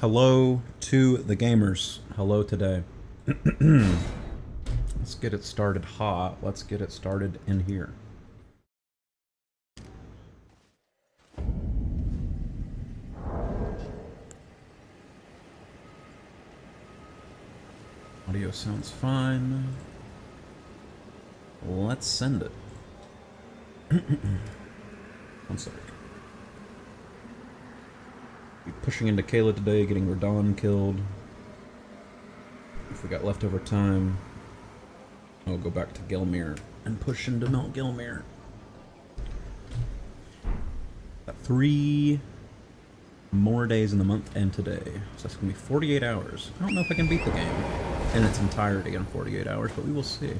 Hello to the gamers. Hello today. Let's get it started hot. Let's get it started in here. Audio sounds fine. Let's send it. One sec. Be pushing into Kayla today, getting Radon killed. If we got leftover time, I'll go back to Gelmir and push into Mount Gelmir. Got 3 more days in the month and today. So that's gonna be 48 hours. I don't know if I can beat the game in its entirety in 48 hours, but we will see.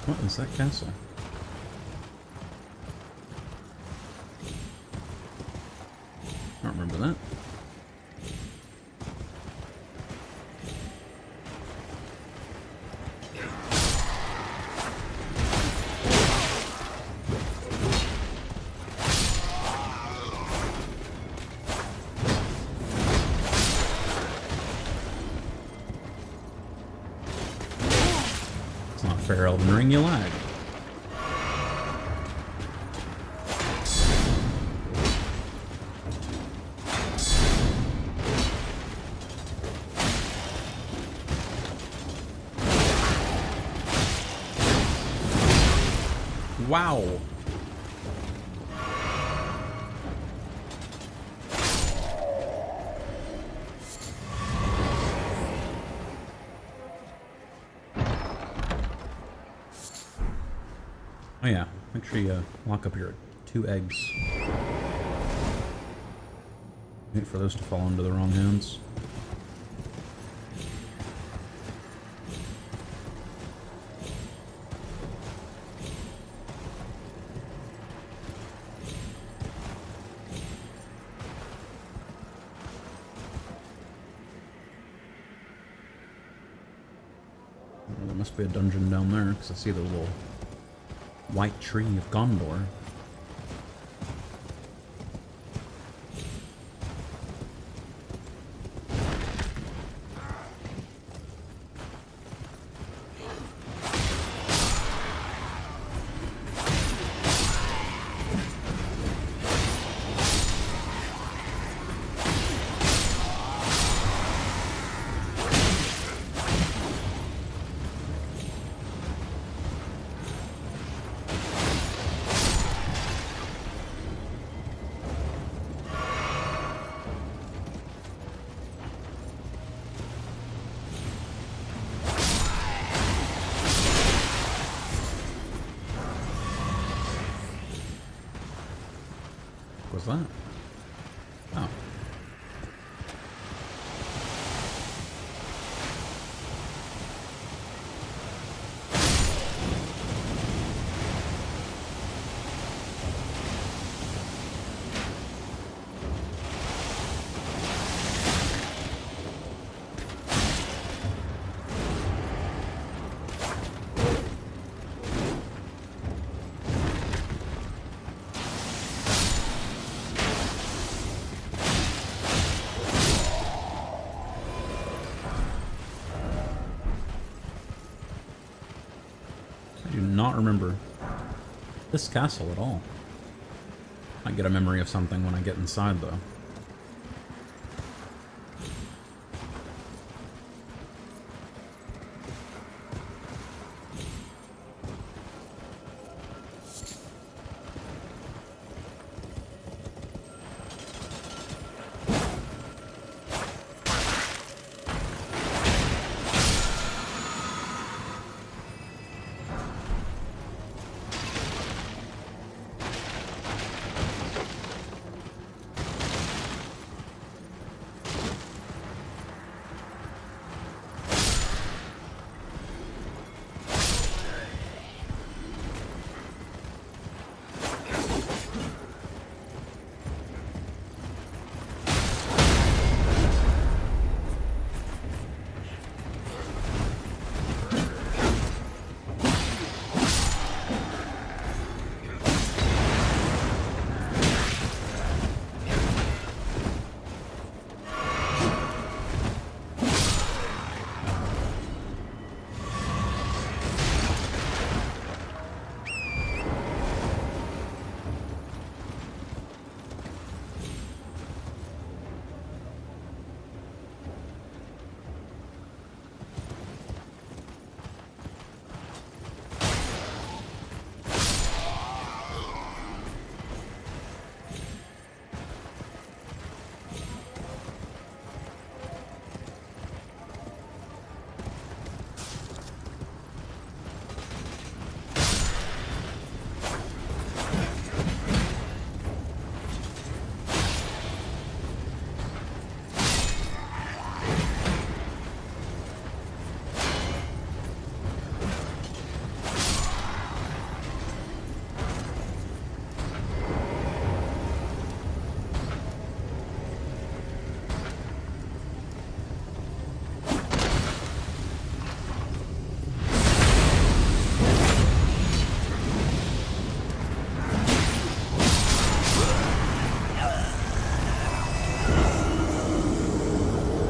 What is that castle? I don't remember that. It's not fair, Elden Ring, you lag. Wow. Oh yeah, make sure you lock up your 2 eggs. Wait for those to fall into the wrong hands. There must be a dungeon down there, because I see the little white tree of Gondor. What was that? Oh. not remember this castle at all. I get a memory of something when I get inside, though.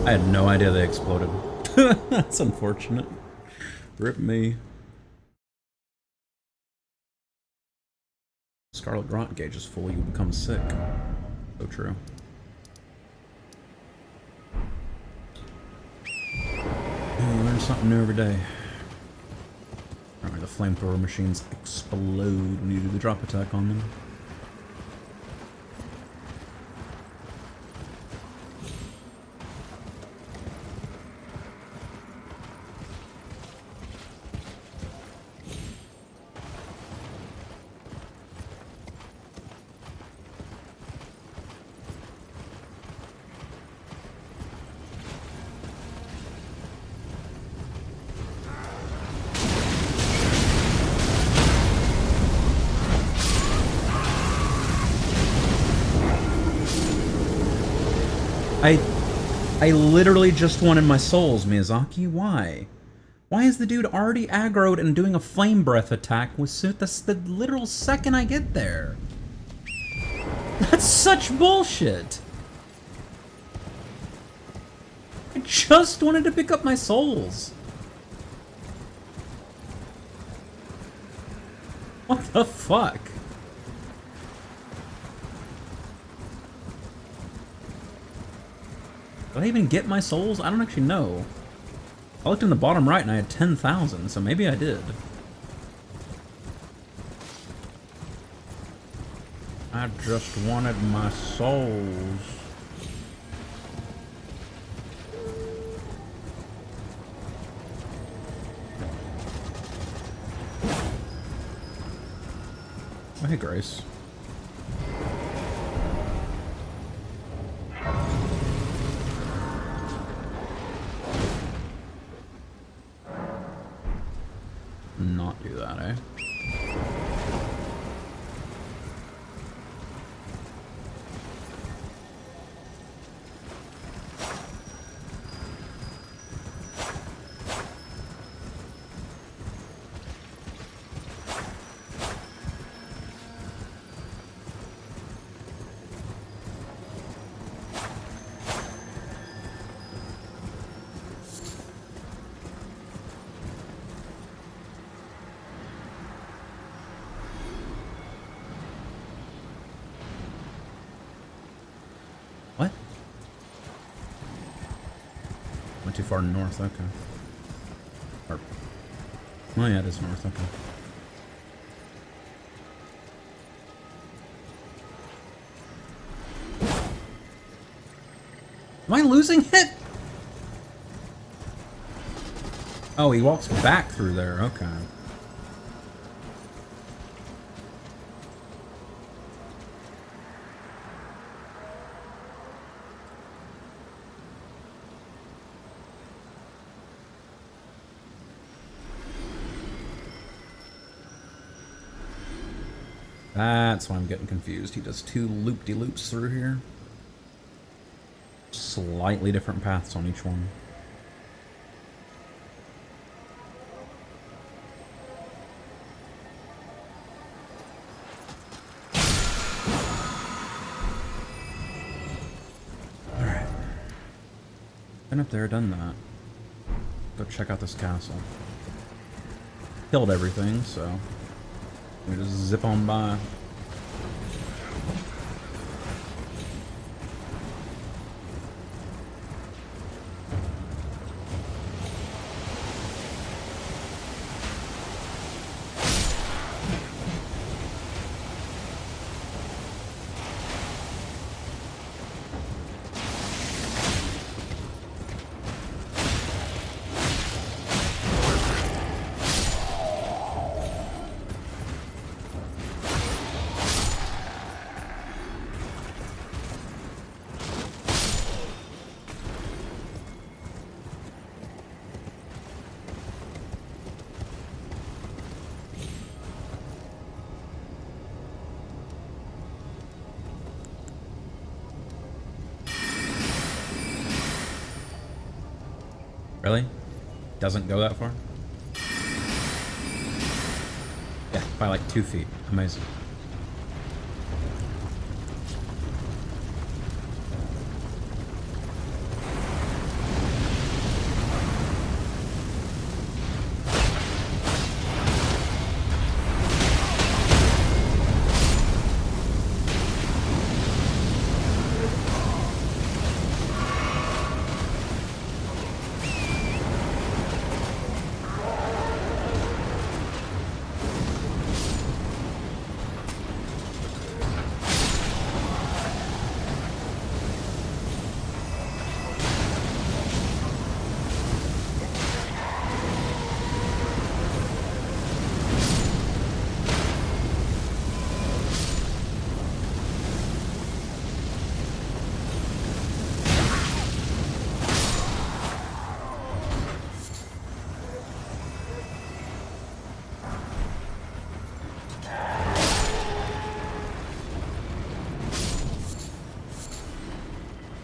I had no idea they exploded. That's unfortunate. Rip me. Scarlet Grot gauge is full, you become sick. So true. You learn something new every day. Alright, the flamethrower machines explode when you do the drop attack on them. I literally just wanted my souls, Miyazaki. Why? Why is the dude already aggroed and doing a flame breath attack with the literal second I get there? That's such bullshit. I just wanted to pick up my souls. What the fuck? Did I even get my souls? I don't actually know. I looked in the bottom right and I had 10,000, so maybe I did. I just wanted my souls. Oh, hey, Grace. Not do that, eh? too far north, okay. Or, oh yeah, it is north, okay. Am I losing it? Oh, he walks back through there, okay. That's why I'm getting confused. He does 2 loop-de-loops through here. Slightly different paths on each one. Alright. Been up there, done that. Go check out this castle. Killed everything, so we just zip on by. Really? Doesn't go that far? Yeah, by like 2 feet. Amazing.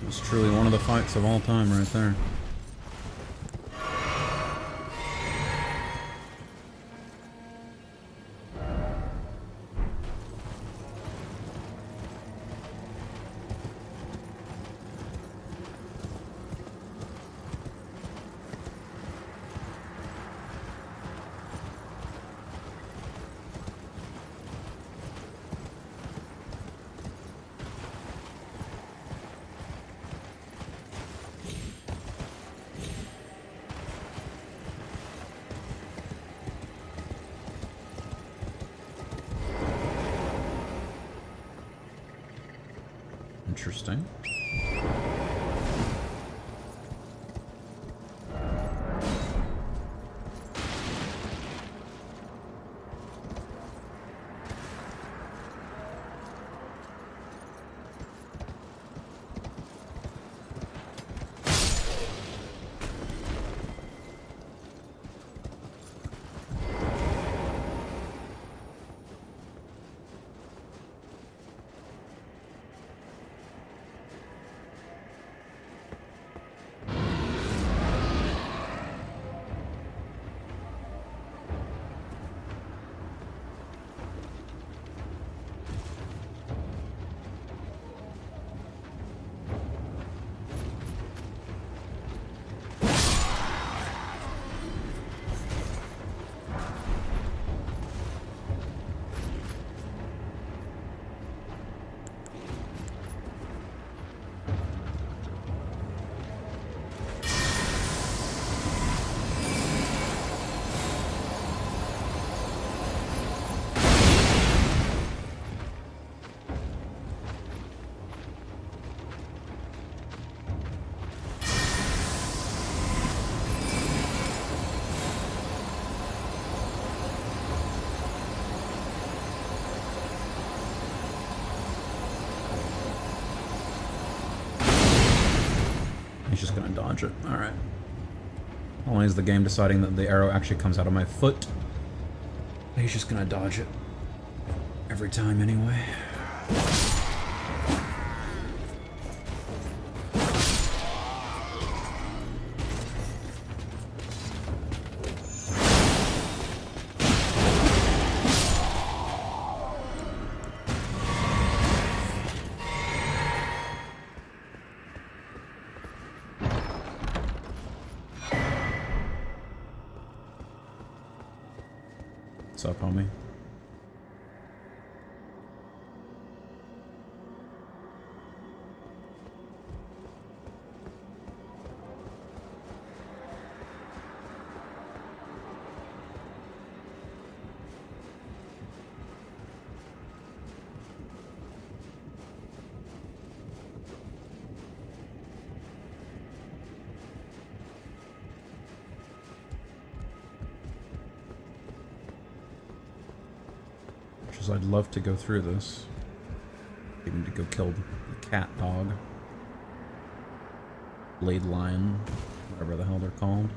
It's truly one of the fights of all time right there. Interesting. He's just gonna dodge it. Alright. Only is the game deciding that the arrow actually comes out of my foot. He's just gonna dodge it. Every time, anyway. What's up, homie? I'd love to go through this. Even to go kill the cat dog. Blade lion. Whatever the hell they're called.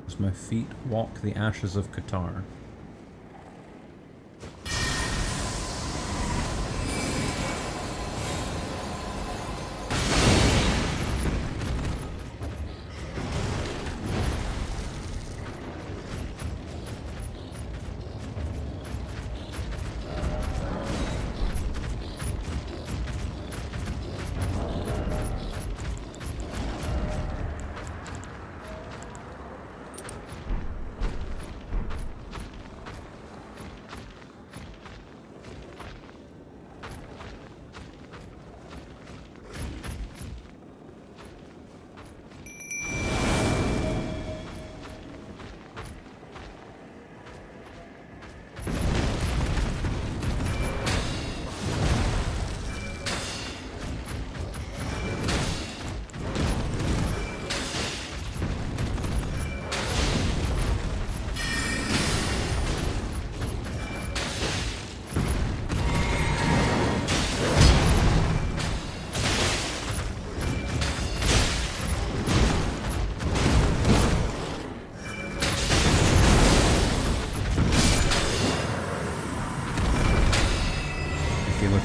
As my feet walk the ashes of Qatar.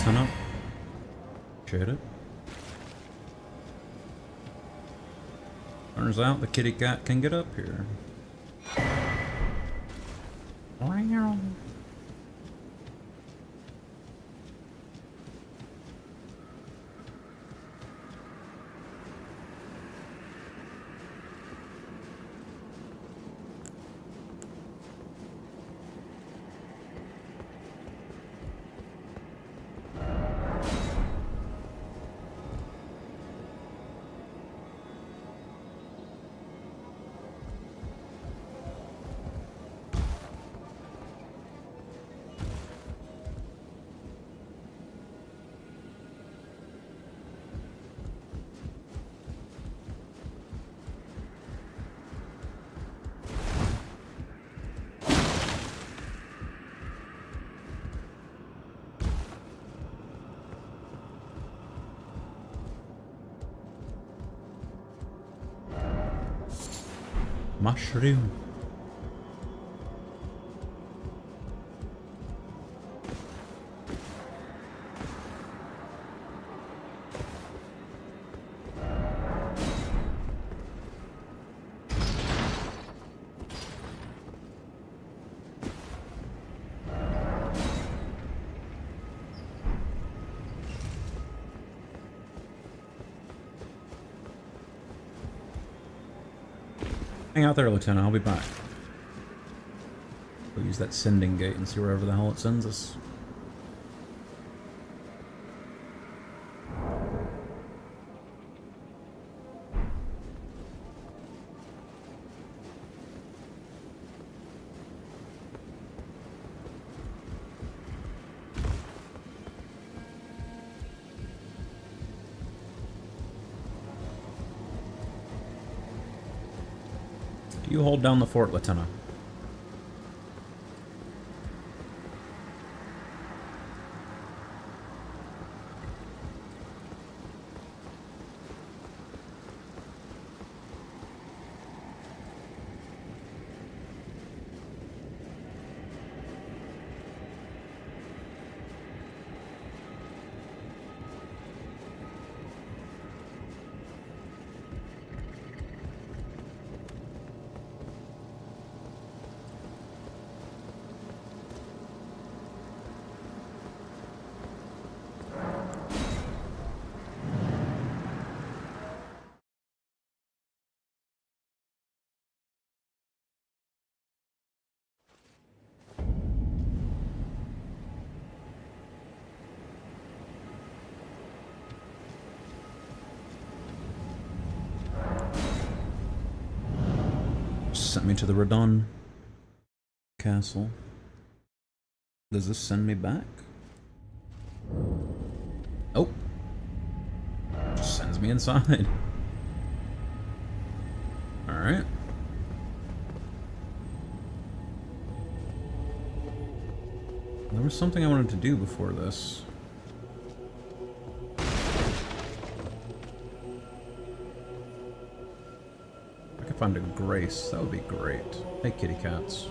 Lieutenant. Appreciate it. Turns out the kitty cat can get up here. Mushroom. Hang out there, Lieutenant. I'll be back. We'll use that sending gate and see wherever the hell it sends us. You hold down the fort, Lieutenant. Sent me to the Radon castle. Does this send me back? Oh. Just sends me inside. Alright. There was something I wanted to do before this. If I could find a grace, that would be great. Hey, kitty cats.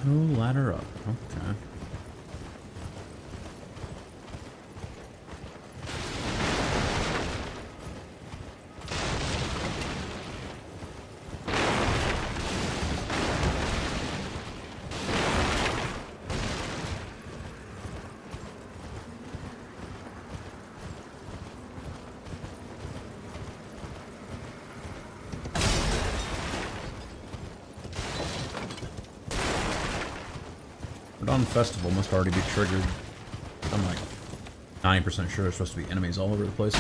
Oh, ladder up. Okay. Dawn Festival must already be triggered. I'm like 90% sure there's supposed to be enemies all over the place.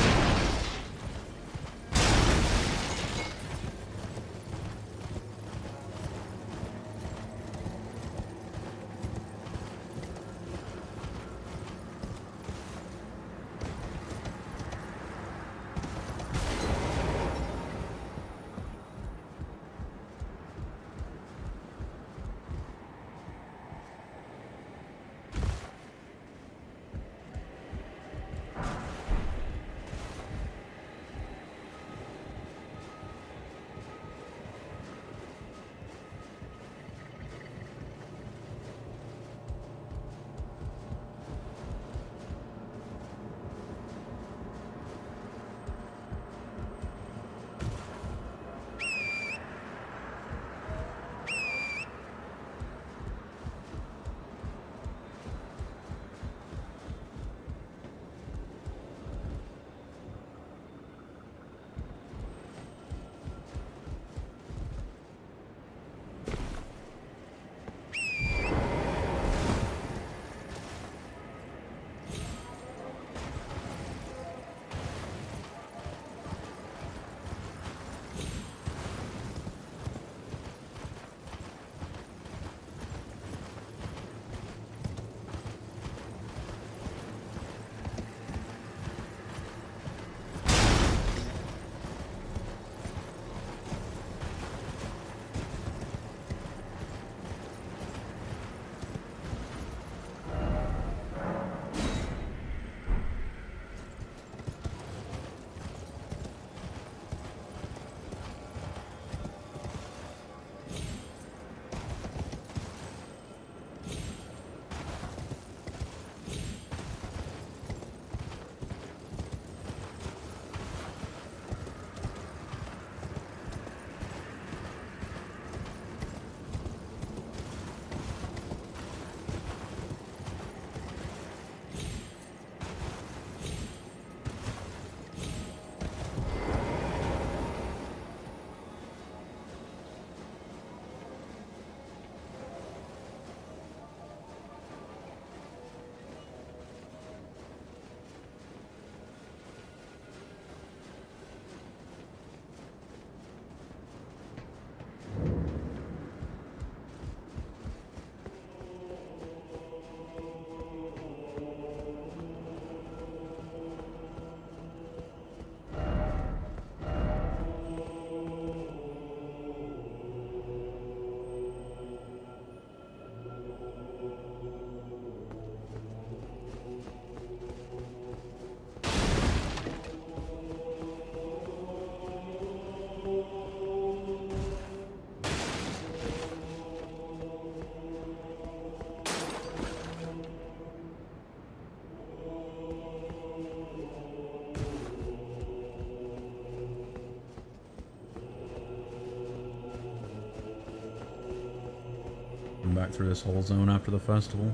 Come back through this whole zone after the festival.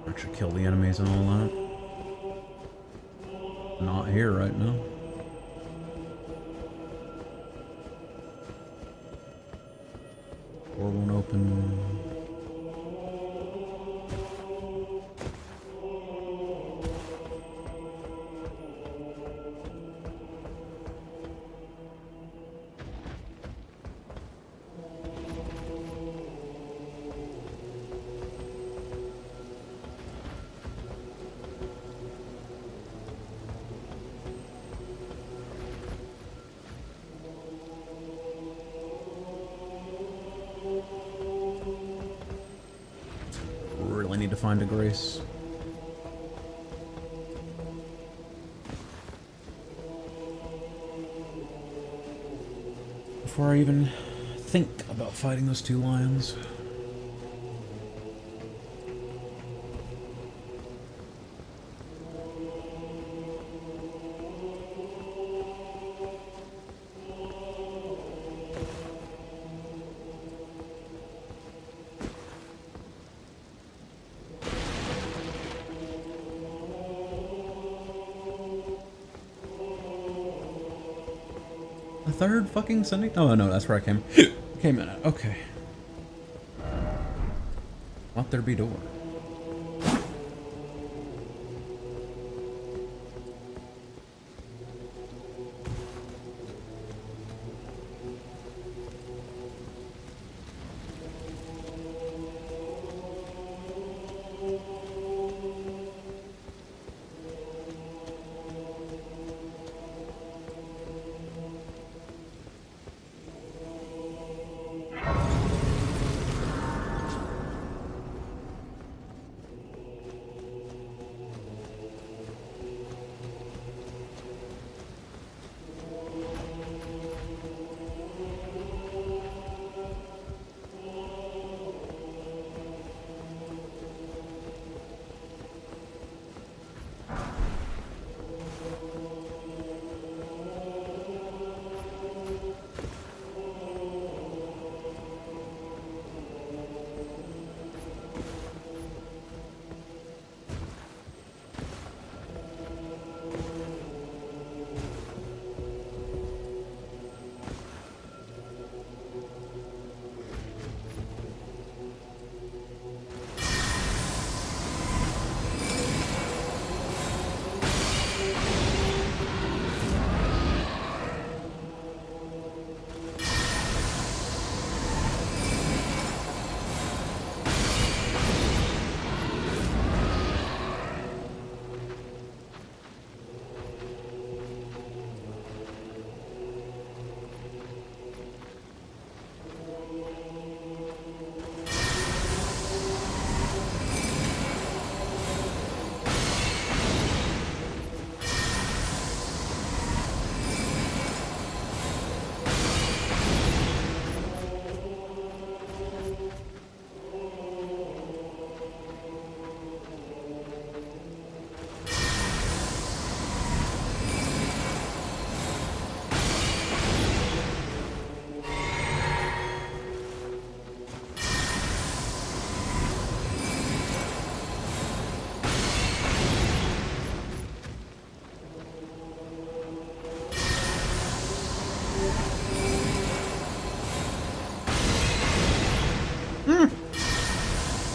Actually kill the enemies and all that. Not here right now. Door won't open. Really need to find a grace. Before I even think about fighting those two lions. third fucking sending? Oh no, that's where I came in at. Okay. Let there be door.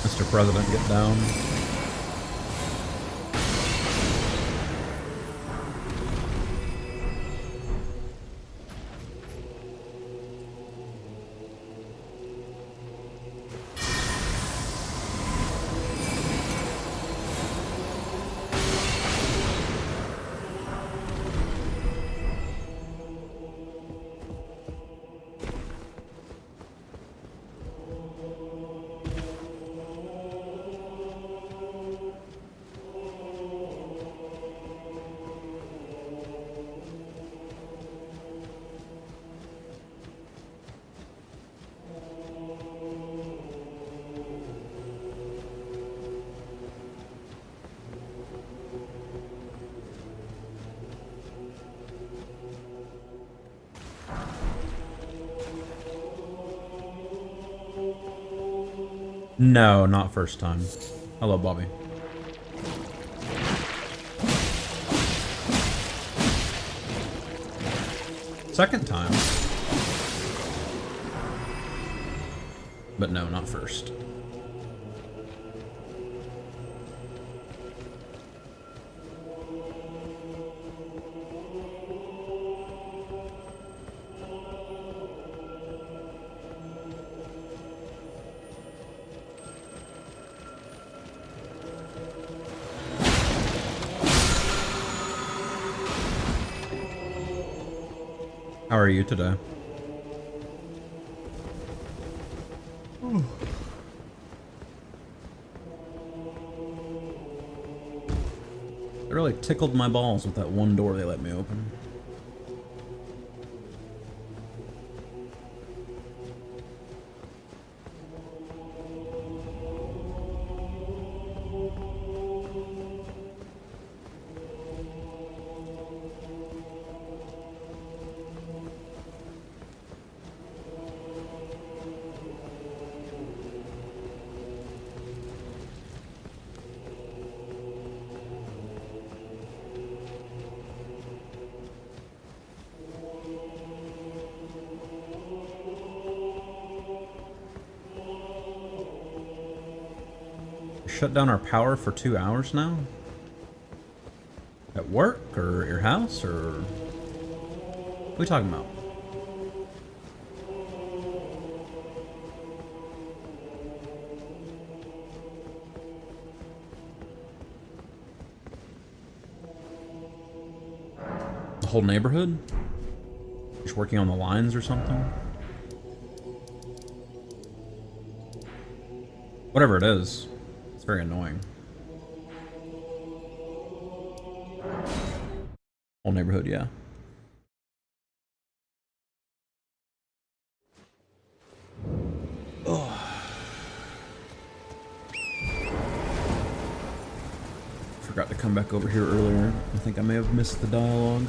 Mr. President, get down. No, not first time. Hello, Bobby. Second time. But no, not first. How are you today? It really tickled my balls with that one door they let me open. shut down our power for 2 hours now? At work, or your house, or... What are we talking about? The whole neighborhood? Just working on the lines or something? Whatever it is, it's very annoying. Whole neighborhood, yeah. Oh. Forgot to come back over here earlier. I think I may have missed the dialogue.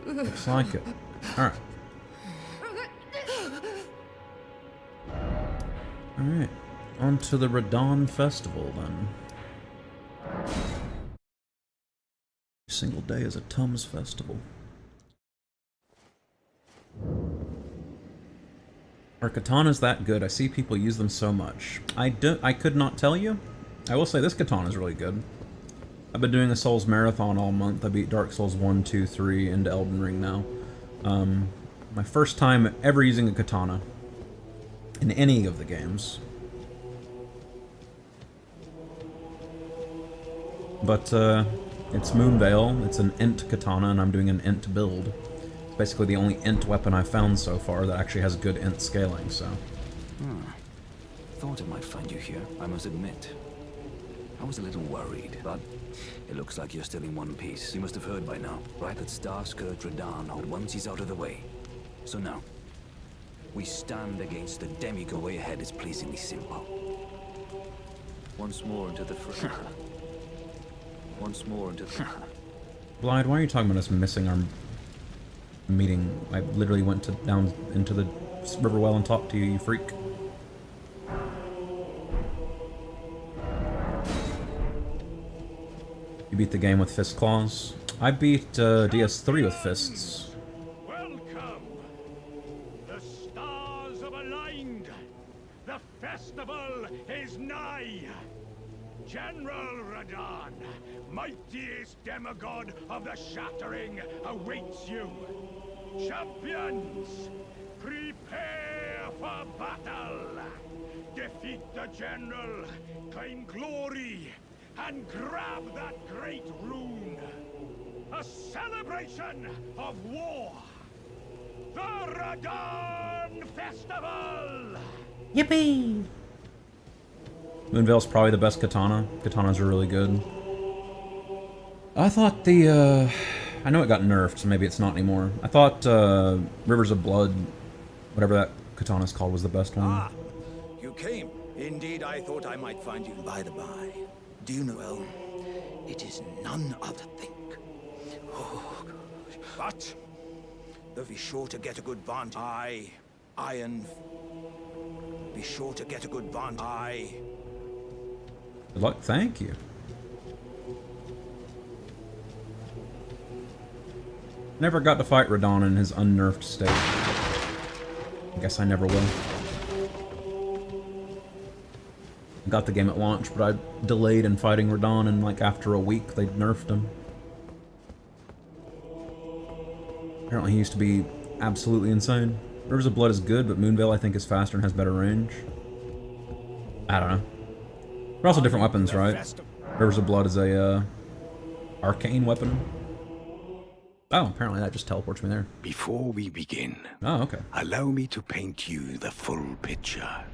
Looks like it. Alright. Alright. On to the Radon Festival, then. Every single day is a Tums Festival. Are katanas that good? I see people use them so much. I could not tell you. I will say this katana is really good. I've been doing a Souls marathon all month. I beat Dark Souls 1, 2, 3, into Elden Ring now. My first time ever using a katana in any of the games. But it's Moonveil. It's an Ent katana, and I'm doing an Ent build. It's basically the only Ent weapon I've found so far that actually has good Ent scaling, so... Thought I might find you here, I must admit. I was a little worried, but it looks like you're still in one piece. You must have heard by now, right? That Star-Skirt Radahn hold once he's out of the way. So now, we stand against the demigod. The way ahead is pleasingly simple. Once more into the front. Once more into the... Blind, why are you talking about us missing our meeting? I literally went down into the Riverwell and talked to you, you freak. You beat the game with fist claws. I beat DS3 with fists. Welcome! The stars have aligned. The festival is nigh. General Radahn, mightiest demigod of the Shattering, awaits you. Champions, prepare for battle. Defeat the general, claim glory, and grab that great rune. A celebration of war. The Radahn Festival! Yippee! Moonveil's probably the best katana. Katanas are really good. I thought the, I know it got nerfed, so maybe it's not anymore. I thought, Rivers of Blood, whatever that katana's called, was the best one. Ah, you came. Indeed, I thought I might find you. By the by, do you know, well, it is none other thing. Oh, gosh. But, though be sure to get a good vantage. Be sure to get a good vantage. Good luck, thank you. Never got to fight Radahn in his unnerfed state. I guess I never will. Got the game at launch, but I delayed in fighting Radahn, and like after a week they nerfed him. Apparently he used to be absolutely insane. Rivers of Blood is good, but Moonveil I think is faster and has better range. I don't know. They're also different weapons, right? Rivers of Blood is a arcane weapon. Oh, apparently that just teleports me there. Before we begin, Oh, okay. allow me to paint you the full picture.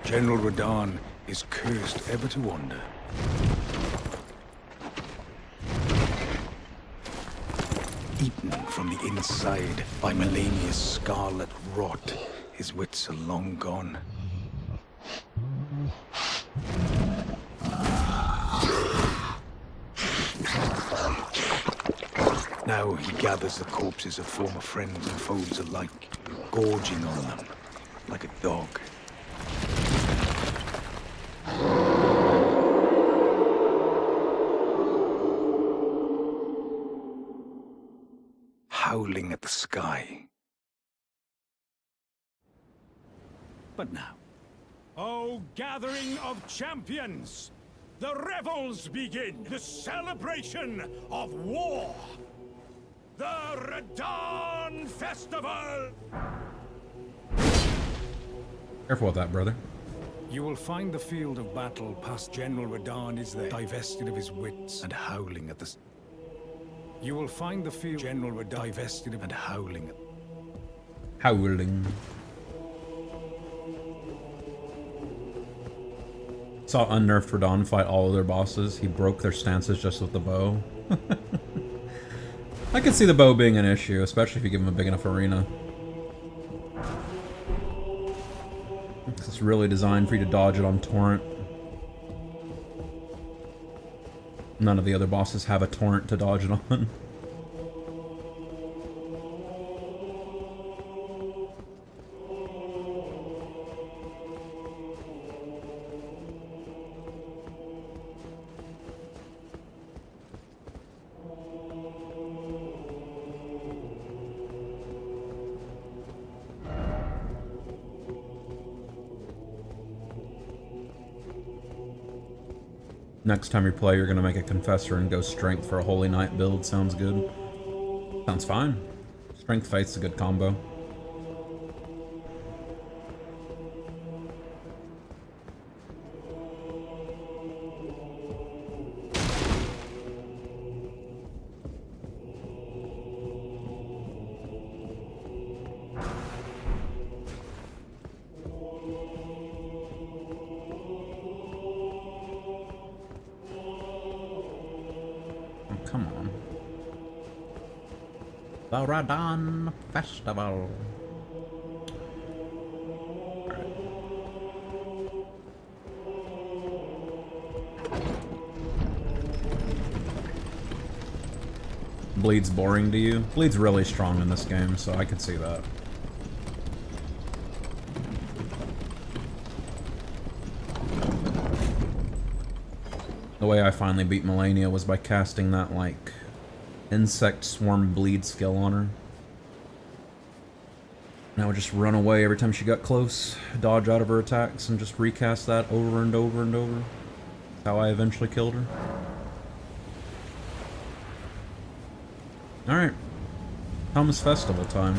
General Radahn is cursed ever to wander. eaten from the inside by Melania's scarlet rot. His wits are long gone. Now he gathers the corpses of former friends and foes alike, gorging on them like a dog. Howling at the sky. But now, O gathering of champions! The revels begin! The celebration of war! The Radon Festival! Careful with that, brother. You will find the field of battle past General Radon is there, divested of his wits and howling at the... You will find the field General Radon divested of and howling at... Howling. Saw unnerfed Radon fight all of their bosses. He broke their stances just with the bow. I could see the bow being an issue, especially if you give him a big enough arena. It's really designed for you to dodge it on torrent. None of the other bosses have a torrent to dodge it on. Next time you play, you're gonna make a Confessor and go Strength for a Holy Knight build. Sounds good. Sounds fine. Strength Faith's a good combo. Come on. The Radon Festival. Bleed's boring to you? Bleed's really strong in this game, so I could see that. The way I finally beat Melania was by casting that, like, insect swarm bleed skill on her. And I would just run away every time she got close, dodge out of her attacks, and just recast that over and over and over. That's how I eventually killed her. Alright. Thomas Festival time.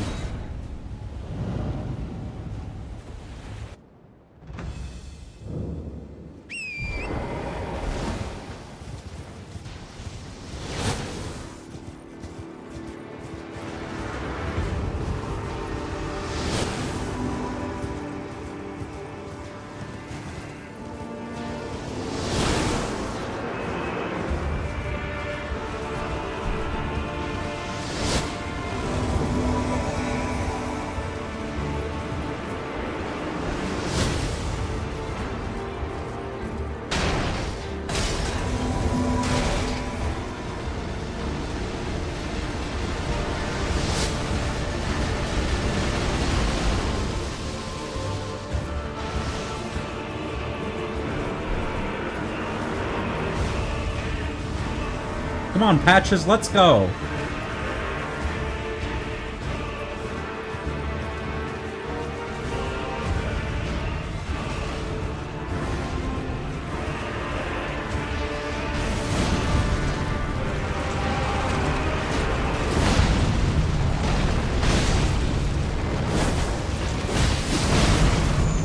Come on, Patches, let's go!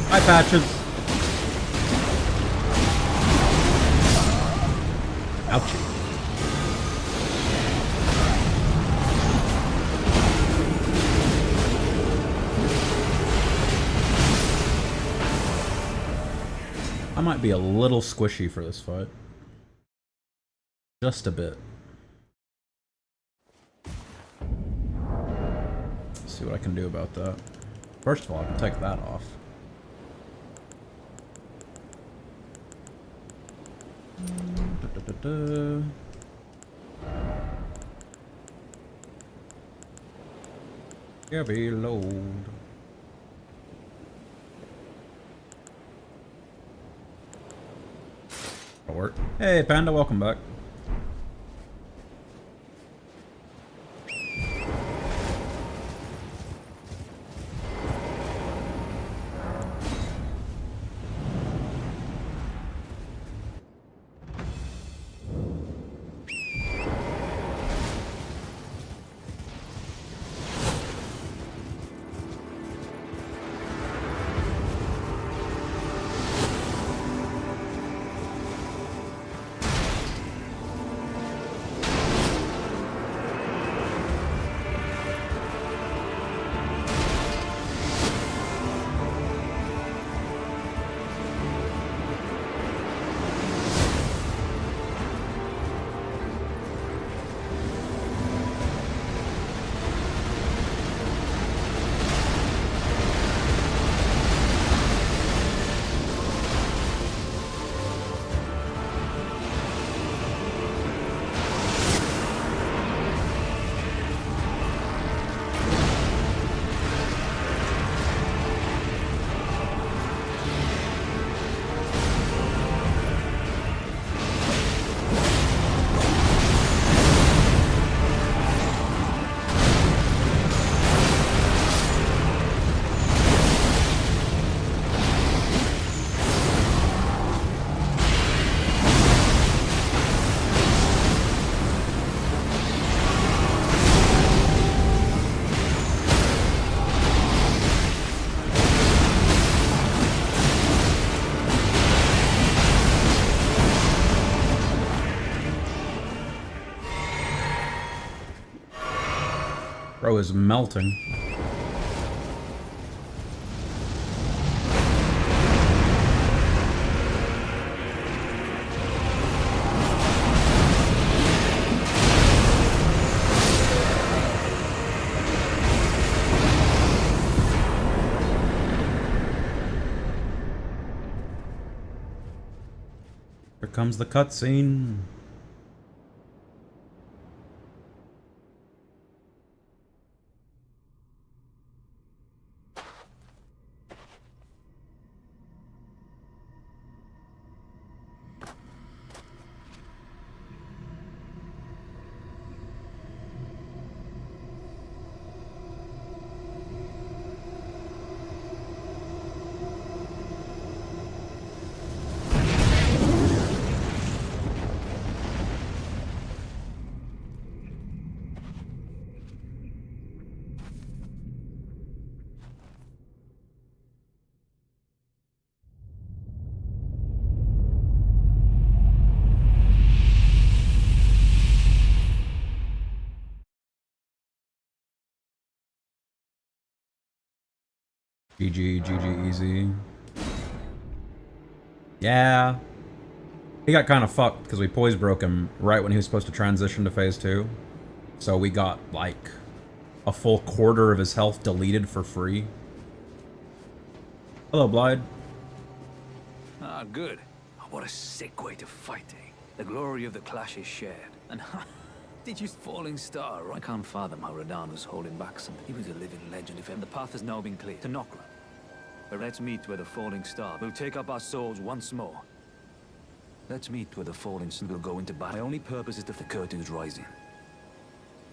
Hi, Patches. Ouchie. I might be a little squishy for this fight. Just a bit. see what I can do about that. First of all, I can take that off. Heavy load. That'll work. Hey, Panda, welcome back. Bro is melting. Here comes the cutscene. GG easy. Yeah. He got kind of fucked because we poise broke him right when he was supposed to transition to phase 2. So we got like a full quarter of his health deleted for free. Hello, Blyde. Ah, good. What a sick way to fight, eh? The glory of the clash is shared. And did you falling star, right? I can't fathom how Radahn was holding back something. He was a living legend. If the path has now been cleared to Nokra. But let's meet where the falling star will take up our souls once more. Let's meet where the falling star will go into battle. My only purpose is that the curtain's rising.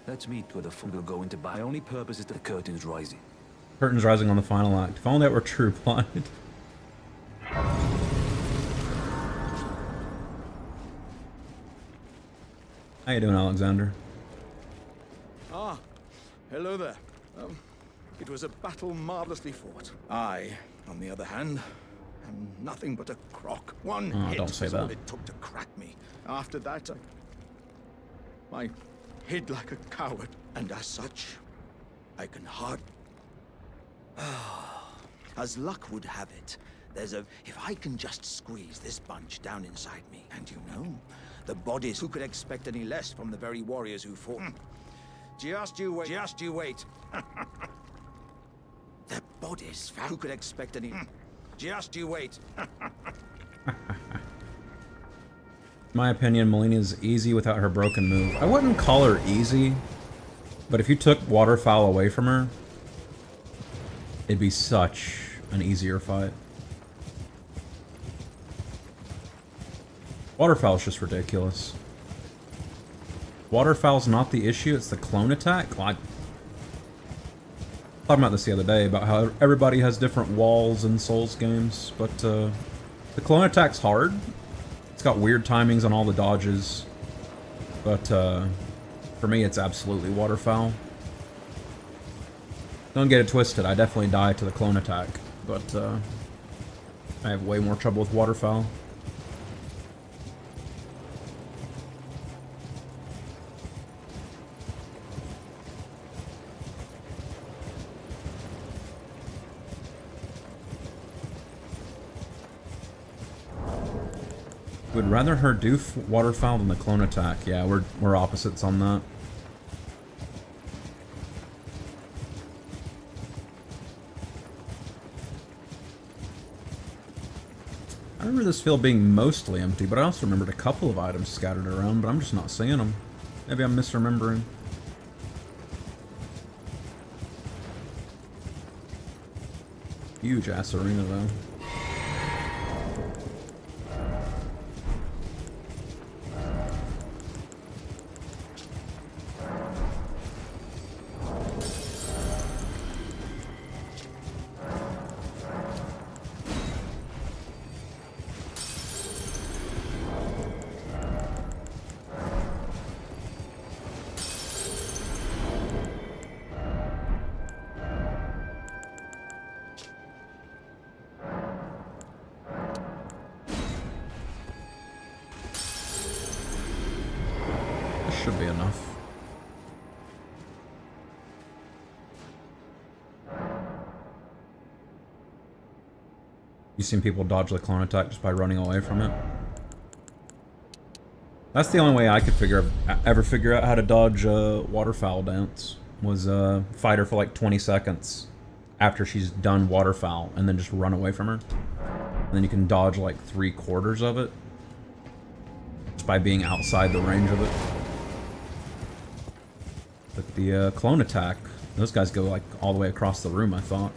Let's meet where the will go into battle. My only purpose is that the curtain's rising. Curtain's rising on the final act. If only that were true, Blyde. How you doing, Alexander? Ah, hello there. It was a battle marvelously fought. I, on the other hand, am nothing but a crock. One hit don't say was all that. it took to crack me. After that, I hid like a coward, and as such, I can hard. As luck would have it, there's a. If I can just squeeze this bunch down inside me, and you know, the bodies. Who could expect any less from the very warriors who fought? Just you wait. Just you wait. bodies. Who could expect any... Just you wait. My opinion, Melina's easy without her broken move. I wouldn't call her easy, but if you took Waterfowl away from her, it'd be such an easier fight. Waterfowl's just ridiculous. Waterfowl's not the issue, it's the clone attack. Like, talking about this the other day, about how everybody has different walls in Souls games, but the clone attack's hard. It's got weird timings on all the dodges, but for me it's absolutely Waterfowl. Don't get it twisted, I definitely die to the clone attack, but I have way more trouble with Waterfowl. Would rather her do Waterfowl than the clone attack. Yeah, we're opposites on that. I remember this field being mostly empty, but I also remembered a couple of items scattered around, but I'm just not seeing them. Maybe I'm misremembering. Huge ass arena though. Should be enough. You've seen people dodge the clone attack just by running away from it. That's the only way I could ever figure out how to dodge Waterfowl dance. Was fight her for like 20 seconds after she's done Waterfowl and then just run away from her. And then you can dodge like 3/4 of it just by being outside the range of it. But the clone attack, those guys go like all the way across the room, I thought.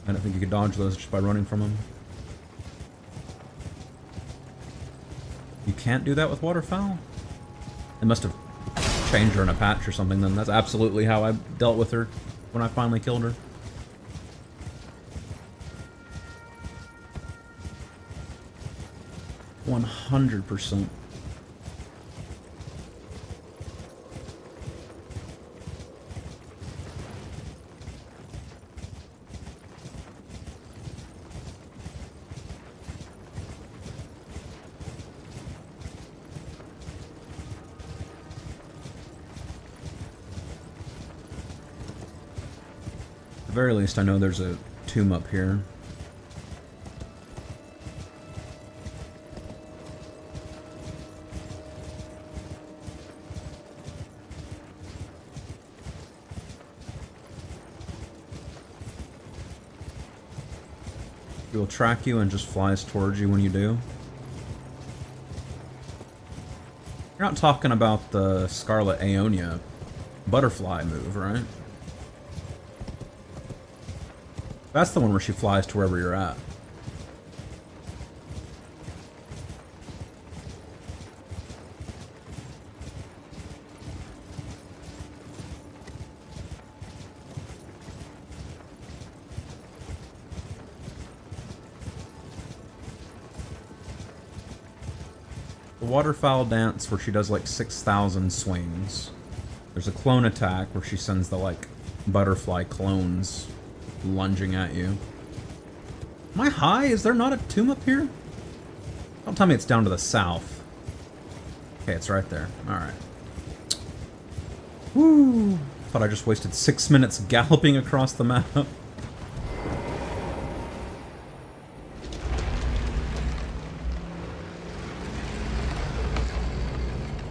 I don't think you could dodge those just by running from them. You can't do that with Waterfowl? They must have changed her in a patch or something then. That's absolutely how I dealt with her when I finally killed her. %100%. At the very least, I know there's a tomb up here. It will track you and just flies towards you when you do. You're not talking about the Scarlet Aeonia butterfly move, right? That's the one where she flies to wherever you're at. The waterfowl dance where she does like 6,000 swings. There's a clone attack where she sends the like butterfly clones lunging at you. Am I high? Is there not a tomb up here? Don't tell me it's down to the south. Okay, it's right there. Alright. Woo! Thought I just wasted 6 minutes galloping across the map.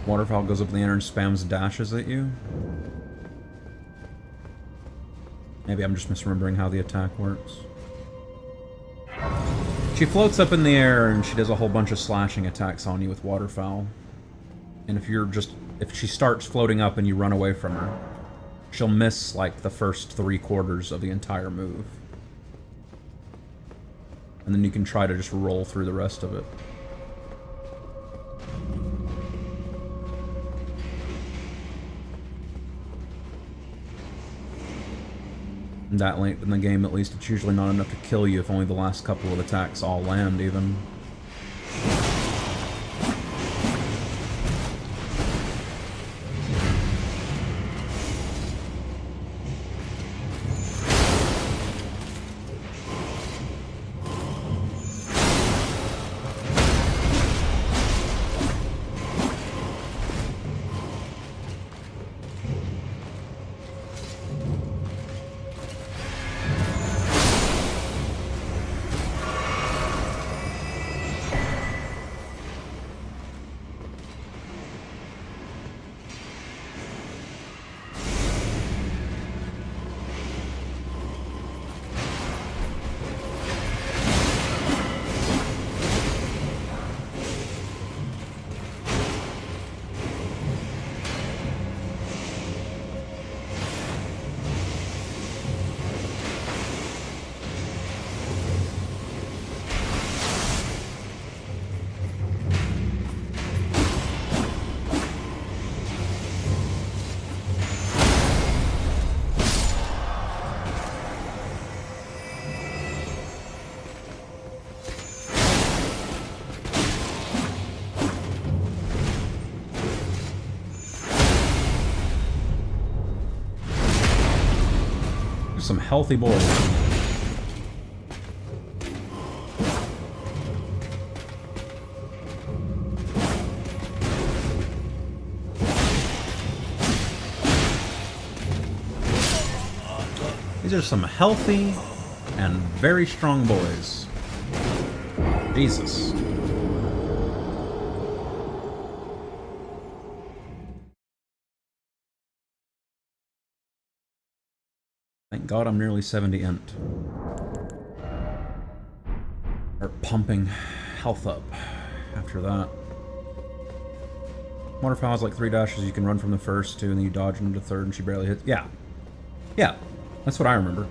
Waterfowl goes up in the air and spams dashes at you. Maybe I'm just misremembering how the attack works. She floats up in the air and she does a whole bunch of slashing attacks on you with waterfowl. And if she starts floating up and you run away from her, she'll miss like the first 3/4 of the entire move. And then you can try to just roll through the rest of it. That late in the game, at least, it's usually not enough to kill you if only the last couple of attacks all land, even. Some healthy boys. These are some healthy and very strong boys. Jesus. Thank God I'm nearly 70 int. Or pumping health up after that. Waterfowl has like 3 dashes. You can run from the first 2 and then you dodge into the third and she barely hits. Yeah. Yeah. That's what I remember.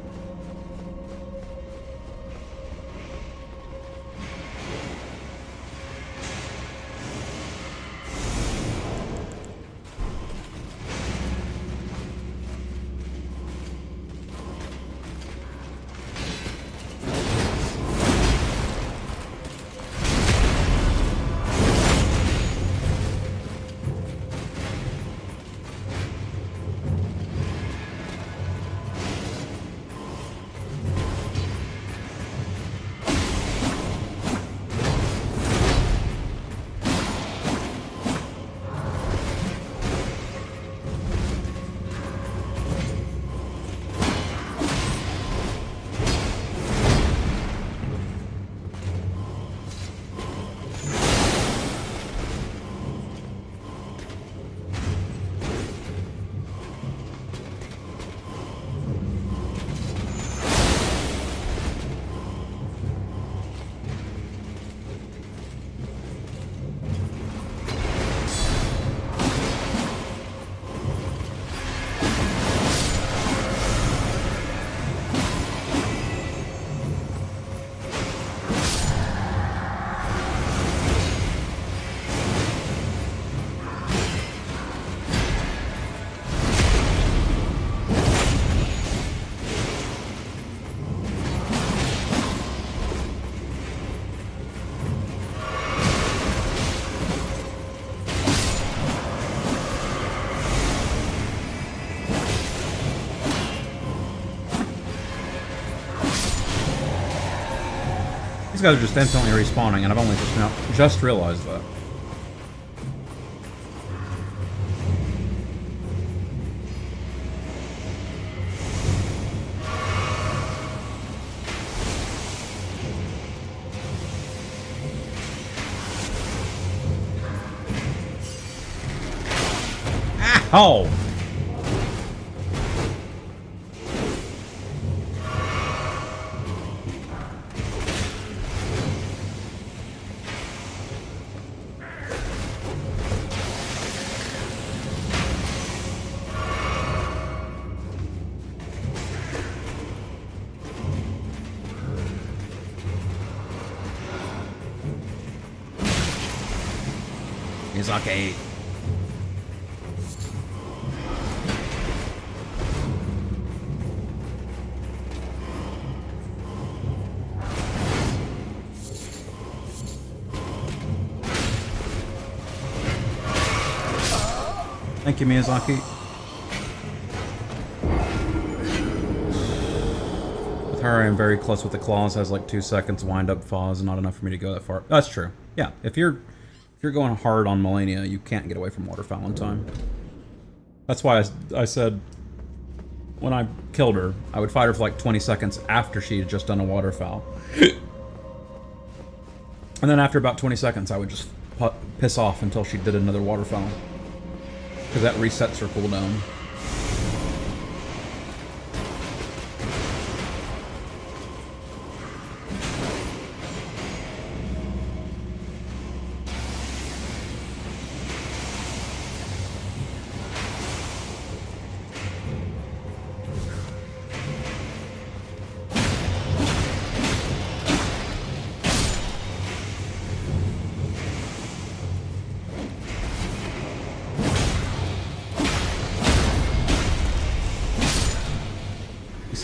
These guys are just instantly respawning, and I've only just realized that. Ow! Miyazaki. Thank you, Miyazaki. With her, I am very close with the claws. Has like 2 seconds wind up pause, not enough for me to go that far. That's true. Yeah, if you're going hard on Melania, you can't get away from waterfowl in time. That's why I said when I killed her, I would fight her for like 20 seconds after she had just done a waterfowl. And then after about 20 seconds, I would just piss off until she did another waterfowl. Because that resets her cooldown.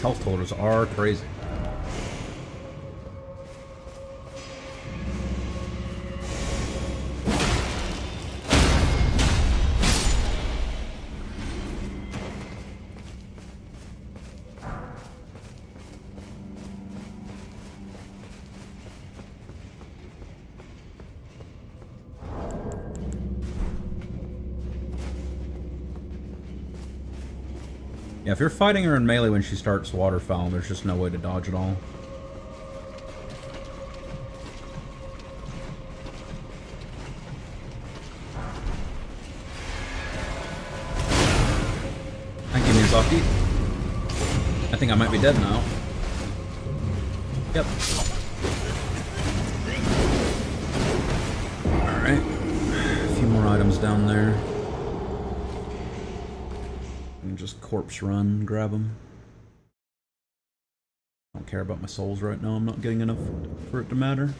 Health totals are crazy. Yeah, if you're fighting her in melee when she starts waterfowl, there's just no way to dodge at all. Thank you, Miyazaki. I think I might be dead now. Yep. Alright. A few more items down there. Just corpse run, grab them. I don't care about my souls right now. I'm not getting enough for it to matter.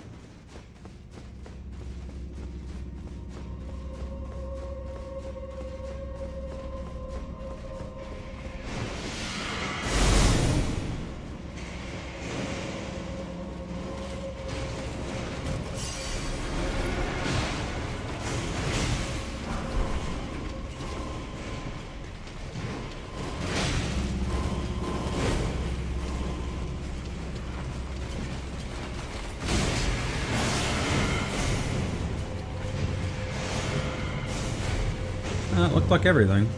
It looked like everything.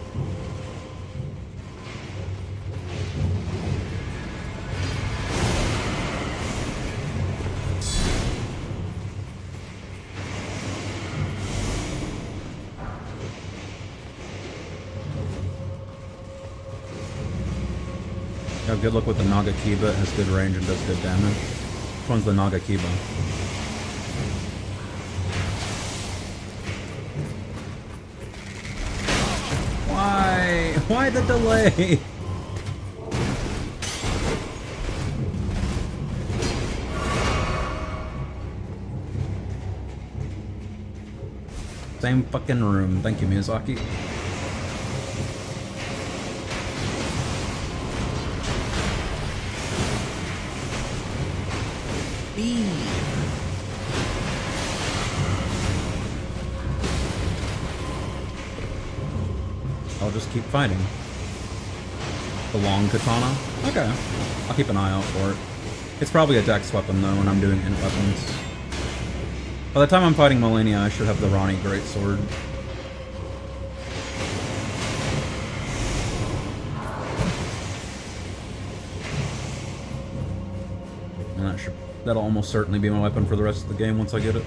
Got good luck with the Naga Kiba. It has good range and does good damage. Which one's the Naga Kiba? Why the delay? Same fucking room. Thank you, Miyazaki. I'll just keep fighting. The long katana? Okay. I'll keep an eye out for it. It's probably a dex weapon though when I'm doing int weapons. By the time I'm fighting Melania, I should have the Ronnie Greatsword. And that'll almost certainly be my weapon for the rest of the game once I get it.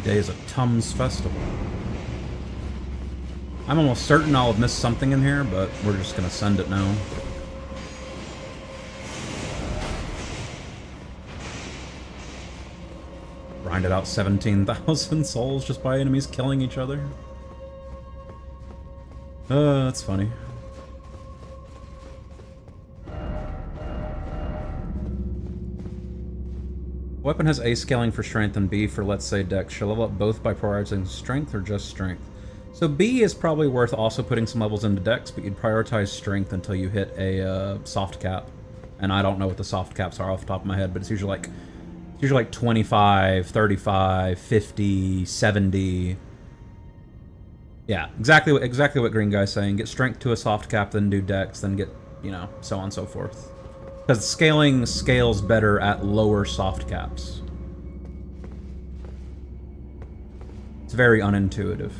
Every day is a Tums festival. I'm almost certain I'll have missed something in here, but we're just gonna send it now. Grinded out 17,000 souls just by enemies killing each other. That's funny. Weapon has A scaling for strength and B for, let's say, dex. Should level up both by prioritizing strength or just strength? So B is probably worth also putting some levels into dex, but you'd prioritize strength until you hit a soft cap. And I don't know what the soft caps are off the top of my head, but it's usually like 25, 35, 50, 70. Yeah, exactly what Green Guy's saying. Get strength to a soft cap, then do dex, then get, you know, so on and so forth. Because scaling scales better at lower soft caps. It's very unintuitive.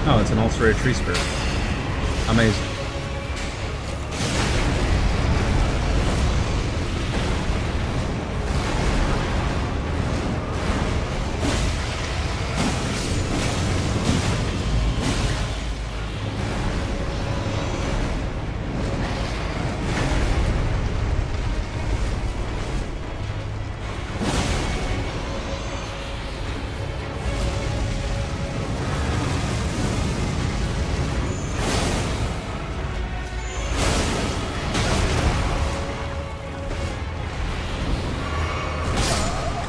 Oh, it's an ulcerated tree spirit. Amazing.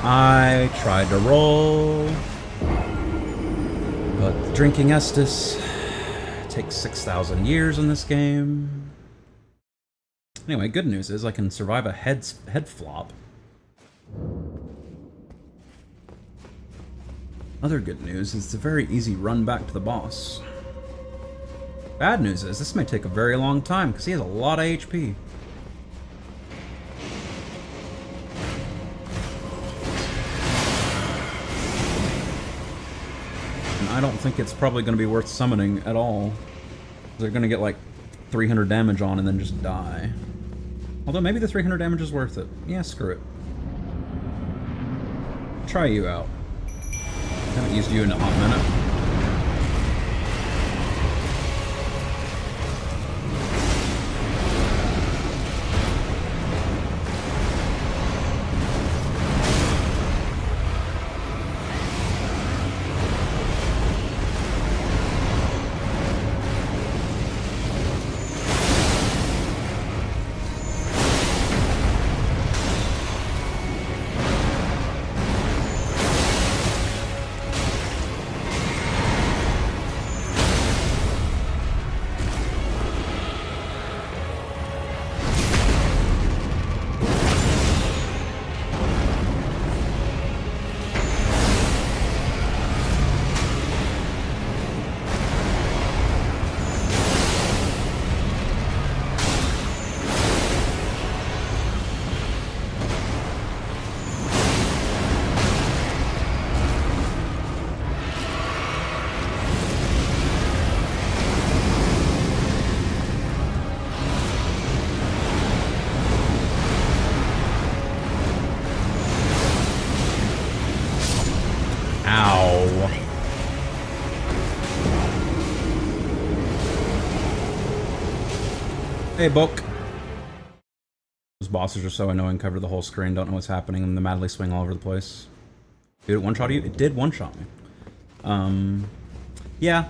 I tried to roll, but drinking Estus takes 6,000 years in this game. Anyway, good news is I can survive a head flop. Other good news is it's a very easy run back to the boss. Bad news is this may take a very long time because he has a lot of HP. I don't think it's probably going to be worth summoning at all. They're going to get like 300 damage on and then just die. Although maybe the 300 damage is worth it. Yeah, screw it. Try you out. Haven't used you in a hot minute. Hey, Book. Those bosses are so annoying, cover the whole screen, don't know what's happening, and they madly swing all over the place. Did it one-shot you? It did one-shot me. Yeah.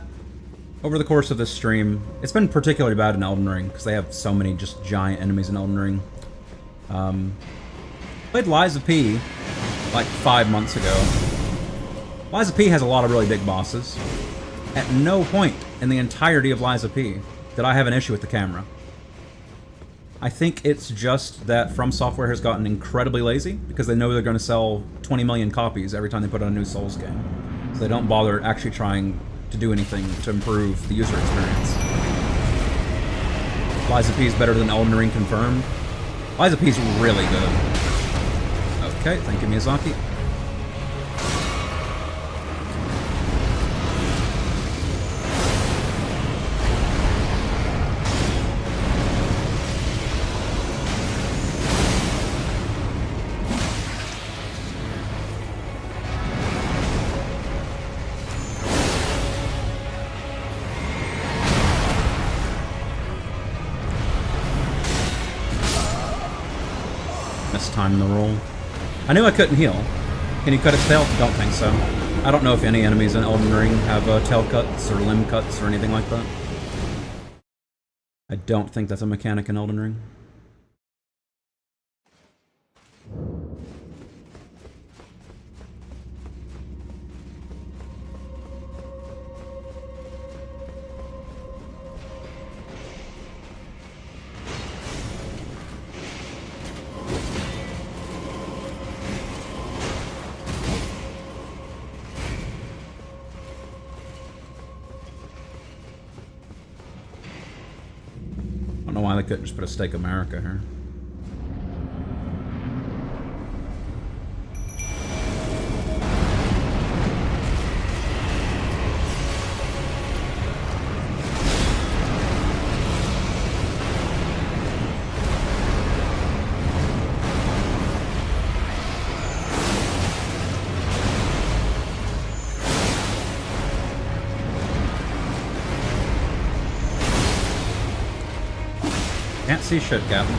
Over the course of this stream, it's been particularly bad in Elden Ring, because they have so many just giant enemies in Elden Ring. Played Liza P, like 5 months ago. Liza P has a lot of really big bosses. At no point in the entirety of Liza P did I have an issue with the camera. I think it's just that From Software has gotten incredibly lazy because they know they're going to sell 20 million copies every time they put out a new Souls game. So they don't bother actually trying to do anything to improve the user experience. Liza P is better than Elden Ring confirmed. Liza P is really good. Okay, thank you, Miyazaki. time the roll. I knew I couldn't heal. Can you cut its tail? Don't think so. I don't know if any enemies in Elden Ring have tail cuts or limb cuts or anything like that. I don't think that's a mechanic in Elden Ring. I don't know why they couldn't just put a Stake America here. Can't see shit, Captain.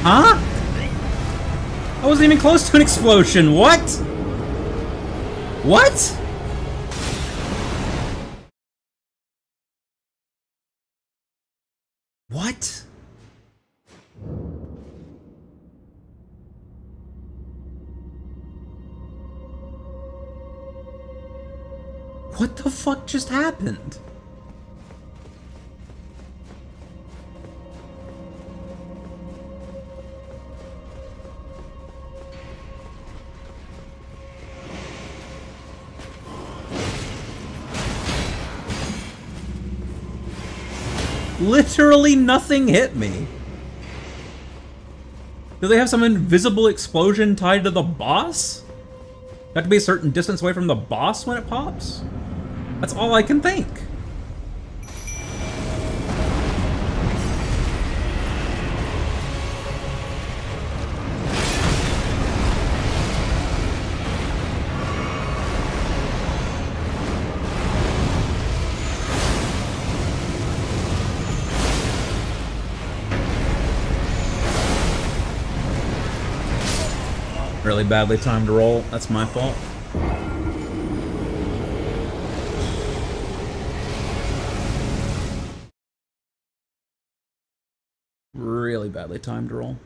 Huh? I wasn't even close to an explosion. What? What? What? What the fuck just happened? Literally nothing hit me. Do they have some invisible explosion tied to the boss? Have to be a certain distance away from the boss when it pops? That's all I can think. Really badly timed roll. That's my fault. Really badly timed roll.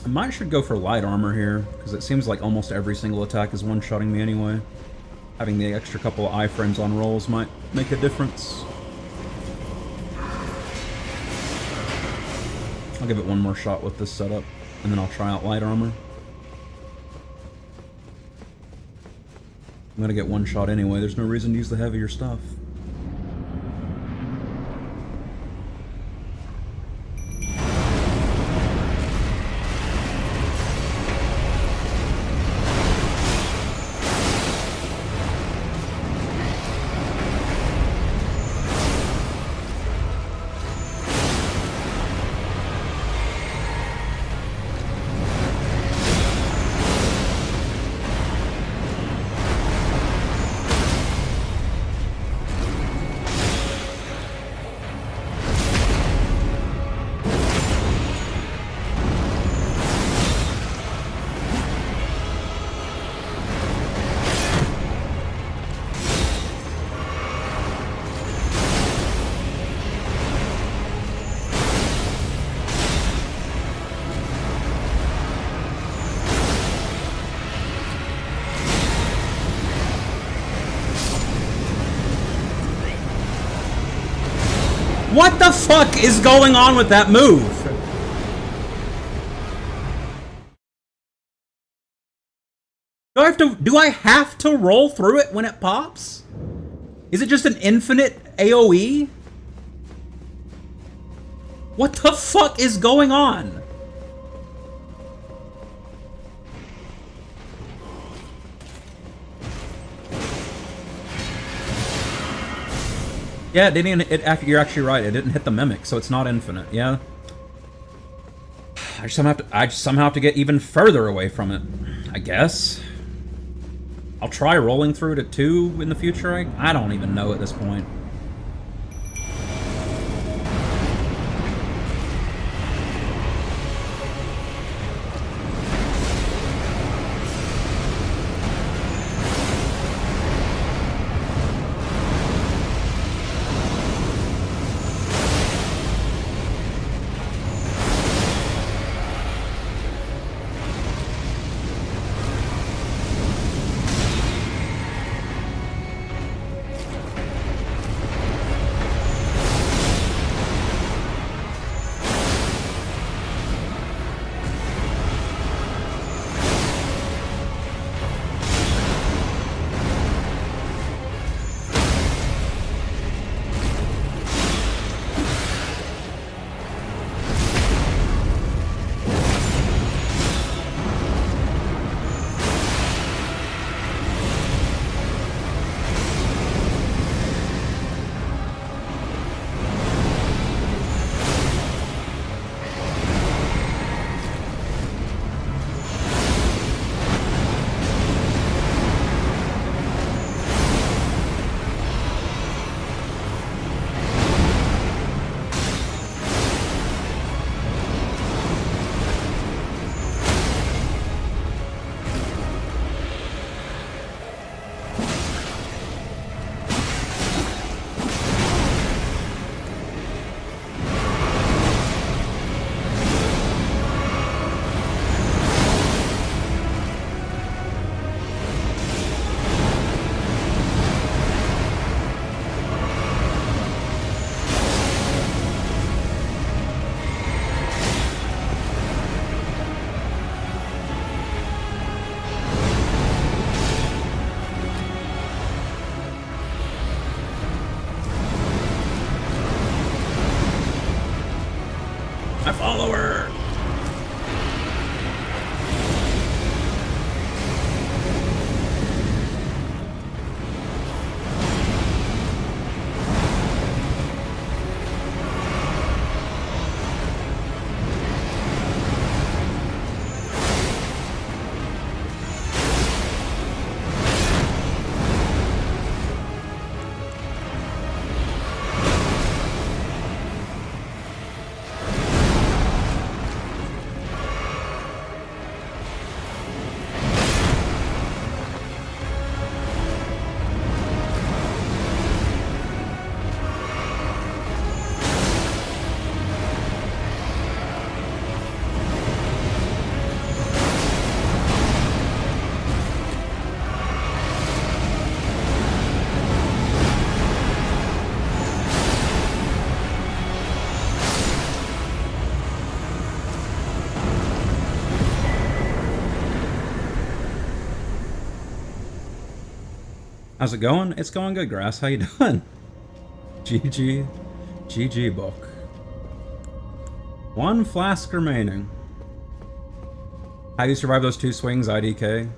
I might should go for light armor here, because it seems like almost every single attack is one-shotting me anyway. Having the extra couple of iframes on rolls might make a difference. I'll give it one more shot with this setup, and then I'll try out light armor. I'm gonna get one shot anyway, there's no reason to use the heavier stuff. What the fuck is going on with that move? Do I have to roll through it when it pops? Is it just an infinite AoE? What the fuck is going on? Yeah, it didn't. You're actually right. It didn't hit the mimic, so it's not infinite. Yeah. I just somehow have to get even further away from it. I guess. I'll try rolling through to 2 in the future. I don't even know at this point. My follower! How's it going? It's going good, Grass. How you doing? GG. GG, book. 1 flask remaining. How do you survive those 2 swings, IDK?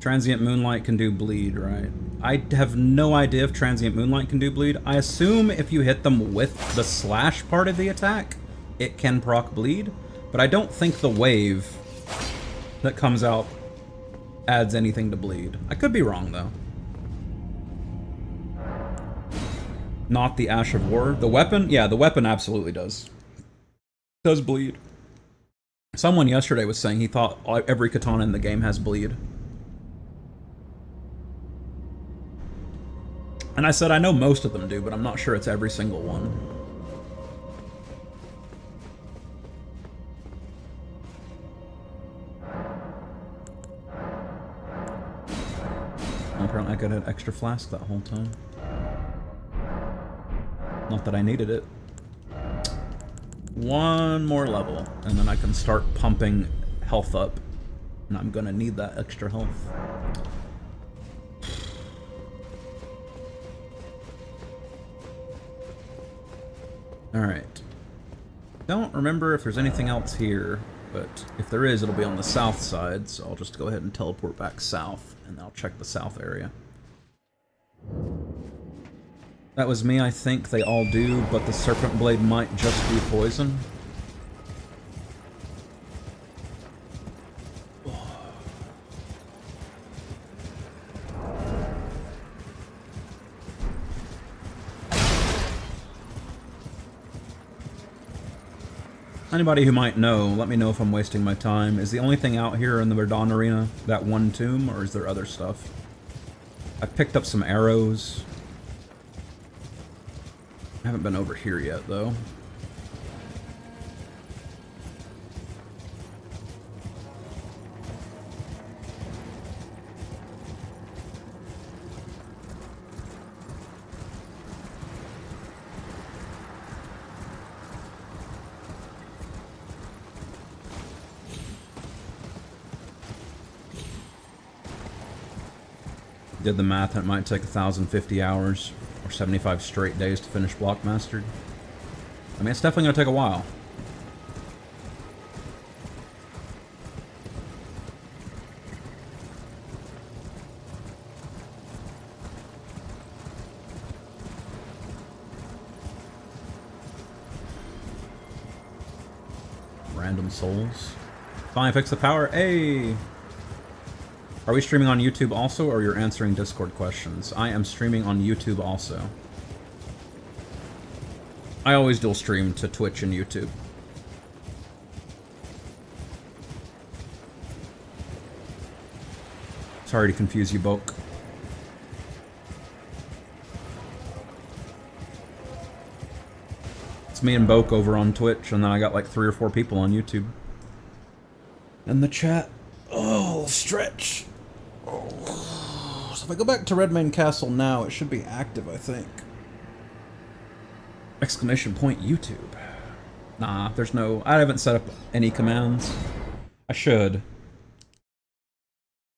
Transient Moonlight can do bleed, right? I have no idea if Transient Moonlight can do bleed. I assume if you hit them with the slash part of the attack, it can proc bleed, but I don't think the wave that comes out adds anything to bleed. I could be wrong, though. Not the Ash of War. The weapon? Yeah, the weapon absolutely does. Does bleed. Someone yesterday was saying he thought every katana in the game has bleed. And I said I know most of them do, but I'm not sure it's every single one. Apparently I got an extra flask that whole time. Not that I needed it. 1 more level, and then I can start pumping health up. And I'm gonna need that extra health. Alright. Don't remember if there's anything else here, but if there is, it'll be on the south side, so I'll just go ahead and teleport back south, and I'll check the south area. That was me, I think they all do, but the serpent blade might just be poison. Anybody who might know, let me know if I'm wasting my time. Is the only thing out here in the Verdun Arena that one tomb, or is there other stuff? I've picked up some arrows. I haven't been over here yet, though. Did the math, and it might take 1,050 hours or 75 straight days to finish Block Mastered. I mean, it's definitely going to take a while. Random souls. Finally fix the power. Hey! Are we streaming on YouTube also, or you're answering Discord questions? I am streaming on YouTube also. I always dual stream to Twitch and YouTube. Sorry to confuse you, Boke. It's me and Boke over on Twitch, and then I got like 3 or 4 people on YouTube. And the chat. Oh, stretch. So if I go back to Redmane Castle now, it should be active, I think. Exclamation point YouTube. Nah, there's no... I haven't set up any commands. I should.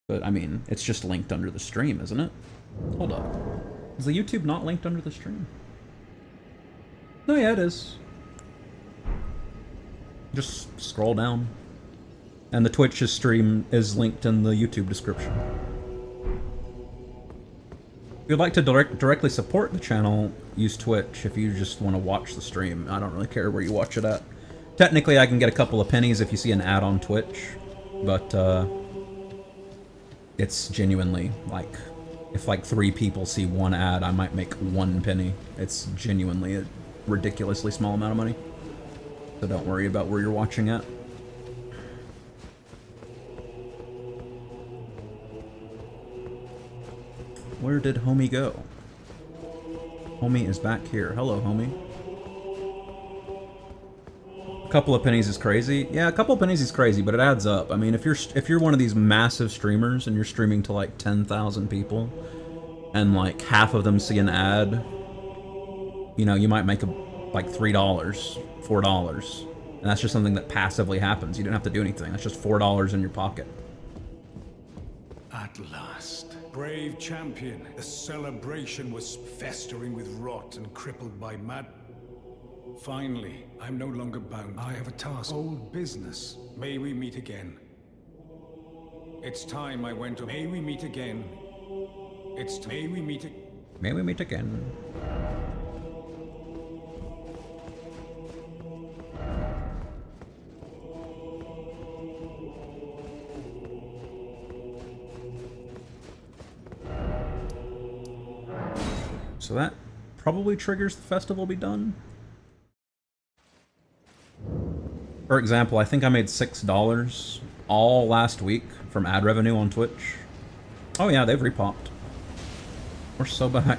But, I mean, it's just linked under the stream, isn't it? Hold up. Is the YouTube not linked under the stream? No, yeah, it is. Just scroll down. And the Twitch stream is linked in the YouTube description. If you'd like to directly support the channel, use Twitch. If you just want to watch the stream, I don't really care where you watch it at. Technically, I can get a couple of pennies if you see an ad on Twitch, but it's genuinely, like, if like 3 people see one ad, I might make 1 penny. It's genuinely a ridiculously small amount of money. So don't worry about where you're watching at. Where did homie go? Homie is back here. Hello, homie. A couple of pennies is crazy. Yeah, a couple of pennies is crazy, but it adds up. I mean, if you're one of these massive streamers and you're streaming to like 10,000 people, and like half of them see an ad, you know, you might make like $3, $4, and that's just something that passively happens. You don't have to do anything. That's just $4 in your pocket. At last. Brave champion, the celebration was festering with rot and crippled by mad. Finally, I'm no longer bound. I have a task. Old business. May we meet again. It's time I went to... May we meet again. May we meet... May we meet again. So that probably triggers the festival be done. For example, I think I made $6 all last week from ad revenue on Twitch. Oh yeah, they've repopped. We're so back.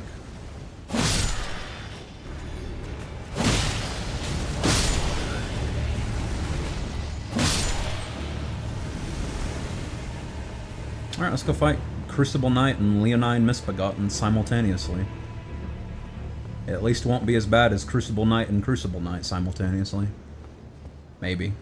Alright, let's go fight Crucible Knight and Leonine Misbegotten simultaneously. It at least won't be as bad as Crucible Knight and Crucible Knight simultaneously. Maybe.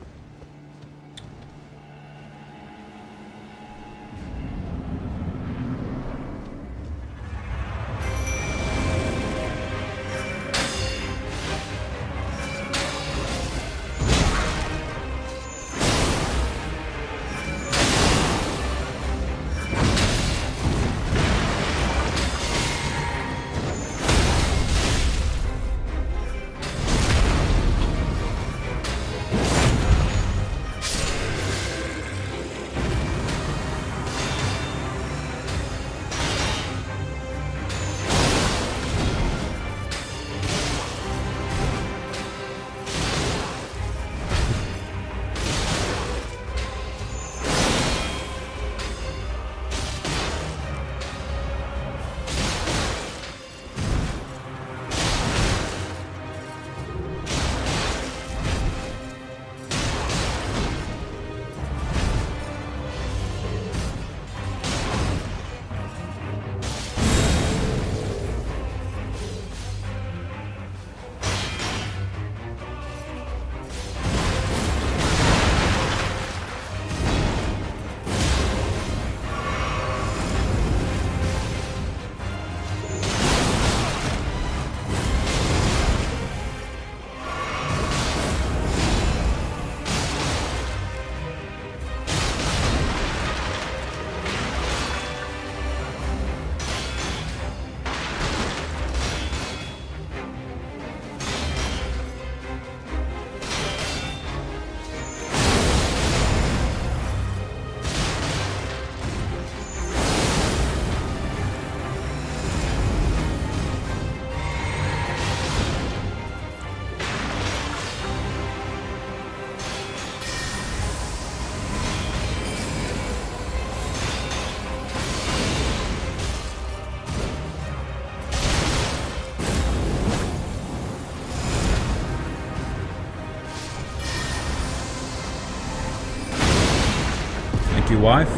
Thank you, wife.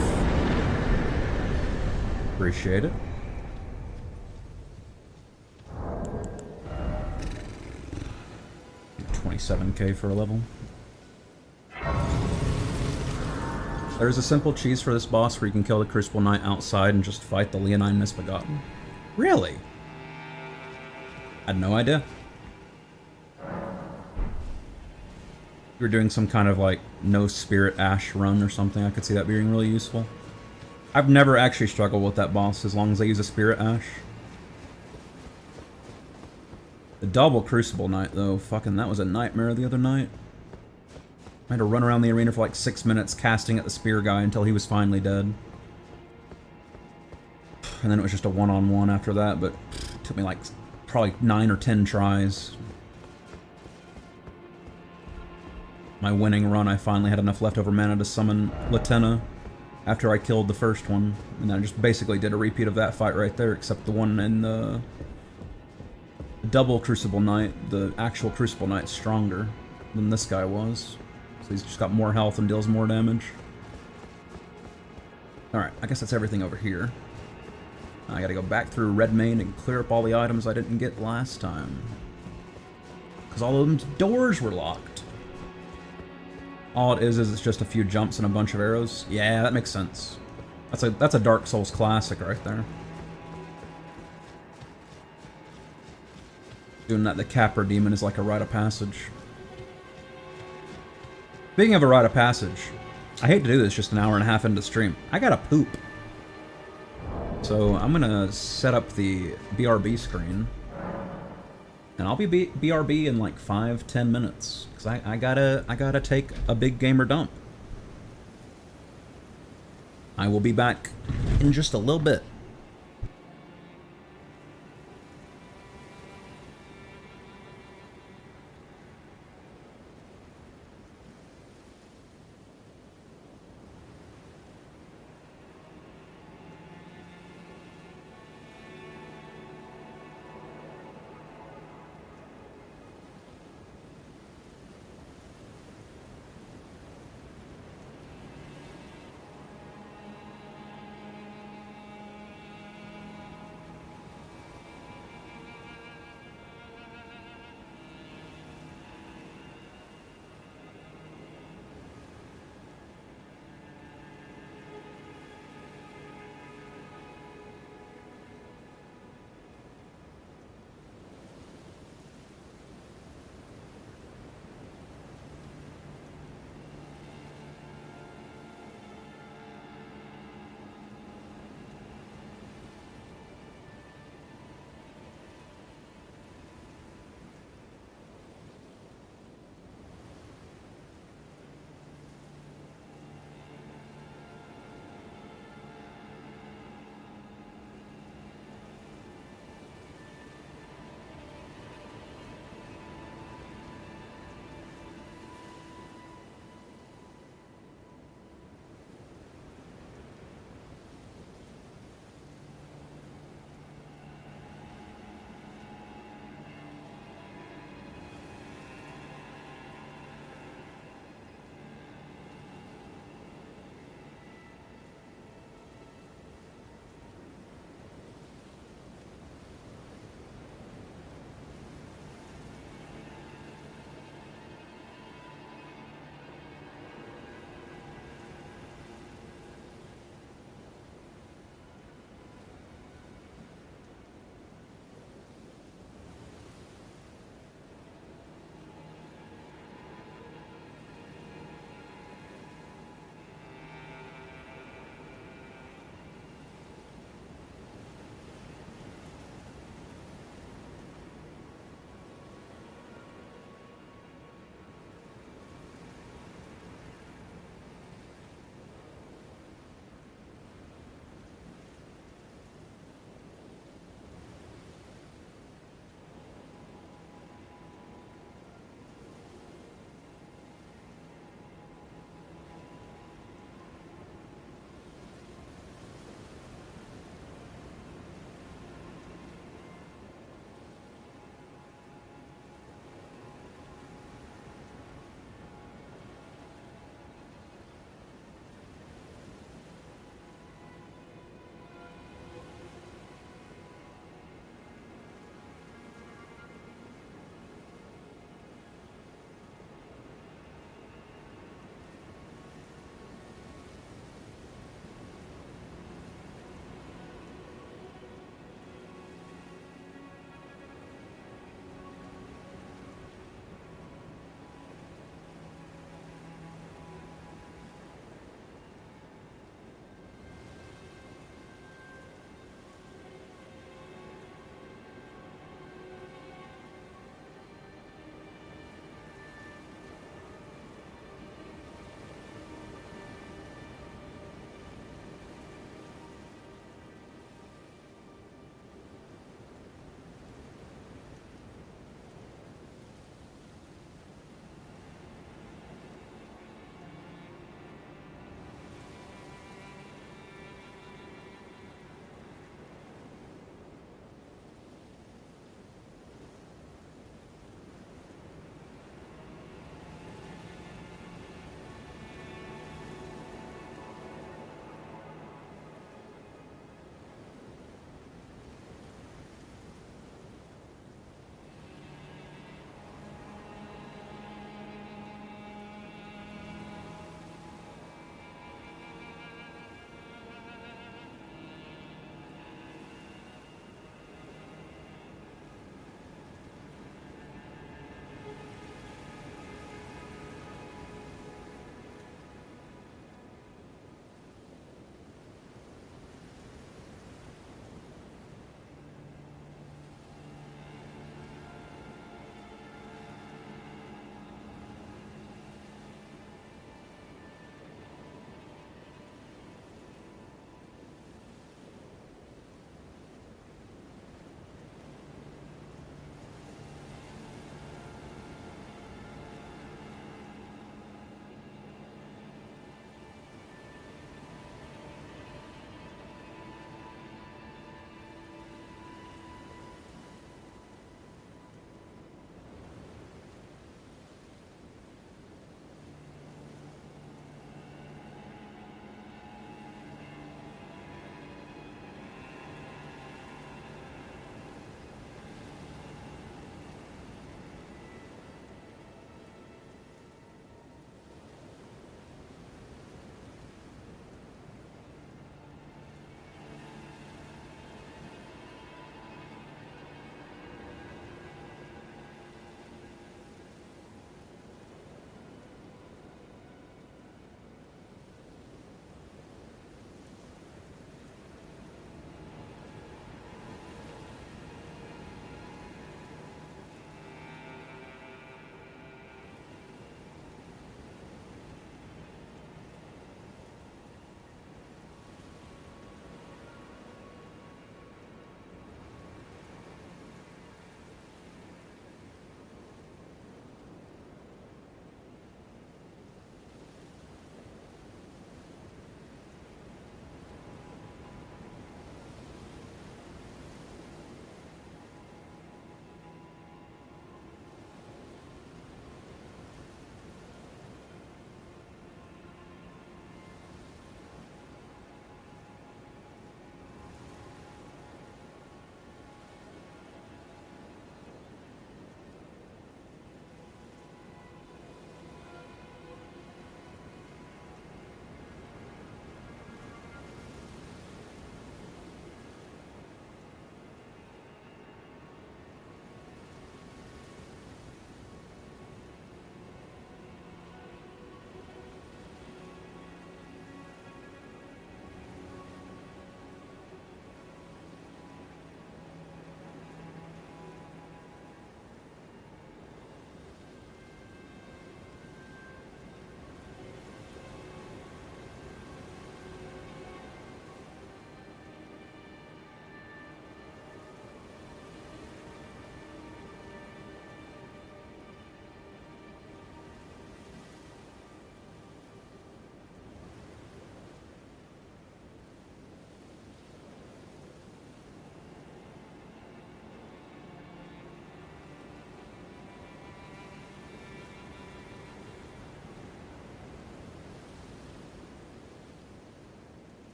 Appreciate it. $27K for a level. There's a simple cheese for this boss where you can kill the Crucible Knight outside and just fight the Leonine Misbegotten. Really? I had no idea. If you're doing some kind of like no spirit ash run or something, I could see that being really useful. I've never actually struggled with that boss as long as I use a spirit ash. The double Crucible Knight though, fucking that was a nightmare the other night. I had to run around the arena for like 6 minutes casting at the spear guy until he was finally dead. And then it was just a one-on-one after that, but it took me like probably 9 or 10 tries. My winning run, I finally had enough leftover mana to summon Latenna after I killed the first one. And I just basically did a repeat of that fight right there, except the one in the double Crucible Knight. The actual Crucible Knight's stronger than this guy was. So he's just got more health and deals more damage. Alright, I guess that's everything over here. I gotta go back through Redmane and clear up all the items I didn't get last time. Because all of them doors were locked. All it is it's just a few jumps and a bunch of arrows. Yeah, that makes sense. That's a Dark Souls classic right there. Doing that, the Capra Demon is like a rite of passage. Speaking of a rite of passage, I hate to do this just an hour and a half into stream. I gotta poop. So I'm gonna set up the BRB screen. And I'll be BRB in like 5-10 minutes. Because I gotta take a big gamer dump. I will be back in just a little bit.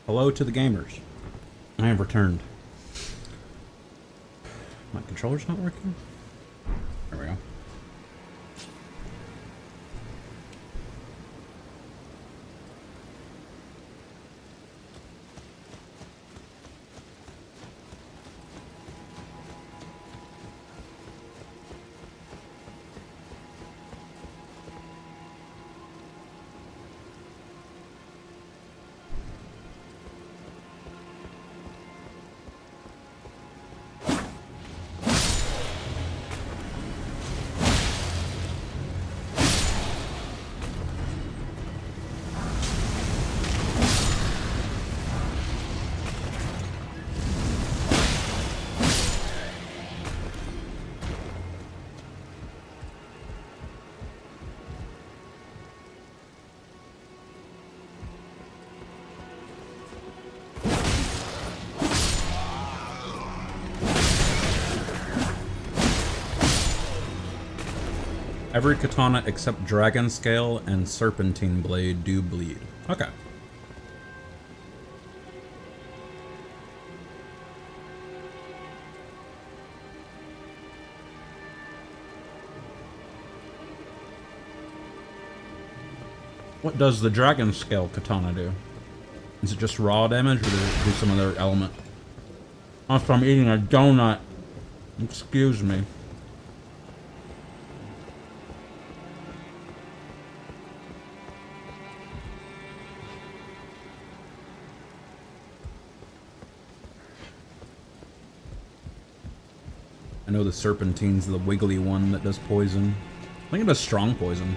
Hello to the gamers. I have returned. My controller's not working? There we go. Every katana except Dragon Scale and Serpentine Blade do bleed. Okay. What does the Dragon Scale katana do? Is it just raw damage, or does it do some other element? Also, I'm eating a donut. Excuse me. I know the Serpentine's the wiggly one that does poison. I think it does strong poison.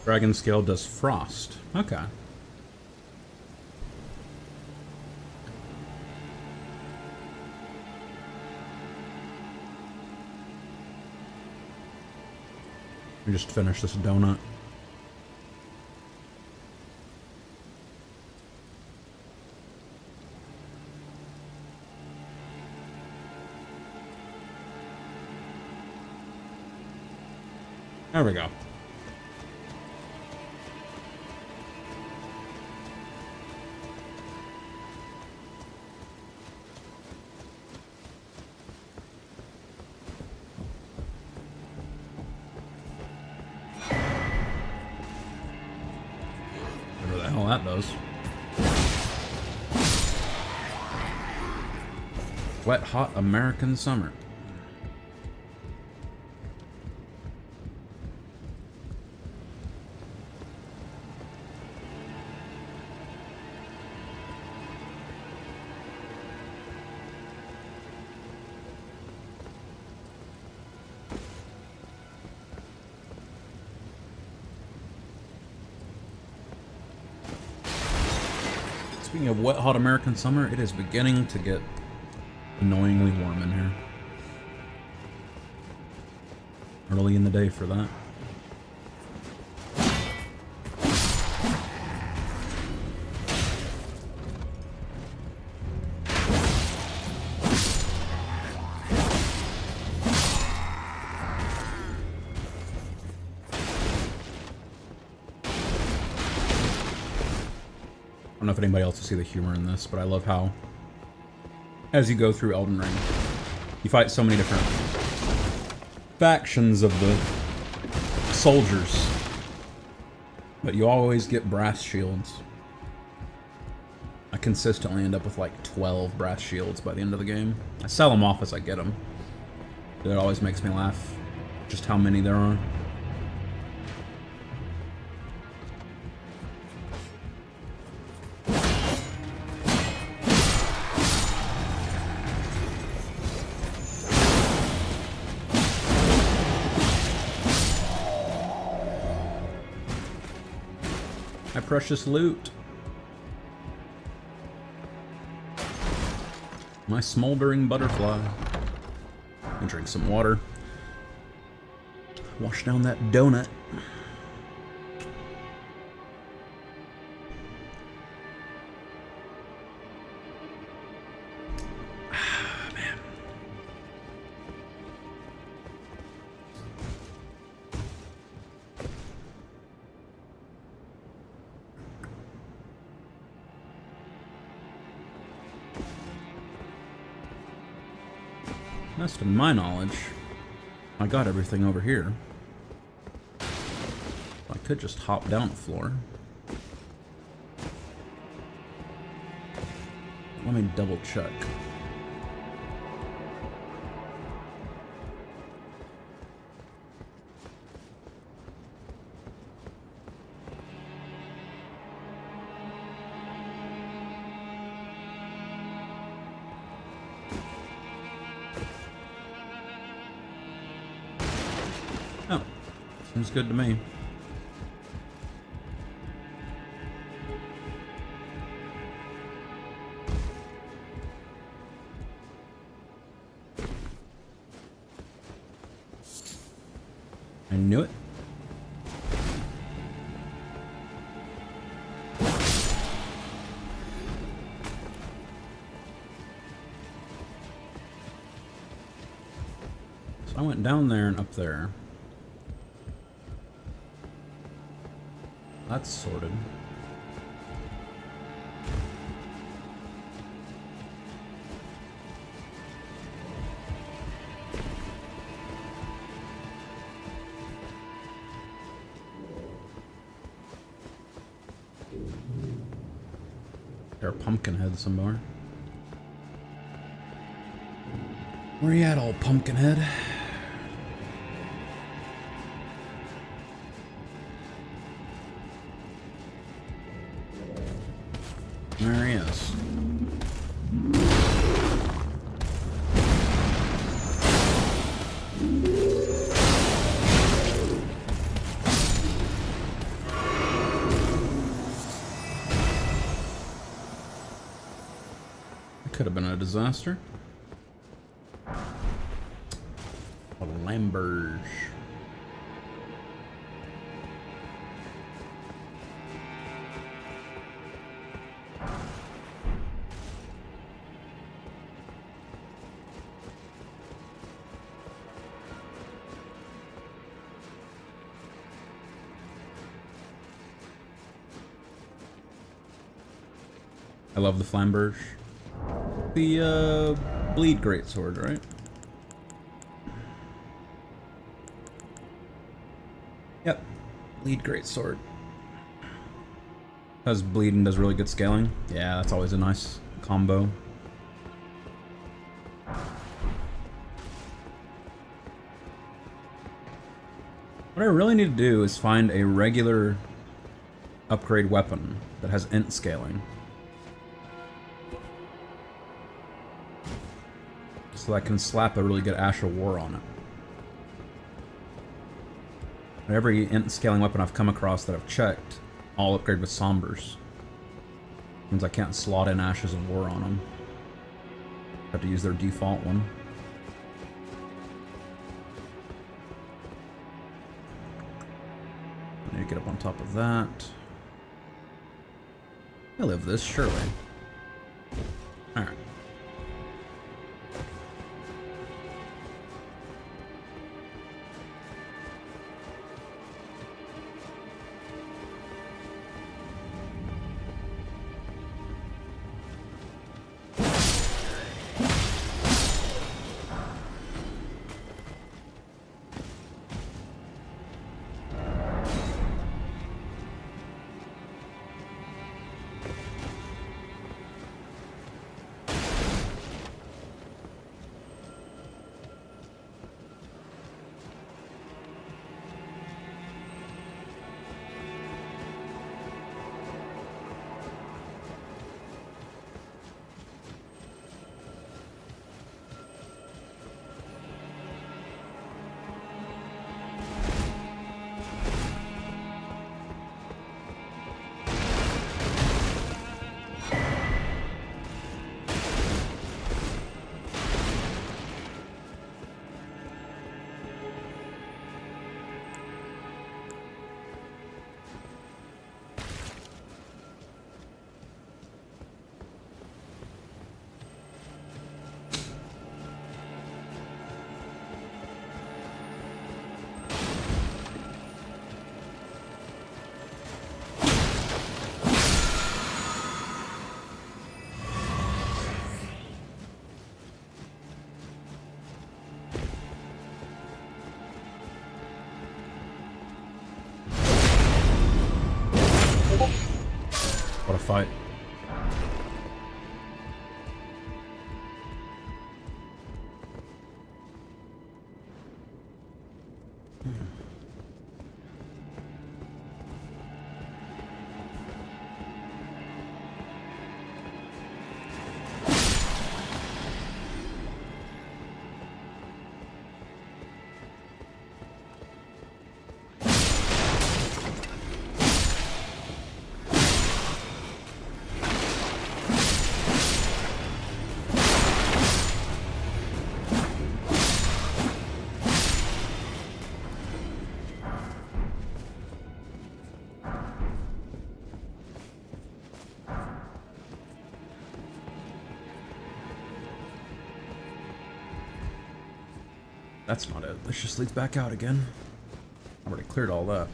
Dragon Scale does frost. Okay. We just finished this donut. There we go. Whatever the hell that does. Wet, hot American summer. Speaking of wet, hot American summer, it is beginning to get annoyingly warm in here. Early in the day for that. I don't know if anybody else will see the humor in this, but I love how, as you go through Elden Ring, you fight so many different factions of the soldiers, but you always get brass shields. I consistently end up with like 12 brass shields by the end of the game. I sell them off as I get them. It always makes me laugh just how many there are. My precious loot. My smoldering butterfly. And drink some water. Wash down that donut. Man. Best to my knowledge, I got everything over here. I could just hop down the floor. Let me double check. Oh, seems good to me. I knew it. So I went down there and up there. That's sorted. There are Pumpkinhead somewhere. Where you at, old Pumpkinhead? There he is. It could have been a disaster. A Lamberge. I love the Flamberge. The bleed greatsword, right? Yep, bleed greatsword. Does bleed and does really good scaling. Yeah, that's always a nice combo. What I really need to do is find a regular upgrade weapon that has int scaling. So I can slap a really good Ash of War on it. Every int scaling weapon I've come across that I've checked, all upgrade with Sombers. Means I can't slot in Ashes of War on them. Have to use their default one. I need to get up on top of that. I live this, surely. Alright. What a fight. That's not it. This just leads back out again. I already cleared all that.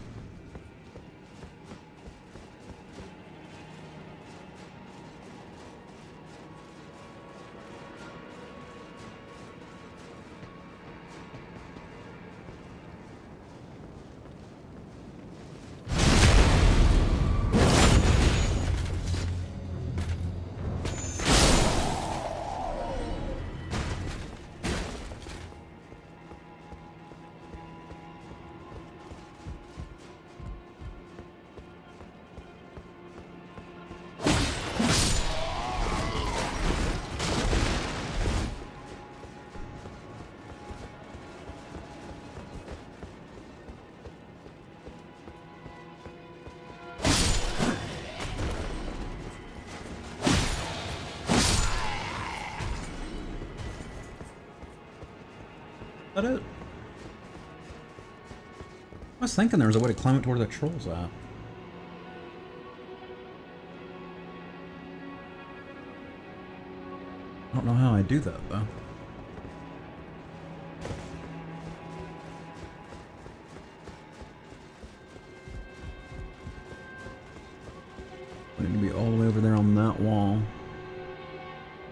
Is that it? I was thinking there was a way to climb it to where the troll's at. I don't know how I do that, though. I need to be all the way over there on that wall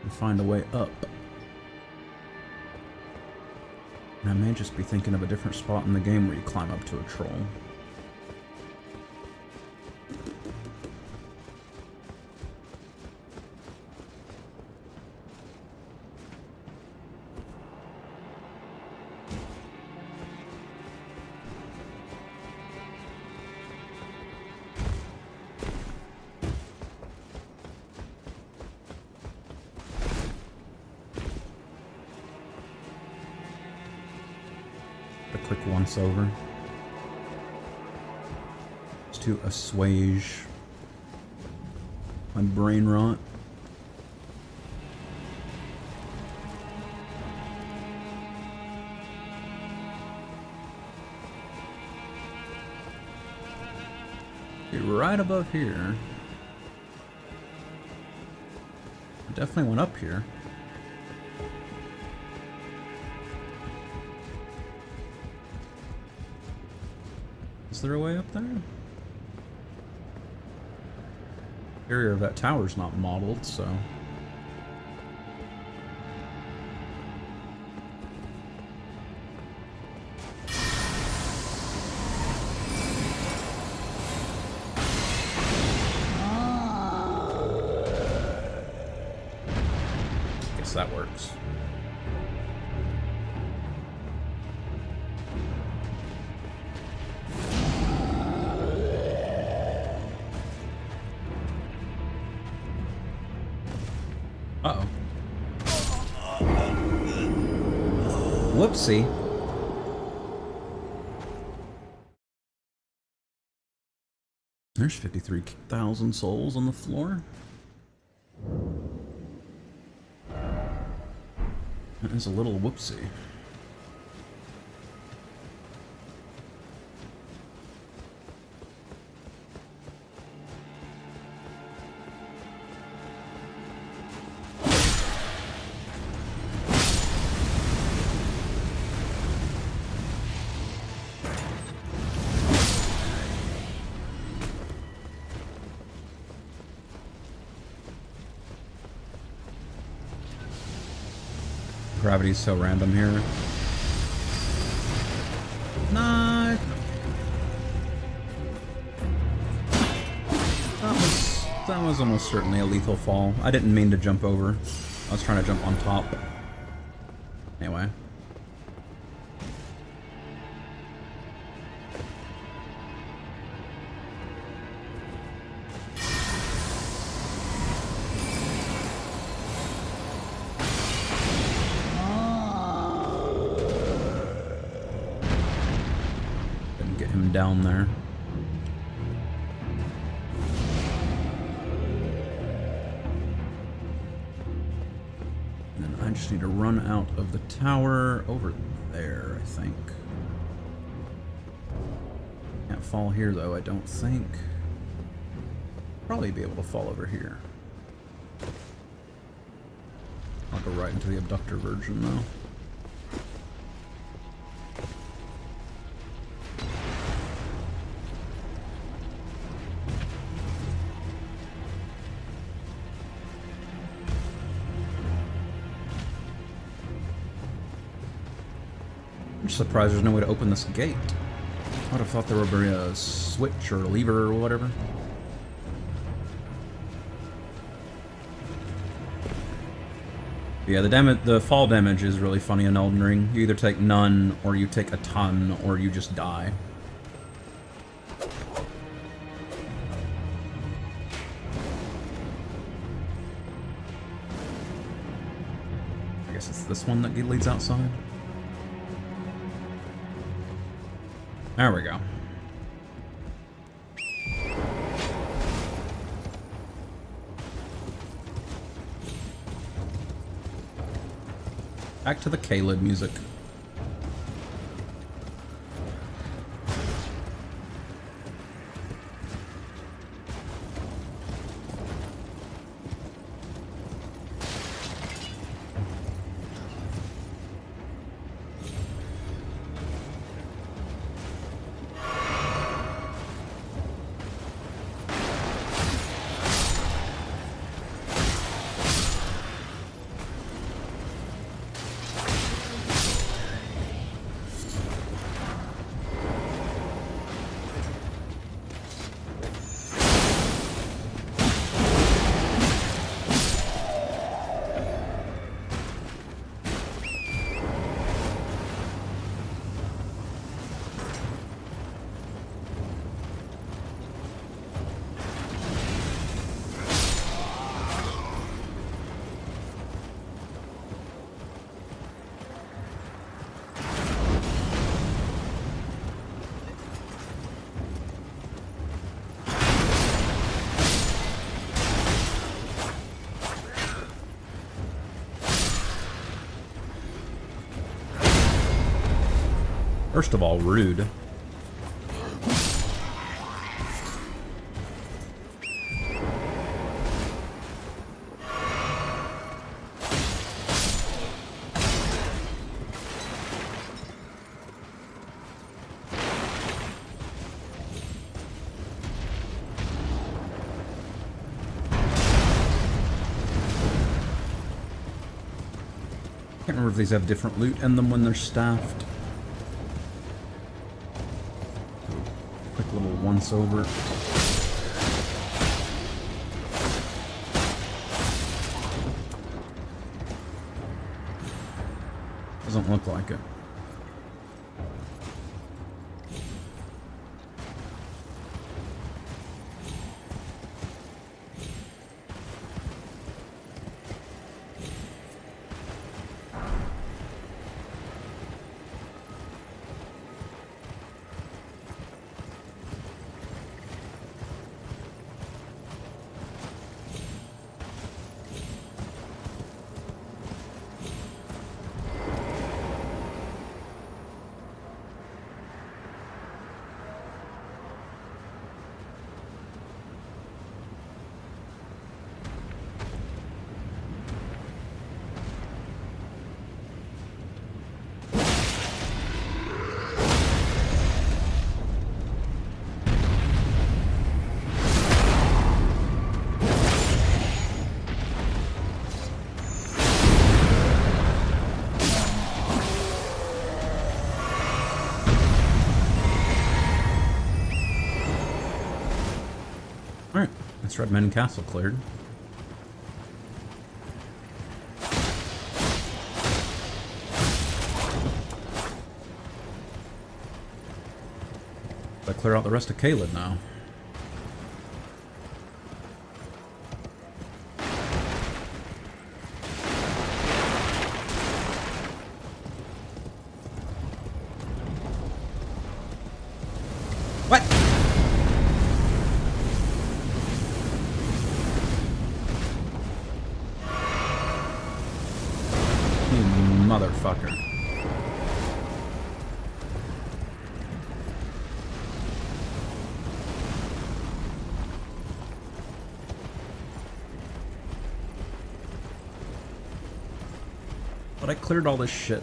and find a way up. And I may just be thinking of a different spot in the game where you climb up to a troll. A quick once over. Just to assuage my brain rot. Be right above here. I definitely went up here. Is there a way up there? The area of that tower's not modeled, so... Guess that works. Uh-oh. Whoopsie. There's 53,000 souls on the floor. That is a little whoopsie. Gravity's so random here. No. That was That was almost certainly a lethal fall. I didn't mean to jump over. I was trying to jump on top. Anyway. Didn't get him down there. I just need to run out of the tower over there, I think. Can't fall here, though, I don't think. Probably be able to fall over here. I'll go right into the abductor version, though. I'm just surprised there's no way to open this gate. I would have thought there would be a switch or a lever or whatever. Yeah, the fall damage is really funny in Elden Ring. You either take none, or you take a ton, or you just die. I guess it's this one that leads outside. There we go. Back to the Caleb music. First of all, rude. Can't remember if these have different loot in them when they're staffed. Quick little once over. Doesn't look like it. That's Redmond Castle cleared. Gotta clear out the rest of Caelid now. What? You motherfucker. But I cleared all this shit.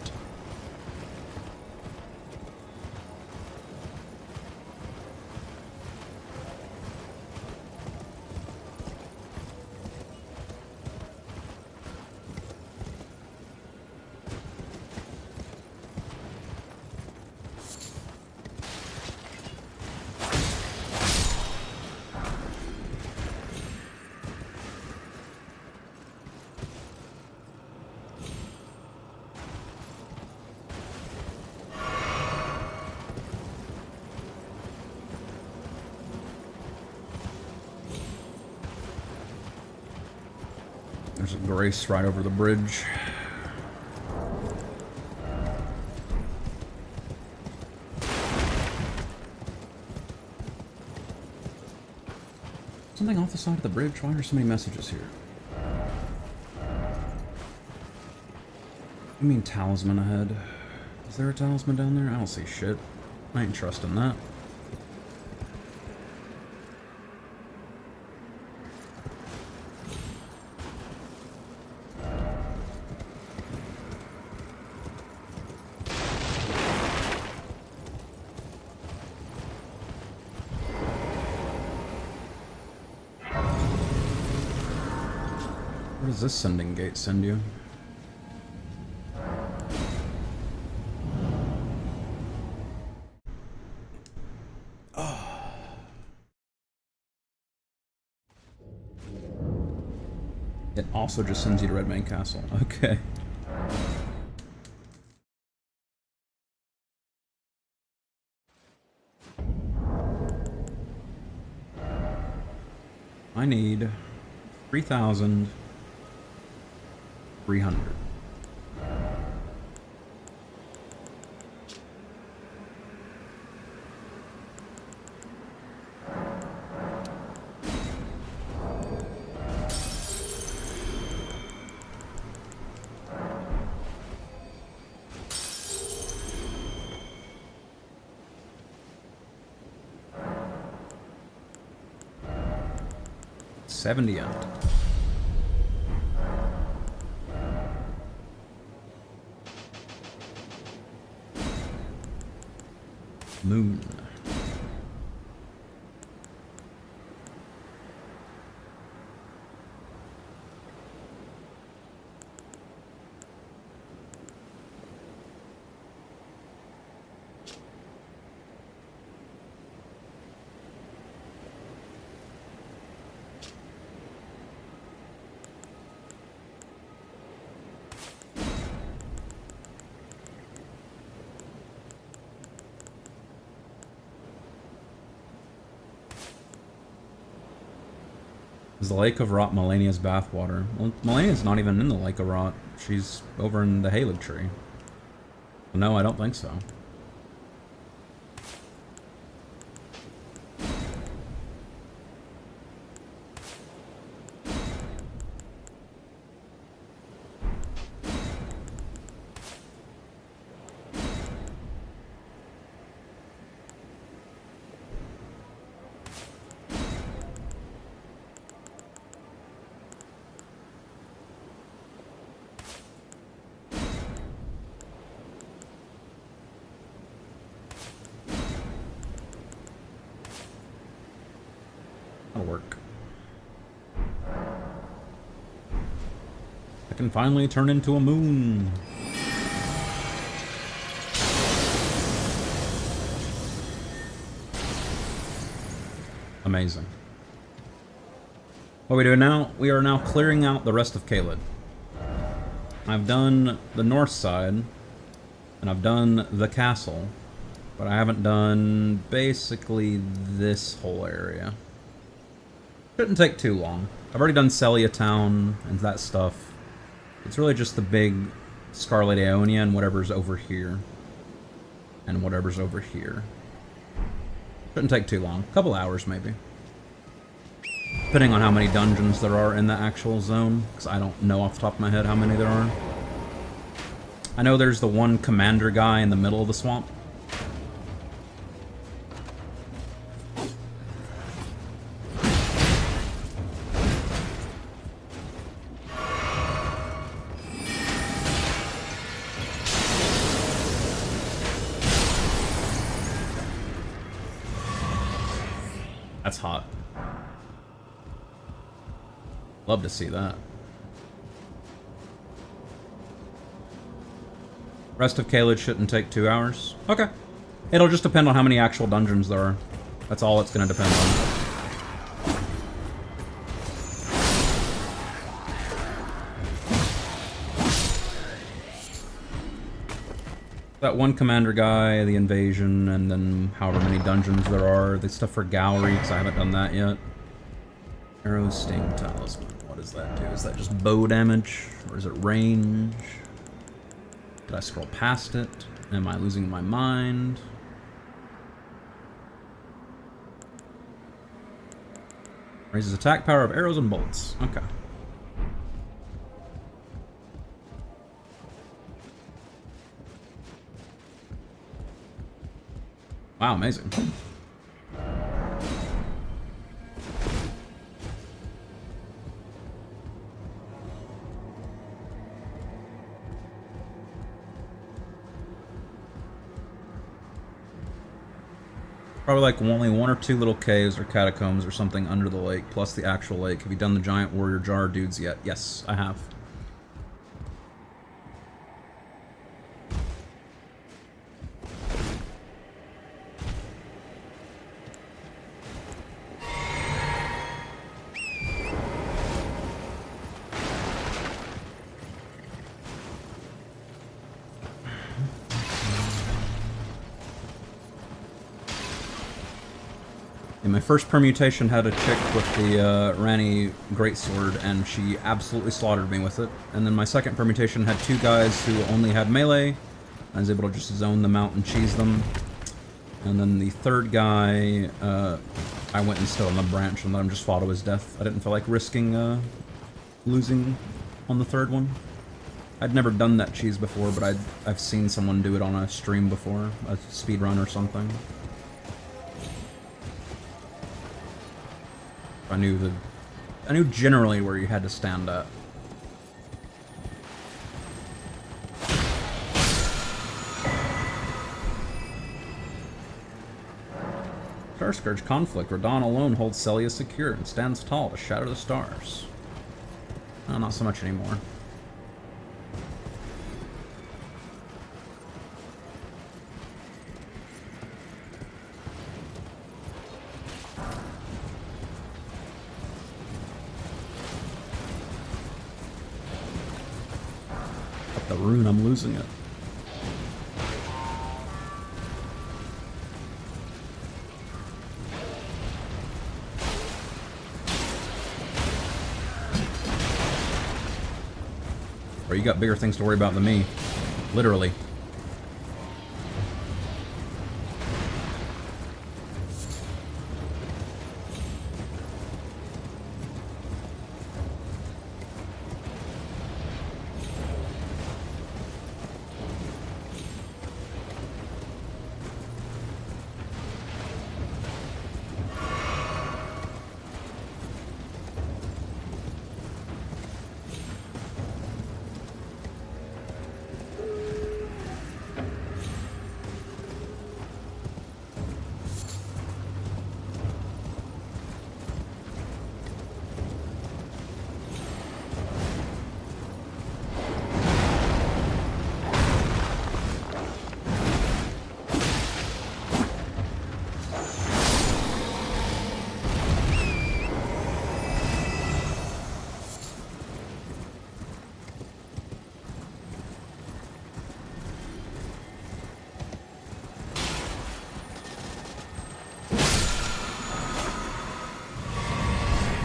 There's a grace right over the bridge. Something off the side of the bridge? Why are there so many messages here? You mean talisman ahead? Is there a talisman down there? I don't see shit. I ain't trusting that. Where does this sending gate send you? Oh. It also just sends you to Redmane Castle. Okay. I need 3,300. $70 out. Moon. Is the Lake of Rot Melania's bathwater? Well, Melania's not even in the Lake of Rot. She's over in the Halig tree. No, I don't think so. That'll work. I can finally turn into a moon. Amazing. What are we doing now? We are now clearing out the rest of Caelid. I've done the north side, and I've done the castle, but I haven't done basically this whole area. Shouldn't take too long. I've already done Celia Town and that stuff. It's really just the big Scarlet Aeonia and whatever's over here. And whatever's over here. Shouldn't take too long. A couple hours, maybe. Depending on how many dungeons there are in the actual zone, because I don't know off the top of my head how many there are. I know there's the one commander guy in the middle of the swamp. That's hot. Love to see that. Rest of Caelid shouldn't take 2 hours. Okay. It'll just depend on how many actual dungeons there are. That's all it's going to depend on. That one commander guy, the invasion, and then however many dungeons there are. The stuff for gallery, because I haven't done that yet. Arrow Sting Talisman. What does that do? Is that just bow damage? Or is it range? Did I scroll past it? Am I losing my mind? Raises attack power of arrows and bolts. Okay. Wow, amazing. Probably like only 1 or 2 little caves or catacombs or something under the lake, plus the actual lake. Have you done the giant warrior jar dudes yet? Yes, I have. My first permutation had a chick with the Rani Greatsword, and she absolutely slaughtered me with it. And then my second permutation had 2 guys who only had melee. I was able to just zone them out and cheese them. And then the third guy, I went and stood on the branch and let him just fall to his death. I didn't feel like risking losing on the third one. I'd never done that cheese before, but I've seen someone do it on a stream before, a speedrun or something. I knew generally where you had to stand at. Starscourge conflict. Radahn alone holds Celia secure and stands tall to shatter the stars. Oh, not so much anymore. The rune, I'm losing it. Or you got bigger things to worry about than me. Literally.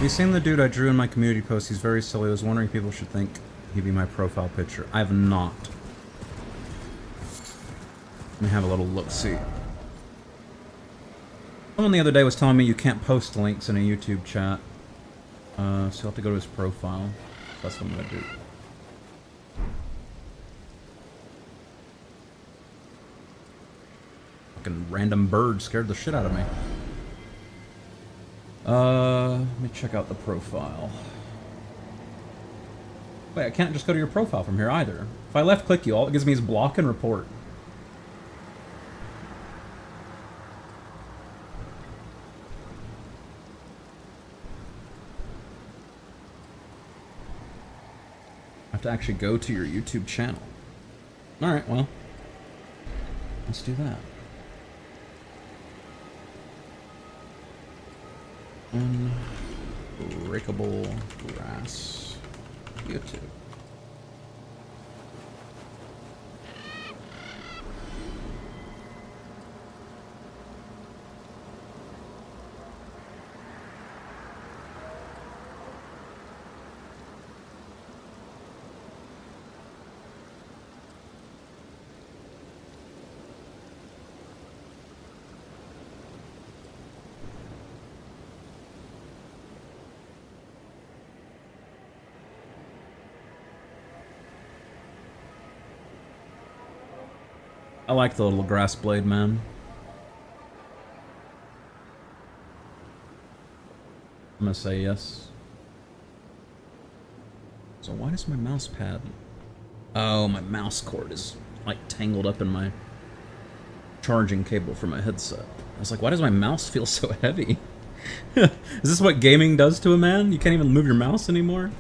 you seen the dude I drew in my community post? He's very silly. I was wondering if people should think he'd be my profile picture. I have not. Let me have a little look-see. Someone the other day was telling me you can't post links in a YouTube chat. So you'll have to go to his profile. That's what I'm gonna do. Fucking random bird scared the shit out of me. Let me check out the profile. Wait, I can't just go to your profile from here either. If I left click you, all it gives me is block and report. I have to actually go to your YouTube channel. Alright, well. Let's do that. Unbreakable grass. YouTube. I like the little grass blade, man. I'm gonna say yes. So why does my mouse pad... Oh, my mouse cord is, like, tangled up in my charging cable for my headset. I was like, why does my mouse feel so heavy? Is this what gaming does to a man? You can't even move your mouse anymore?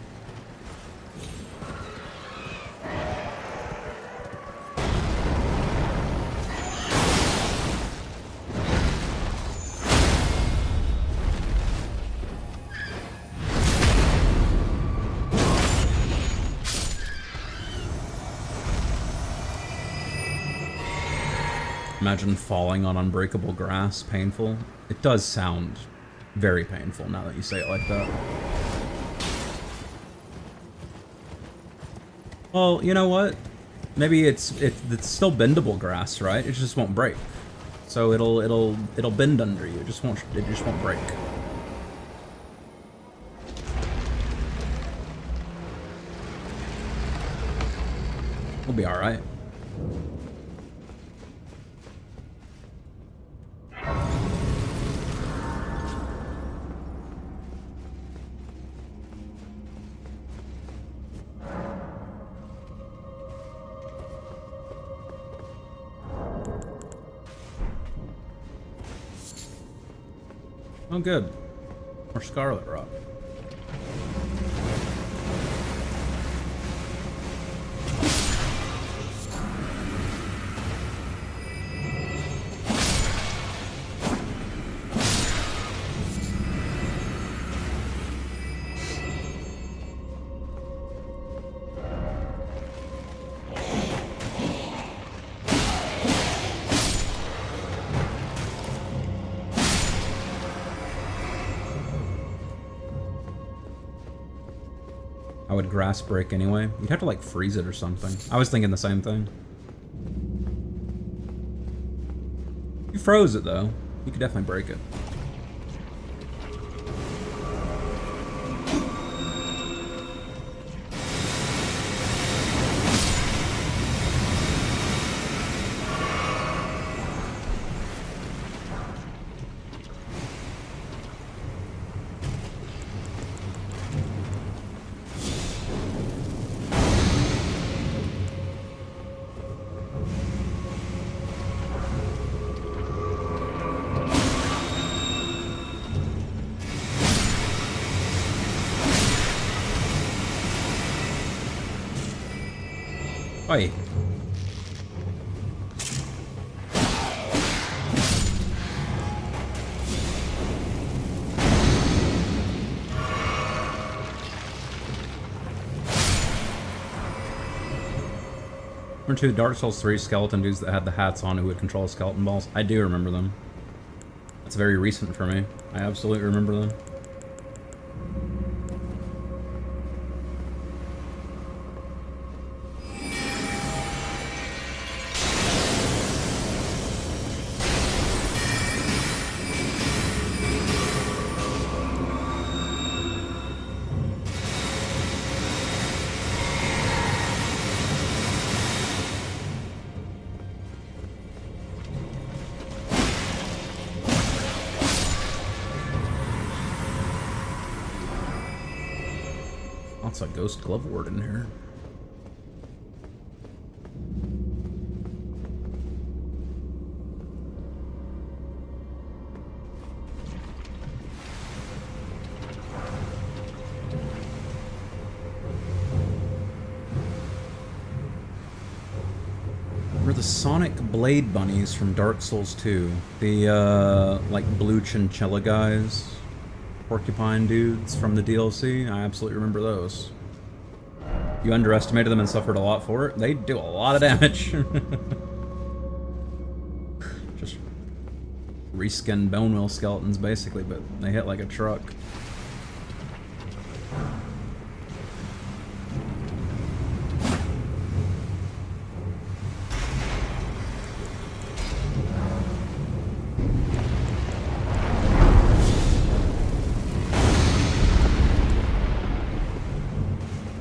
Imagine falling on unbreakable grass. Painful. It does sound very painful now that you say it like that. Well, you know what? Maybe it's still bendable grass, right? It just won't break. So it'll bend under you. It just won't break. We'll be all right. Oh, good. More scarlet rock. How would grass break anyway? You'd have to like freeze it or something. I was thinking the same thing. You froze it though. You could definitely break it. Oi. Remember two Dark Souls 3 skeleton dudes that had the hats on who would control skeleton balls? I do remember them. That's very recent for me. I absolutely remember them. Lots of ghost glovewort in here. Were the Sonic Blade Bunnies from Dark Souls 2. The, like, blue chinchilla guys. Porcupine dudes from the DLC. I absolutely remember those. You underestimated them and suffered a lot for it. They do a lot of damage. Just reskinned bonewheel skeletons, basically, but they hit like a truck.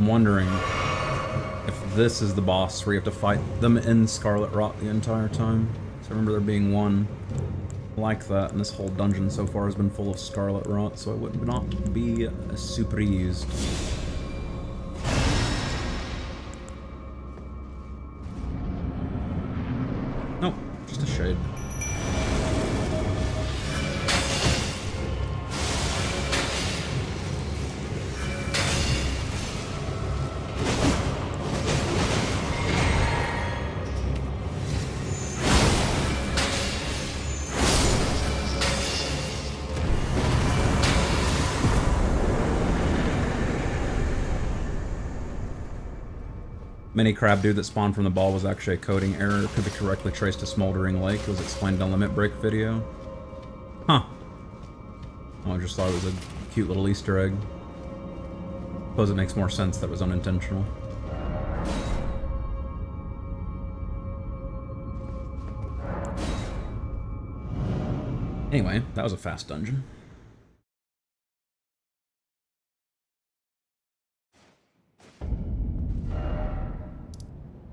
Wondering if this is the boss where you have to fight them in Scarlet Rot the entire time. So I remember there being one like that, and this whole dungeon so far has been full of Scarlet Rot, so I would not be surprised. Nope, just a shade. Mini crab dude that spawned from the ball was actually a coding error. Could be correctly traced to Smoldering Lake. It was explained on Limit Break video. Huh. Oh, I just thought it was a cute little Easter egg. Suppose it makes more sense that was unintentional. Anyway, that was a fast dungeon.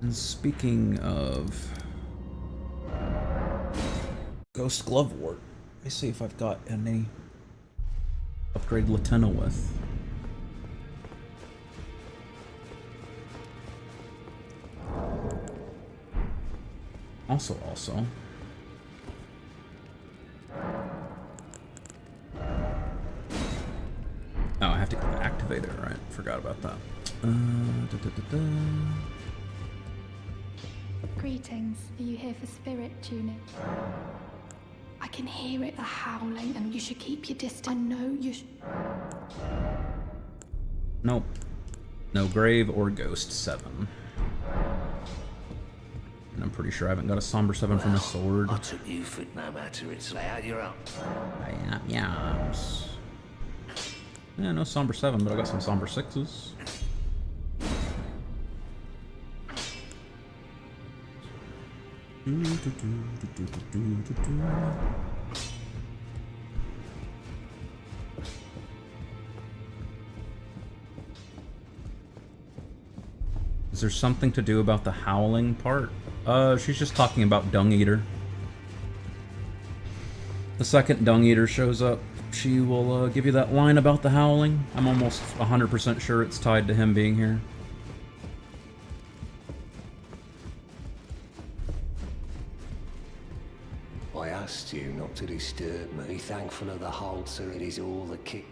And speaking of Ghost Glovewort, let me see if I've got any upgrade Latenna with. Also. Oh, I have to activate it, right? Forgot about that. Greetings. Are you here for spirit tuning? I can hear it, the howling, and you should keep your distance. I know you should. Nope. No grave or ghost 7. And I'm pretty sure I haven't got a somber 7 from a sword. I took you for no matter its layout, you're up. Yes. Yeah, no somber 7, but I got some somber 6s. Is there something to do about the howling part? She's just talking about Dung Eater. The second Dung Eater shows up, she will give you that line about the howling. I'm almost 100% sure it's tied to him being here. I asked you not to disturb me. Be thankful of the hold, sir. It is all the kick.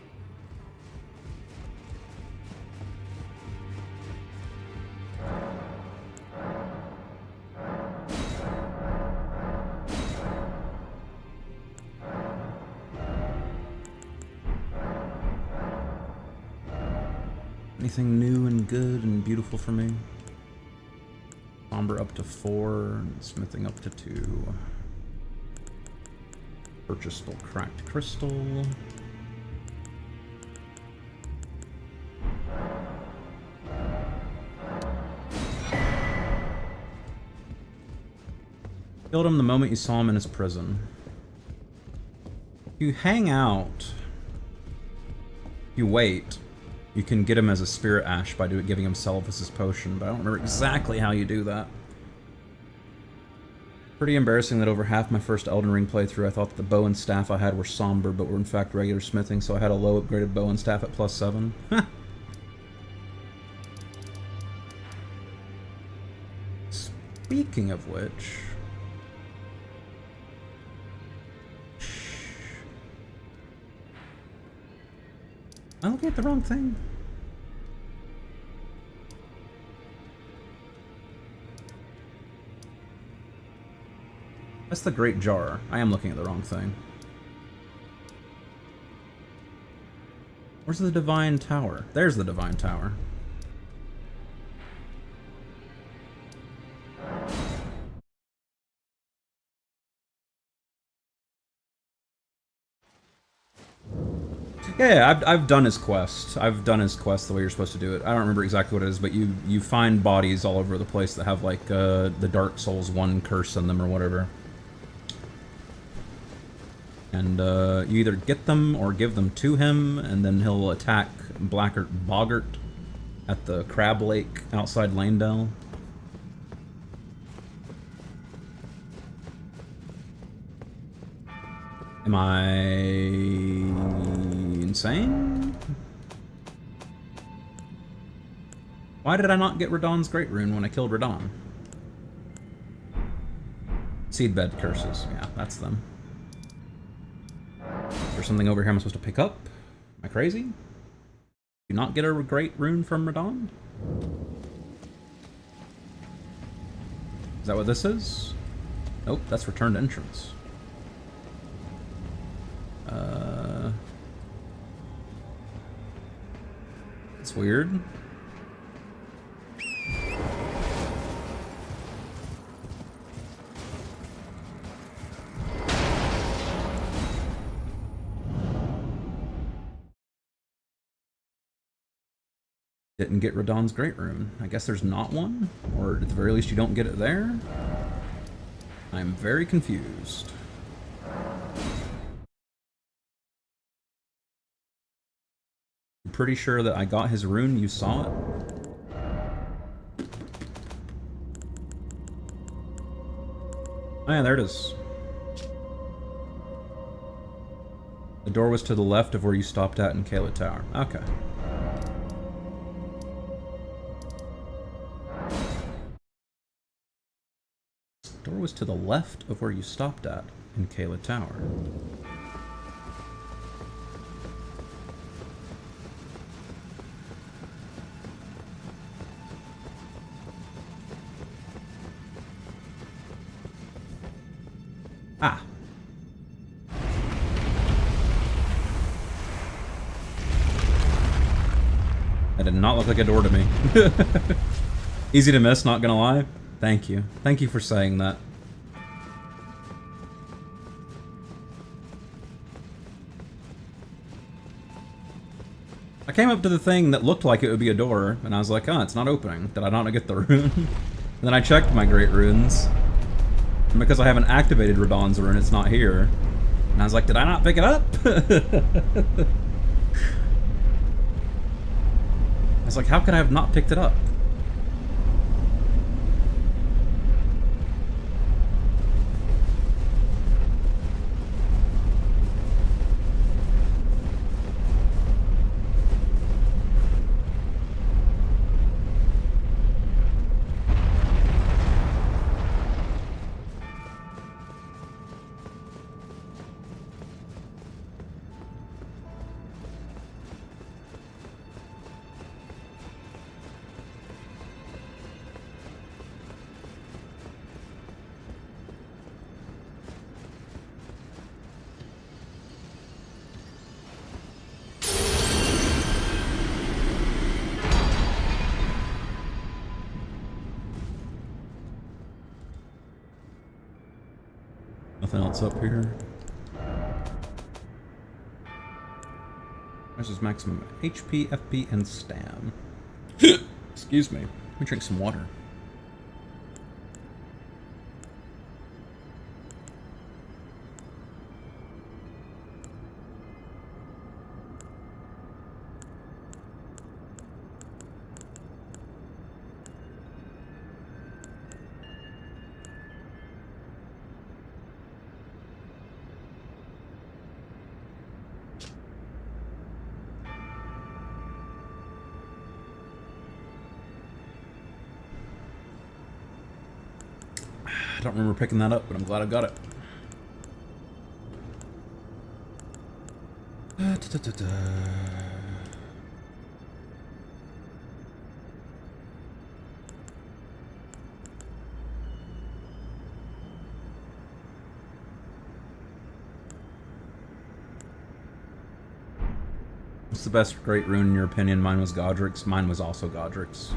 Anything new and good and beautiful for me? Somber up to 4, and smithing up to 2. Purchasable cracked crystal. Killed him the moment you saw him in his prison. You hang out. You wait. You can get him as a spirit ash by giving him Selphus' potion, but I don't remember exactly how you do that. Pretty embarrassing that over half my first Elden Ring playthrough I thought that the bow and staff I had were somber, but were in fact regular smithing, so I had a low upgraded bow and staff at +7. Speaking of which... Am I looking at the wrong thing? That's the Great Jar. I am looking at the wrong thing. Where's the Divine Tower? There's the Divine Tower. Yeah, I've done his quest. I've done his quest the way you're supposed to do it. I don't remember exactly what it is, but you find bodies all over the place that have like the Dark Souls 1 curse on them or whatever. And you either get them or give them to him, and then he'll attack Boggart at the Crab Lake outside Lanedale. Am I insane? Why did I not get Radahn's Great Rune when I killed Radahn? Seedbed curses. Yeah, that's them. Is there something over here I'm supposed to pick up? Am I crazy? Do you not get a Great Rune from Radahn? Is that what this is? Nope, that's returned entrance. It's weird. Didn't get Radahn's Great Rune. I guess there's not one? Or at the very least you don't get it there? I'm very confused. I'm pretty sure that I got his rune, you saw it. Oh yeah, there it is. The door was to the left of where you stopped at in Kayla Tower. Okay. The door was to the left of where you stopped at in Kayla Tower. Ah. That did not look like a door to me. Easy to miss, not gonna lie. Thank you. Thank you for saying that. I came up to the thing that looked like it would be a door, and I was like, oh, it's not opening. Did I not get the rune? And then I checked my Great Runes. And because I haven't activated Radahn's rune, it's not here. And I was like, did I not pick it up? I was like, how could I have not picked it up? Nothing else up here. There's his maximum HP, FP, and stam. Excuse me. Let me drink some water. I don't remember picking that up, but I'm glad I got it. What's the best great rune in your opinion? Mine was Godric's. Mine was also Godric's.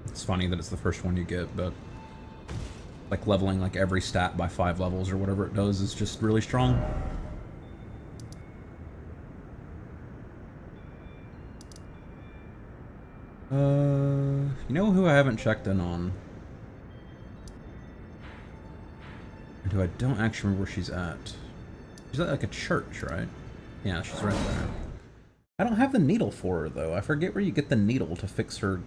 It's funny that it's the first one you get, but like leveling like every stat by 5 levels or whatever it does is just really strong. You know who I haven't checked in on? And who I don't actually remember where she's at. She's at like a church, right? Yeah, she's right there. I don't have the needle for her though. I forget where you get the needle to fix her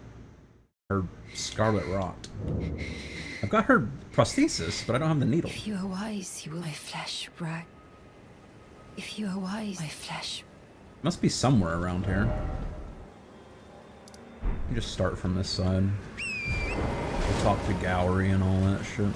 scarlet rot. I've got her prosthesis, but I don't have the needle. If you are wise, you will my flesh brag. If you are wise, my flesh. Must be somewhere around here. You just start from this side. We'll talk to Gowry and all that shit.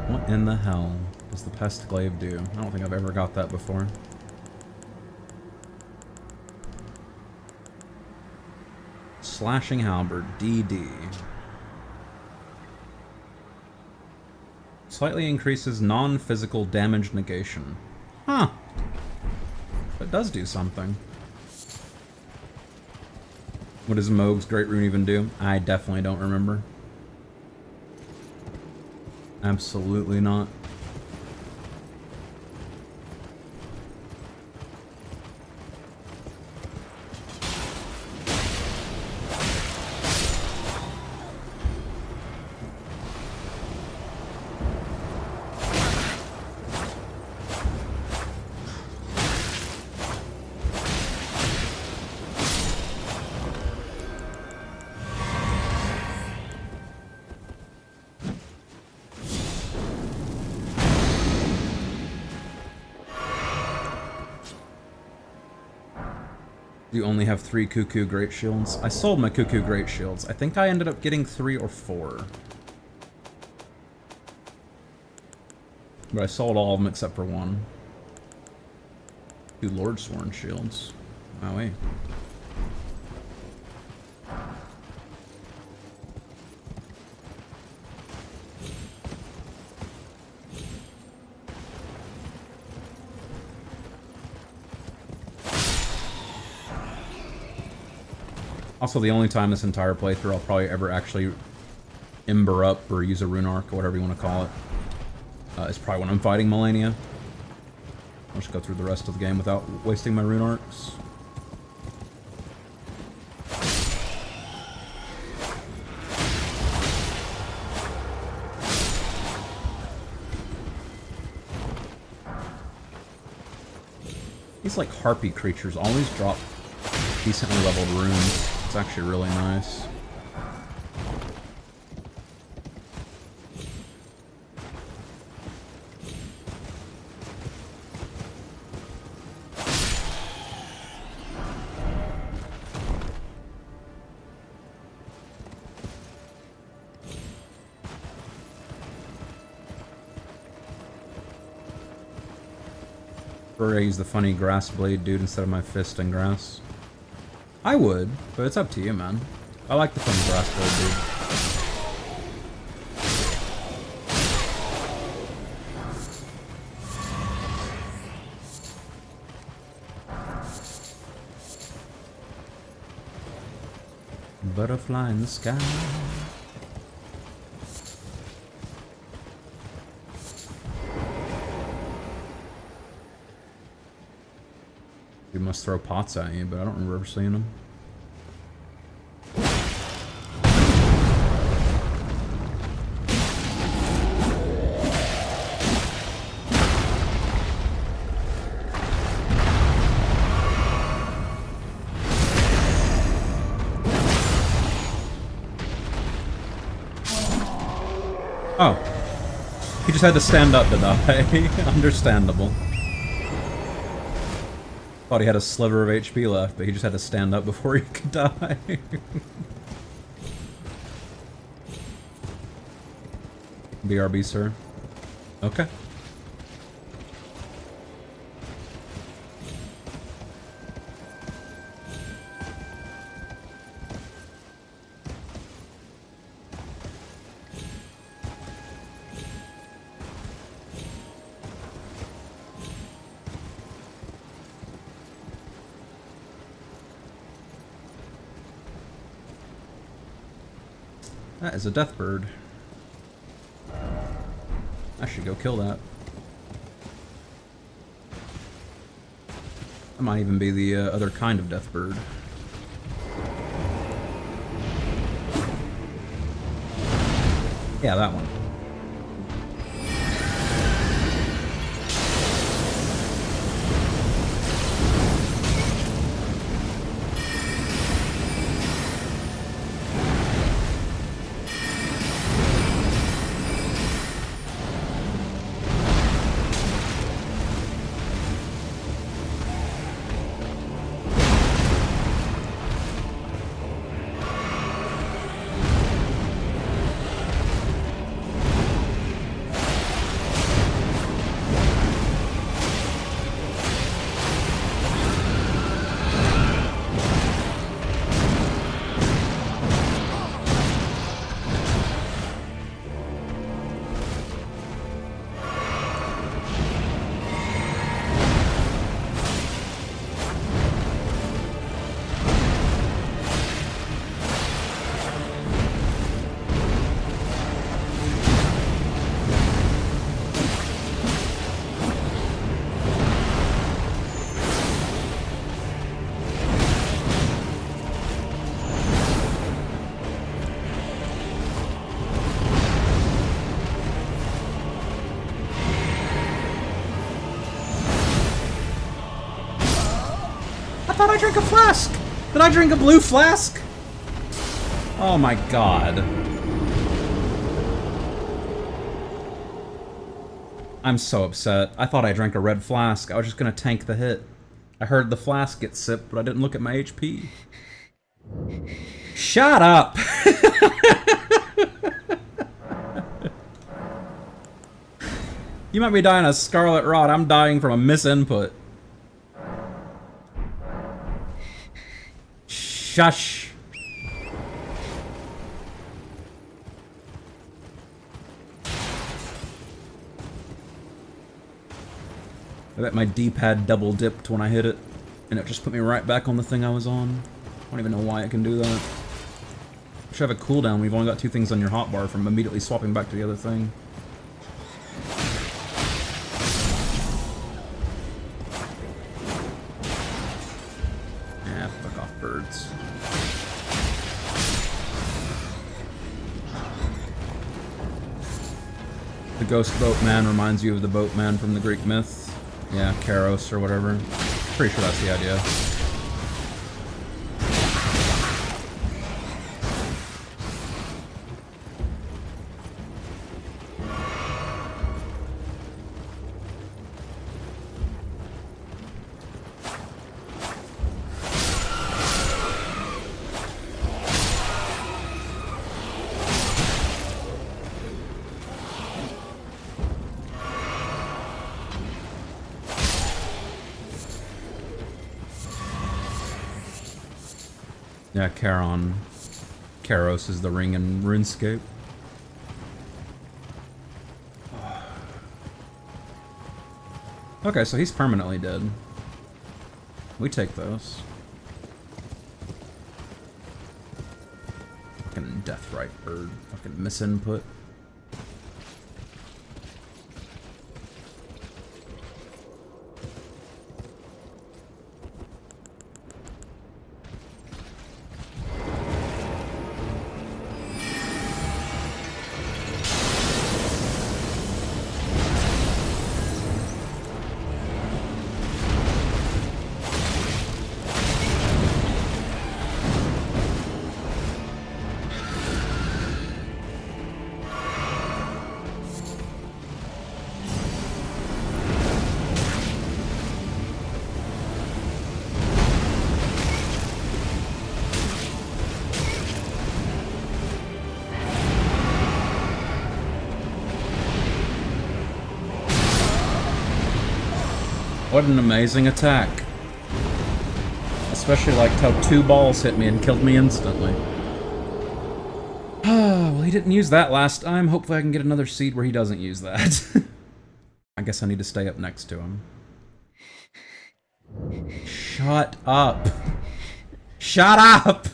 What in the hell does the Pest Glaive do? I don't think I've ever got that before. Slashing Halberd, DD. Slightly increases non-physical damage negation. Huh. That does do something. What does Moog's Great Rune even do? I definitely don't remember. Absolutely not. You only have 3 Cuckoo Great Shields? I sold my Cuckoo Great Shields. I think I ended up getting 3 or 4. But I sold all of them except for 1. 2 Lordsworn Shields. Wow, wait. Also, the only time this entire playthrough I'll probably ever actually ember up or use a rune arc or whatever you want to call it is probably when I'm fighting Melania. I'll just go through the rest of the game without wasting my rune arcs. These like harpy creatures always drop decently leveled runes. It's actually really nice. Or I use the funny grass blade dude instead of my fist and grass. I would, but it's up to you, man. I like the funny grass blade, dude. Butterfly in the sky. You must throw pots at you, but I don't remember ever seeing them. He just had to stand up to die. Understandable. Thought he had a sliver of HP left, but he just had to stand up before he could die. BRB, sir. Okay. That is a death bird. I should go kill that. That might even be the other kind of death bird. Yeah, that one. I thought I drank a flask! Did I drink a blue flask? Oh my god. I'm so upset. I thought I drank a red flask. I was just gonna tank the hit. I heard the flask get sipped, but I didn't look at my HP. Shut up! You might be dying of scarlet rot. I'm dying from a misinput. Shush. I bet my D-pad double dipped when I hit it, and it just put me right back on the thing I was on. I don't even know why it can do that. Should have a cooldown. We've only got 2 things on your hotbar from immediately swapping back to the other thing. Fuck off, birds. The ghost boatman reminds you of the boatman from the Greek myth. Yeah, Karos or whatever. Pretty sure that's the idea. Yeah, Charon. Karos is the ring in RuneScape. Okay, so he's permanently dead. We take those. Fucking Deathrite bird. Fucking misinput. What an amazing attack. Especially like how 2 balls hit me and killed me instantly. Well, he didn't use that last time. Hopefully I can get another seed where he doesn't use that. I guess I need to stay up next to him. Shut up. Shut up!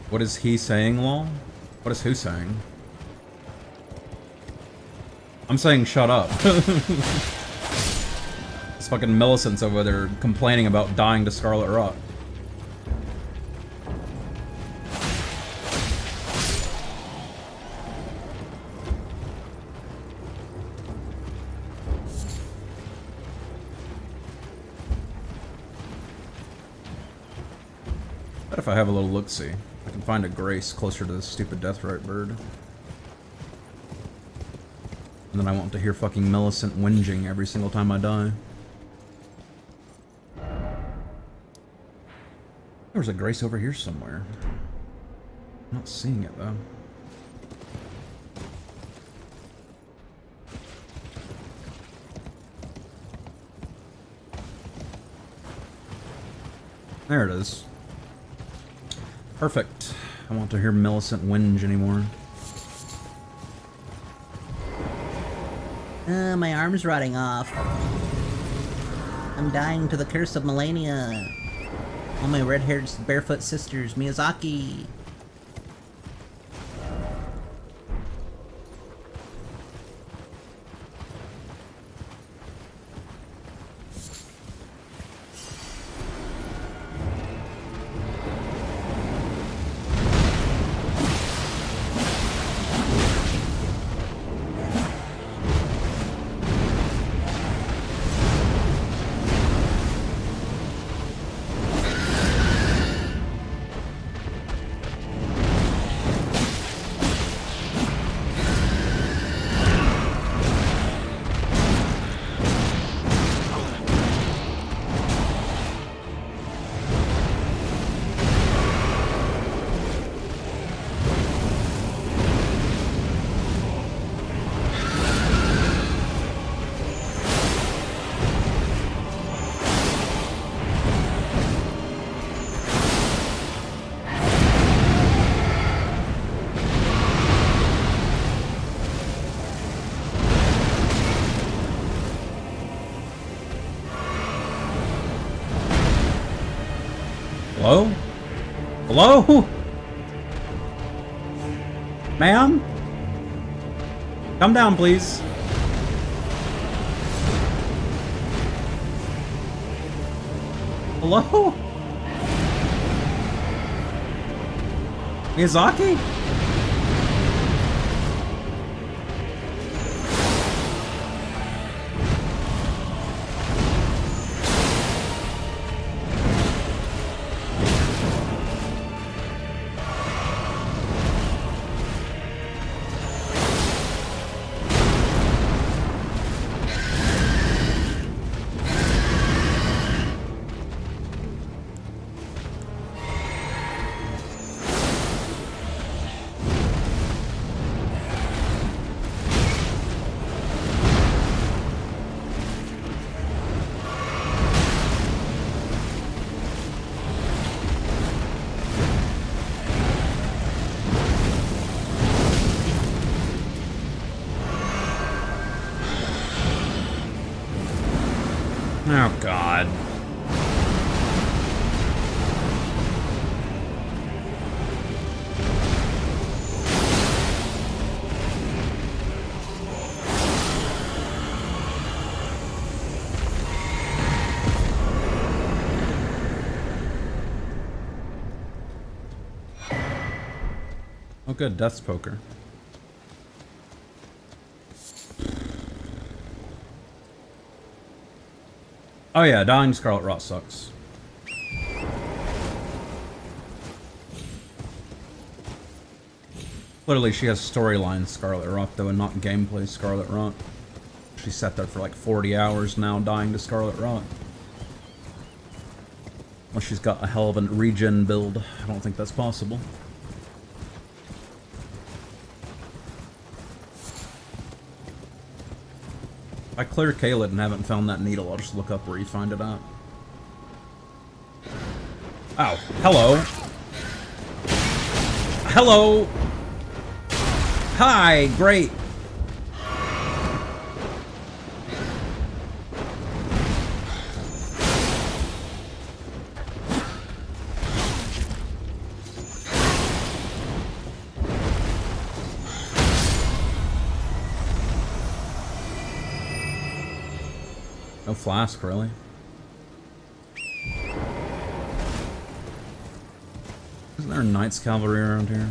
What is he saying, lol? What is who saying? I'm saying shut up. This fucking Millicent's over there complaining about dying to Scarlet Rot. What if I have a little look-see? I can find a grace closer to this stupid Deathrite bird. And then I won't have to hear fucking Millicent whinging every single time I die. There's a grace over here somewhere. I'm not seeing it though. There it is. Perfect. I won't have to hear Millicent whinge anymore. My arm's rotting off. I'm dying to the curse of Melania. All my red-haired barefoot sisters, Miyazaki. Hello? Hello? Ma'am? Come down, please. Hello? Miyazaki? Oh, God. Oh, good. Death's Poker. Oh yeah, dying to Scarlet Rot sucks. Clearly she has storyline Scarlet Rot though, and not gameplay Scarlet Rot. She sat there for like 40 hours now dying to Scarlet Rot. Unless she's got a hell of a regen build. I don't think that's possible. If I clear Caelid and haven't found that needle, I'll just look up where you find it at. Oh, hello. Hello. Hi, great. No flask, really. Isn't there a Knights Cavalry around here?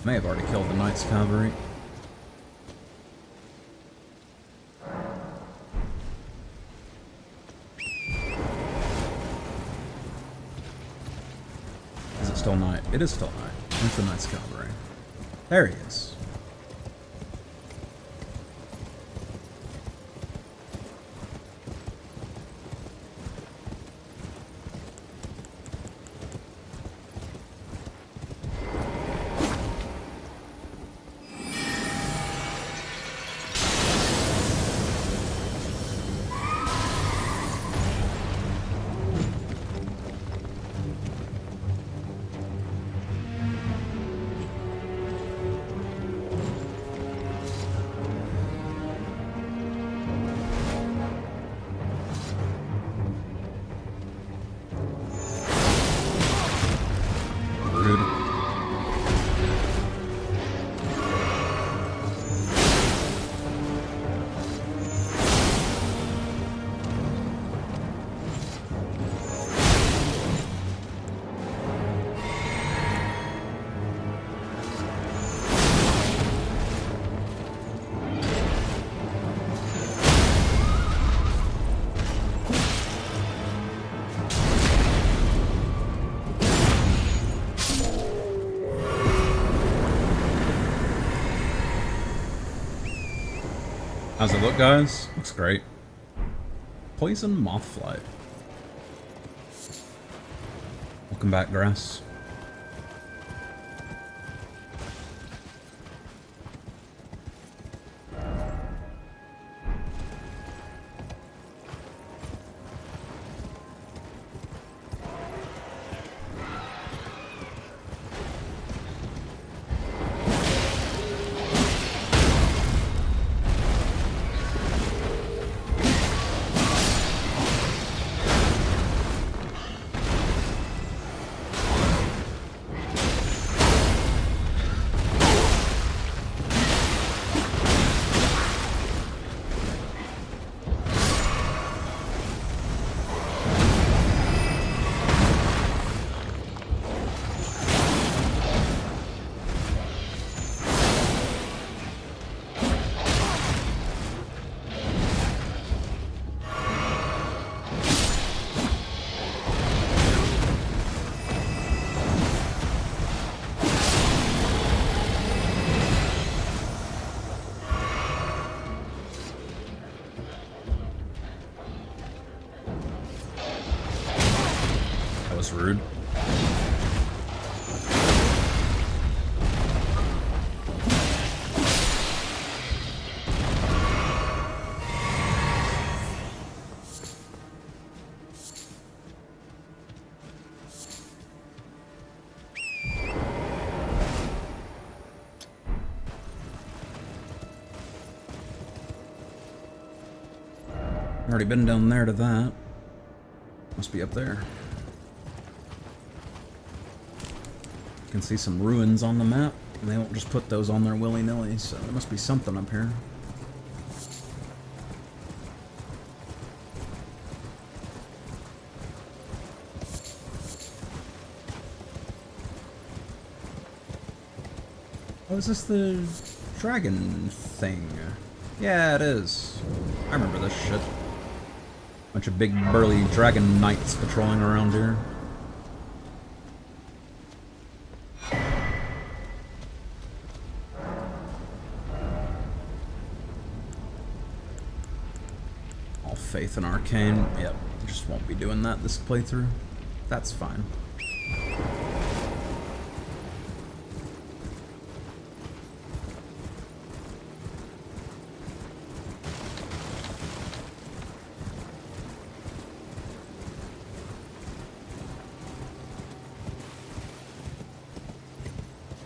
May have already killed the Knights Cavalry. Is it still night? It is still night. Where's the Knights Cavalry? There he is. How's it look, guys? Looks great. Poison Mothfly. Welcome back, Grass. Rude. Already been down there to that. Must be up there. Can see some ruins on the map, and they won't just put those on there willy-nilly, so there must be something up here. Oh, is this the dragon thing? Yeah, it is. I remember this shit. Bunch of big burly dragon knights patrolling around here. All faith in Arcane. Yep, just won't be doing that this playthrough. That's fine.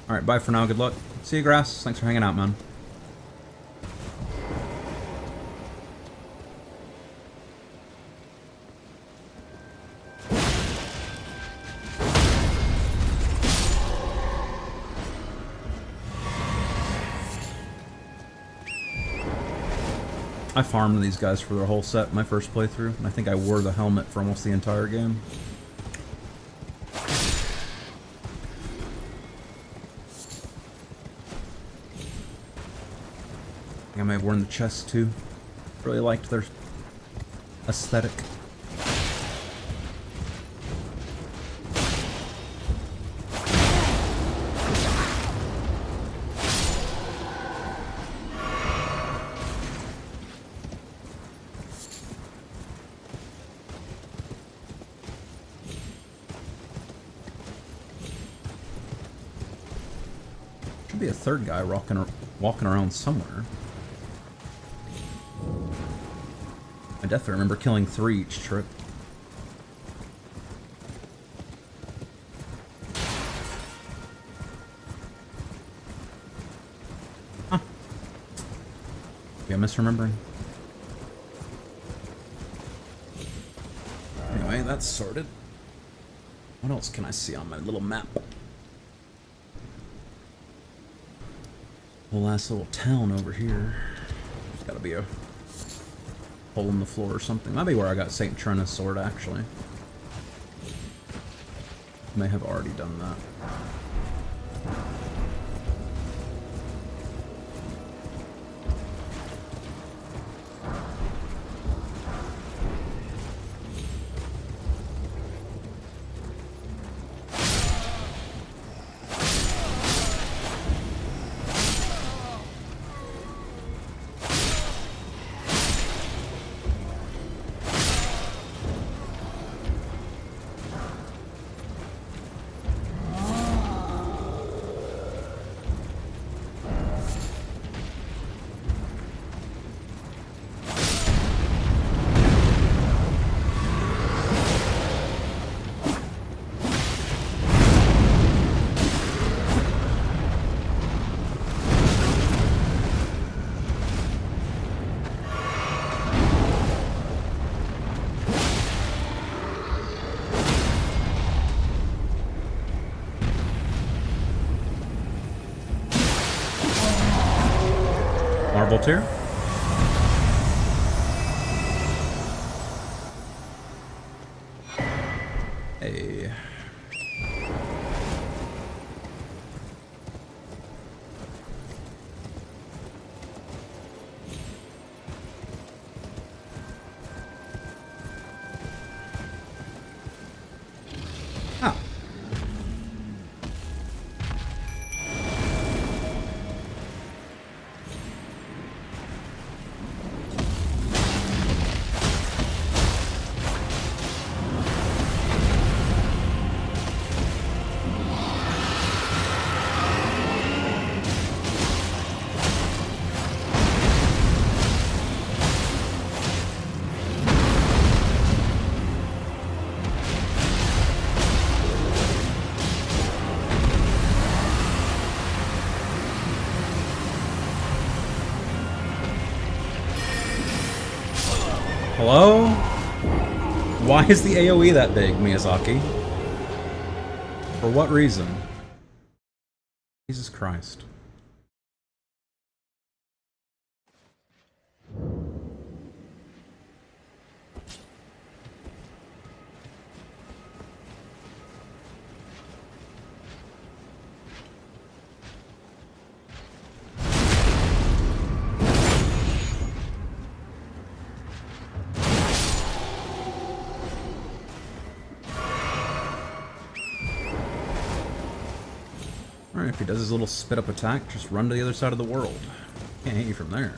Alright, bye for now, good luck. See you, Grass. Thanks for hanging out, man. I farmed these guys for their whole set my first playthrough, and I think I wore the helmet for almost the entire game. I may have worn the chest too. Really liked their aesthetic. Should be a third guy walking around somewhere. I definitely remember killing 3 each trip. Huh. Yeah, I'm misremembering. Anyway, that's sorted. What else can I see on my little map? Whole last little town over here. There's gotta be a hole in the floor or something. Might be where I got St. Trina's sword, actually. May have already done that. Marble tier. Hey. Ah. Hello? Why is the AoE that big, Miyazaki? For what reason? Jesus Christ. Alright, if he does his little spit up attack, just run to the other side of the world. Can't hit you from there.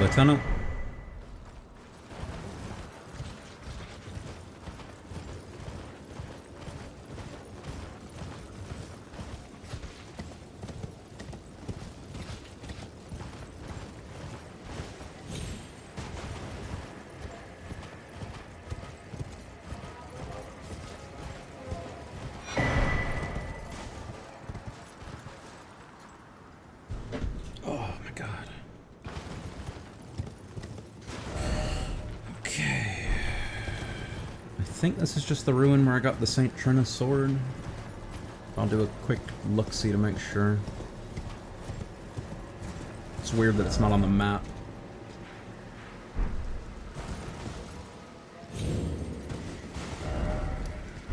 Lieutenant. Oh my god. Okay. I think this is just the ruin where I got the St. Trina sword. I'll do a quick look-see to make sure. It's weird that it's not on the map.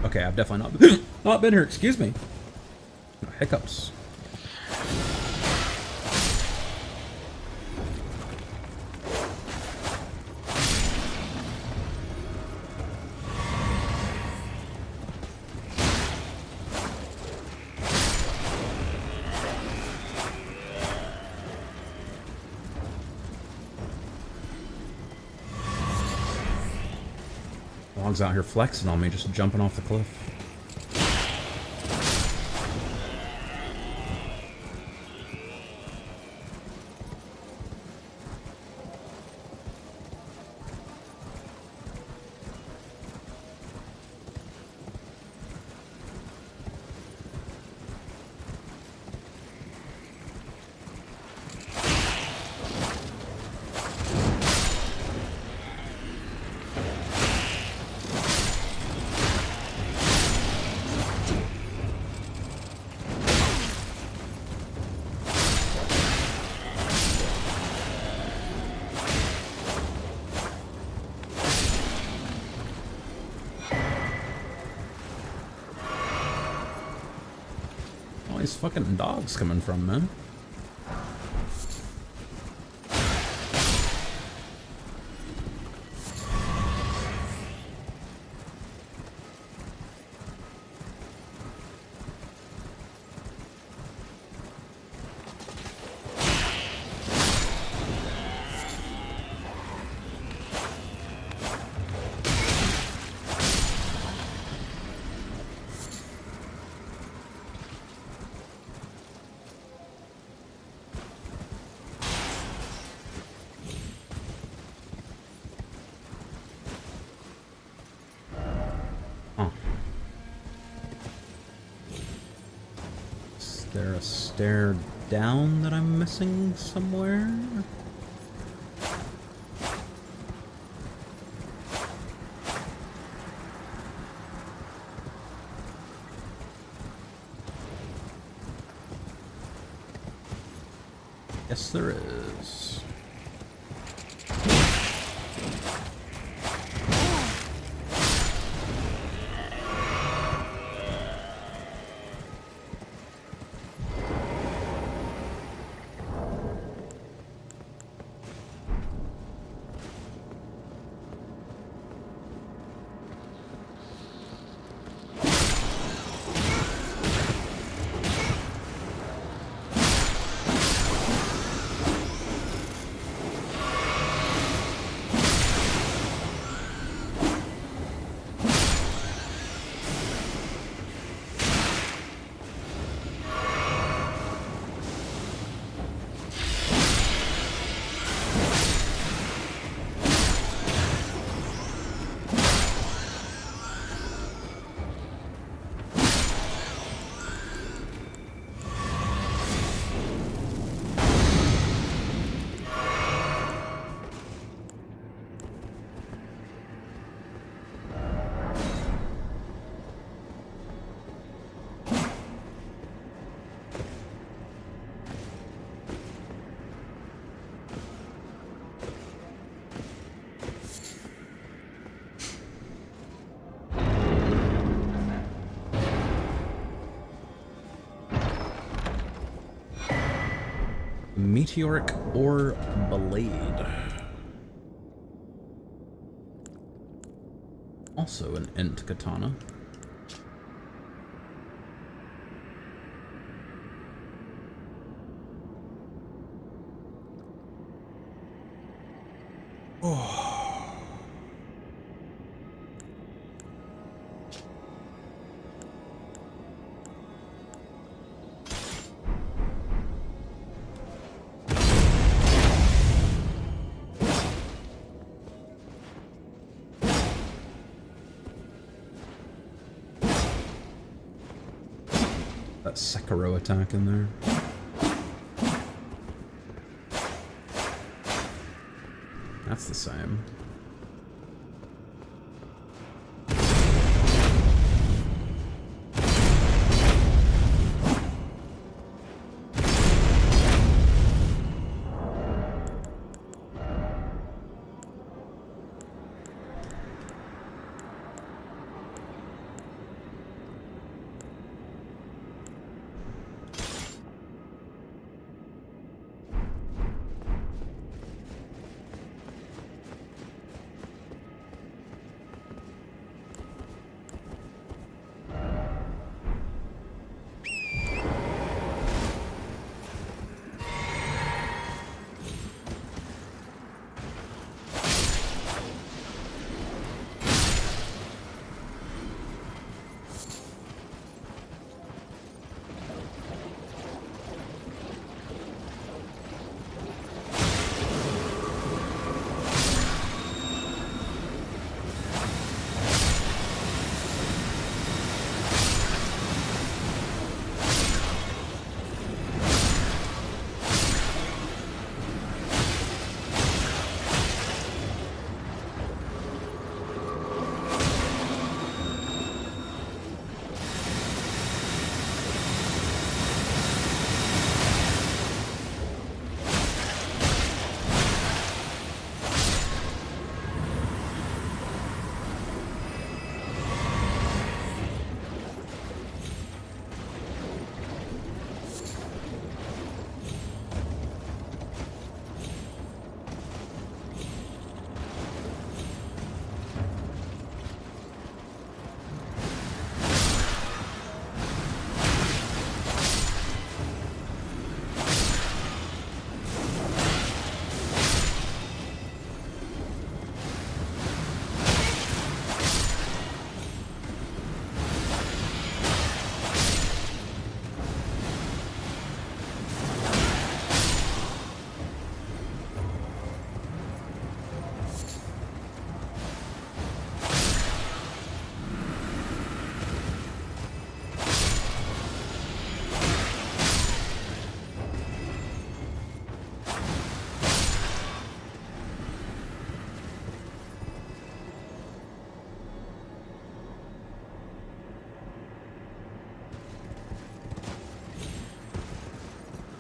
Okay, I've definitely not been here, excuse me. Hiccups. Dog's out here flexing on me, just jumping off the cliff. These fucking dogs coming from, man? Is there a stair down that I'm missing somewhere? Yes, there is. Meteoric Ore Blade. Also an Ent katana. Oh. That Sekiro attack in there. That's the same.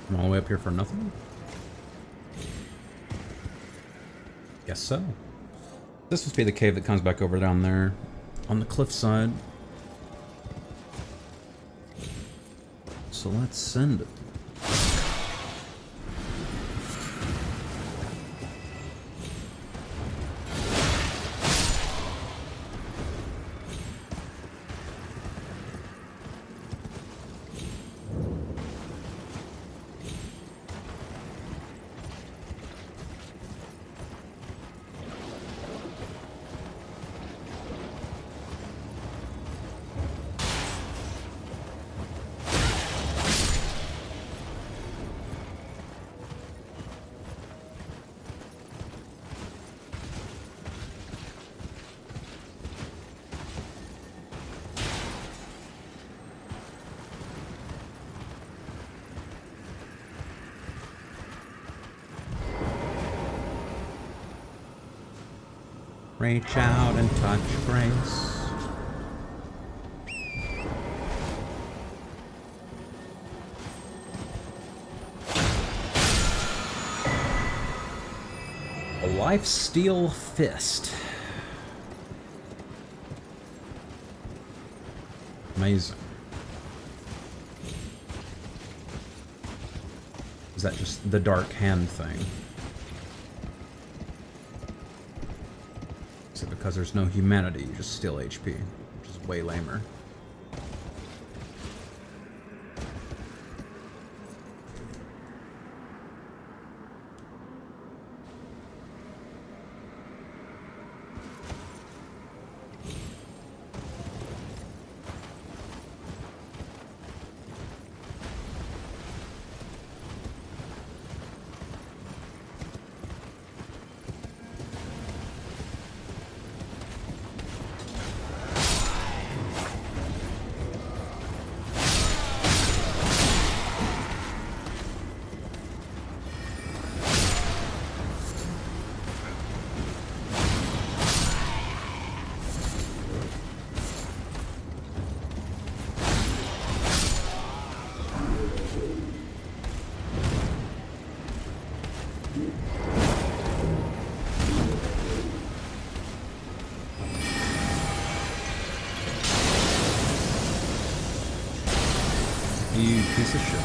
I'm all the way up here for nothing? Guess so. This must be the cave that comes back over down there on the cliffside. So let's send it. Reach out and touch grace. A lifesteal fist. Amazing. Is that just the dark hand thing? Is it because there's no humanity, you just steal HP, which is way lamer. You piece of shit.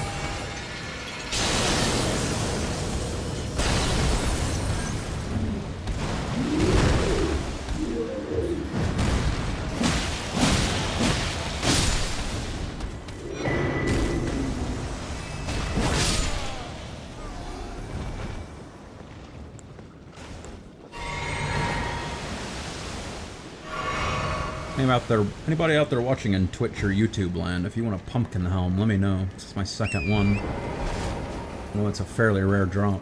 Anybody out there watching in Twitch or YouTube land, if you want a pumpkin helm, let me know. This is my second one. I know it's a fairly rare drop.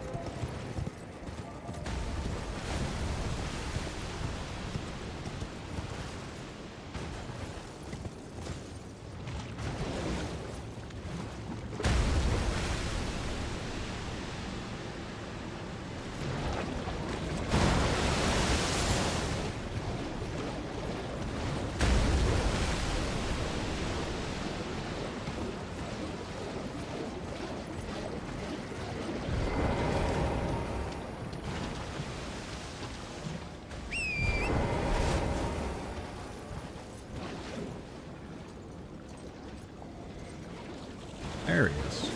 There he is.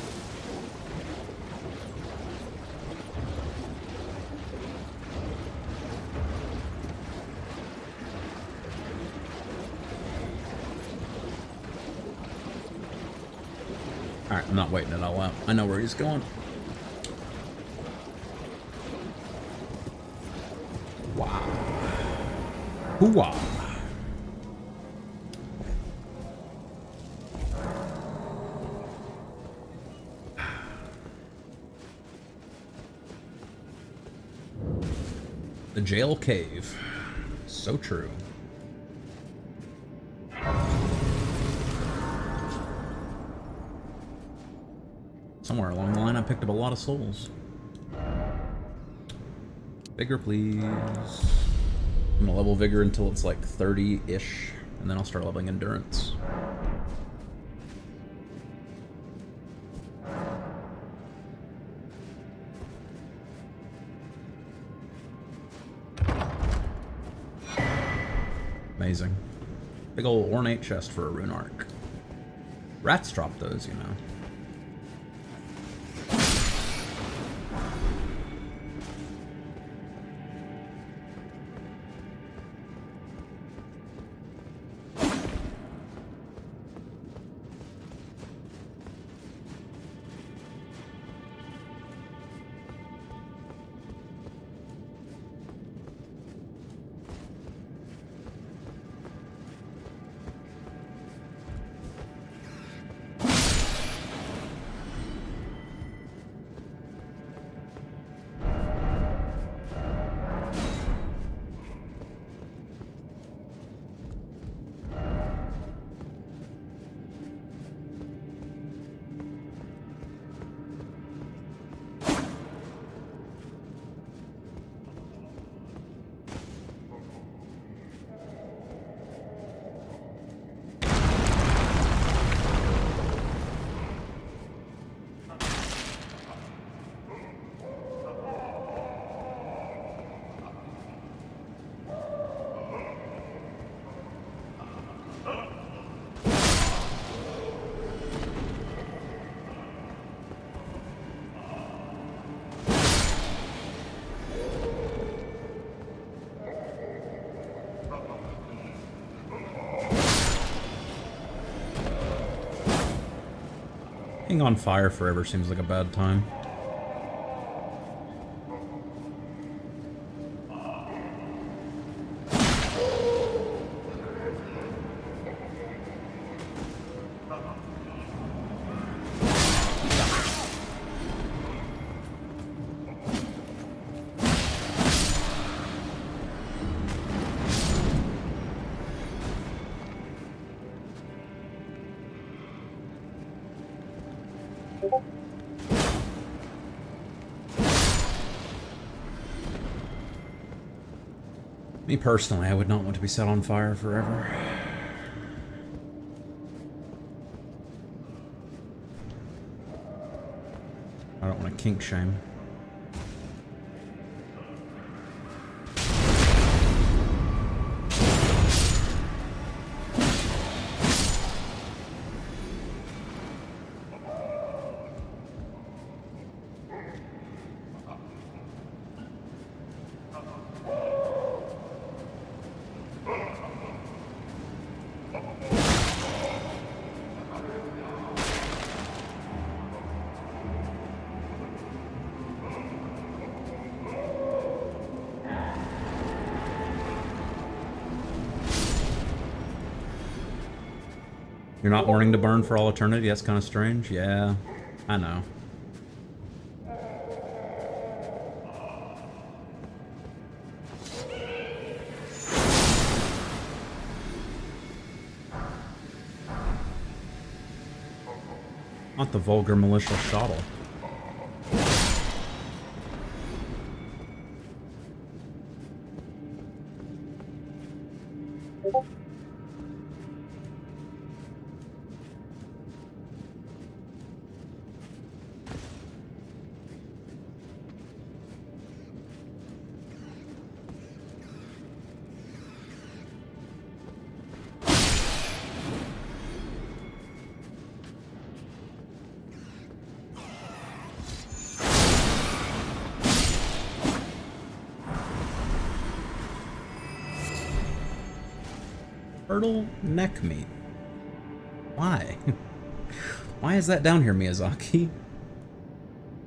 Alright, I'm not waiting it all out. I know where he's going. Wow. Hoo-wah. The jail cave. So true. Somewhere along the line, I picked up a lot of souls. Vigor, please. I'm gonna level Vigor until it's like 30-ish, and then I'll start leveling Endurance. Amazing. Big old ornate chest for a rune arc. Rats drop those, you know. Being on fire forever seems like a bad time. Me personally, I would not want to be set on fire forever. I don't want to kink shame. You're not wanting to burn for all eternity? That's kind of strange. Yeah, I know. Not the vulgar malicious shottle. Turtle neck meat. Why? Why is that down here, Miyazaki?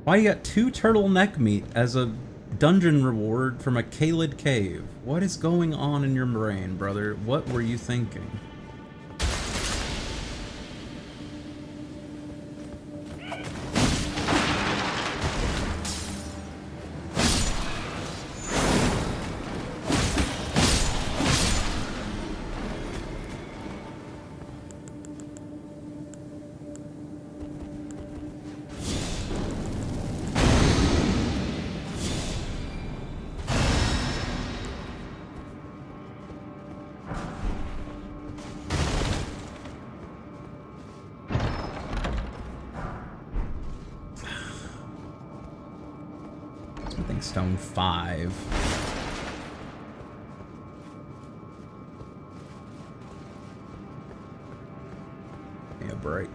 Why you got 2 turtle neck meat as a dungeon reward from a Kaled cave? What is going on in your brain, brother? What were you thinking? Stone 5. break.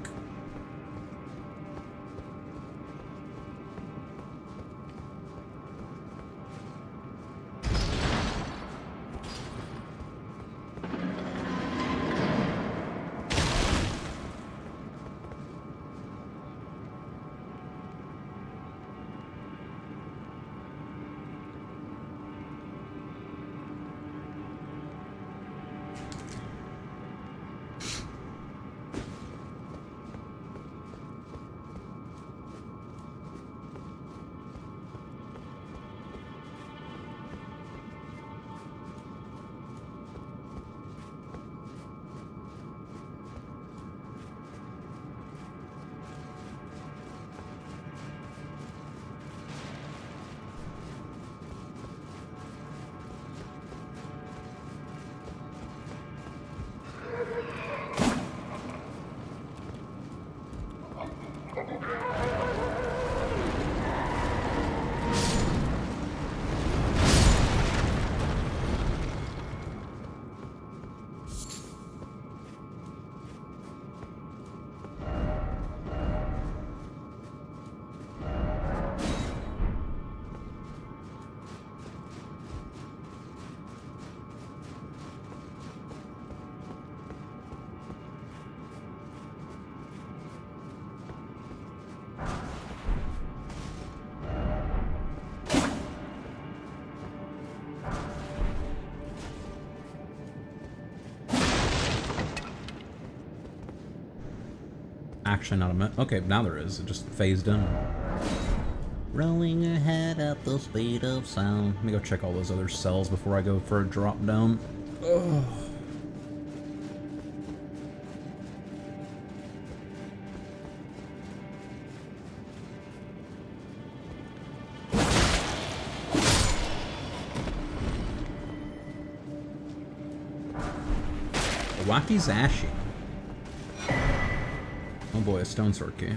Actually, not a minute. Okay, now there is. It just phased in. Rolling ahead at the speed of sound. Let me go check all those other cells before I go for a drop down. Ugh. Wakizashi. Oh boy, a stone sword key.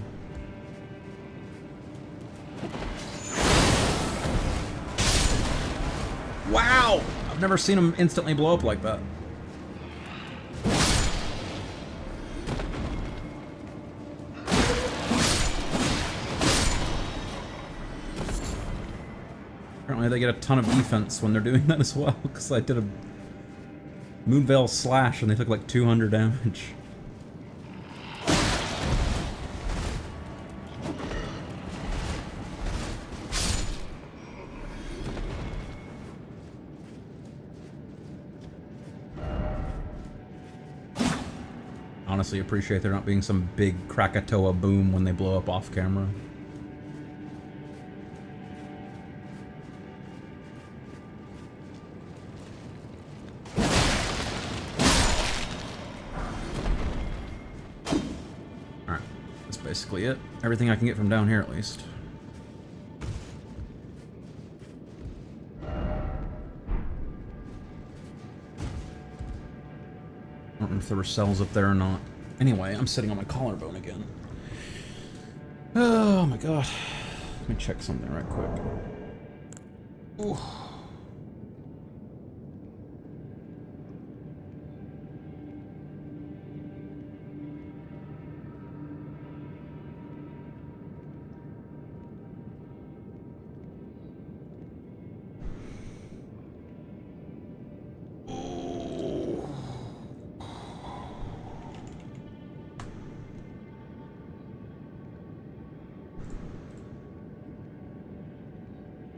Wow! I've never seen him instantly blow up like that. Apparently they get a ton of defense when they're doing that as well, because I did a Moonveil slash and they took like 200 damage. Honestly, appreciate there not being some big Krakatoa boom when they blow up off camera. Alright, that's basically it. Everything I can get from down here, at least. I don't know if there were cells up there or not. Anyway, I'm sitting on my collarbone again. Oh my god. Let me check something right quick. Ooh.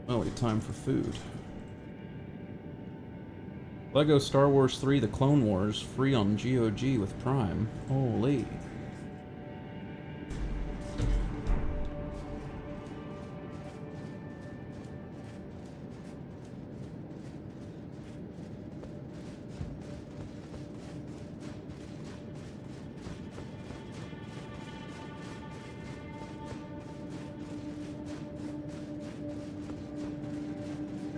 Oh, wait, time for food. Lego Star Wars 3 The Clone Wars, free on GOG with Prime. Holy.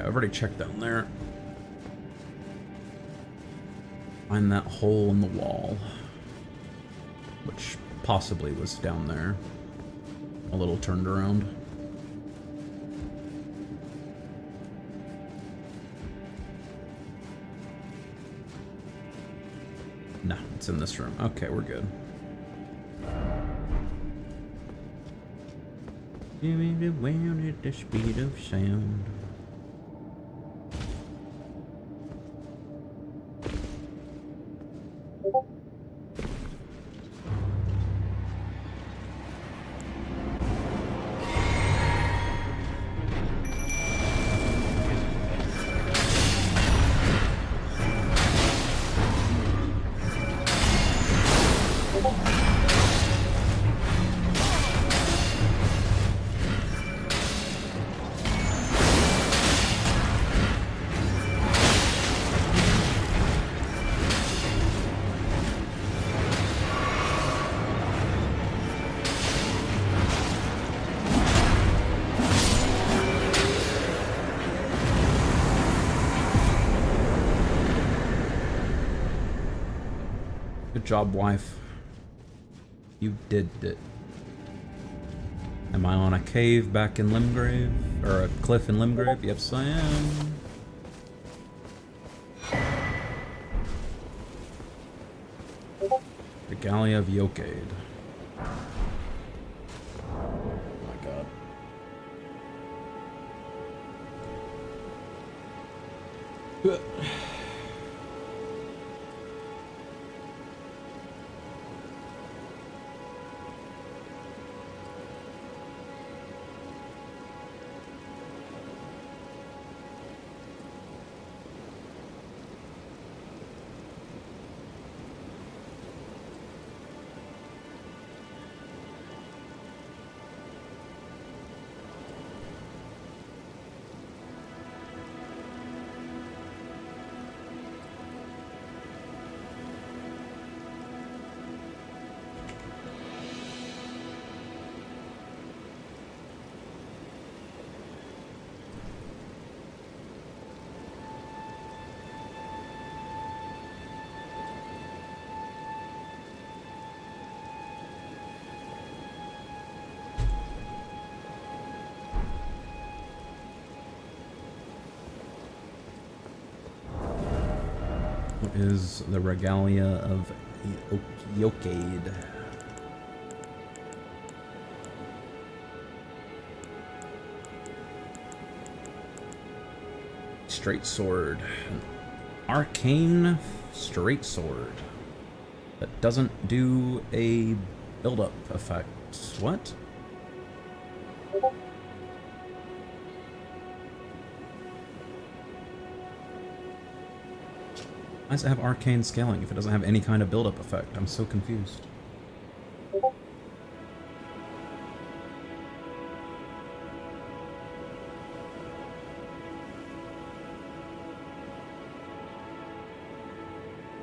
I've already checked down there. Find that hole in the wall. Which possibly was down there. A little turned around. No, it's in this room. Okay, we're good. Doing it well at the speed of sound. Good job, wife. You did it. Am I on a cave back in Limgrave? Or a cliff in Limgrave? Yes, I am. Regalia of Yokade. Oh my god. What is the Regalia of Yokade? Straight sword. An arcane straight sword that doesn't do a build-up effect. What? Why does it have arcane scaling if it doesn't have any kind of build-up effect? I'm so confused.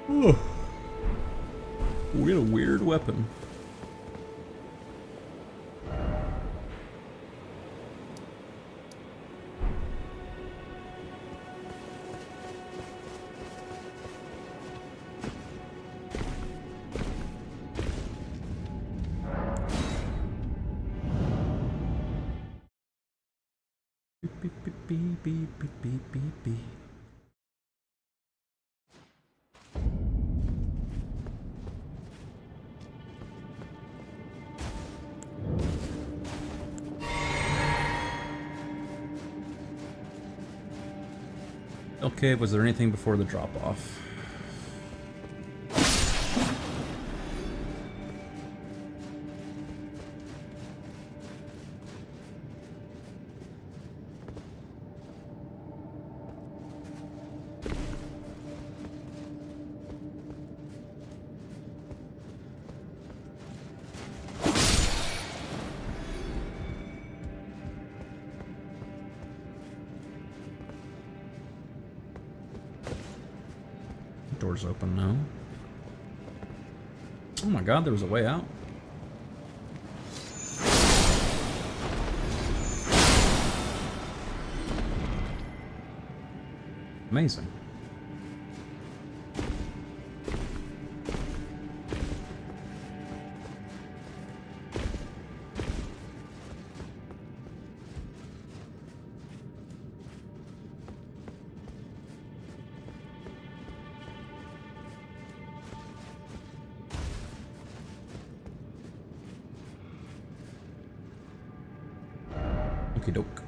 Oh. We got a weird weapon. Beep, beep, beep, beep, beep, beep, beep, beep. Okay, was there anything before the drop-off? Doors open now. Oh my god, there was a way out. Amazing. Okie doke.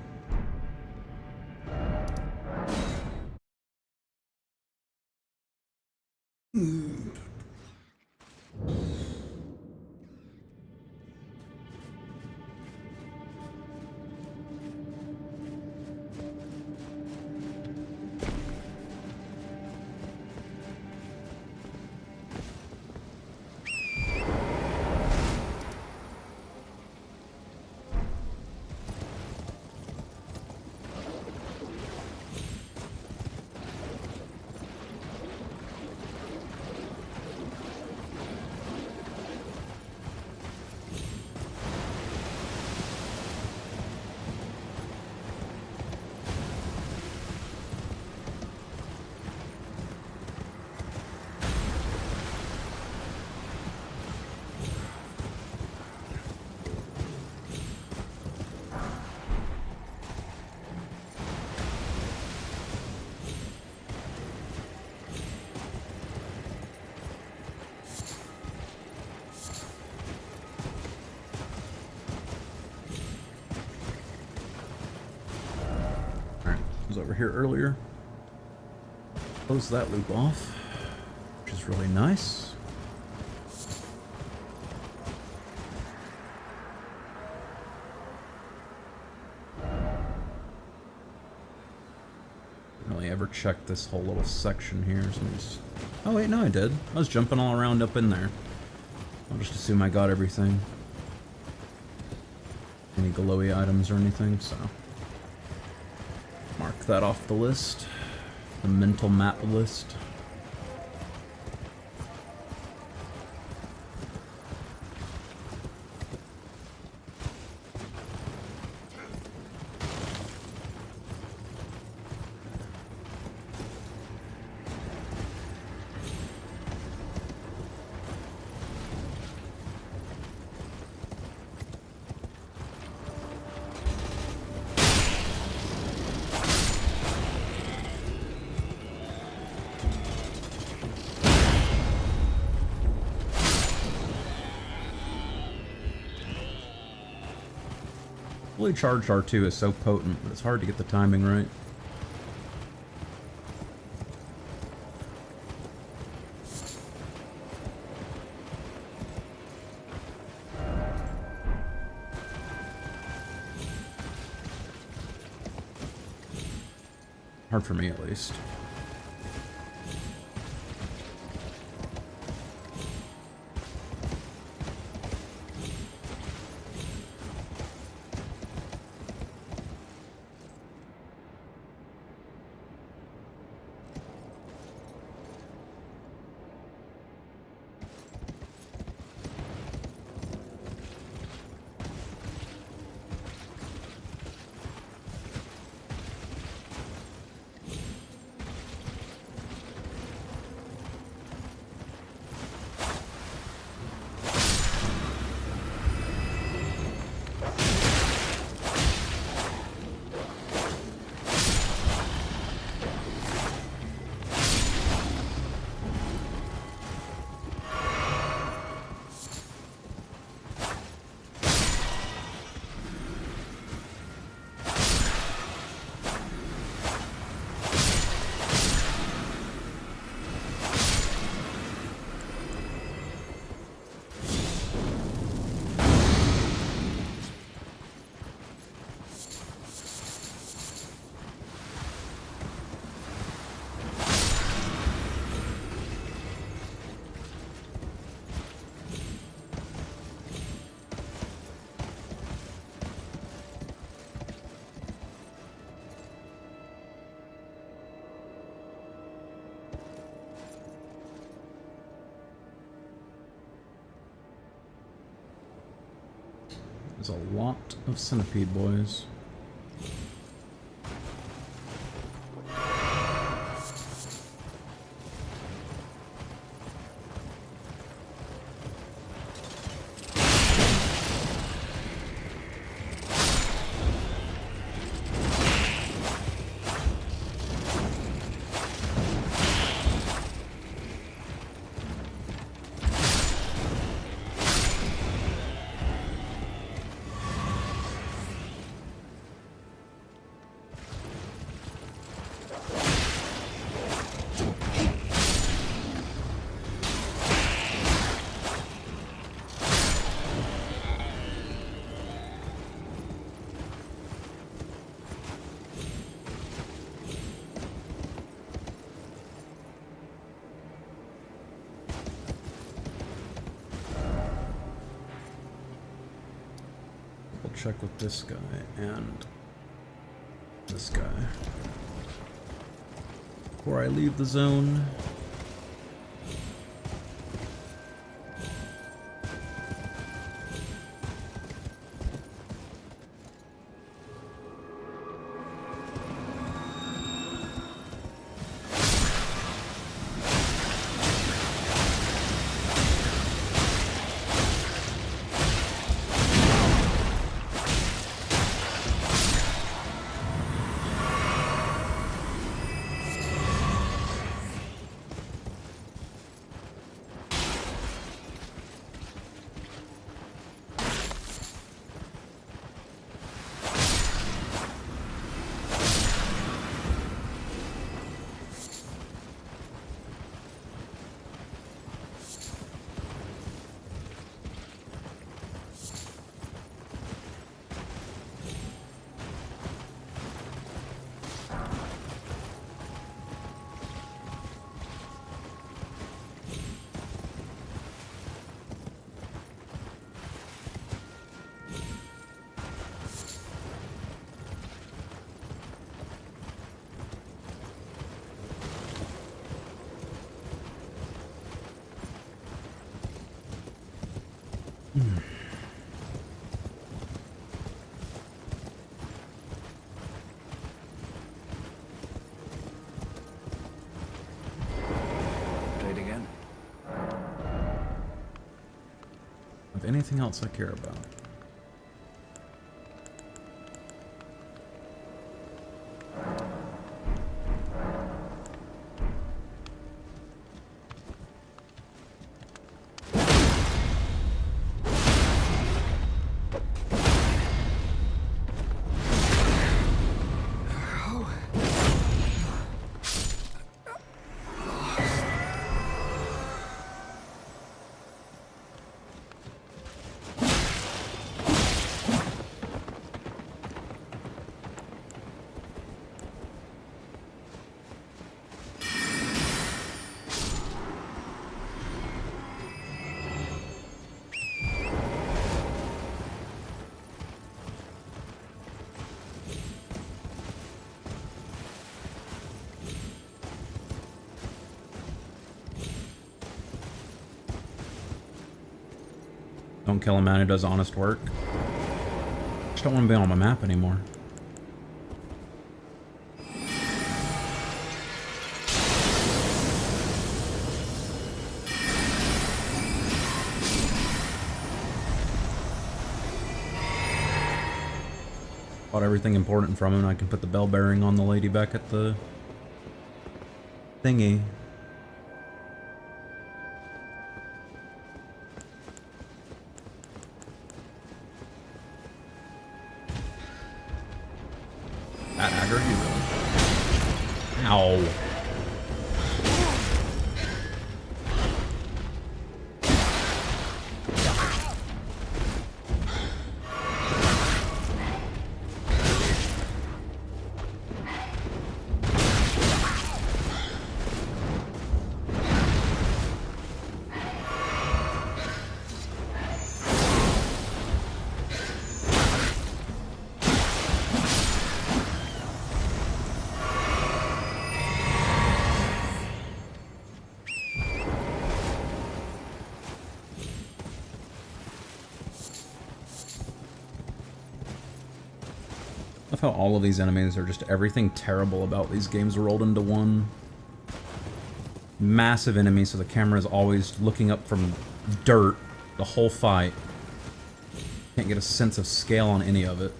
Over here earlier. Close that loop off, which is really nice. Didn't really ever check this whole little section here. So just... Oh wait, no I did. I was jumping all around up in there. I'll just assume I got everything. Any glowy items or anything, so... Mark that off the list. The mental map list. Fully charged R2 is so potent, but it's hard to get the timing right. Hard for me, at least. There's a lot of centipede boys. check with this guy and this guy before I leave the zone. Trade again. Of anything else I care about. Don't kill a man who does honest work. Just don't want to be on my map anymore. Bought everything important from him, and I can put the bell bearing on the lady back at the thingy. That aggroed you really? Ow. I love how all of these enemies are just everything terrible about these games rolled into one. Massive enemies, so the camera is always looking up from dirt the whole fight. Can't get a sense of scale on any of it.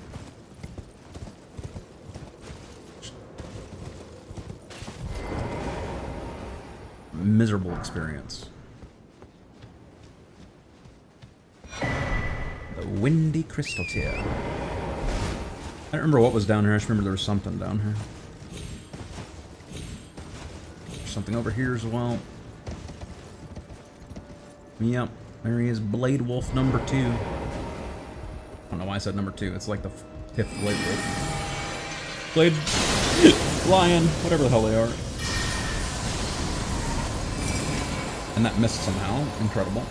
Miserable experience. The Windy Crystal Tear. I don't remember what was down here. I just remember there was something down here. There's something over here as well. Yep, there he is, Blade Wolf number 2. I don't know why I said number 2. It's like the 5th Blade Wolf. Blade Lion, whatever the hell they are. And that missed somehow. Incredible.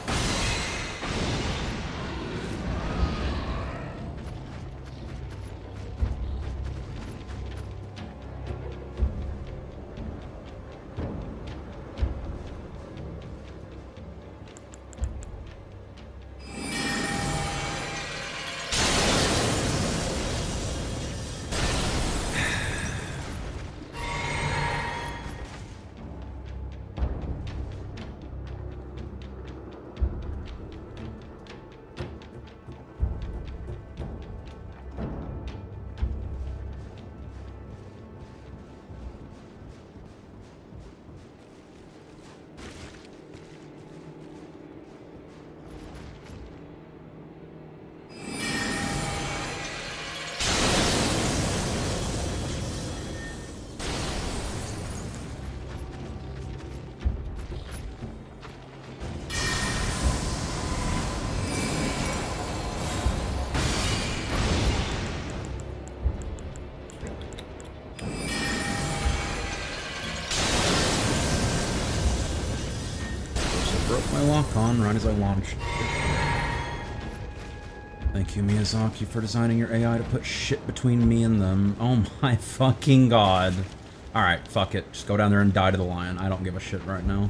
my lock on right as I launched. Thank you, Miyazaki, for designing your AI to put shit between me and them. Oh my fucking god. Alright, fuck it. Just go down there and die to the lion. I don't give a shit right now.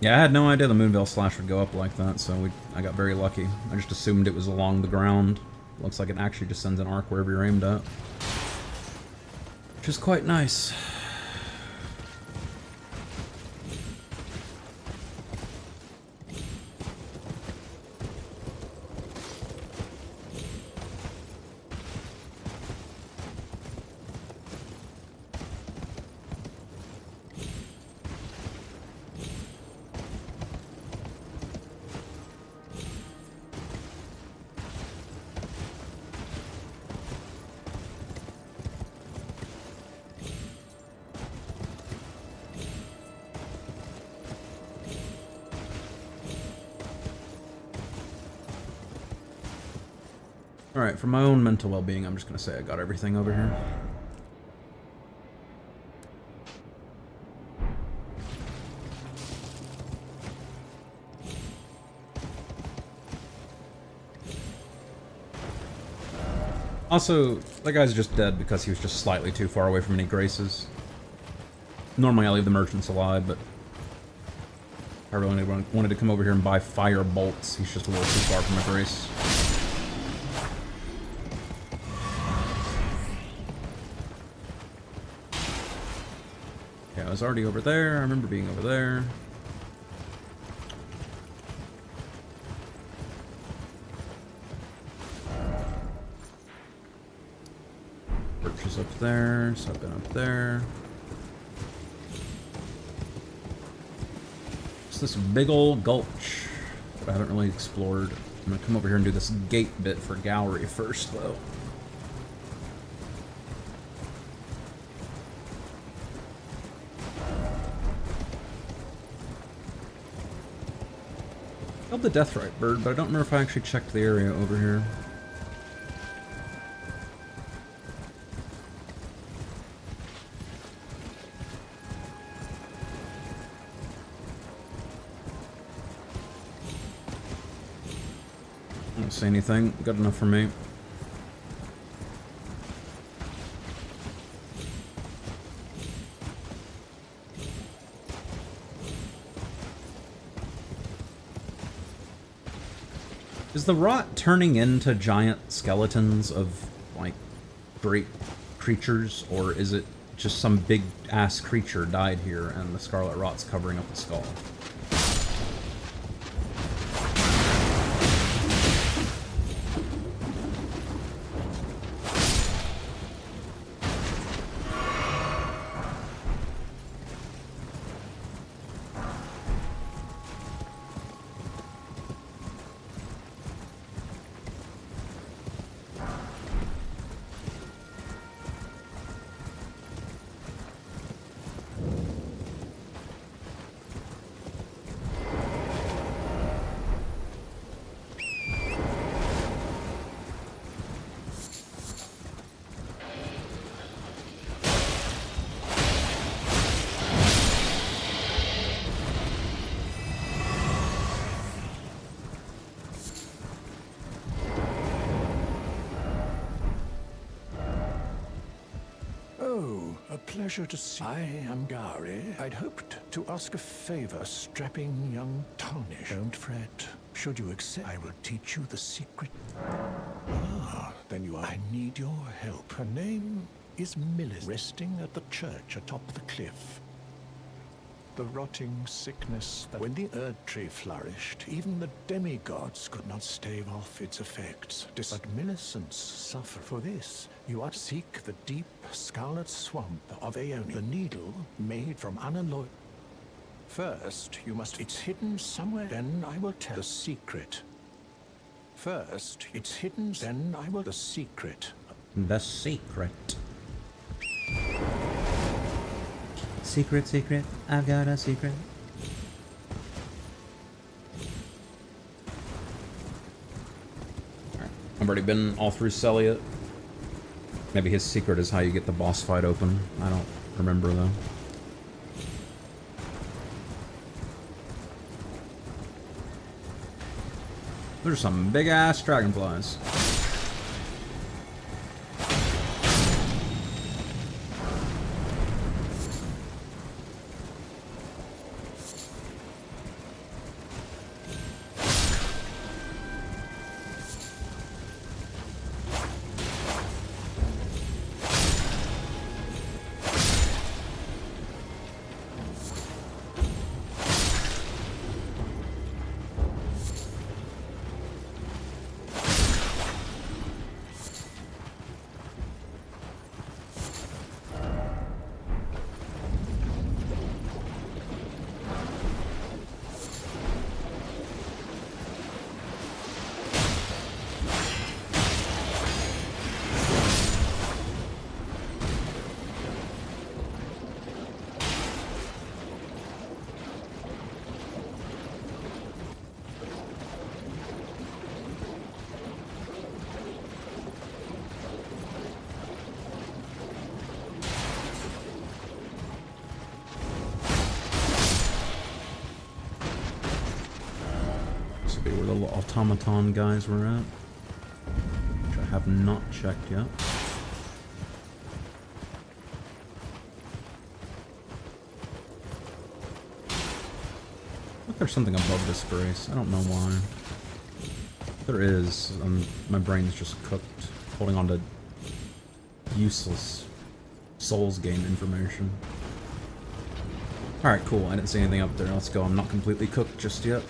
Yeah, I had no idea the Moonveil Slash would go up like that, so I got very lucky. I just assumed it was along the ground. Looks like it actually just sends an arc wherever you're aimed at. Which is quite nice. Alright, for my own mental well-being, I'm just gonna say I got everything over here. Also, that guy's just dead because he was just slightly too far away from any graces. Normally I leave the merchants alive, but I really wanted to come over here and buy fire bolts. He's just a little too far from a grace. I was already over there. I remember being over there. Birch is up there, so I've been up there. It's this big old gulch that I haven't really explored. I'm gonna come over here and do this gate bit for gallery first, though. Killed the Deathrite bird, but I don't remember if I actually checked the area over here. I don't see anything. Good enough for me. Is the rot turning into giant skeletons of, like, great creatures, or is it just some big-ass creature died here and the scarlet rot's covering up the skull? Pleasure to see. I am Gary. I'd hoped to ask a favor, a strapping young tarnish. Don't fret. Should you accept, I will teach you the secret. Ah, then you are. I need your help. Her name is Millis, resting at the church atop the cliff. the rotting sickness that when the Erd Tree flourished, even the demigods could not stave off its effects. But Millicents suffer. For this, you are to seek the deep scarlet swamp of Aeon, the needle made from unalloyed. First, you must... It's hidden somewhere. Then I will tell the secret. First, it's hidden. Then I will... The secret. The secret. Secret, secret. I've got a secret. Alright. I've already been all through Celia. Maybe his secret is how you get the boss fight open. I don't remember though. There's some big ass dragonflies. Where the little automaton guys were at, which I have not checked yet. Look, there's something above this grace. I don't know why. There is. My brain's just cooked, holding on to useless Souls game information. Alright, cool. I didn't see anything up there. Let's go. I'm not completely cooked just yet.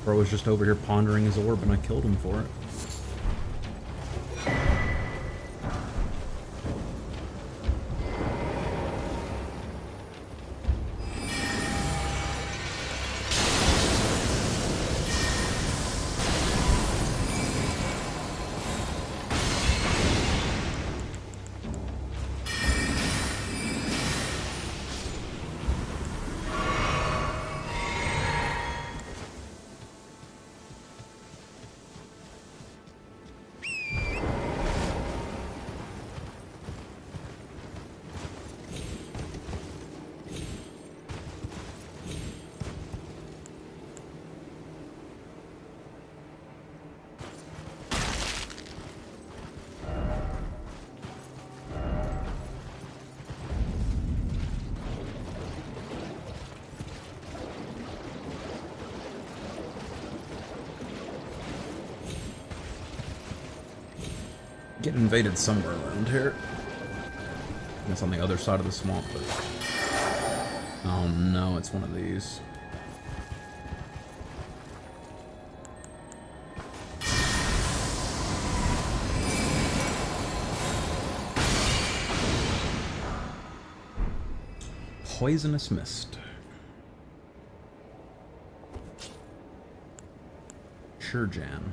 Bro was just over here pondering his orb and I killed him for it. Get invaded somewhere around here. It's on the other side of the swamp, but... Oh no, it's one of these. Poisonous mist. Sure, Jan.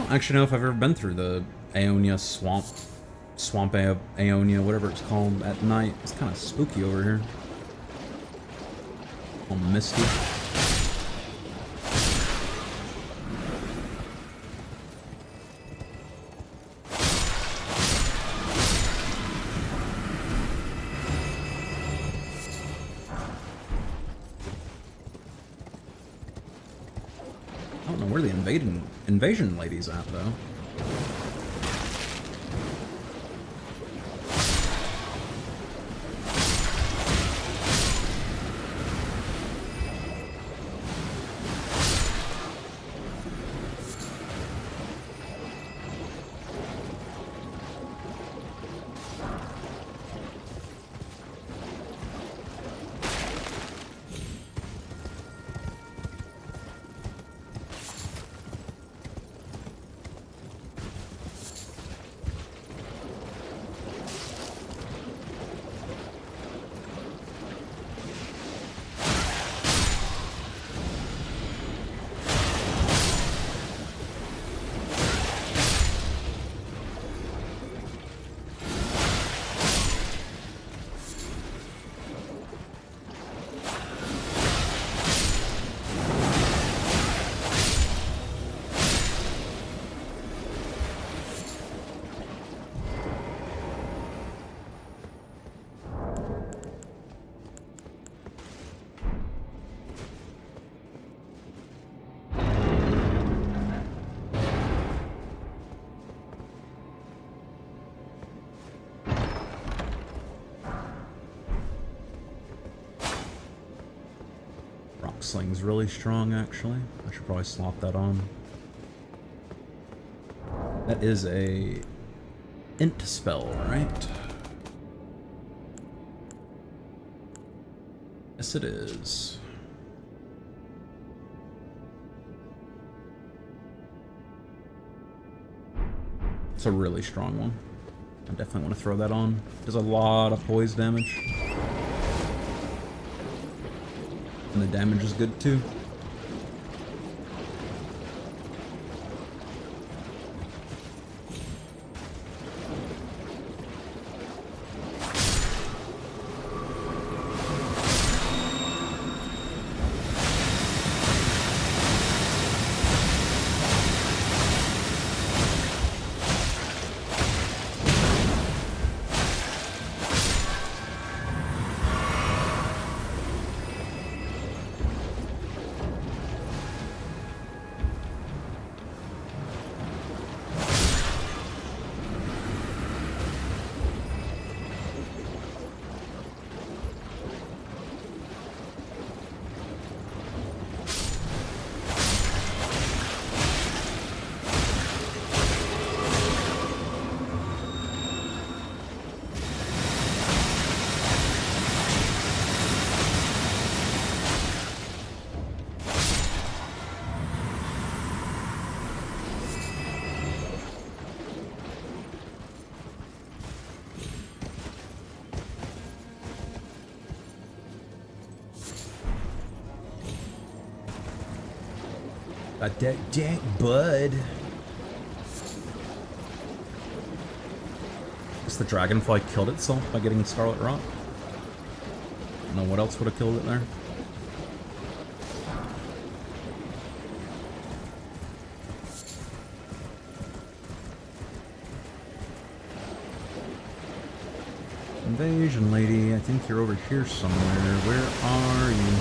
don't actually know if I've ever been through the Aonia swamp, Aonia, whatever it's called, at night. It's kind of spooky over here. All misty. I don't know where the invasion lady's at, though. Sling's really strong, actually. I should probably slot that on. That is a int spell, right? Yes, it is. It's a really strong one. I definitely want to throw that on. Does a lot of poise damage. And the damage is good too. Got that deck, bud. Guess the dragonfly killed itself by getting Scarlet Rot. I don't know what else would have killed it there. Invasion lady, I think you're over here somewhere. Where are you?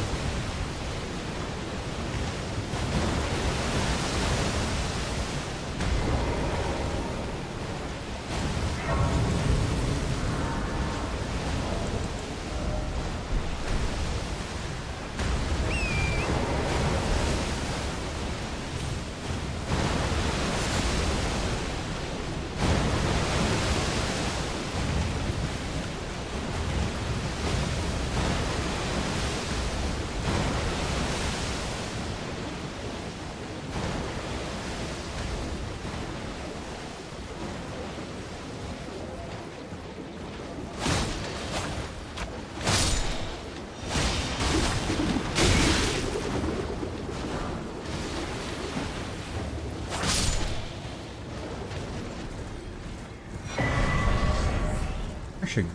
Actually,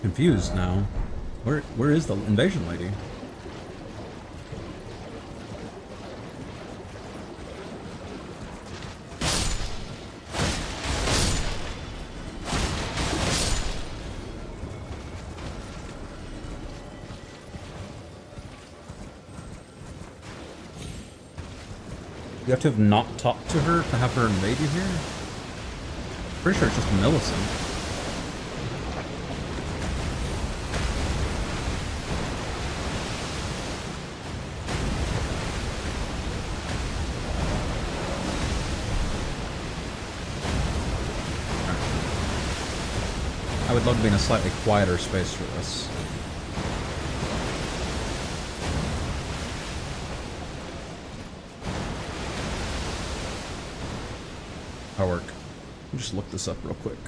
confused now. Where is the invasion lady? You have to have not talked to her to have her invade you here? Pretty sure it's just Millicent. I would love to be in a slightly quieter space for this. I'll work. I'll just look this up real quick.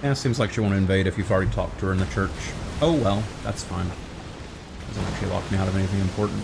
Yeah, seems like she won't invade if you've already talked to her in the church. Oh well, that's fine. Doesn't actually lock me out of anything important.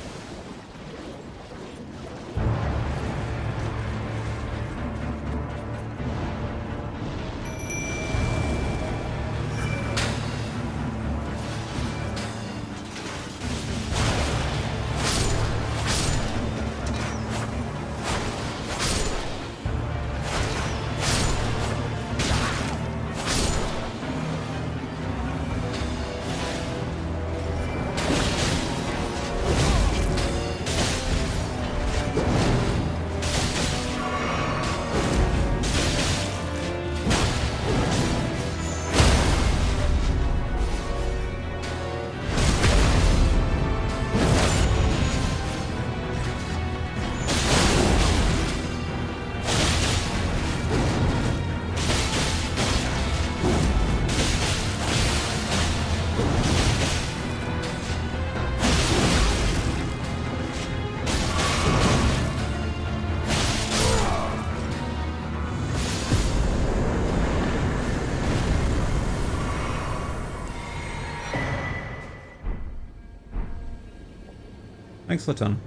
Thanks, Laton.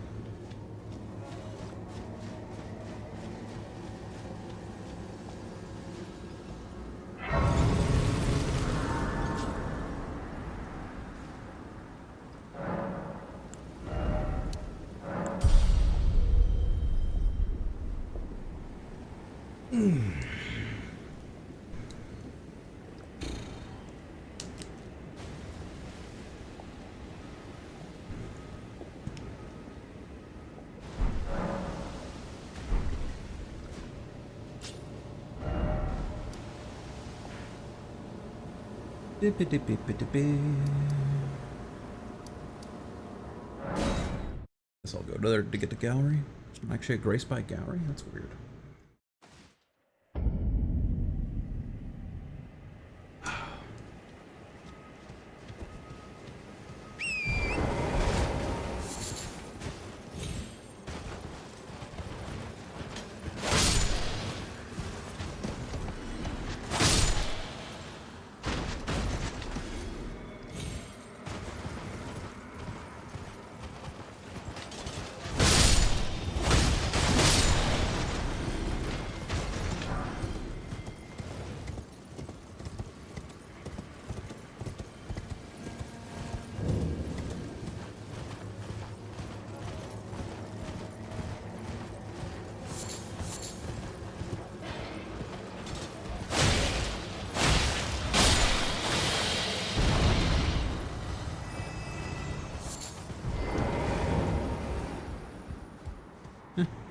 Guess I'll go to there to get the gallery. It's actually a Grace by gallery? That's weird.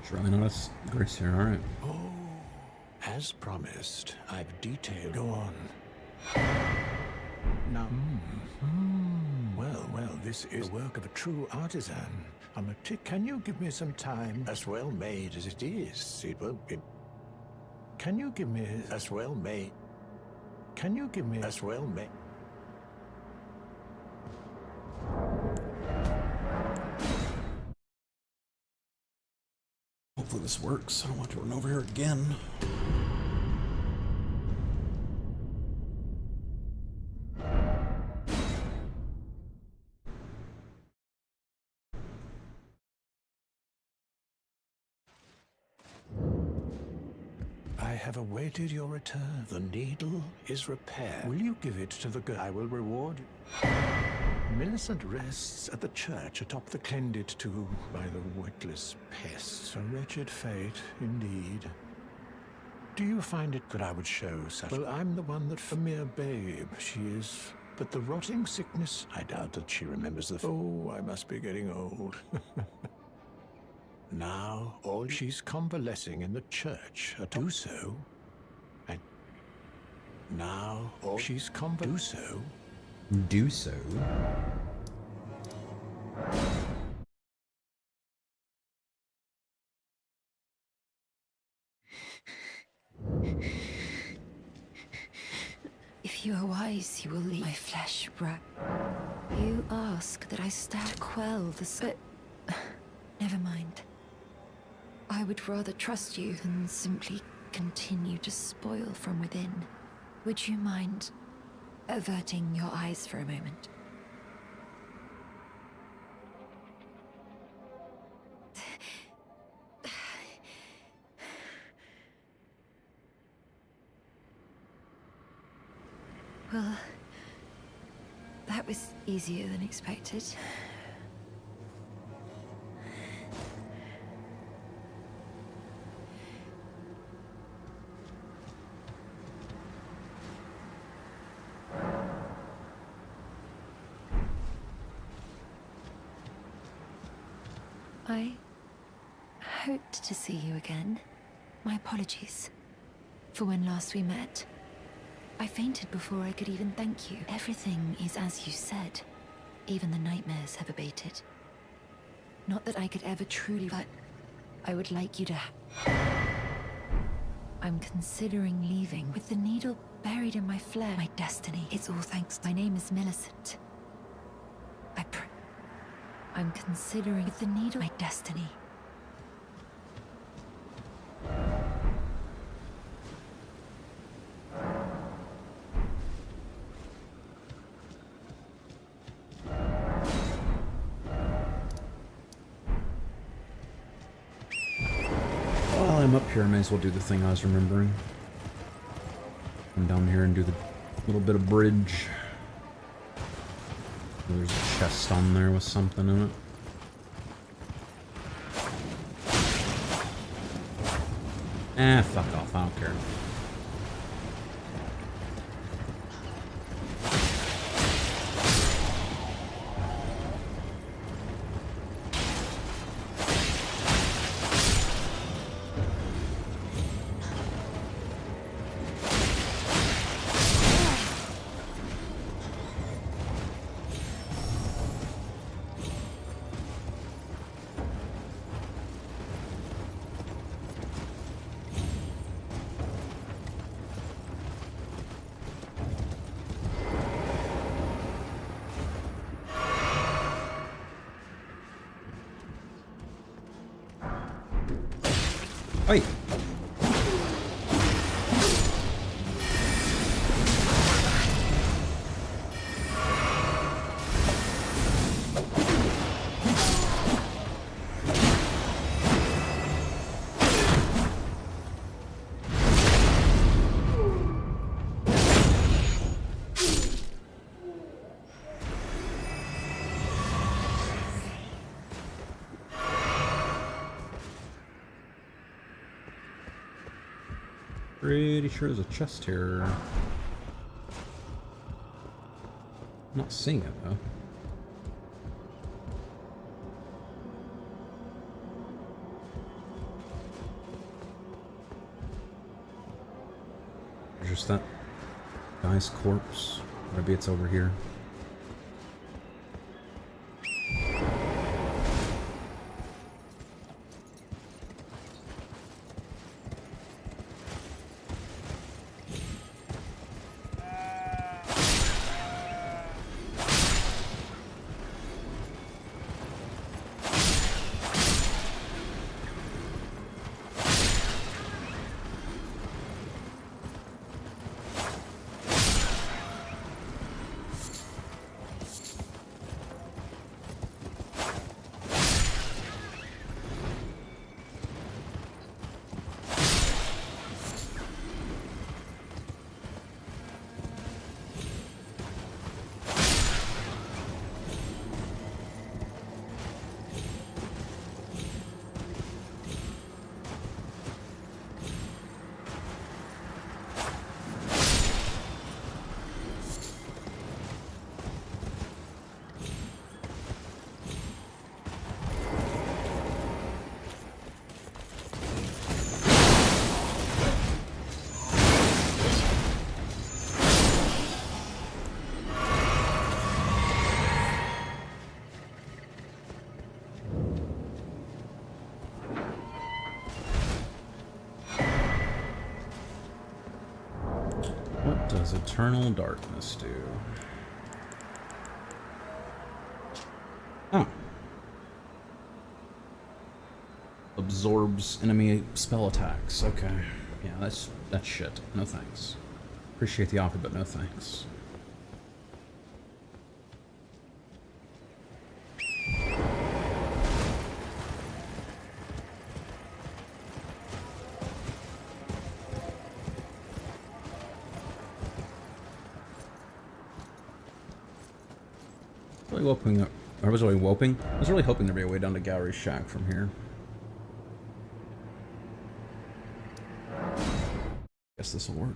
It's really not a grace here, alright. Oh, as promised, I've detailed. Go on. No. Well, this is the work of a true artisan. I'm a tick. Can you give me some time? As well made as it is, it won't be. Can you give me as well made? Can you give me as well made? Hopefully this works. I don't want to run over here again. I have awaited your return. The needle is repaired. Will you give it to the girl? I will reward you. Millicent rests at the church atop the cleansed to by the witless pests. A wretched fate, indeed. Do you find it that I would show such? Well, I'm the one that a mere babe she is. But the rotting sickness, I doubt that she remembers the. Oh, I must be getting old. Now, all she's convalescing in the church. Do so. And now, all she's do so. Do so? If you are wise, you will leave my flesh, brat. You ask that I quell the but never mind. I would rather trust you than simply continue to spoil from within. Would you mind averting your eyes for a moment? Well, that was easier than expected. I hoped to see you again. My apologies for when last we met. I fainted before I could even thank you. Everything is as you said. Even the nightmares have abated. Not that I could ever truly, but I would like you to. I'm considering leaving with the needle buried in my flesh. My destiny. It's all thanks. My name is Millicent. I'm considering with the needle my destiny. While I'm up here, I may as well do the thing I was remembering. Come down here and do the little bit of bridge. There's a chest on there with something in it. Ah, fuck off, I don't care. Oi! Pretty sure there's a chest here. I'm not seeing it though. that guy's corpse? Maybe it's over here. What does eternal darkness do? Oh. Absorbs enemy spell attacks. Okay. Yeah, that's shit. No thanks. Appreciate the offer, but no thanks. I was really hoping there'd be a way down to Gowry's shack from here. Guess this'll work.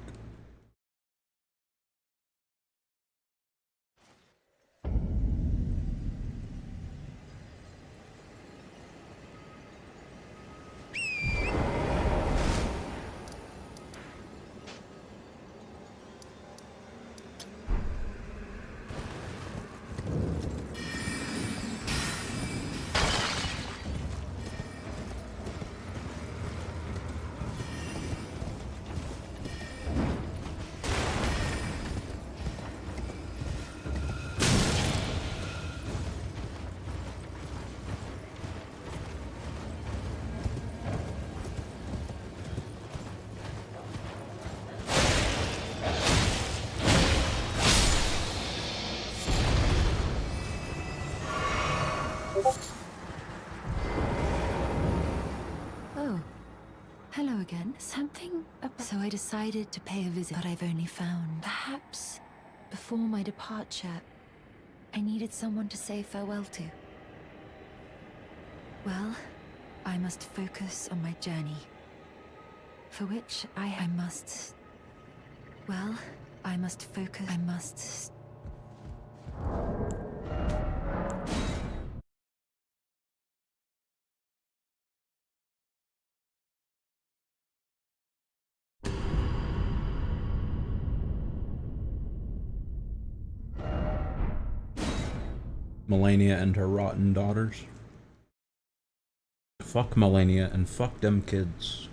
Hello again. Something about... So I decided to pay a visit, but I've only found... Perhaps, before my departure, I needed someone to say farewell to. Well, I must focus on my journey. For which I must... Well, I must focus... I must... Melania and her rotten daughters. Fuck Melania and fuck them kids.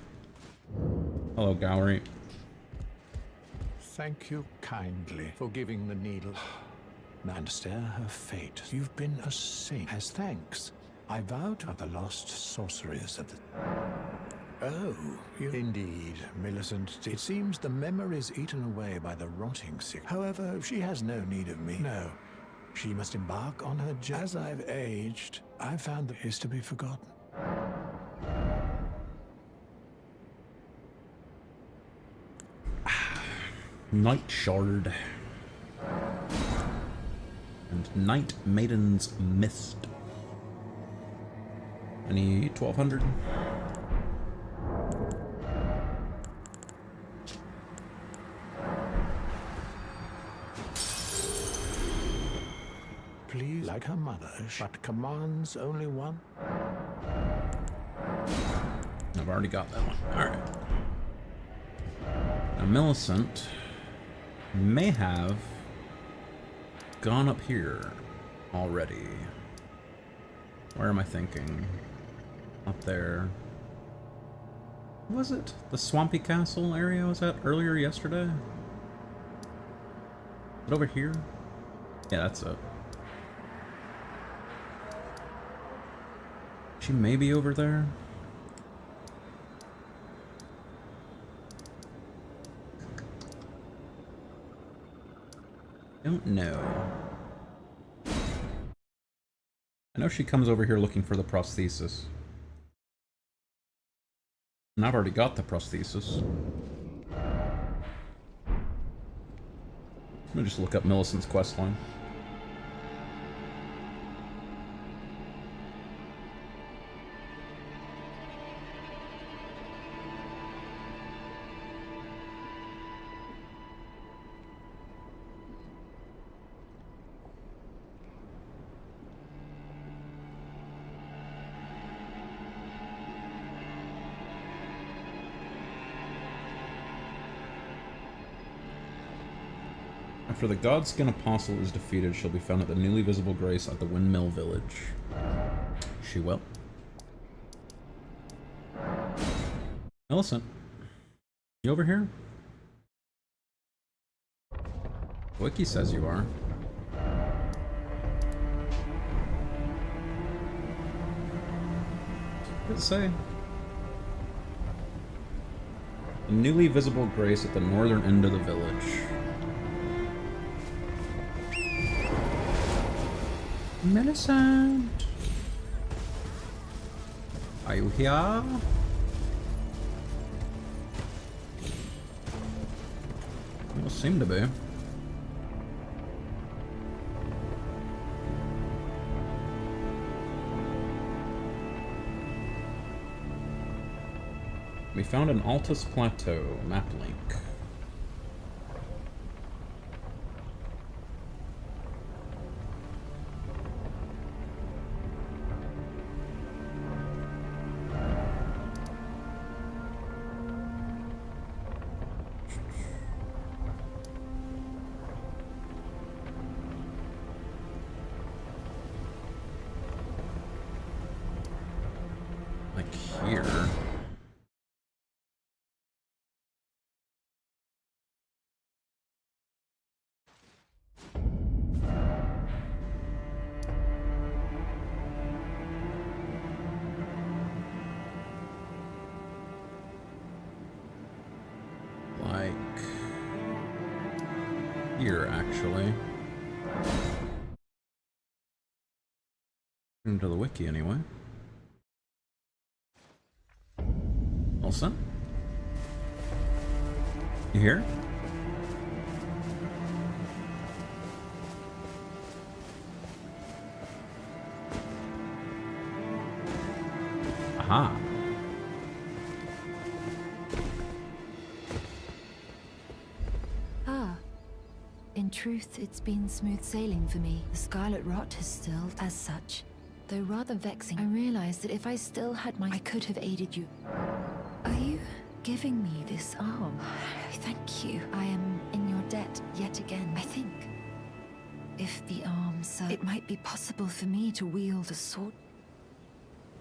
Hello, Gowry. Thank you kindly for giving the needle. And share her fate. You've been a saint. As thanks, I vow to the lost sorceries of the... Oh, you... Indeed, Millicent. It seems the memory's eaten away by the rotting sick. However, she has no need of me. No. She must embark on her journey. As I've aged, I've found that is to be forgotten. Night Shard. And Night Maiden's Mist. I need 1200. Please, like her mother, but commands only one. I've already got that one. Alright. Now Millicent may have gone up here already. Where am I thinking? Up there. Was it the Swampy Castle area I was at earlier yesterday? Is it over here? Yeah, that's it. She may be over there. Don't know. I know she comes over here looking for the prosthesis. And I've already got the prosthesis. Let me just look up Millicent's questline. After the Godskin Apostle is defeated, she'll be found at the newly visible grace at the Windmill Village. She will. Millicent, you over here? Wiki says you are. What does it say? The newly visible grace at the northern end of the village. Millicent! Are you here? You seem to be. We found an Altus Plateau map link. Here, actually. Into the wiki, anyway. Wilson? You here? Aha. In truth, it's been smooth sailing for me. The Scarlet Rot has stilled as such. Though rather vexing, I realized that if I still had I could have aided you. Are you giving me this arm? Thank you. I am in your debt yet again. I think if the arm served, it might be possible for me to wield a sword.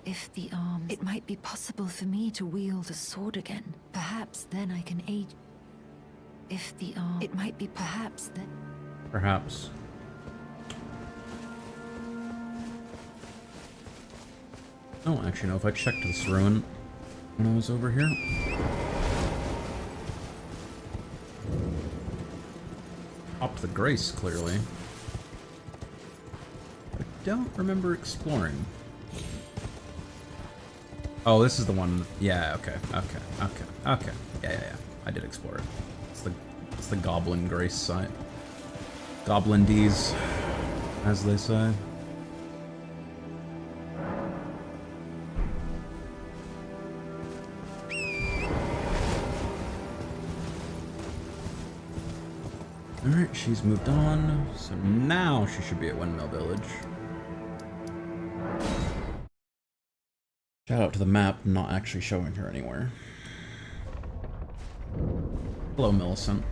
If the arms, it might be possible for me to wield a sword again. Perhaps then I can aid. If the arm, it might be perhaps then. Perhaps. Oh, actually, no. If I checked this ruin when I was over here. Up the Grace, clearly. I don't remember exploring. Oh, this is the one. Yeah, okay. Yeah. I did explore it. It's the Goblin Grace site. Goblin D's, as they say. Alright, she's moved on, so now she should be at Windmill Village. Shout out to the map not actually showing her anywhere. Hello, Millicent.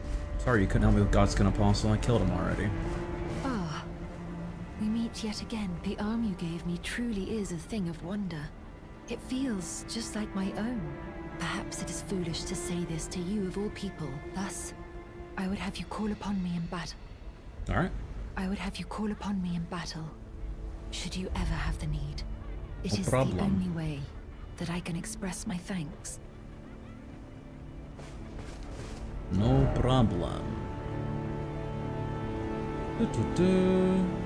Sorry you couldn't help me with Godskin Apostle. I killed him already. Ah, we meet yet again. The arm you gave me truly is a thing of wonder. It feels just like my own. Perhaps it is foolish to say this to you of all people. Thus, I would have you call upon me in battle. Alright. I would have you call upon me in battle, should you ever have the need. It No is problem. the only way that I can express my thanks. No problem. Du-du-du.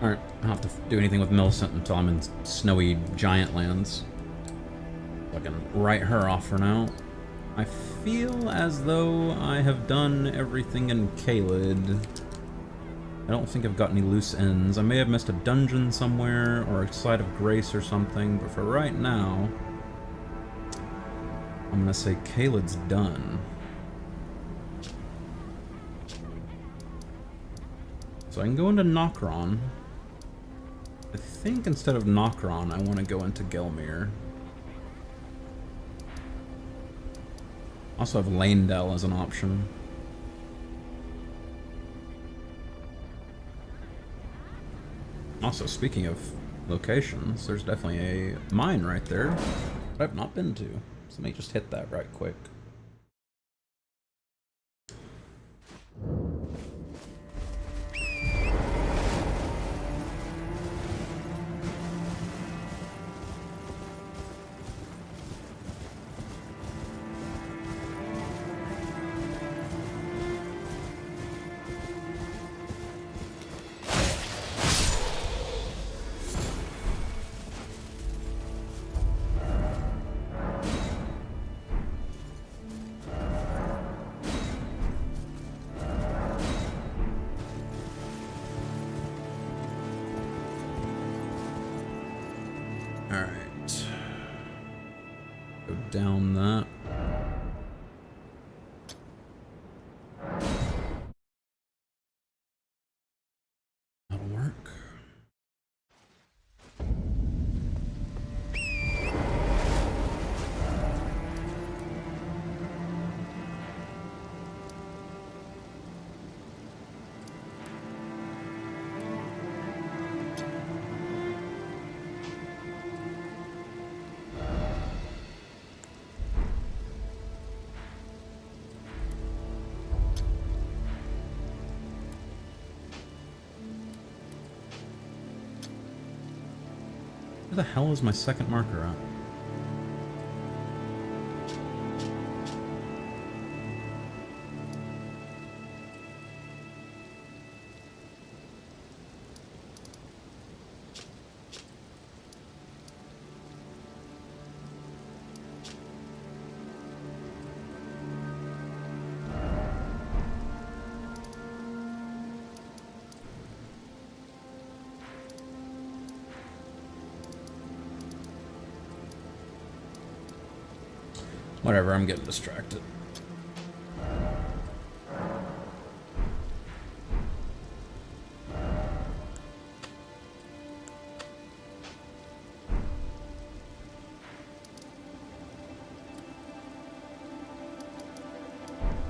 Alright, I don't have to do anything with Millicent until I'm in snowy giant lands. So I can write her off for now. I feel as though I have done everything in Caelid. I don't think I've got any loose ends. I may have missed a dungeon somewhere, or a site of grace or something, but for right now, I'm gonna say Caelid's done. So I can go into Nokron. I think instead of Nokron, I want to go into Gelmir. Also have Lanedell as an option. Also, speaking of locations, there's definitely a mine right there that I've not been to. So let me just hit that right quick. Alright. Go down that. That'll work. Where the hell is my second marker at? Whatever, I'm getting distracted.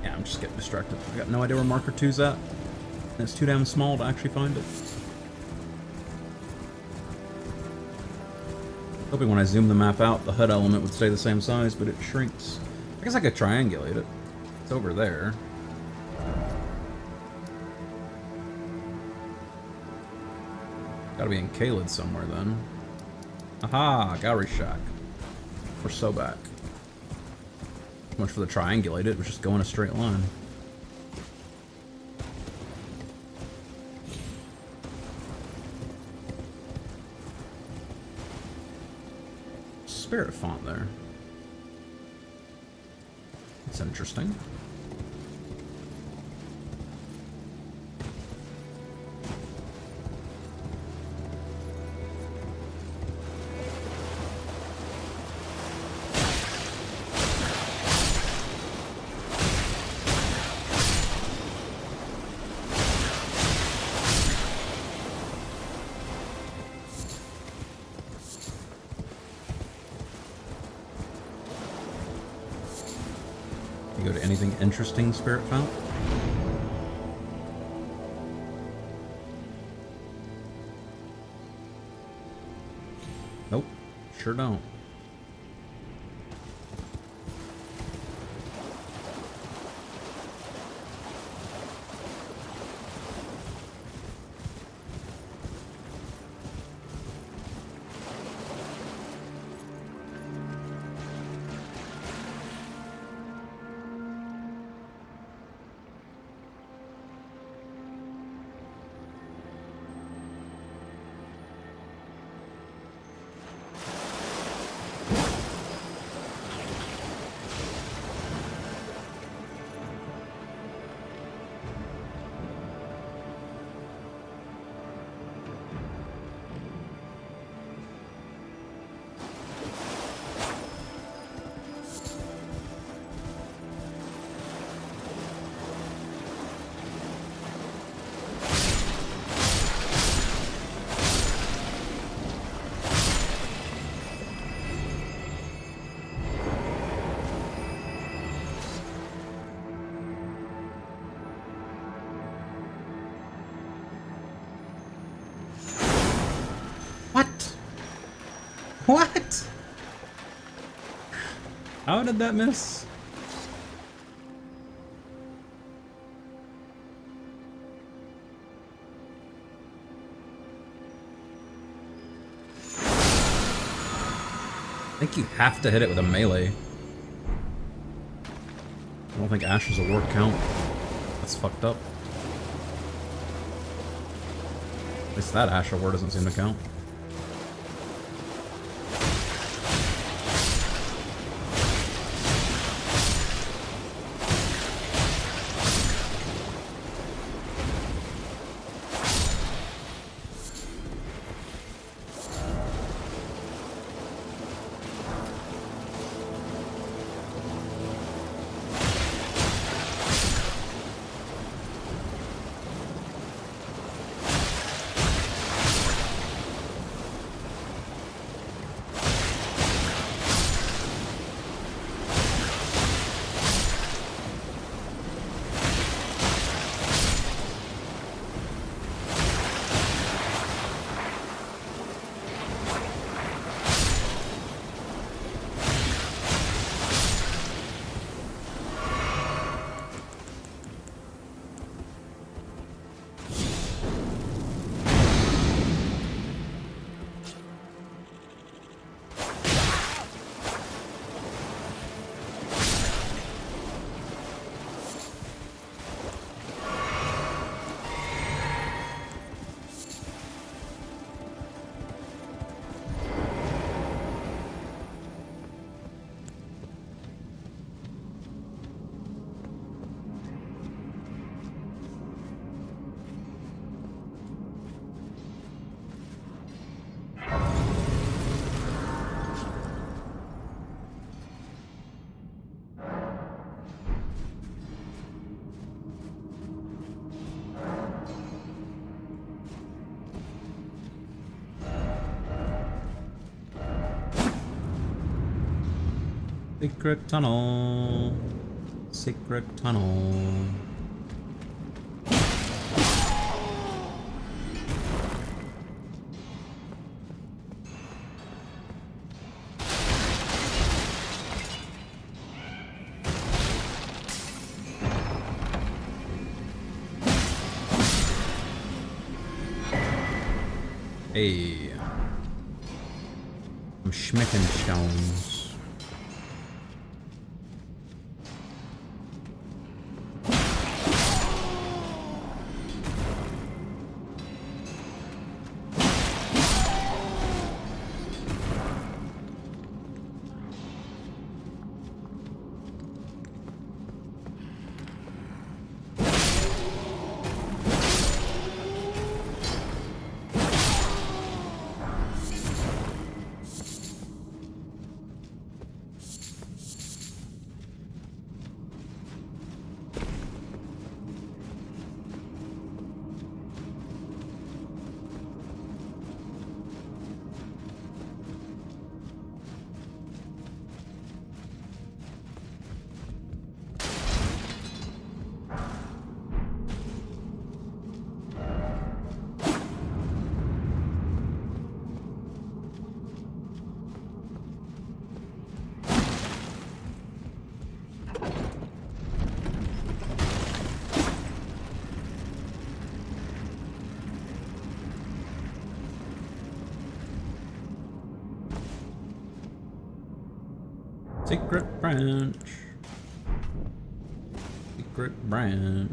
Yeah, I'm just getting distracted. I got no idea where marker 2's at. And it's too damn small to actually find it. Hoping when I zoom the map out, the HUD element would stay the same size, but it shrinks. I guess I could triangulate it. It's over there. Gotta be in Caelid somewhere then. Aha! Gallery Shack. We're so back. Much for the triangulate, it was just going a straight line. spirit font there. That's interesting. You go to anything interesting, Spirit Fount? Nope, sure don't. What? How did that miss? I think you have to hit it with a melee. I don't think Ashes of War count. That's fucked up. At least that Ash of War doesn't seem to count. Secret tunnel. Secret tunnel. Hey. I'm schmecking stones. Secret branch. Secret branch.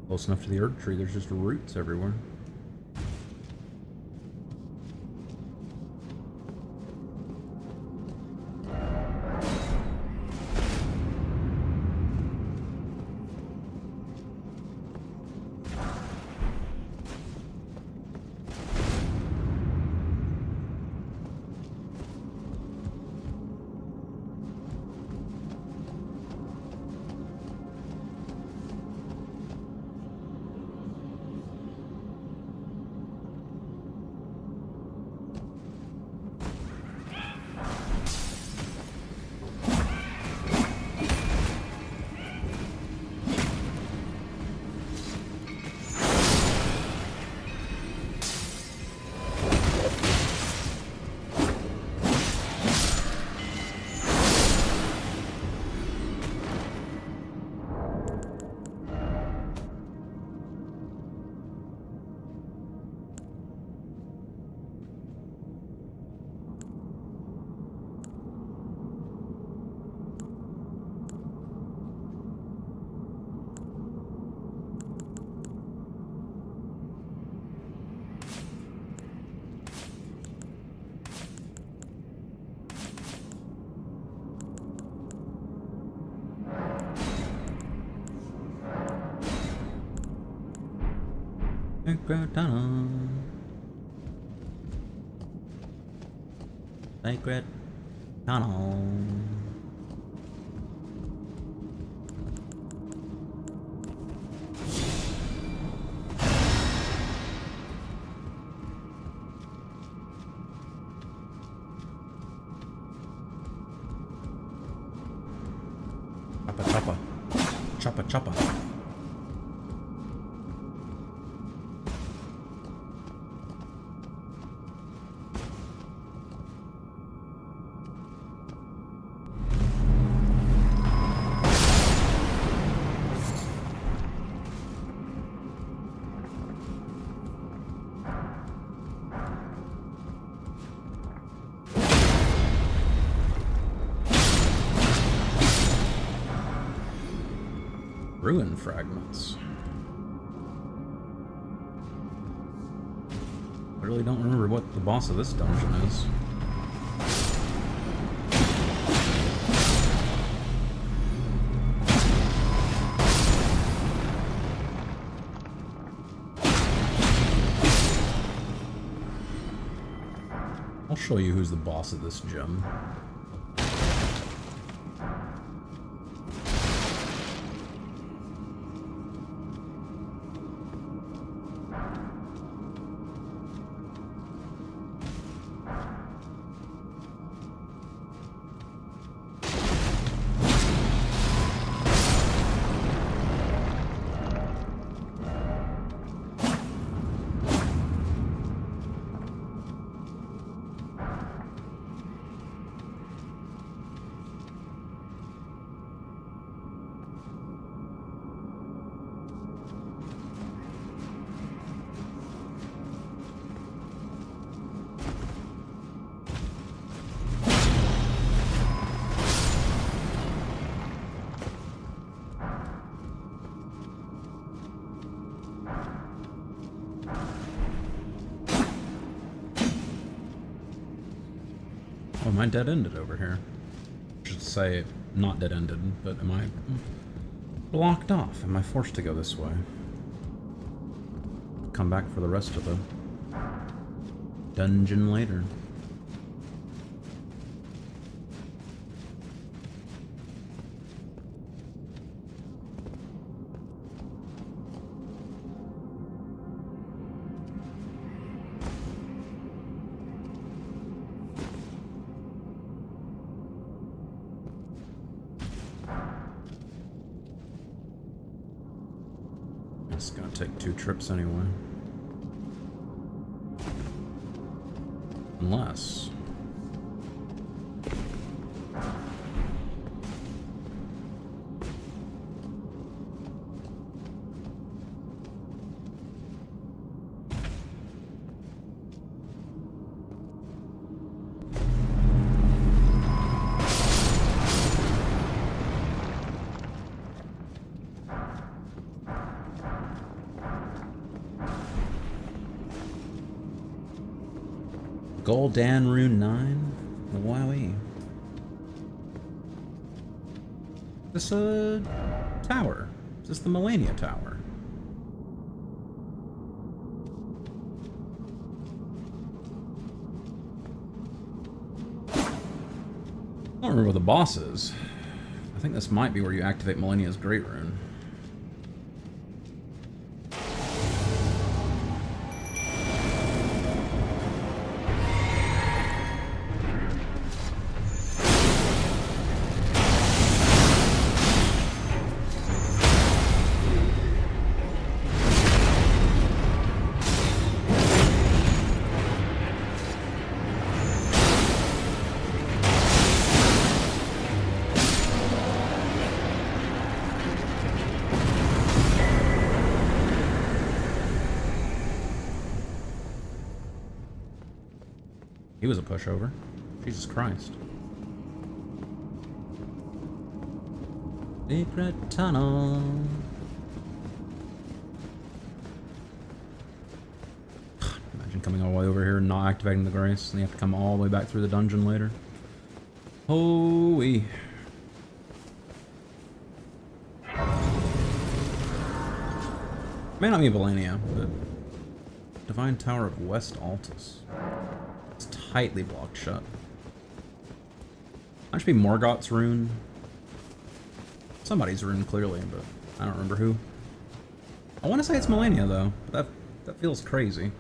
Close enough to the Earth Tree, there's just roots everywhere. Sacred tunnel. Sacred tunnel. Choppa choppa. Choppa choppa. Ruin fragments. I really don't remember what the boss of this dungeon is. I'll show you who's the boss of this gem. Oh, am I dead-ended over here? I should say not dead-ended, but am I blocked off? Am I forced to go this way? Come back for the rest of the dungeon later. It's gonna take 2 trips anyway. Unless... Gul'dan Rune 9? Wowee. Is this a tower? Is this the Melania Tower? I don't remember what the boss is. I think this might be where you activate Melania's Great Rune. He was a pushover. Jesus Christ. Secret tunnel. Imagine coming all the way over here and not activating the grace, and you have to come all the way back through the dungeon later. Holy. May not be Valania, but Divine Tower of West Altus. It's tightly blocked shut. That should be Morgoth's rune. Somebody's rune, clearly, but I don't remember who. I want to say it's Melania, though. But that feels crazy.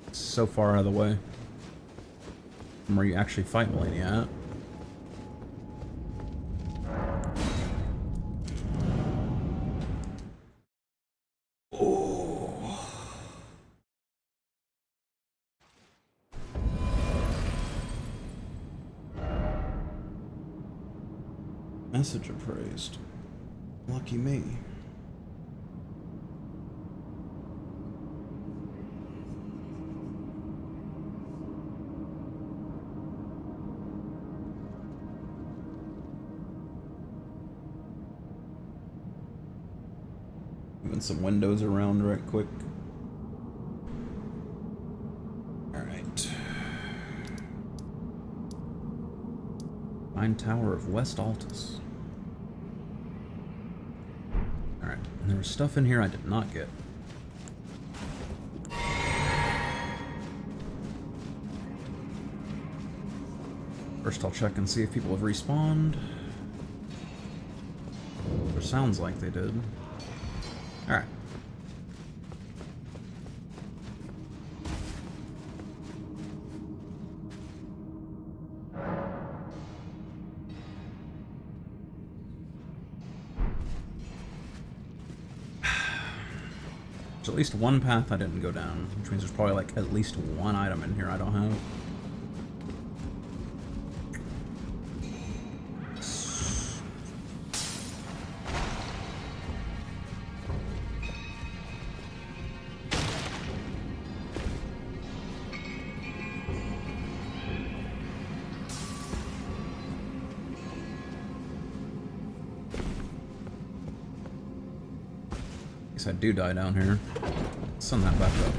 It's so far out of the way from where you actually fight Melania at. Message appraised. Lucky me. Moving some windows around right quick. Alright. Divine Tower of West Altus. Alright, and there was stuff in here I did not get. First I'll check and see if people have respawned. Or sounds like they did. Alright. There's at least one path I didn't go down, which means there's probably like at least one item in here I don't have. Guess I do die down here. Send that back up.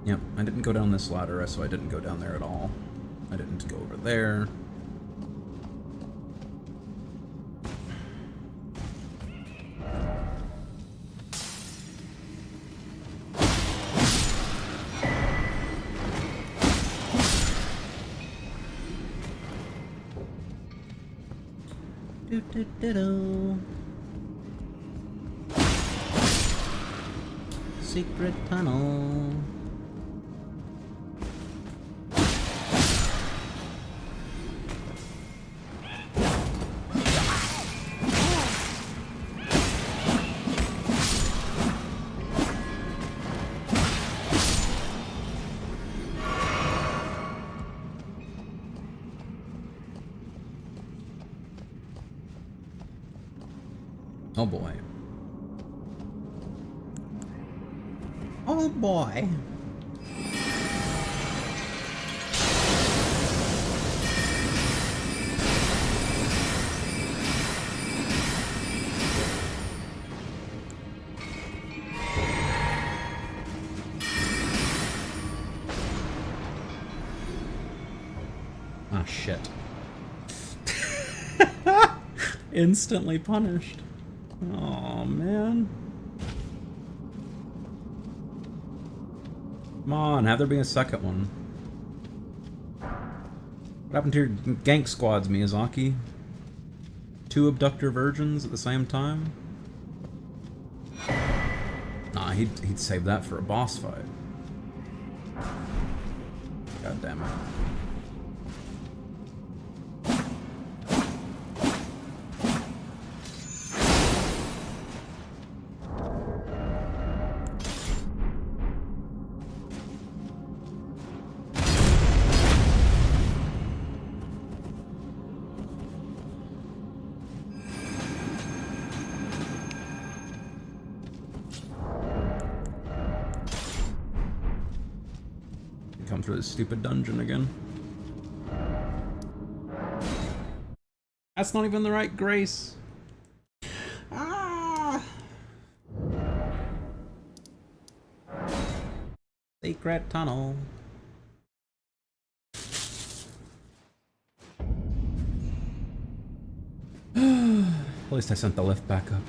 Yep, I didn't go down this ladder, so I didn't go down there at all. I didn't go over there. Secret tunnel. Oh boy. Oh boy. Ah, shit. Instantly punished. Oh man. Come on, have there be a second one. What happened to your gank squads, Miyazaki? 2 abductor virgins at the same time? Nah, he'd save that for a boss fight. God damn it. Come through this stupid dungeon again. That's not even the right grace. Ah! Secret tunnel. At least I sent the lift back up.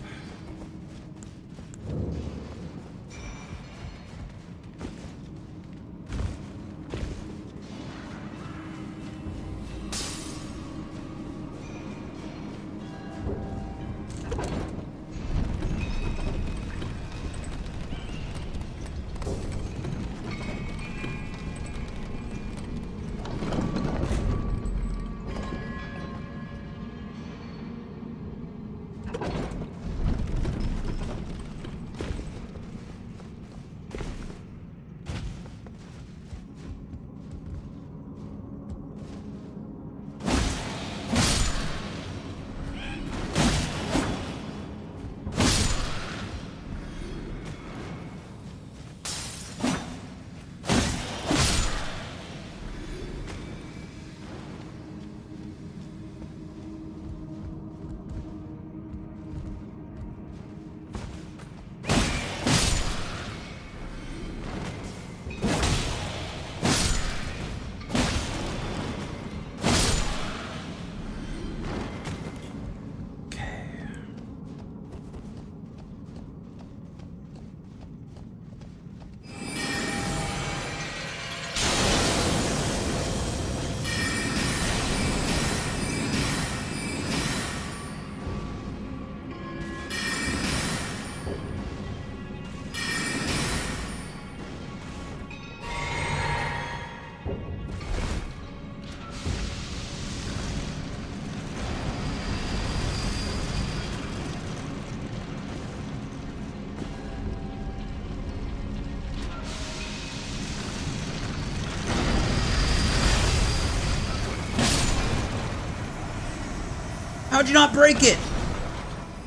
How'd you not break it?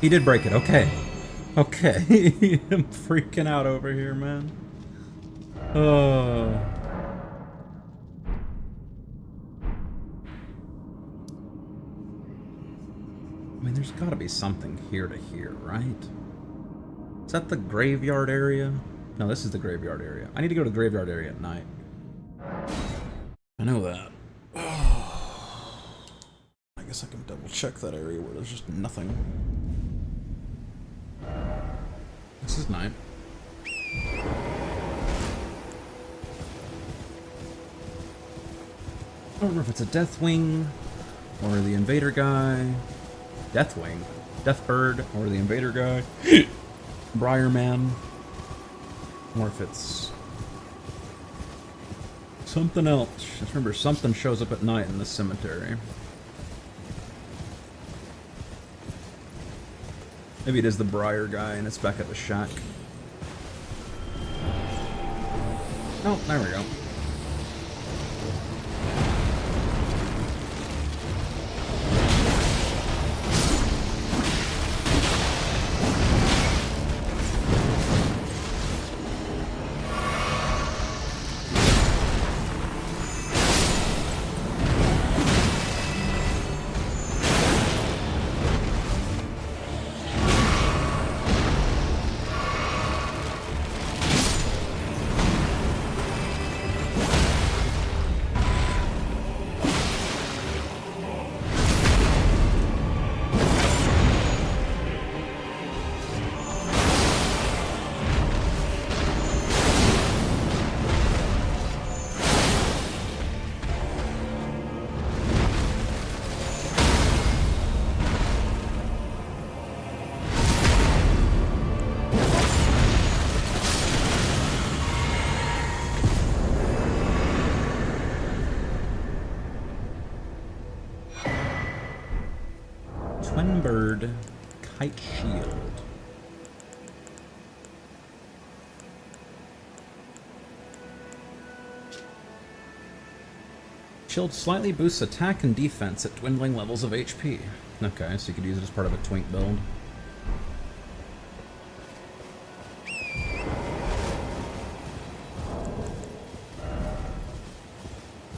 He did break it, okay. Okay. I'm freaking out over here, man. Oh. I mean, there's gotta be something here to here, right? Is that the graveyard area? No, this is the graveyard area. I need to go to the graveyard area at night. I know that. I guess I can double check that area where there's just nothing. This is night. I don't know if it's a Deathwing or the Invader guy. Deathwing, Deathbird, or the Invader guy. Briarman. Or if it's something else. Just remember, something shows up at night in the cemetery. Maybe it is the Briar guy and it's back at the shack. Oh, there we go. colored kite shield. Shield slightly boosts attack and defense at dwindling levels of HP. Okay, so you could use it as part of a twink build.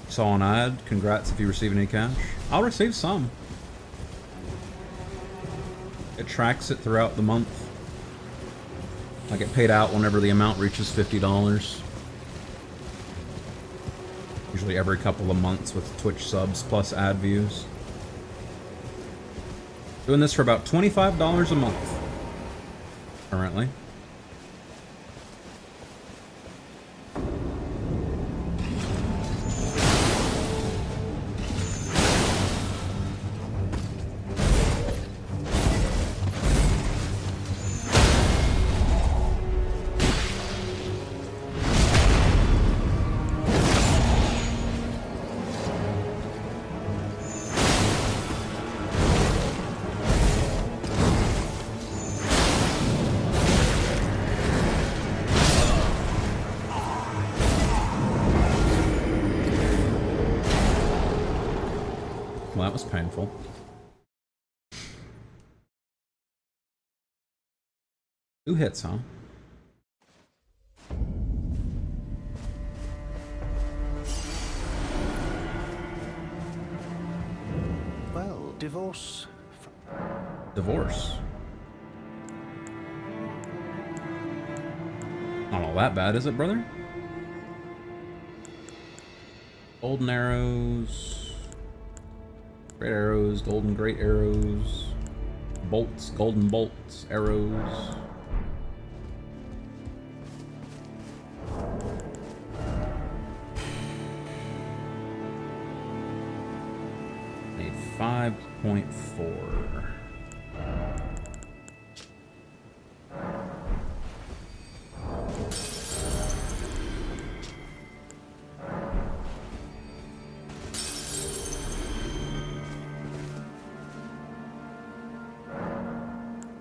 Saw an ad. Congrats if you receive any cash. I'll receive some. It tracks it throughout the month. I get paid out whenever the amount reaches $50. Usually every couple of months with Twitch subs plus ad views. Doing this for about $25 a month currently. Well, that was painful. Two hits, huh? Well, divorce. Divorce. Not all that bad, is it, brother? Golden arrows. Great arrows, golden great arrows. Bolts, golden bolts, arrows. Need 5.4.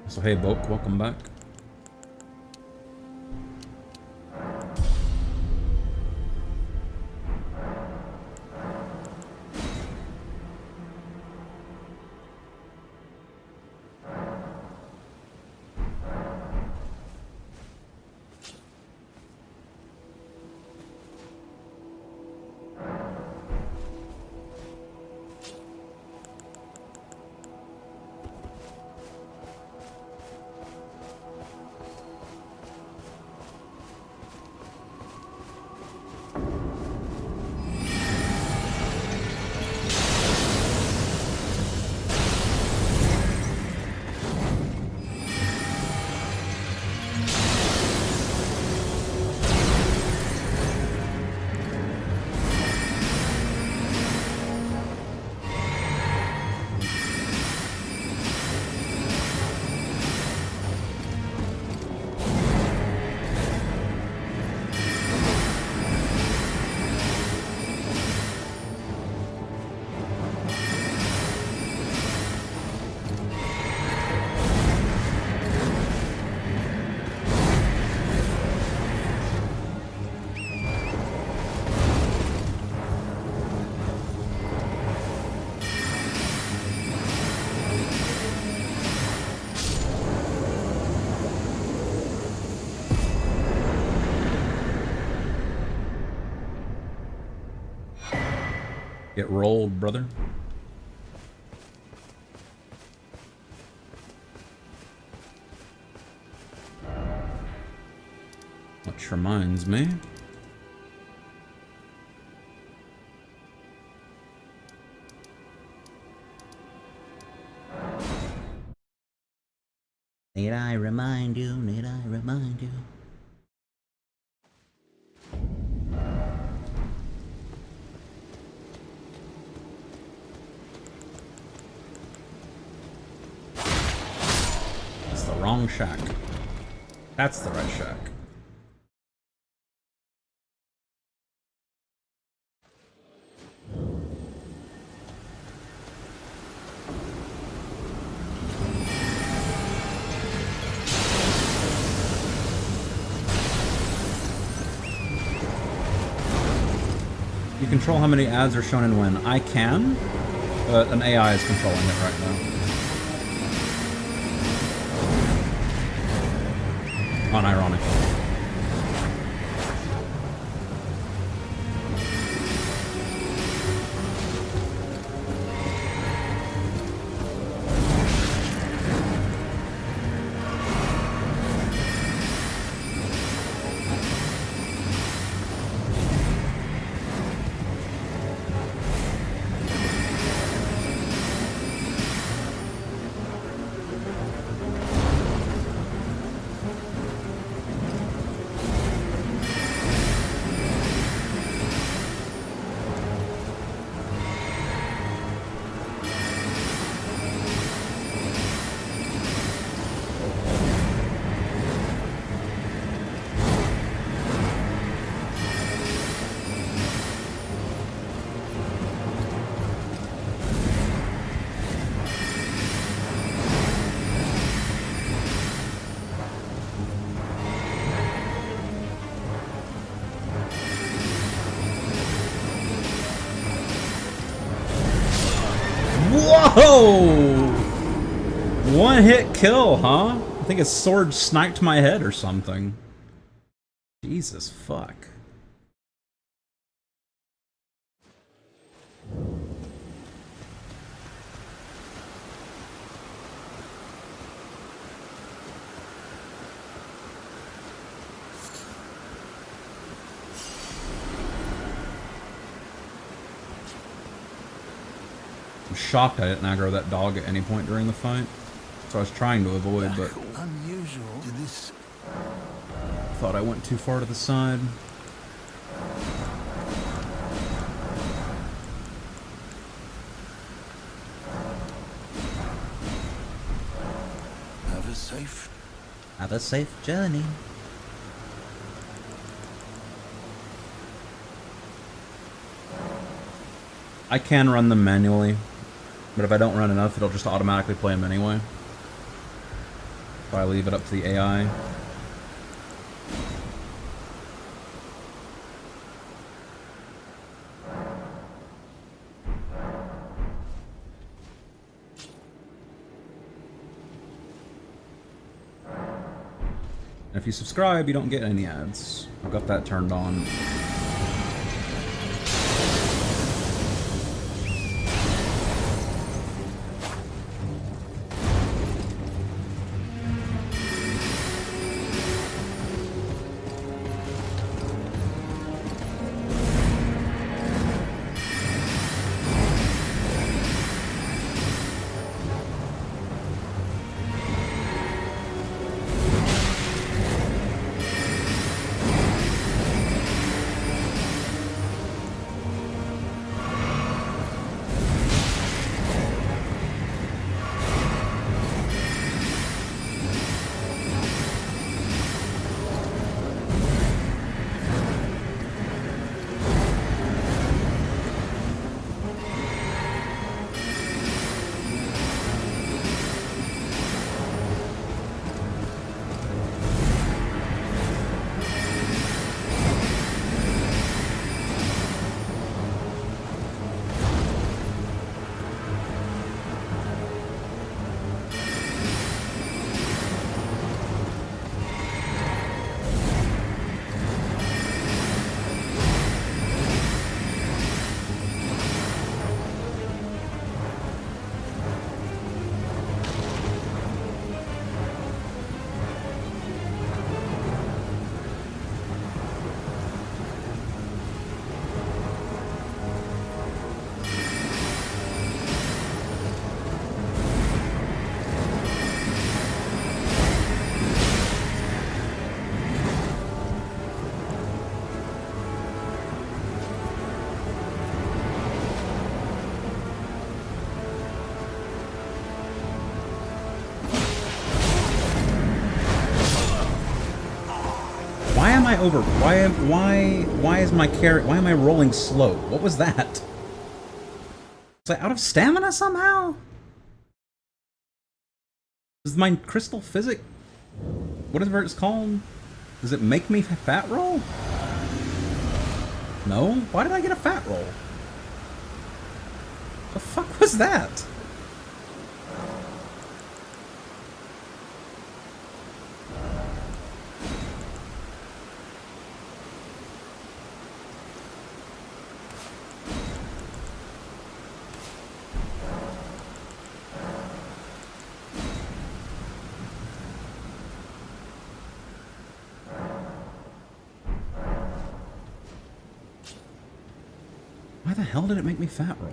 So hey Boke, welcome back. Get rolled, brother. Which reminds me. Need I remind you, need I remind you? It's the wrong shack. That's the right shack. control how many ads are shown and when. I can, but an AI is controlling it right now. Unironically. Whoa! One hit kill, huh? I think his sword sniped my head or something. Jesus fuck. I'm shocked I didn't aggro that dog at any point during the fight. So I was trying to avoid, but unusual to this. Thought I went too far to the side. Have a safe journey. I can run them manually, but if I don't run enough, it'll just automatically play them anyway. If I leave it up to the AI. And if you subscribe, you don't get any ads. I've got that turned on. Why am I over? Why is my carrot? Why am I rolling slow? What was that? Was I out of stamina somehow? Is my crystal physic, whatever it's called, does it make me fat roll? No? Why did I get a fat roll? The fuck was that? Why the hell did it make me fat roll?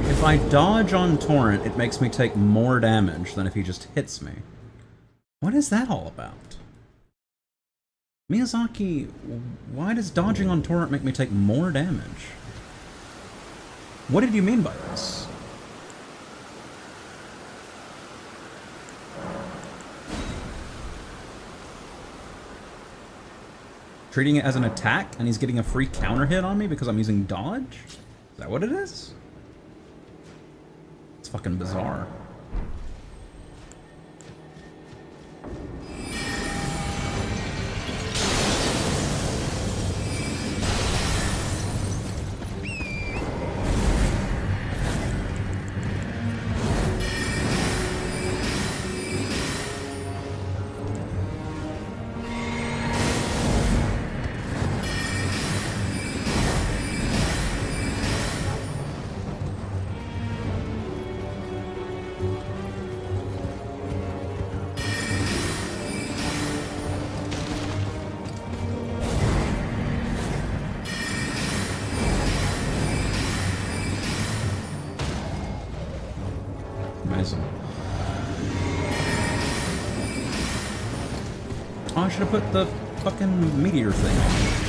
If I dodge on Torrent, it makes me take more damage than if he just hits me. What is that all about? Miyazaki, why does dodging on Torrent make me take more damage? What did you mean by this? Treating it as an attack and he's getting a free counter hit on me because I'm using dodge? Is that what it is? It's fucking bizarre. Oh, I should have put the fucking meteor thing on.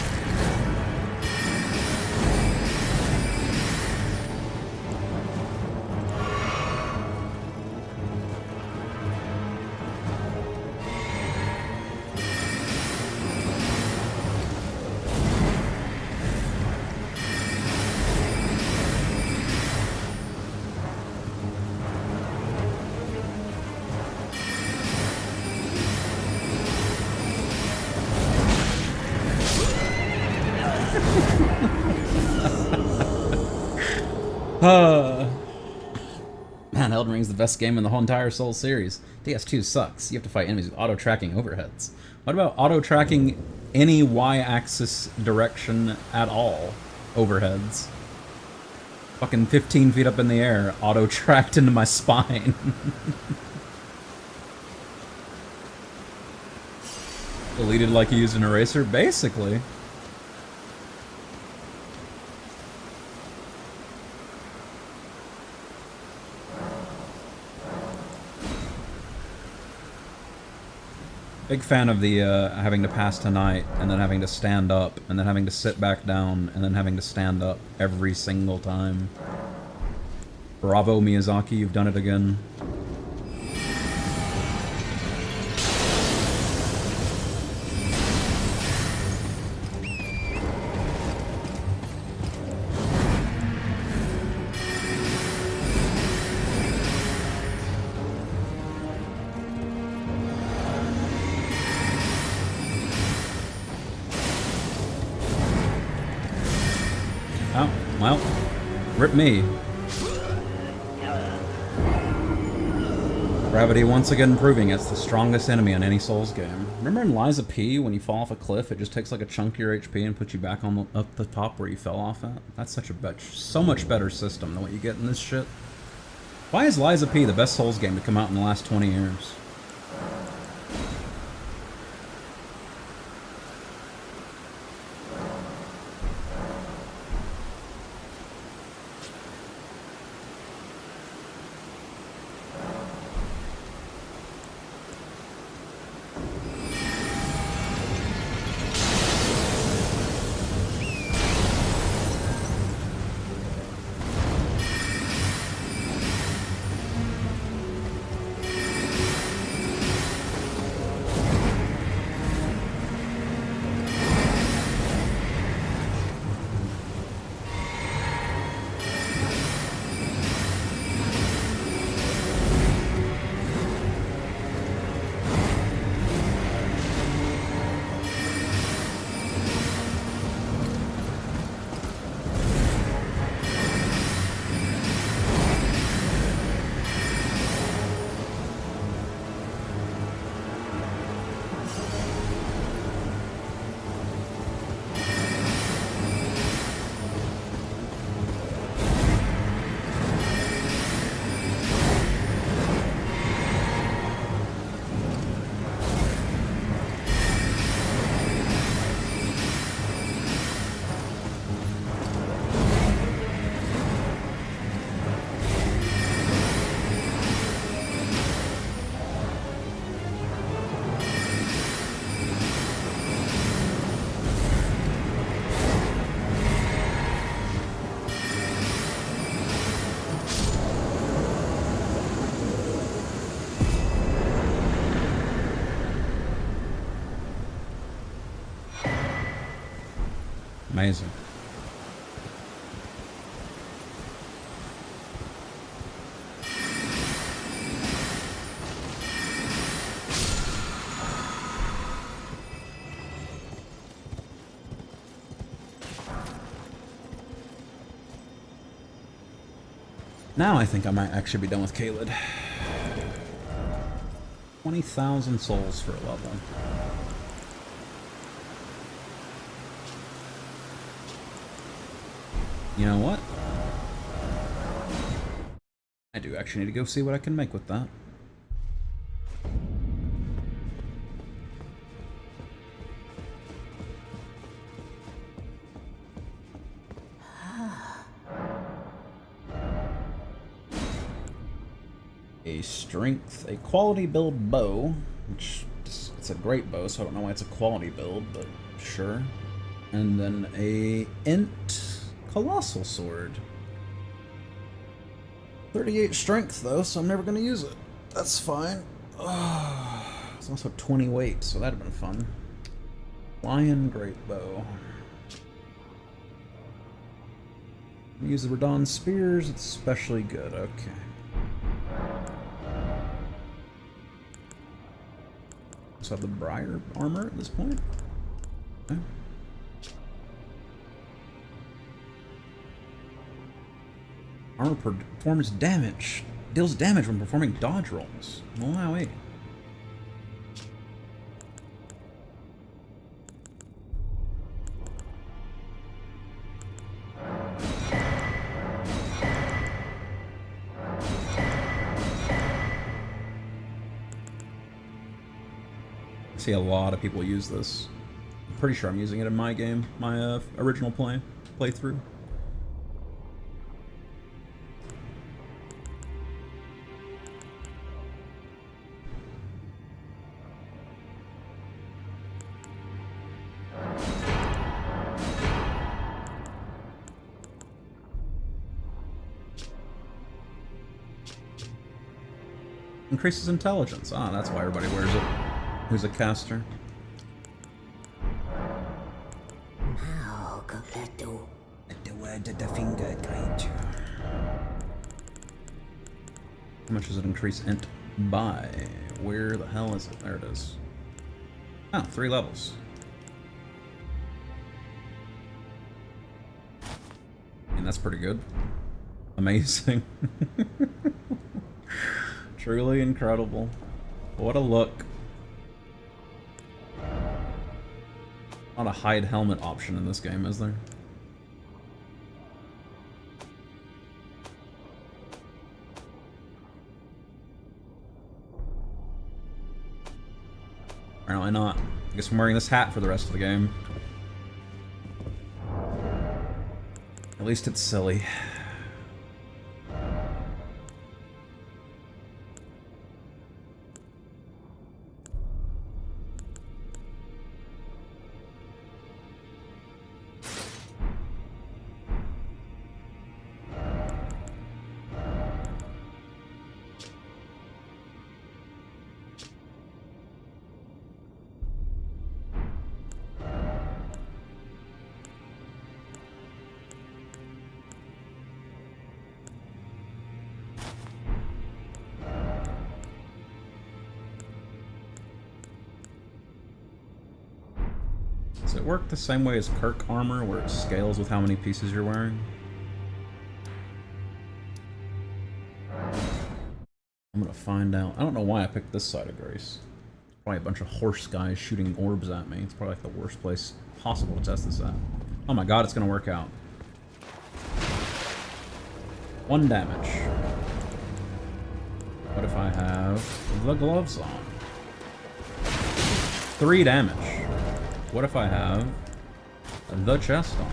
Man, Elden Ring's the best game in the whole entire Souls series. DS2 sucks. You have to fight enemies with auto-tracking overheads. What about auto-tracking any Y-axis direction at all? Overheads. Fucking 15 feet up in the air, auto-tracked into my spine. Deleted like you used an eraser? Basically. Big fan of the having to pass tonight, and then having to stand up, and then having to sit back down, and then having to stand up every single time. Bravo, Miyazaki, you've done it again. Oh, well, rip me. Gravity once again proving it's the strongest enemy in any Souls game. Remember in Lies of P, when you fall off a cliff, it just takes like a chunk of your HP and puts you back on up the top where you fell off at? That's such a so much better system than what you get in this shit. Why is Lies of P the best Souls game to come out in the last 20 years? Amazing. Now I think I might actually be done with Caelid. 20,000 souls for a level. You know what? I do actually need to go see what I can make with that. A strength, a quality build bow, which it's a great bow, so I don't know why it's a quality build, but sure. And then a int colossal sword. 38 strength though, so I'm never gonna use it. That's fine. It's also 20 weight, so that'd have been fun. Lion great bow. Use the Radon spears, it's especially good. Okay. So have the Briar armor at this point. Okay. Armor performs damage. Deals damage when performing dodge rolls. Wow, wait. I see a lot of people use this. I'm pretty sure I'm using it in my game, my original playthrough. Increases intelligence. Ah, that's why everybody wears it. Who's a caster? The finger guide you. How much does it increase int by? Where the hell is it? There it is. Oh, 3 levels. And that's pretty good. Amazing. Truly incredible. What a look. Not a hide helmet option in this game, is there? Apparently not. I guess I'm wearing this hat for the rest of the game. At least it's silly. Does it work the same way as Kirk armor, where it scales with how many pieces you're wearing? I'm gonna find out. I don't know why I picked this side of Grace. Probably a bunch of horse guys shooting orbs at me. It's probably like the worst place possible to test this at. Oh my god, it's gonna work out. 1 damage. What if I have the gloves on? 3 damage. What if I have the chest on?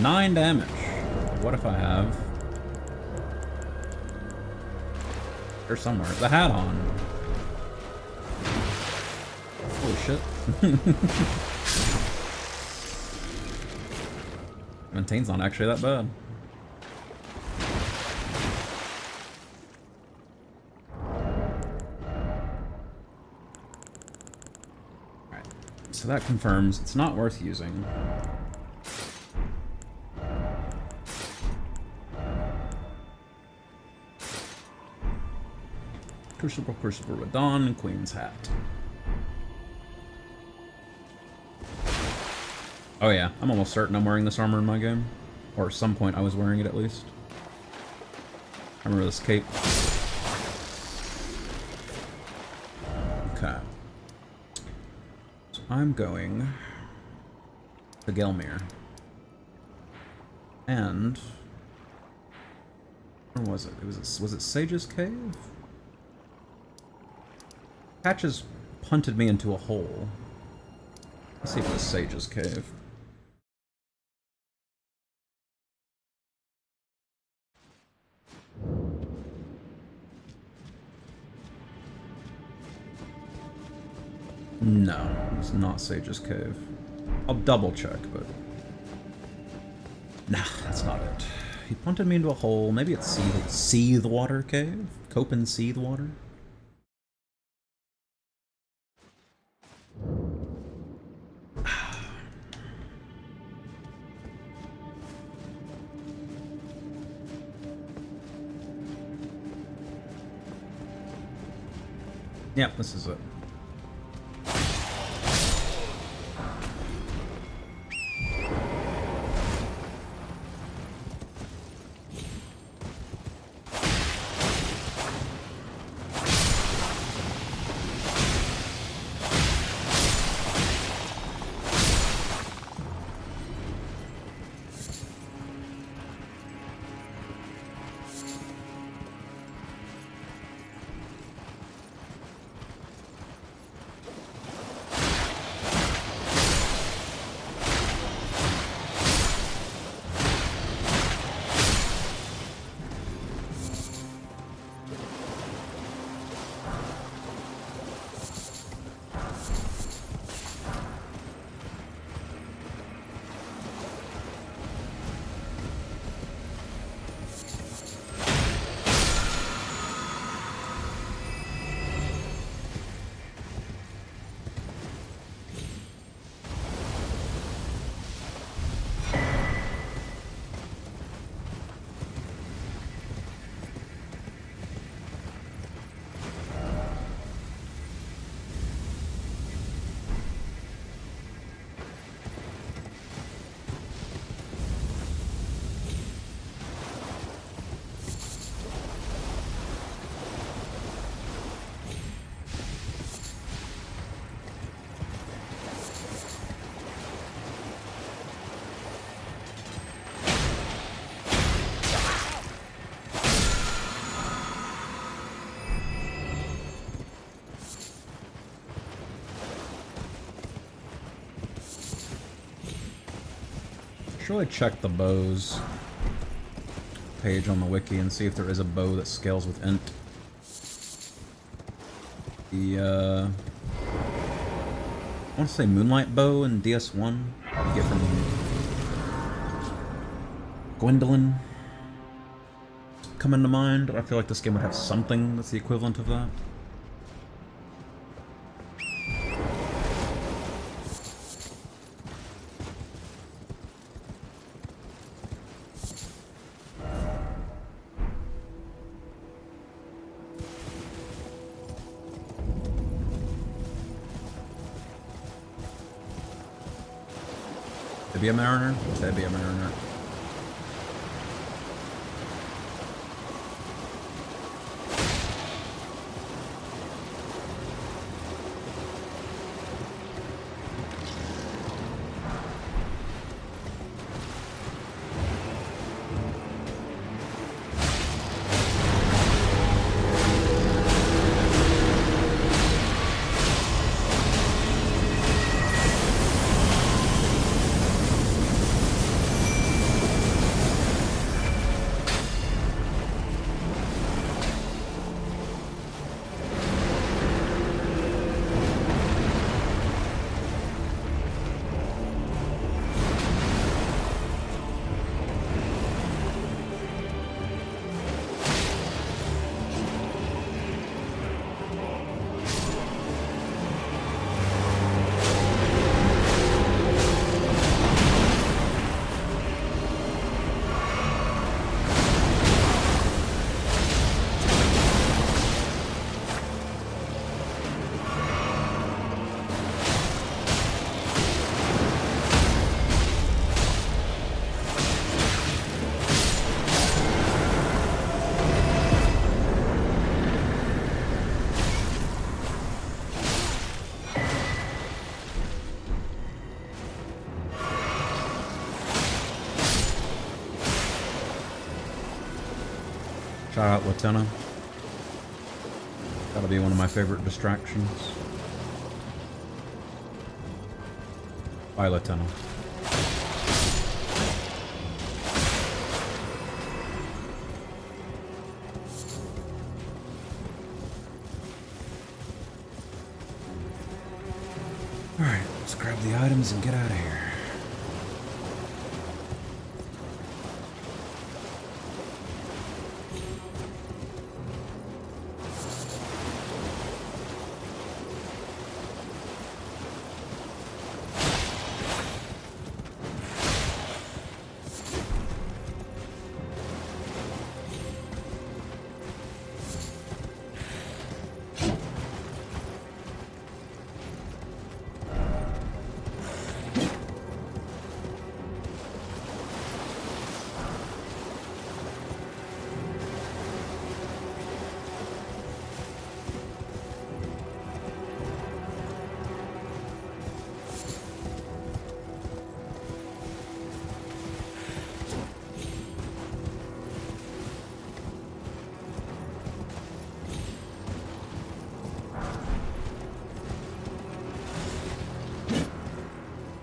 9 damage. What if I have... There's somewhere. The hat on. Holy shit. Maintain's not actually that bad. So that confirms it's not worth using. Crucible, Crucible, Radon, and Queen's Hat. Oh yeah, I'm almost certain I'm wearing this armor in my game. Or at some point I was wearing it at least. I remember this cape. Okay. So I'm going to Gelmir. And where was it? Was it Sage's Cave? Patches punted me into a hole. Let's see if it was Sage's Cave. No, it's not Sage's Cave. I'll double check, but... Nah, that's not it. He punted me into a hole. Maybe it's Seethwater Cave? Copen Seethwater? Yep, this is it. Should really check the bows page on the wiki and see if there is a bow that scales with int. The I want to say Moonlight Bow in DS1 you get from Gwendolyn coming to mind. I feel like this game would have something that's the equivalent of that. To be a mariner? To be a mariner. Shout out Latenna. That'll be one of my favorite distractions. Bye, Latenna. Alright, let's grab the items and get out of here.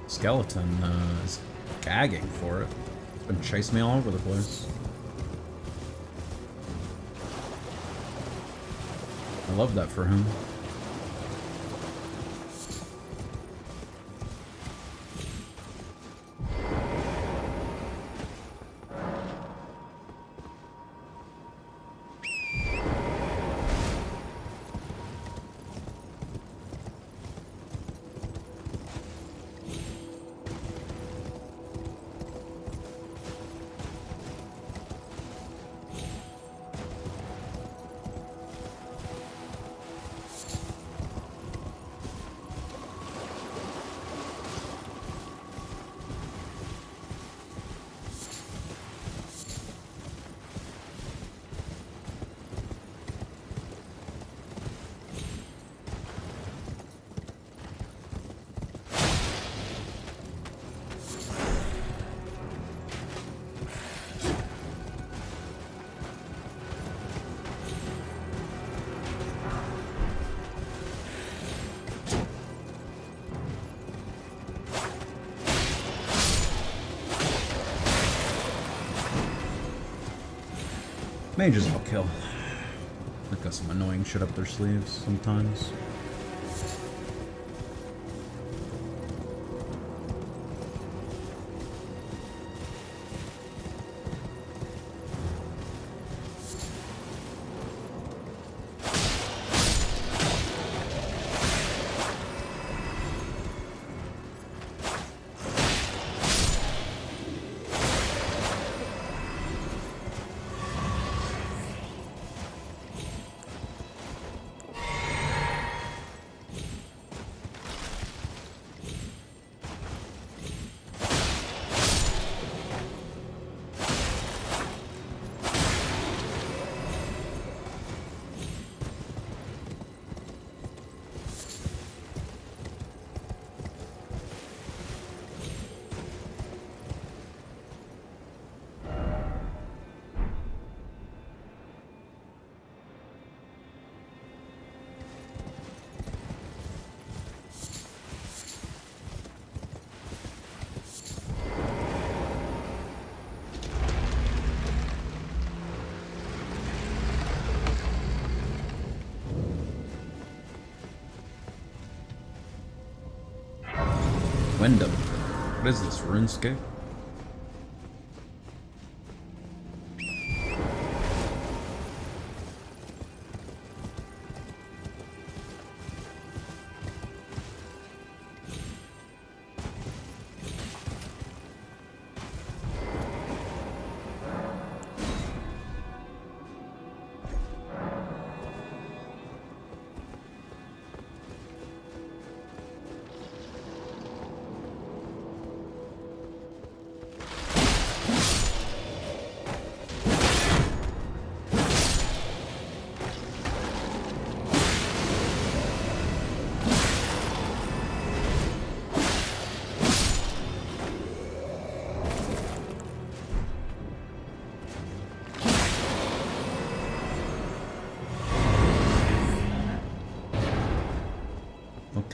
Skeleton is gagging for it. It's been chasing me all over the place. I love that for him. Mages I'll kill. They've got some annoying shit up their sleeves sometimes. Wyndham. What is this, RuneScape?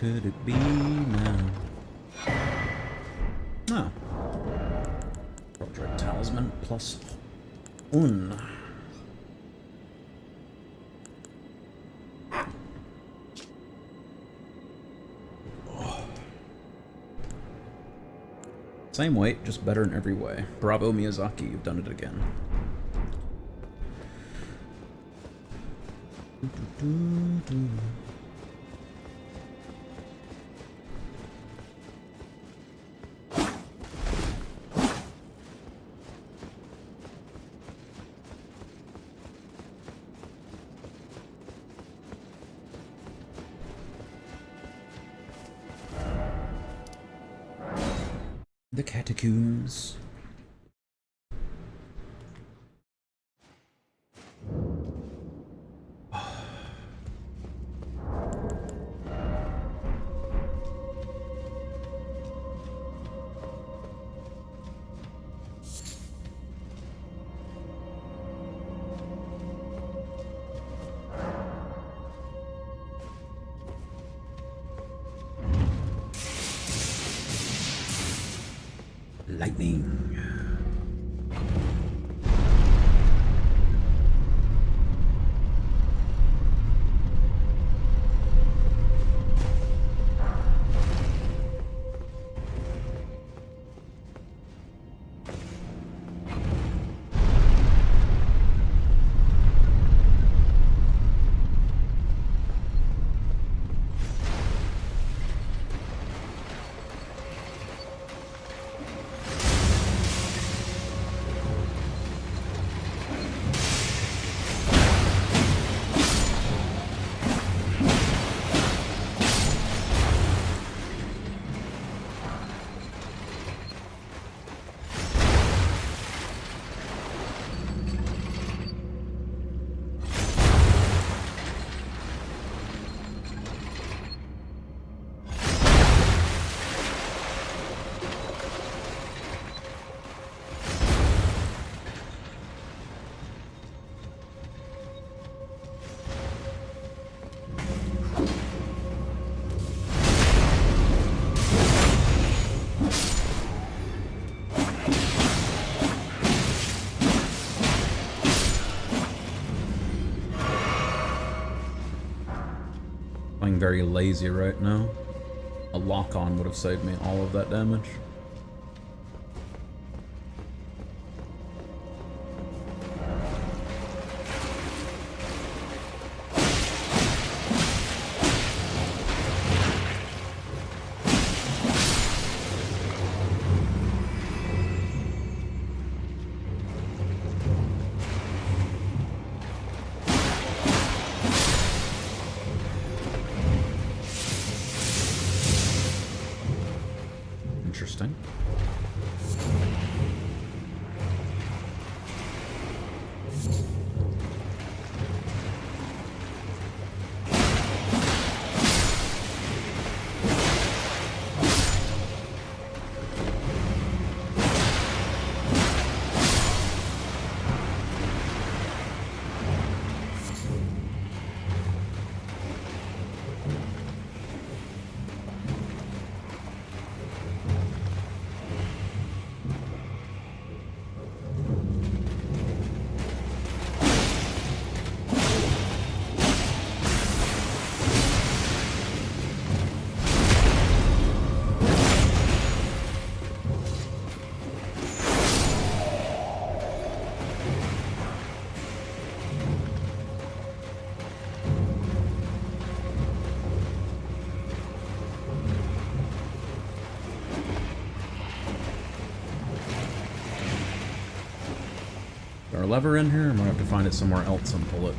could it be now? Oh. Project Talisman plus un. Same weight, just better in every way. Bravo, Miyazaki, you've done it again. The catacombs. Lightning. Playing very lazy right now. A lock-on would have saved me all of that damage. Interesting. Is there a lever in here? I'm gonna have to find it somewhere else and pull it.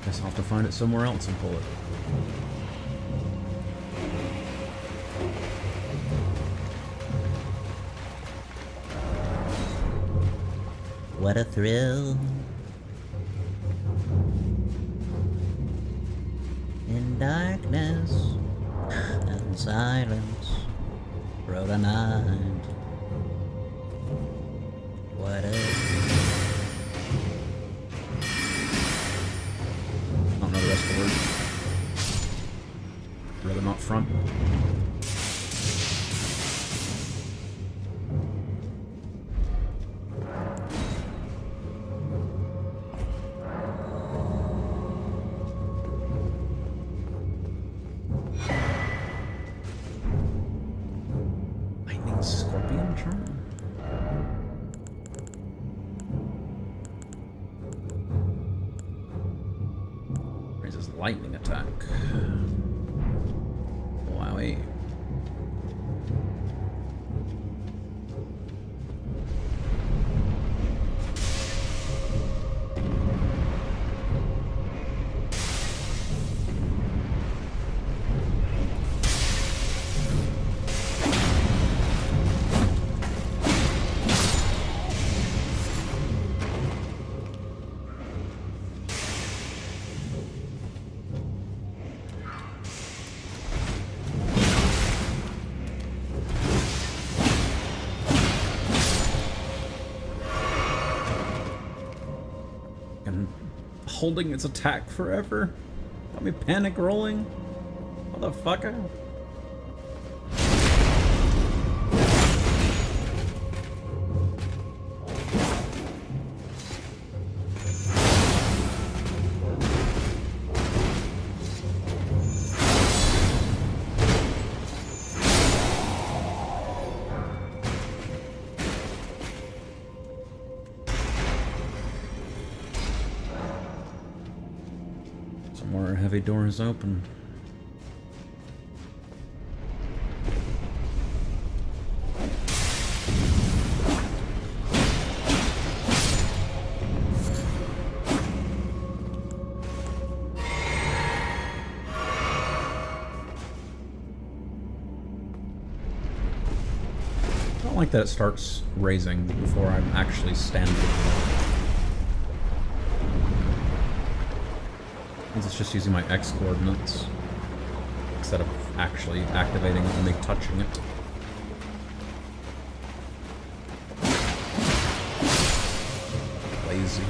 Guess I'll have to find it somewhere else and pull it. What a thrill. In darkness and silence, rode a night. What a rather not front. Lightning Scorpion Charm? Raises lightning attack. Wowie. And holding its attack forever? Got me panic rolling? Motherfucker. Some more heavy doors open. I don't like that it starts raising before I'm actually standing. Means it's just using my X coordinates instead of actually activating it and me touching it. Lazy.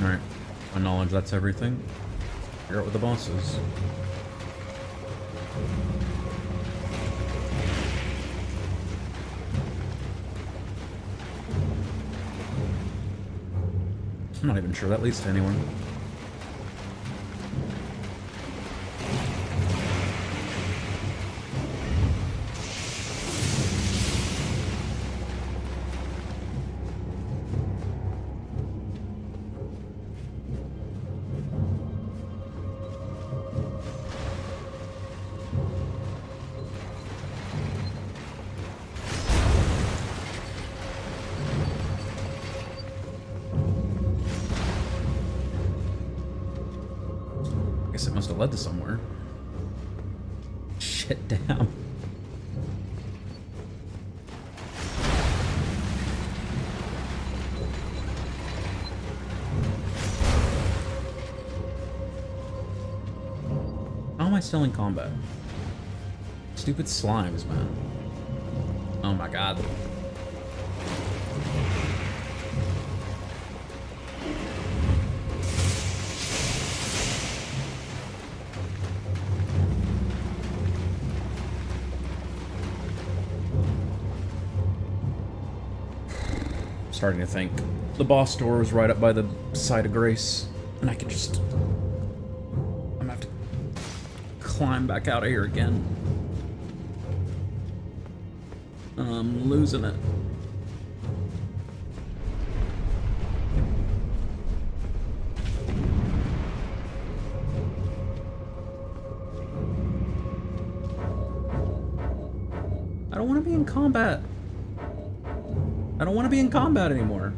Alright, my knowledge, that's everything. Figure out what the boss is. I'm not even sure that leads to anywhere. Guess it must have led to somewhere. Shit, damn. How am I still in combat? Stupid slimes, man. Oh my god. starting to think the boss door was right up by the side of Grace, and I could just... I'm gonna have to climb back out of here again. I'm losing it. I don't want to be in combat. I don't want to be in combat anymore.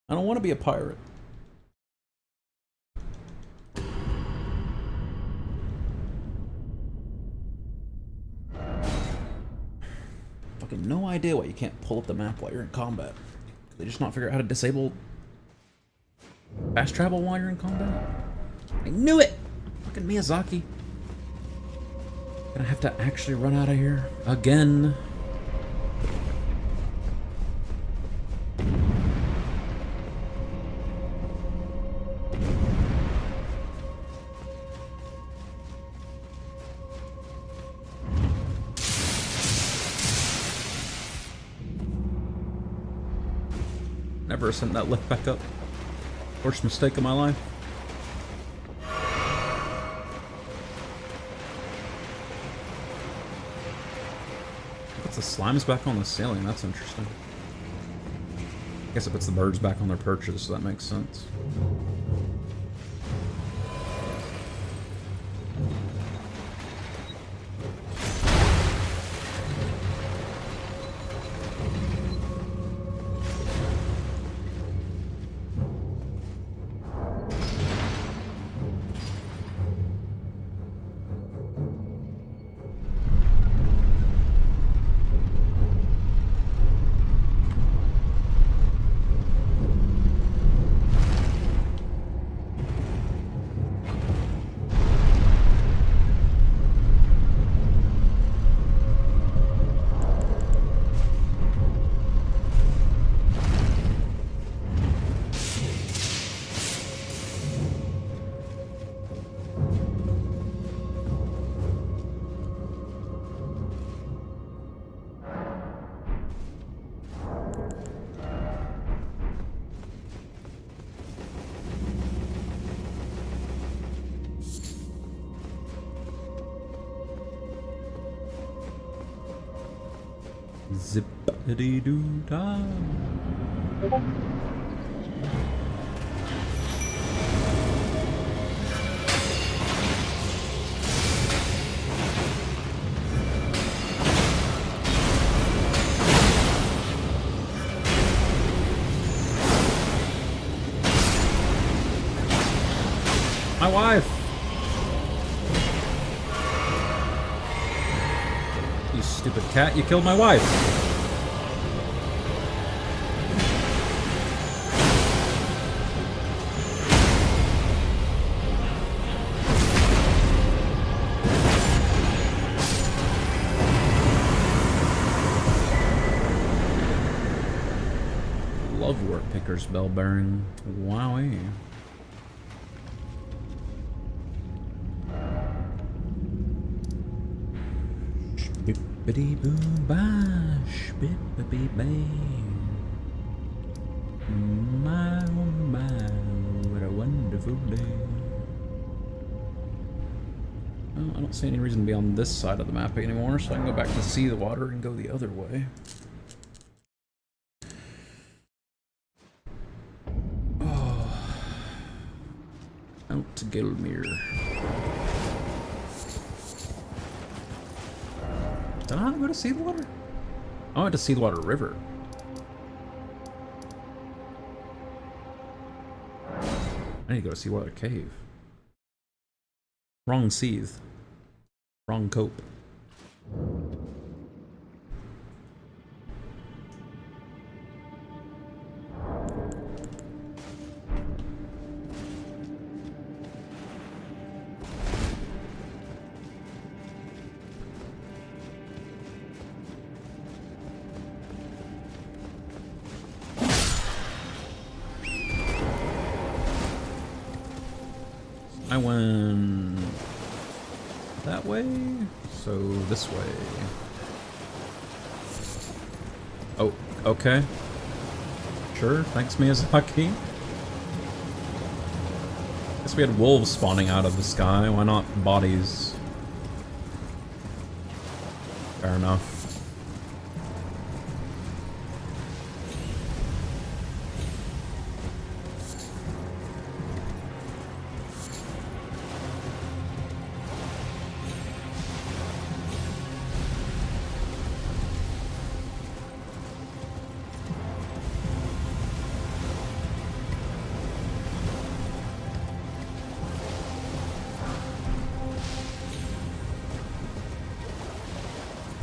I don't want to be a pirate. Fucking no idea why you can't pull up the map while you're in combat. They just not figure out how to disable fast travel while you're in combat? I knew it! Fucking Miyazaki. Gonna have to actually run out of here again. Never sent that lift back up. Worst mistake of my life. Puts the slimes back on the ceiling, that's interesting. I guess it puts the birds back on their perches, so that makes sense. Zippity-doo-dah. My wife! You stupid cat, you killed my wife! Love work picker's bell bearing. Wowee. Bippity boo bash, bippity bang. My oh my, what a wonderful day. Well, I don't see any reason to be on this side of the map anymore, so I can go back to see the water and go the other way. Oh. Out to Gelmir. Did I not go to Seedwater? I went to Seedwater River. I need to go to Seedwater Cave. Wrong seeth. Wrong cope. I went that way, so this way. Oh, okay. Sure, thanks Miyazaki. Guess we had wolves spawning out of the sky, why not bodies? Fair enough.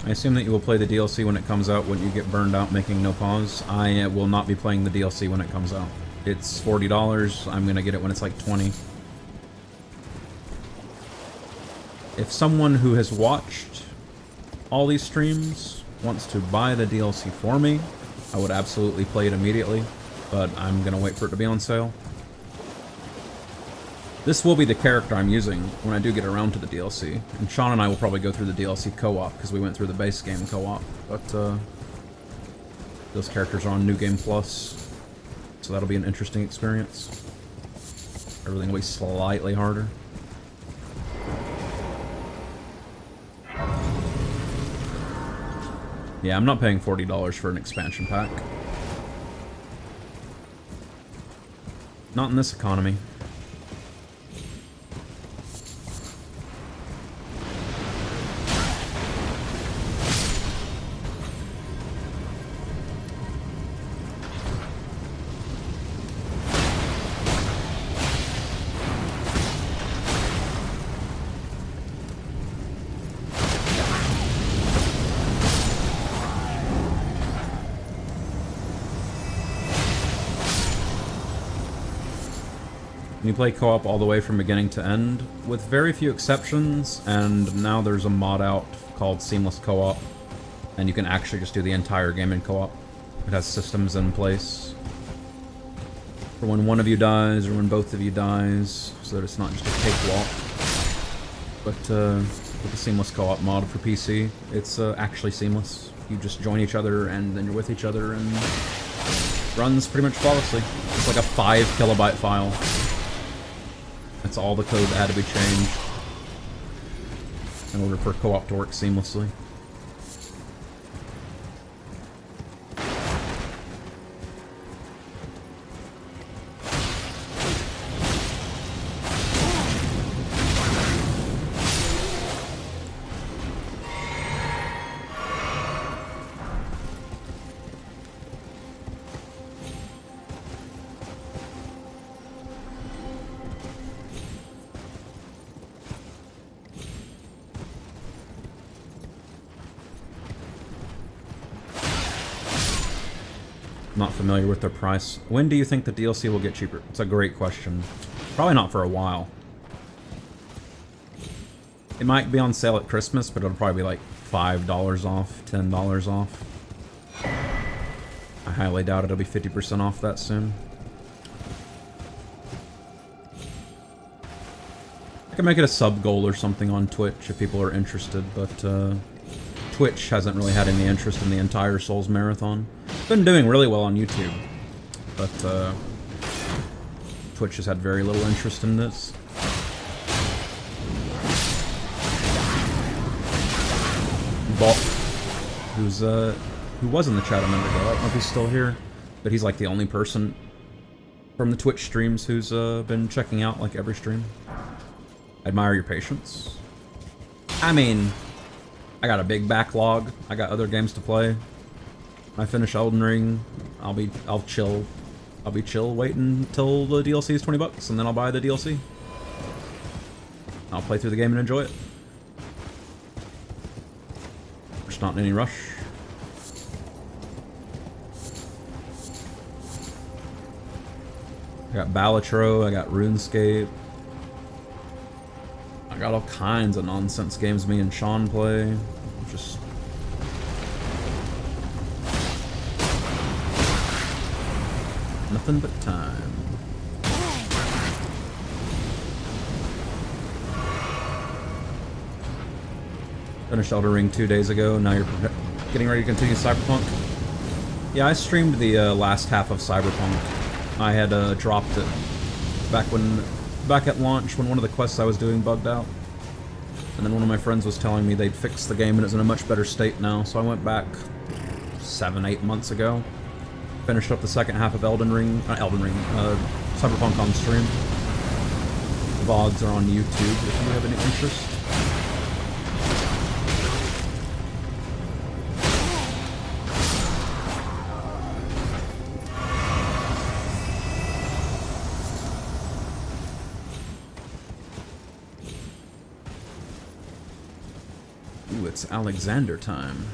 I assume that you will play the DLC when it comes out. When you get burned out making no pause, I will not be playing the DLC when it comes out. It's $40. I'm gonna get it when it's like 20. If someone who has watched all these streams wants to buy the DLC for me, I would absolutely play it immediately, but I'm gonna wait for it to be on sale. This will be the character I'm using when I do get around to the DLC. And Sean and I will probably go through the DLC co-op, because we went through the base game co-op. But, those characters are on New Game Plus, so that'll be an interesting experience. Everything will be slightly harder. Yeah, I'm not paying $40 for an expansion pack. Not in this economy. You play co-op all the way from beginning to end, with very few exceptions, and now there's a mod out called Seamless Co-op, and you can actually just do the entire game in co-op. It has systems in place for when one of you dies or when both of you dies, so that it's not just a cakewalk. But with the Seamless Co-op mod for PC, it's actually seamless. You just join each other and then you're with each other, and runs pretty much flawlessly. It's like a 5 kilobyte file. That's all the code that had to be changed in order for co-op to work seamlessly. Not familiar with their price. When do you think the DLC will get cheaper? It's a great question. Probably not for a while. It might be on sale at Christmas, but it'll probably be like $5 off, $10 off. I highly doubt it'll be 50% off that soon. I can make it a sub goal or something on Twitch if people are interested, but Twitch hasn't really had any interest in the entire Souls marathon. It's been doing really well on YouTube, but Twitch has had very little interest in this. Balt, who was in the chat a minute ago, I don't know if he's still here, but he's like the only person from the Twitch streams who's been checking out like every stream. I admire your patience. I mean, I got a big backlog. I got other games to play. When I finish Elden Ring, I'll be chill waiting until the DLC is $20, and then I'll buy the DLC. I'll play through the game and enjoy it. Just not in any rush. I got Balatro, I got RuneScape. I got all kinds of nonsense games me and Sean play. Just nothing but time. Finished Elden Ring 2 days ago. Now you're getting ready to continue Cyberpunk. Yeah, I streamed the last half of Cyberpunk. I had dropped it back at launch when one of the quests I was doing bugged out. And then one of my friends was telling me they'd fixed the game and it's in a much better state now, so I went back 7-8 months ago. Finished up the second half of Cyberpunk on stream. The VODs are on YouTube if you have any interest. Ooh, it's Alexander time.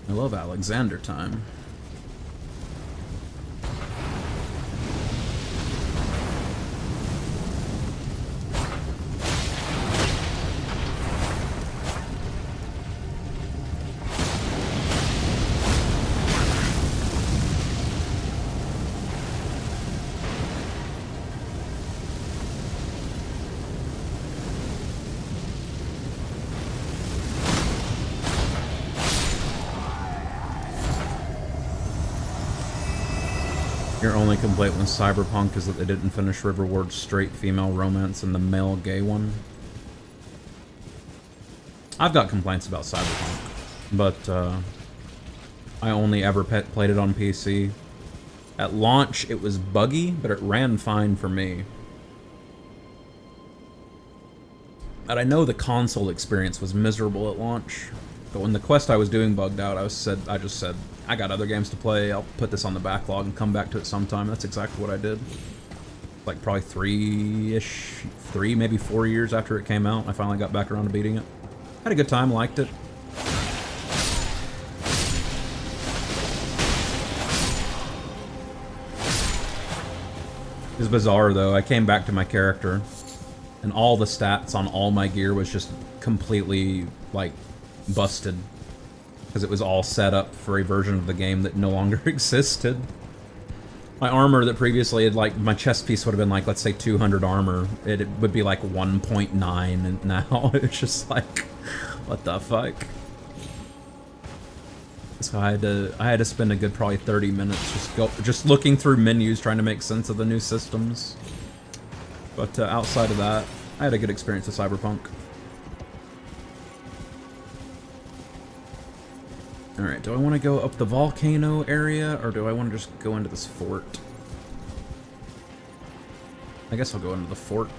I love Alexander time. Your only complaint with Cyberpunk is that they didn't finish Riverward's straight female romance and the male gay one. I've got complaints about Cyberpunk, but I only ever played it on PC. At launch, it was buggy, but it ran fine for me. And I know the console experience was miserable at launch, but when the quest I was doing bugged out, I just said, I got other games to play, I'll put this on the backlog and come back to it sometime. That's exactly what I did. Like probably 3, maybe 4 years after it came out, I finally got back around to beating it. Had a good time, liked it. It's bizarre though, I came back to my character and all the stats on all my gear was just completely, like, busted. Because it was all set up for a version of the game that no longer existed. My armor that previously had, like, my chest piece would have been like, let's say 200 armor. It would be like 1.9 and now it's just like, what the fuck? So I had to spend a good probably 30 minutes just looking through menus trying to make sense of the new systems. But outside of that, I had a good experience with Cyberpunk. Alright, do I want to go up the volcano area, or do I want to just go into this fort? I guess I'll go into the fort.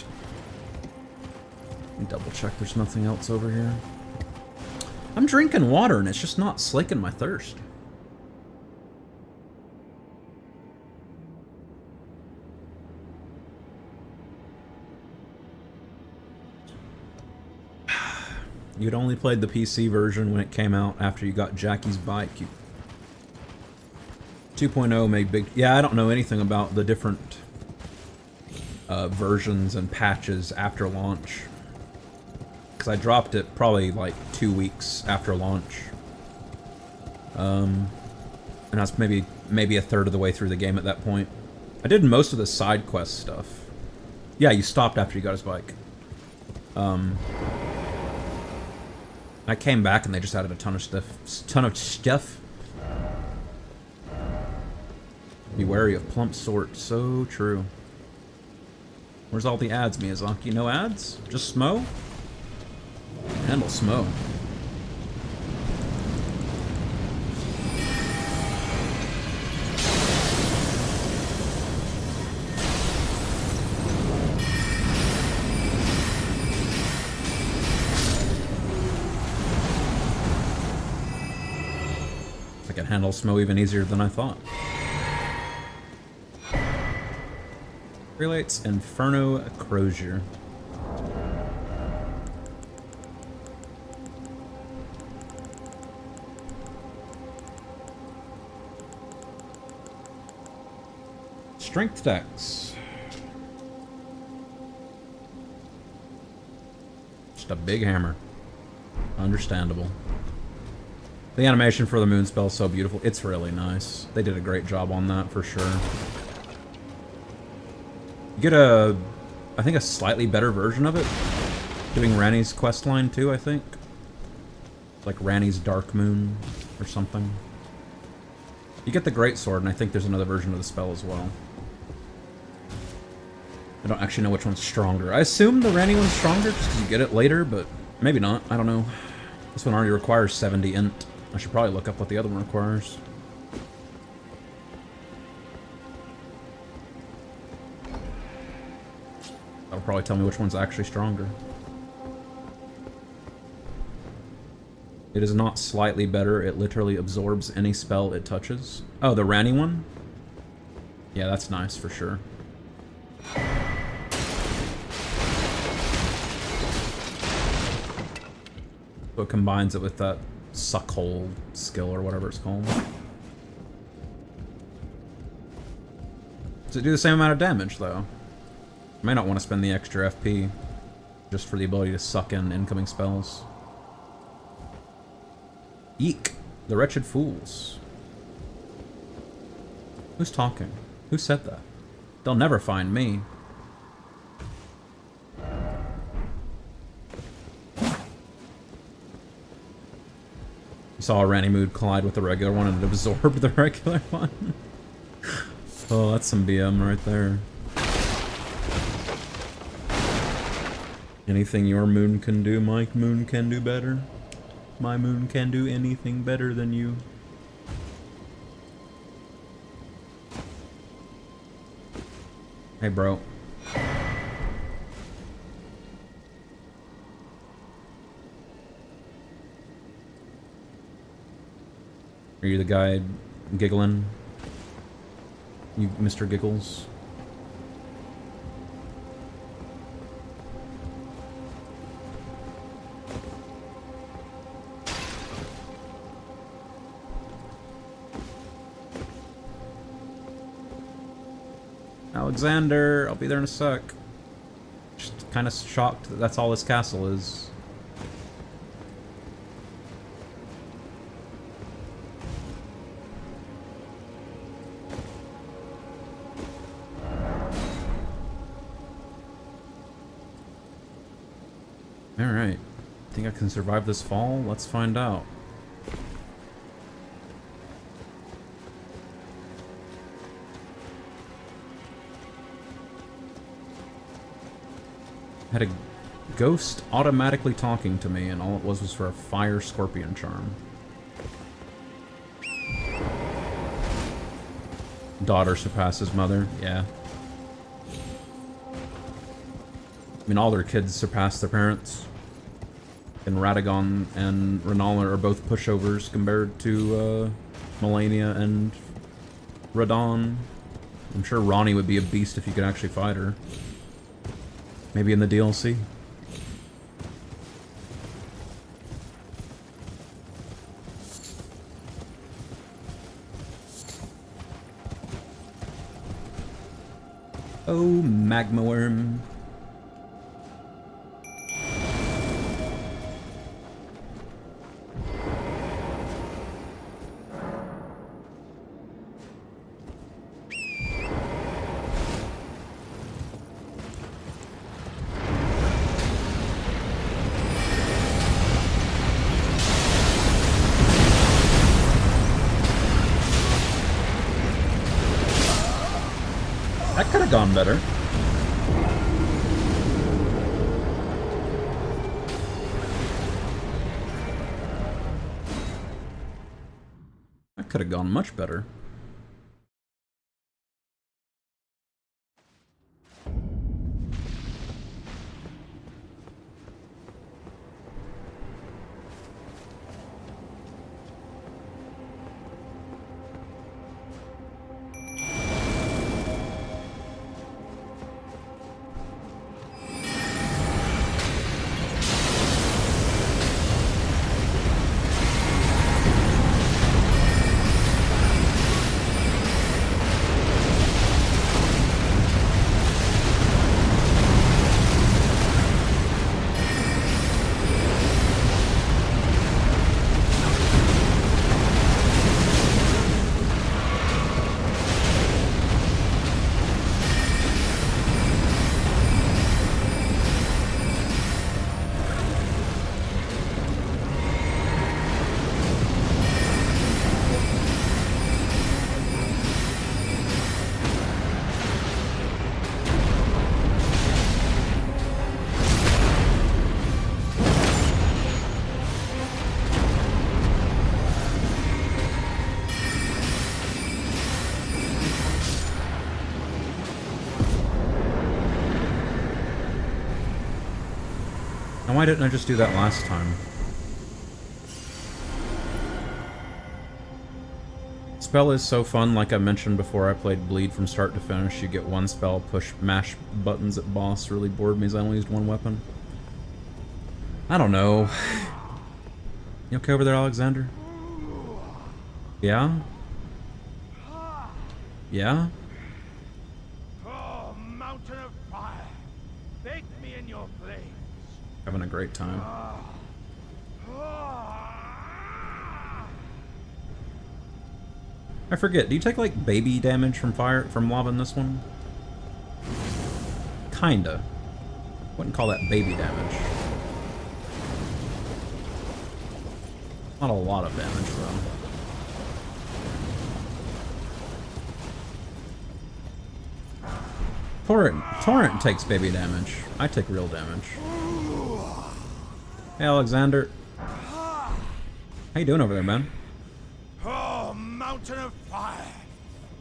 Double check there's nothing else over here. I'm drinking water and it's just not slaking my thirst. You'd only played the PC version when it came out after you got Jackie's bike. 2.0 made big... Yeah, I don't know anything about the different versions and patches after launch. Because I dropped it probably like 2 weeks after launch. And I was maybe a third of the way through the game at that point. I did most of the side quest stuff. Yeah, you stopped after you got his bike. I came back and they just added a ton of stuff. Be wary of plump sort. So true. Where's all the ads, Miyazaki? No ads? Just Smo? Handle Smo. I can handle Smo even easier than I thought. Relates Inferno Crozier. Strength decks. Just a big hammer. Understandable. The animation for the moon spell is so beautiful. It's really nice. They did a great job on that for sure. You get I think a slightly better version of it. Doing Ranni's questline too, I think. Like Ranni's Dark Moon or something. You get the greatsword, and I think there's another version of the spell as well. I don't actually know which one's stronger. I assume the Ranny one's stronger just because you get it later, but maybe not. I don't know. This one already requires 70 int. I should probably look up what the other one requires. That'll probably tell me which one's actually stronger. It is not slightly better, it literally absorbs any spell it touches. Oh, the Ranny one? Yeah, that's nice for sure. So it combines it with that suckhole skill or whatever it's called. Does it do the same amount of damage though? I may not want to spend the extra FP just for the ability to suck in incoming spells. Eek! The wretched fools. Who's talking? Who said that? They'll never find me. You saw a Ranny mood collide with the regular one and it absorbed the regular one. Oh, that's some BM right there. Anything your moon can do, my moon can do better. My moon can do anything better than you. Hey, bro. Are you the guy giggling? You, Mr. Giggles? Alexander, I'll be there in a sec. Just kind of shocked that that's all this castle is. Alright. Think I can survive this fall? Let's find out. Had a ghost automatically talking to me, and all it was for a fire scorpion charm. Daughter surpasses mother, yeah. I mean, all their kids surpass their parents. And Radagon and Renala are both pushovers compared to Melania and Radon. I'm sure Ronnie would be a beast if you could actually fight her. Maybe in the DLC. Oh, magma worm. That could have gone better. That could have gone much better. Why didn't I just do that last time? Spell is so fun, like I mentioned before. I played Bleed from start to finish. You get one spell, push, mash buttons at boss. Really bored me as I only used one weapon. I don't know. You okay over there, Alexander? Yeah? Yeah? Oh, mountain of fire, bake me in your flames. Having a great time. I forget, do you take like baby damage from lava in this one? Kinda. Wouldn't call that baby damage. Not a lot of damage though. Torrent takes baby damage. I take real damage. Hey Alexander. How you doing over there, man? Oh, mountain of fire,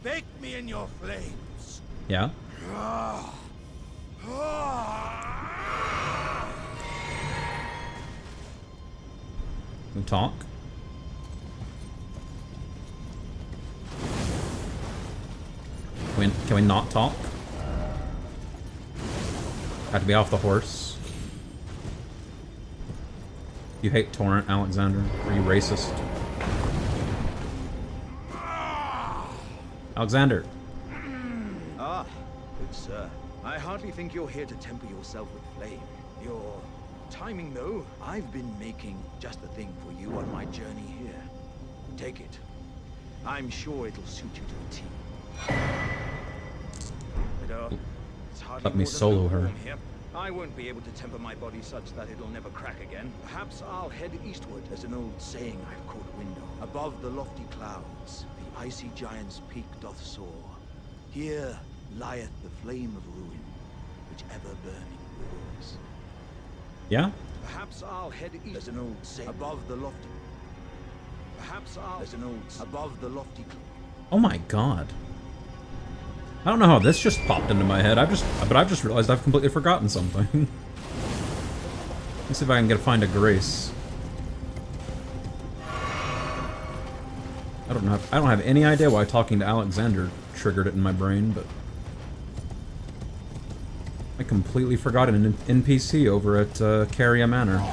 bake me in your flames. Yeah? Can we talk? Can we not talk? Have to be off the horse. You hate Torrent, Alexander? Are you racist? Alexander. Ah, good sir. I hardly think you're here to temper yourself with flame. Your timing, though, I've been making just the thing for you on my journey here. Take it. I'm sure it'll suit you to a T. But, it's hardly Let me more than solo her. lukewarm here. I won't be able to temper my body such that it'll never crack again. Perhaps I'll head eastward. There's an old saying I've caught wind of. Above the lofty clouds, the icy giant's peak doth soar. Here lieth the flame of ruin, which ever burning roars. Yeah? Perhaps I'll head east. There's an old saying above the lofty. Perhaps I'll. There's an old above the lofty. Oh my god. I don't know how this just popped into my head. I've just realized I've completely forgotten something. Let's see if I can find a grace. I don't have any idea why talking to Alexander triggered it in my brain, but I completely forgot an NPC over at Carria Manor.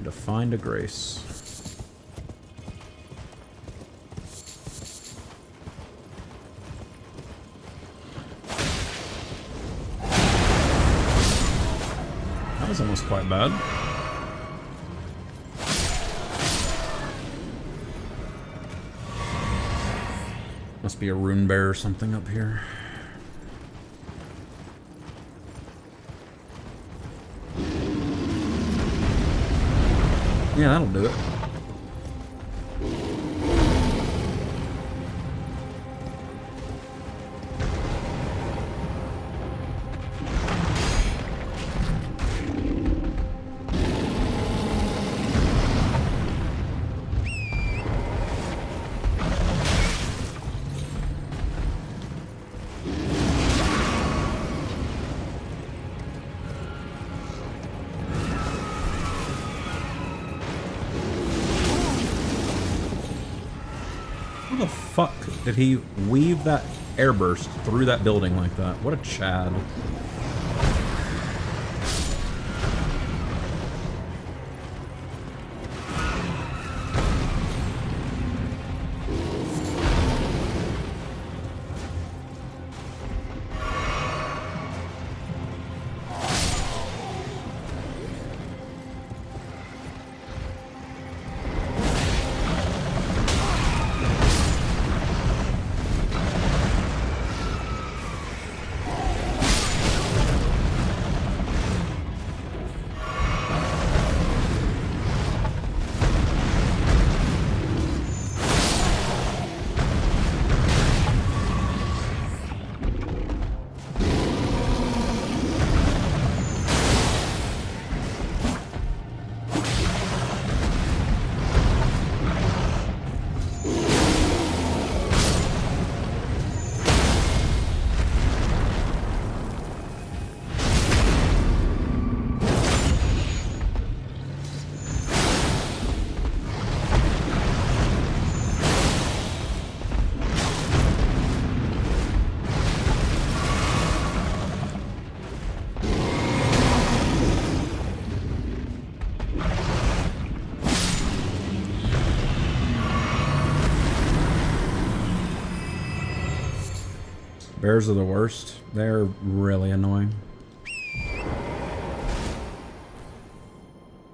To find a grace. That was almost quite bad. Must be a rune bear or something up here. Yeah, that'll do it. How the fuck did he weave that airburst through that building like that? What a Chad. Bears are the worst. They're really annoying.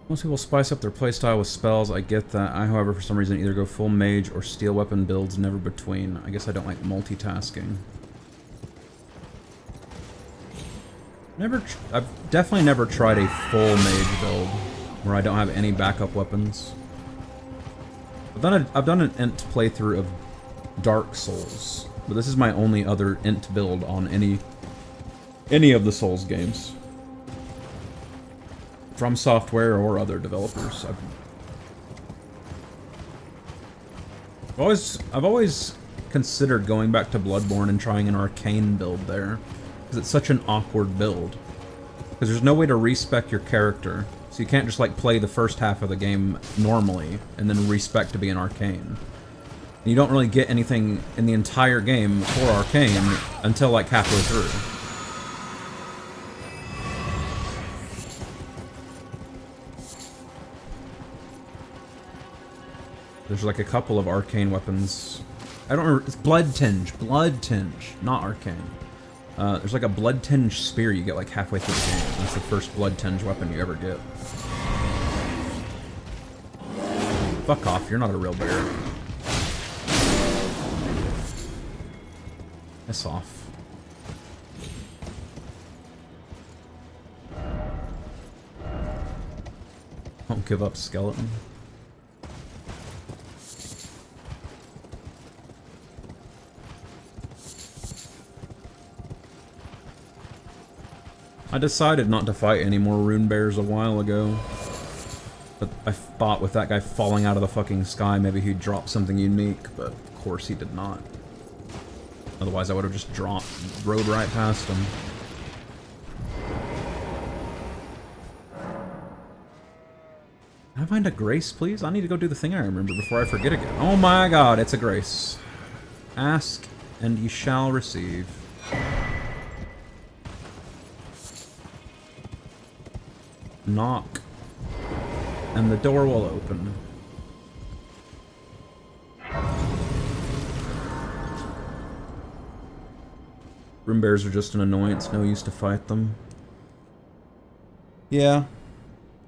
Most people spice up their playstyle with spells, I get that. I, however, for some reason either go full mage or steel weapon builds, never between. I guess I don't like multitasking. I've definitely never tried a full mage build where I don't have any backup weapons. I've done an int playthrough of Dark Souls, but this is my only other int build on any of the Souls games. From Software or other developers. I've always considered going back to Bloodborne and trying an arcane build there, because it's such an awkward build. Because there's no way to respec your character, so you can't just like play the first half of the game normally and then respec to be an arcane. And you don't really get anything in the entire game for arcane until like halfway through. There's like a couple of arcane weapons. I don't remember. It's Blood Tinge. Blood Tinge, not arcane. There's like a Blood Tinge spear you get like halfway through the game. That's the first Blood Tinge weapon you ever get. Fuck off, you're not a real bear. Piss off. Don't give up, skeleton. I decided not to fight any more rune bears a while ago. But I thought with that guy falling out of the fucking sky, maybe he'd drop something unique, but of course he did not. Otherwise I would have just rode right past him. Can I find a grace, please? I need to go do the thing I remember before I forget again. Oh my god, it's a grace. Ask, and ye shall receive. Knock, and the door will open. Rune bears are just an annoyance, no use to fight them. Yeah,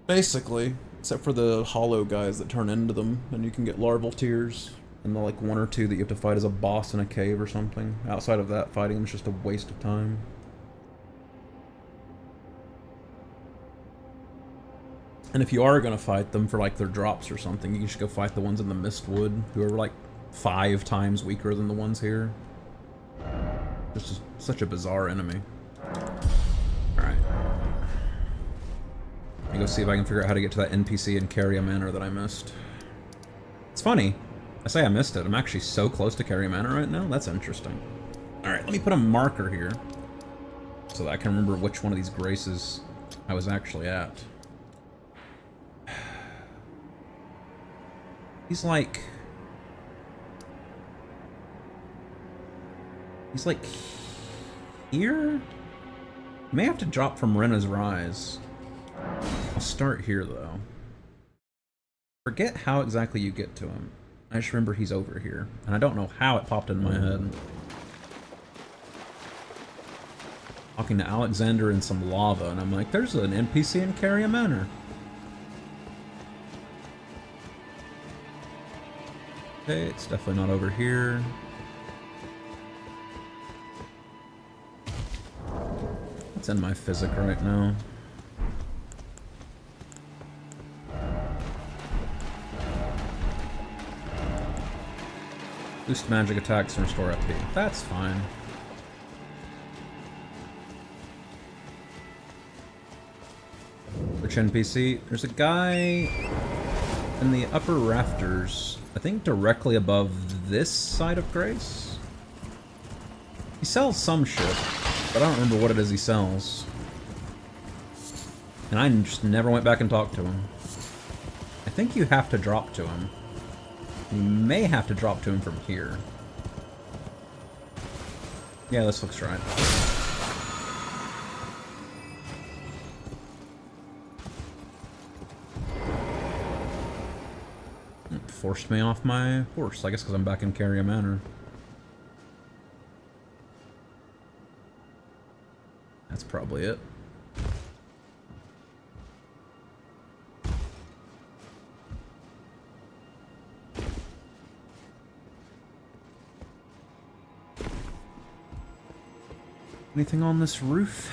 basically. Except for the hollow guys that turn into them, and you can get larval tears. And the like one or two that you have to fight as a boss in a cave or something. Outside of that, fighting them is just a waste of time. And if you are going to fight them for like their drops or something, you should go fight the ones in the Mistwood, who are like 5 times weaker than the ones here. Just such a bizarre enemy. Alright. Let me go see if I can figure out how to get to that NPC in Carria Manor that I missed. It's funny. I say I missed it. I'm actually so close to Carria Manor right now. That's interesting. Alright, let me put a marker here so that I can remember which one of these graces I was actually at. He's like here? You may have to drop from Renna's Rise. I'll start here though. Forget how exactly you get to him. I just remember he's over here. And I don't know how it popped in my head. Talking to Alexander in some lava, and I'm like, there's an NPC in Carria Manor. Okay, it's definitely not over here. What's in my physic right now? Boost magic attacks and restore FP. That's fine. Which NPC? There's a guy in the upper rafters, I think directly above this side of Grace. He sells some shit, but I don't remember what it is he sells. And I just never went back and talked to him. I think you have to drop to him. You may have to drop to him from here. Yeah, this looks right. It forced me off my horse, I guess because I'm back in Carria Manor. probably it. Anything on this roof?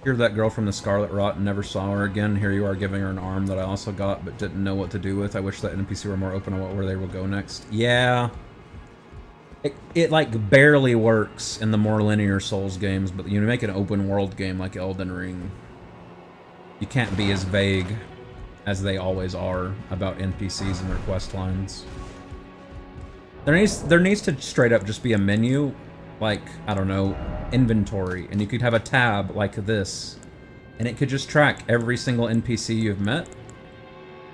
Here's that girl from the Scarlet Rot and never saw her again. Here you are giving her an arm that I also got but didn't know what to do with. I wish that NPC were more open on where they will go next. Yeah. It like barely works in the more linear Souls games, but you make an open world game like Elden Ring, you can't be as vague as they always are about NPCs and their quest lines. There needs to straight up just be a menu, like, I don't know, inventory, and you could have a tab like this, and it could just track every single NPC you've met,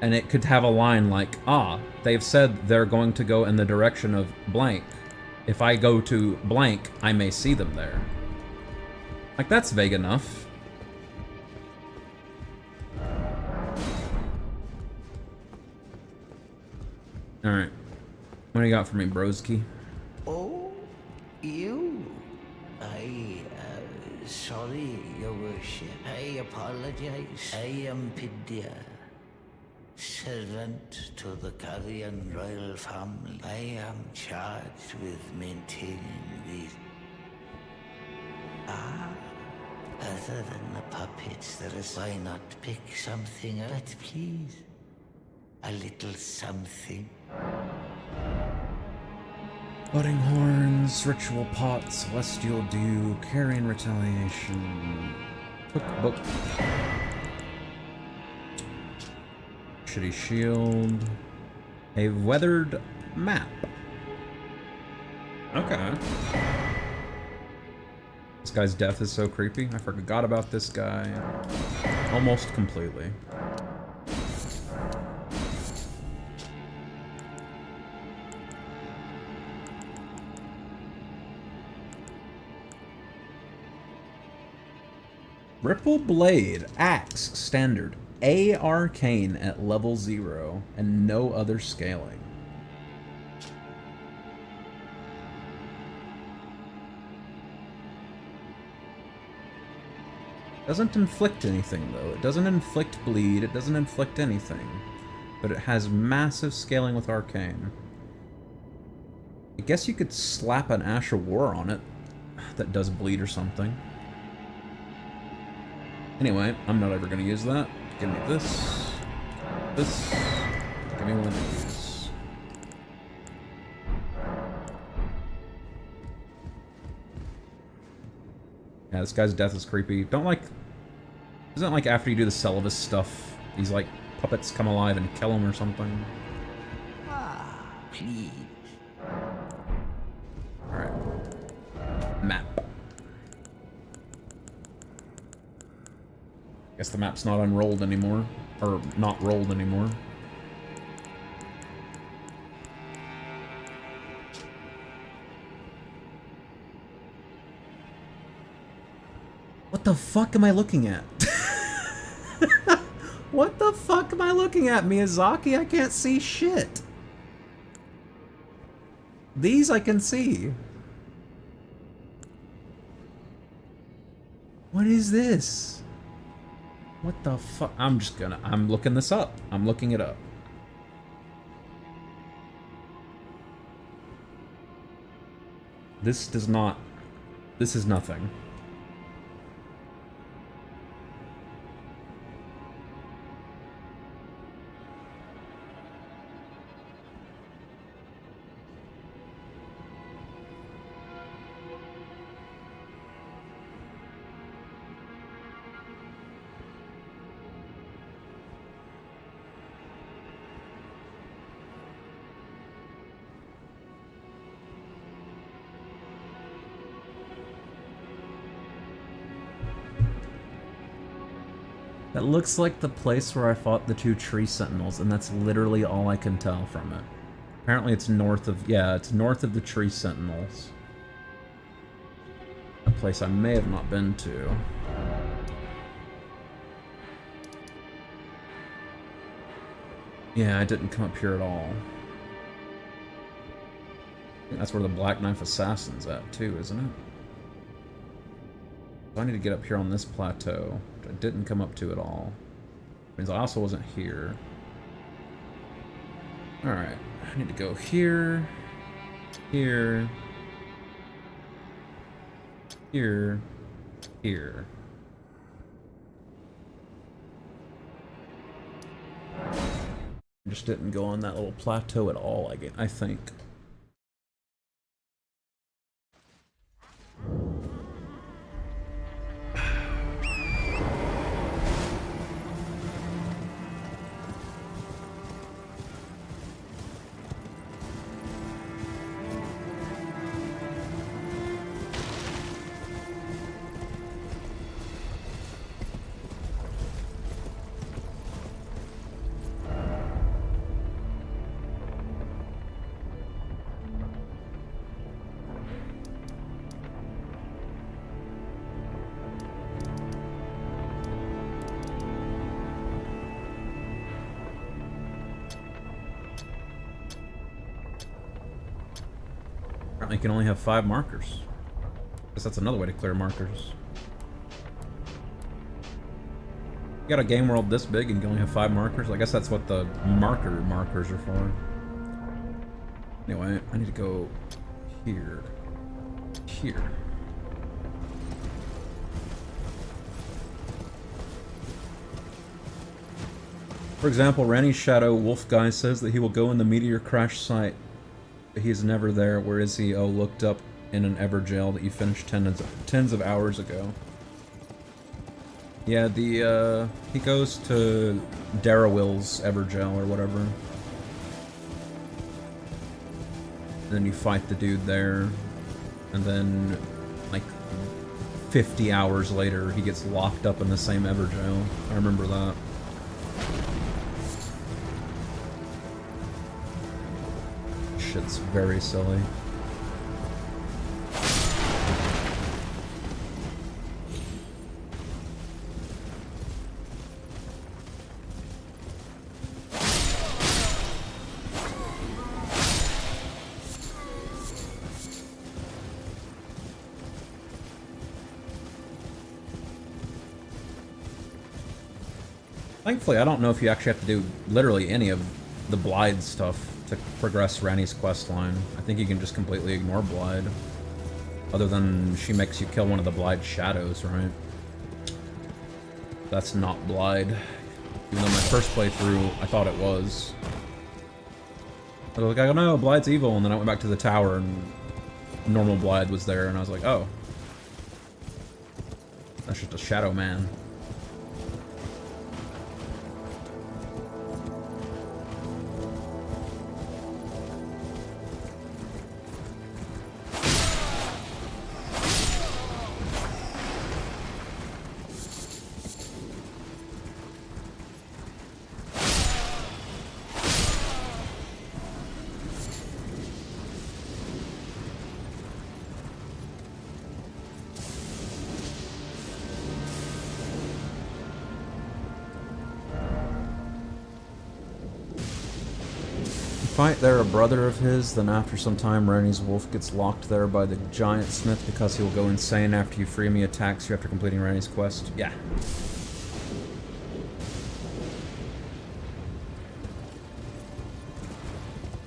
and it could have a line like, ah, they've said they're going to go in the direction of blank. If I go to blank, I may see them there. Like, that's vague enough. Alright. What do you got for me, broski? Oh, you? Sorry, Your Worship. I apologize. I am Pidia, servant to the Carrion royal family. I am charged with maintaining these. Other than the puppets, there is. Why not pick something? But please, a little something. Budding horns, ritual pot, celestial dew, carrion retaliation, cookbook, shitty shield, a weathered map. Okay. This guy's death is so creepy. I forgot about this guy almost completely. Ripple Blade, Axe, Standard, A Arcane at level 0, and no other scaling. Doesn't inflict anything, though. It doesn't inflict bleed, it doesn't inflict anything. But it has massive scaling with Arcane. I guess you could slap an Ash of War on it that does bleed or something. Anyway, I'm not ever gonna use that. Give me this. This. Give me one of these. Yeah, this guy's death is creepy. Don't like... Isn't it like after you do the Celivis stuff, these like puppets come alive and kill him or something? Please. Alright. Map. Guess the map's not unrolled anymore. Or not rolled anymore. What the fuck am I looking at? What the fuck am I looking at, Miyazaki? I can't see shit. These I can see. What is this? What the fuck? I'm looking this up. I'm looking it up. This does not... This is nothing. That looks like the place where I fought the 2 tree sentinels, and that's literally all I can tell from it. Apparently it's north of... Yeah, it's north of the tree sentinels. A place I may have not been to. Yeah, I didn't come up here at all. I think that's where the Black Knife Assassin's at, too, isn't it? So I need to get up here on this plateau, which I didn't come up to at all. Means I also wasn't here. Alright, I need to go here, here, here, here. I just didn't go on that little plateau at all, I think. Apparently you can only have 5 markers. Guess that's another way to clear markers. You got a game world this big and you can only have 5 markers? I guess that's what the markers are for. Anyway, I need to go here. Here. For example, Ranny's Shadow Wolf Guy says that he will go in the meteor crash site. He's never there. Where is he? Oh, looked up in an Everjail that you finished tens of hours ago. Yeah, he goes to Darrowill's Everjail or whatever. And then you fight the dude there. And then, like, 50 hours later, he gets locked up in the same Everjail. I remember that. Shit's very silly. Thankfully, I don't know if you actually have to do literally any of the Blythe stuff to progress Ranny's questline. I think you can just completely ignore Blythe. Other than she makes you kill one of the Blythe shadows, right? That's not Blythe. Even though my first playthrough, I thought it was. I was like, oh no, Blythe's evil, and then I went back to the tower and normal Blythe was there, and I was like, oh. That's just a shadow man. Fight there a brother of his, then after some time Ranny's wolf gets locked there by the giant smith because he will go insane after you free me attacks you after completing Ranny's quest. Yeah.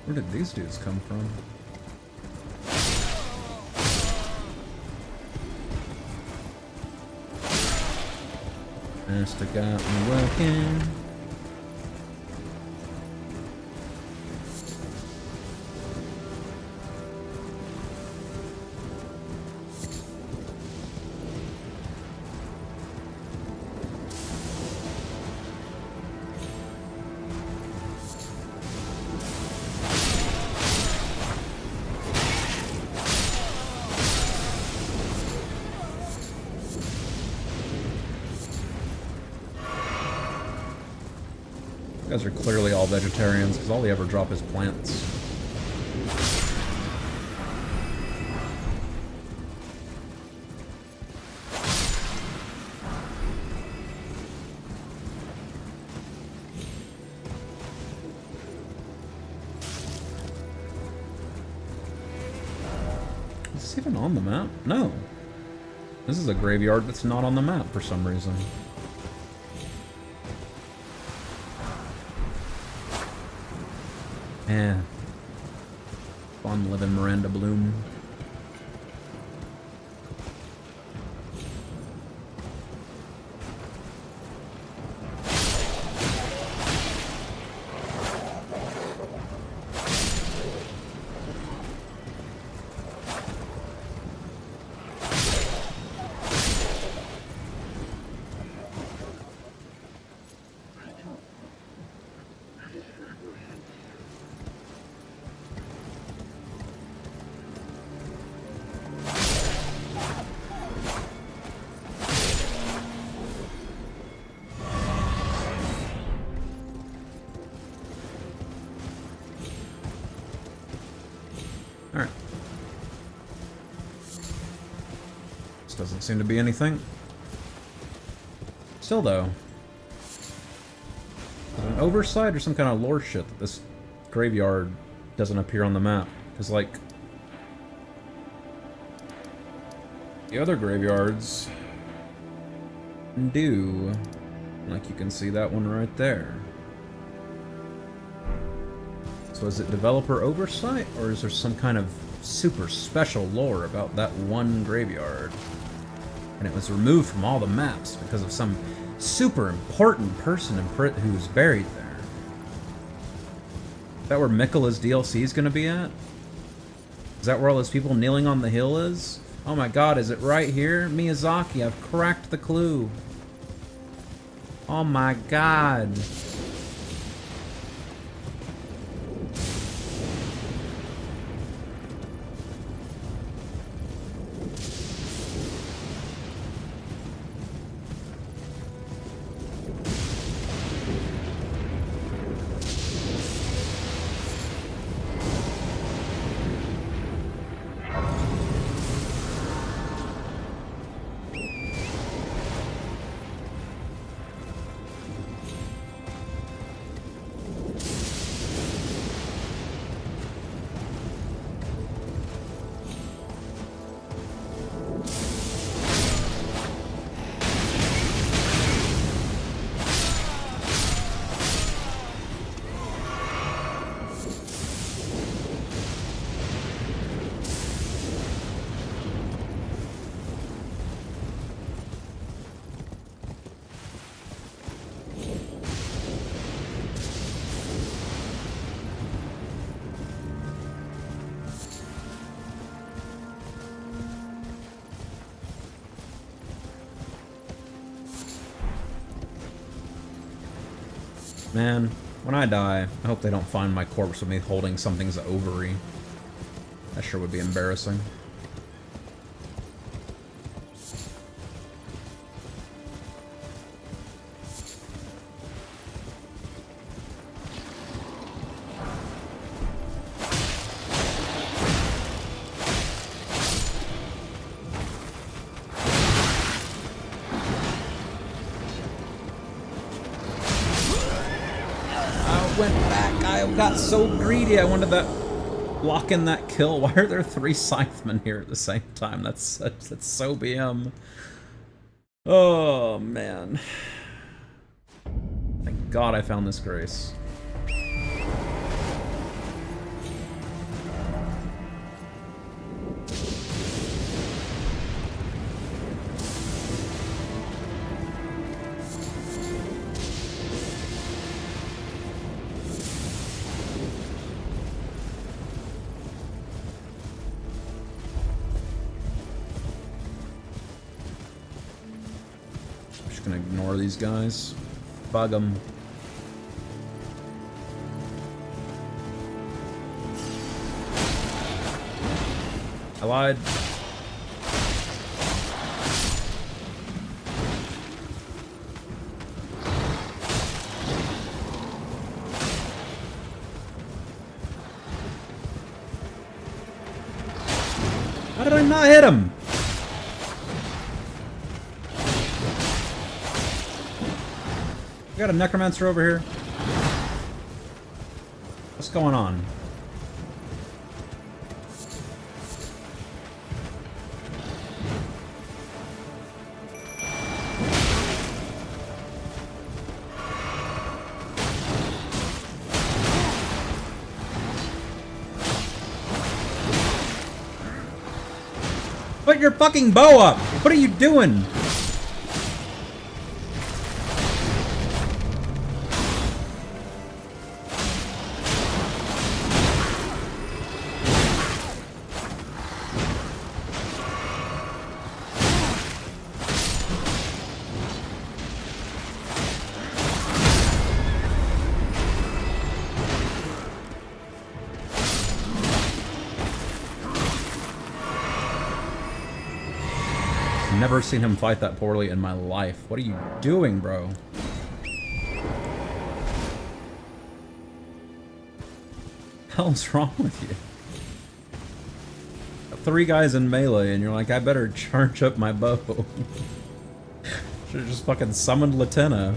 Where did these dudes come from? Master got me working. You guys are clearly all vegetarians, because all they ever drop is plants. Is this even on the map? No. This is a graveyard that's not on the map for some reason. Yeah. Fun living Miranda Bloom. Alright. This doesn't seem to be anything. Still though. Is it an oversight or some kind of lore shit that this graveyard doesn't appear on the map? Because like the other graveyards do. Like you can see that one right there. So is it developer oversight, or is there some kind of super special lore about that one graveyard? And it was removed from all the maps because of some super important person who's buried there. Is that where Mikkela's DLC is going to be at? Is that where all those people kneeling on the hill is? Oh my god, is it right here? Miyazaki, I've cracked the clue. Oh my god. Man, when I die, I hope they don't find my corpse with me holding something's ovary. That sure would be embarrassing. Got so greedy. I wanted that lock in that kill. Why are there 3 scythemen here at the same time? That's so BM. Oh man. Thank God I found this grace. Gonna ignore these guys. Bug them. I lied. How did I not hit him? We got a necromancer over here. What's going on? Put your fucking bow up! What are you doing? Never seen him fight that poorly in my life. What are you doing, bro? Hell's wrong with you? Got 3 guys in melee, and you're like, I better charge up my bow. Should've just fucking summoned Latenna.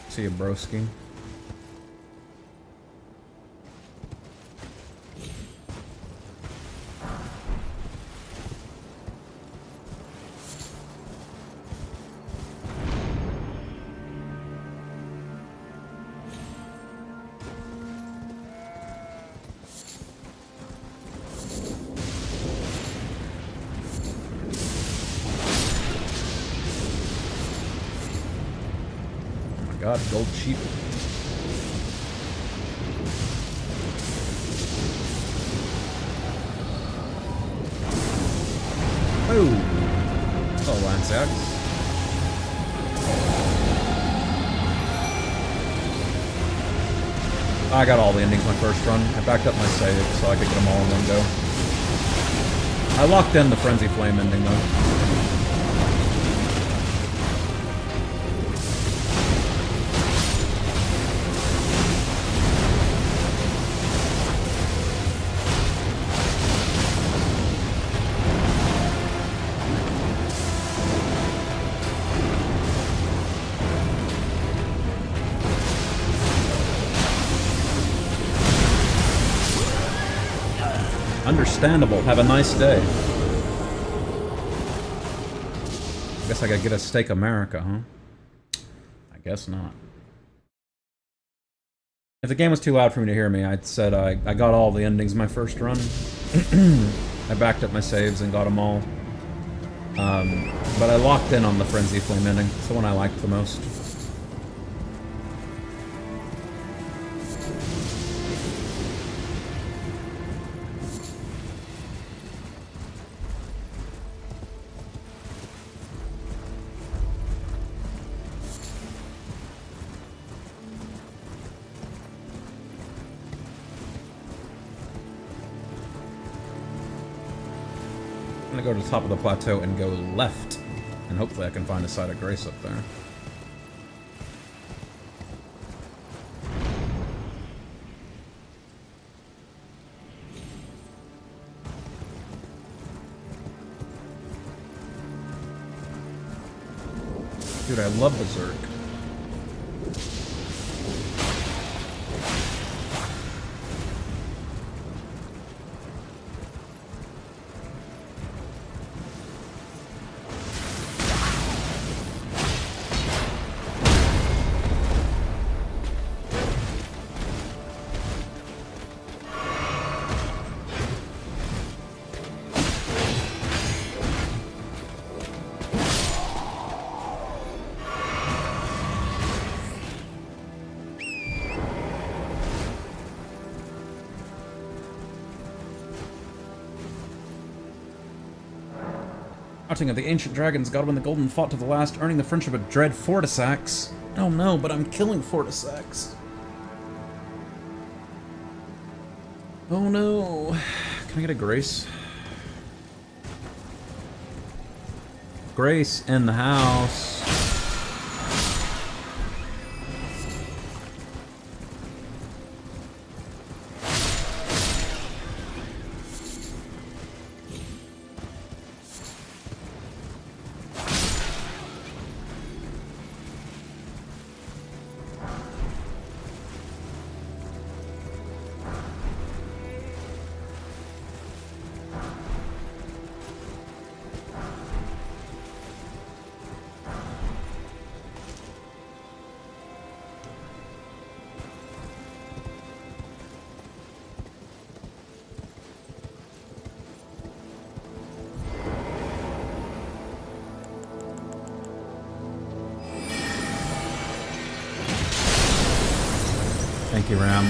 See you, broski. God, gold sheep. Oh, Lance Axe. I got all the endings my first run. I backed up my save so I could get them all in one go. I locked in the Frenzy Flame ending though. Understandable. Have a nice day. I guess I gotta get a steak America, huh? I guess not. If the game was too loud for me to hear me, I'd said I got all the endings my first run. I backed up my saves and got them all. But I locked in on the Frenzy Flame ending. It's the one I liked the most. I'm gonna go to the top of the plateau and go left, and hopefully I can find a site of grace up there. Dude, I love Berserk. Shouting at the ancient dragons, Godwin the Golden fought to the last, earning the friendship of Dread Fortisax. Oh no, but I'm killing Fortisax. Oh no. Can I get a Grace? Grace in the house. Thank you, Ram.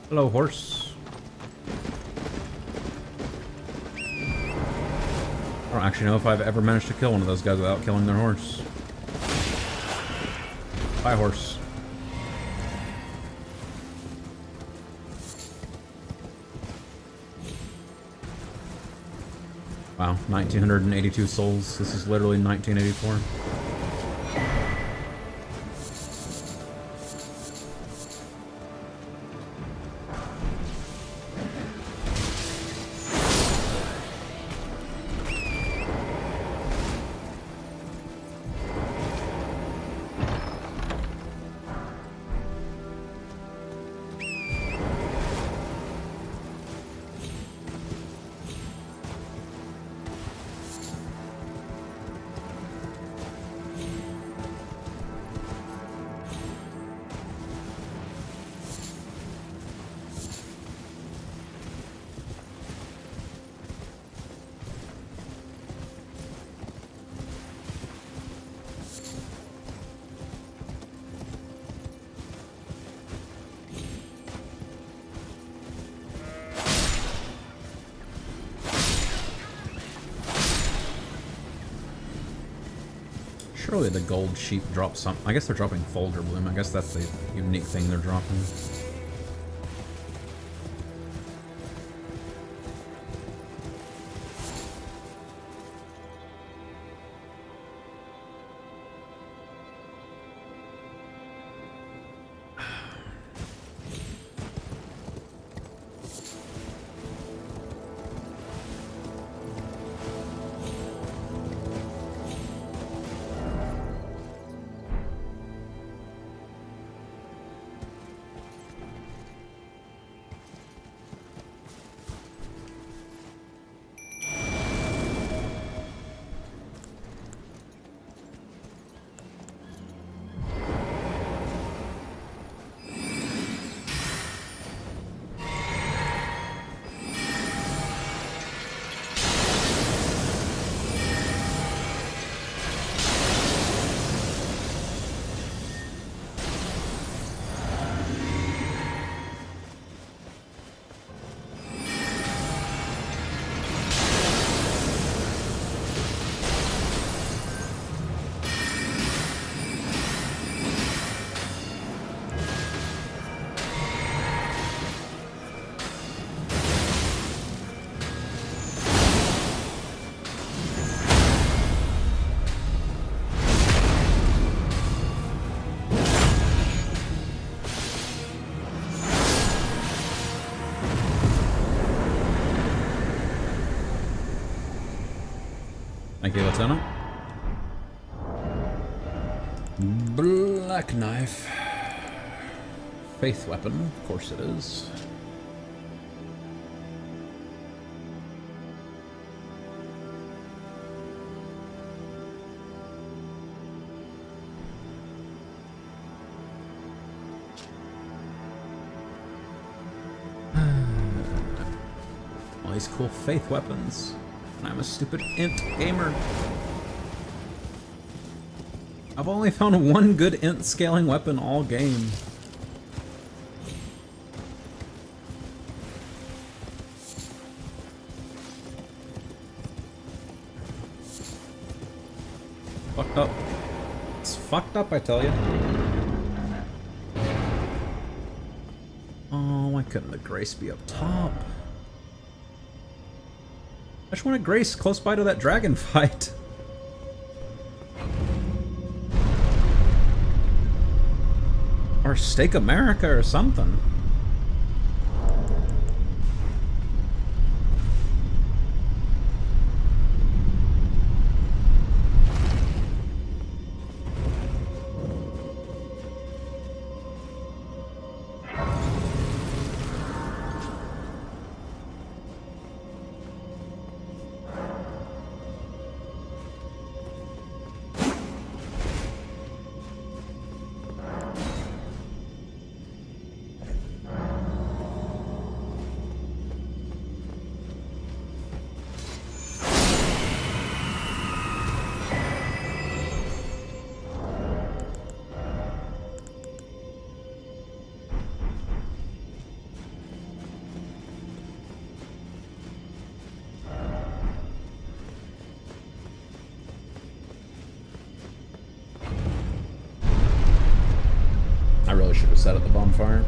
Hello, horse. I don't actually know if I've ever managed to kill one of those guys without killing their horse. Bye, horse. Wow, 1982 souls. This is literally 1984. Surely the gold sheep drop some. I guess they're dropping Folger Bloom. I guess that's the unique thing they're dropping. Thank you, Lieutenant. Black knife. Faith weapon, of course it is. All these cool faith weapons. And I'm a stupid int gamer. I've only found one good int scaling weapon all game. Fucked up. It's fucked up, I tell you. Oh, why couldn't the Grace be up top? I just wanted Grace close by to that dragon fight. Or Stake America or something. should have sat at the bonfire.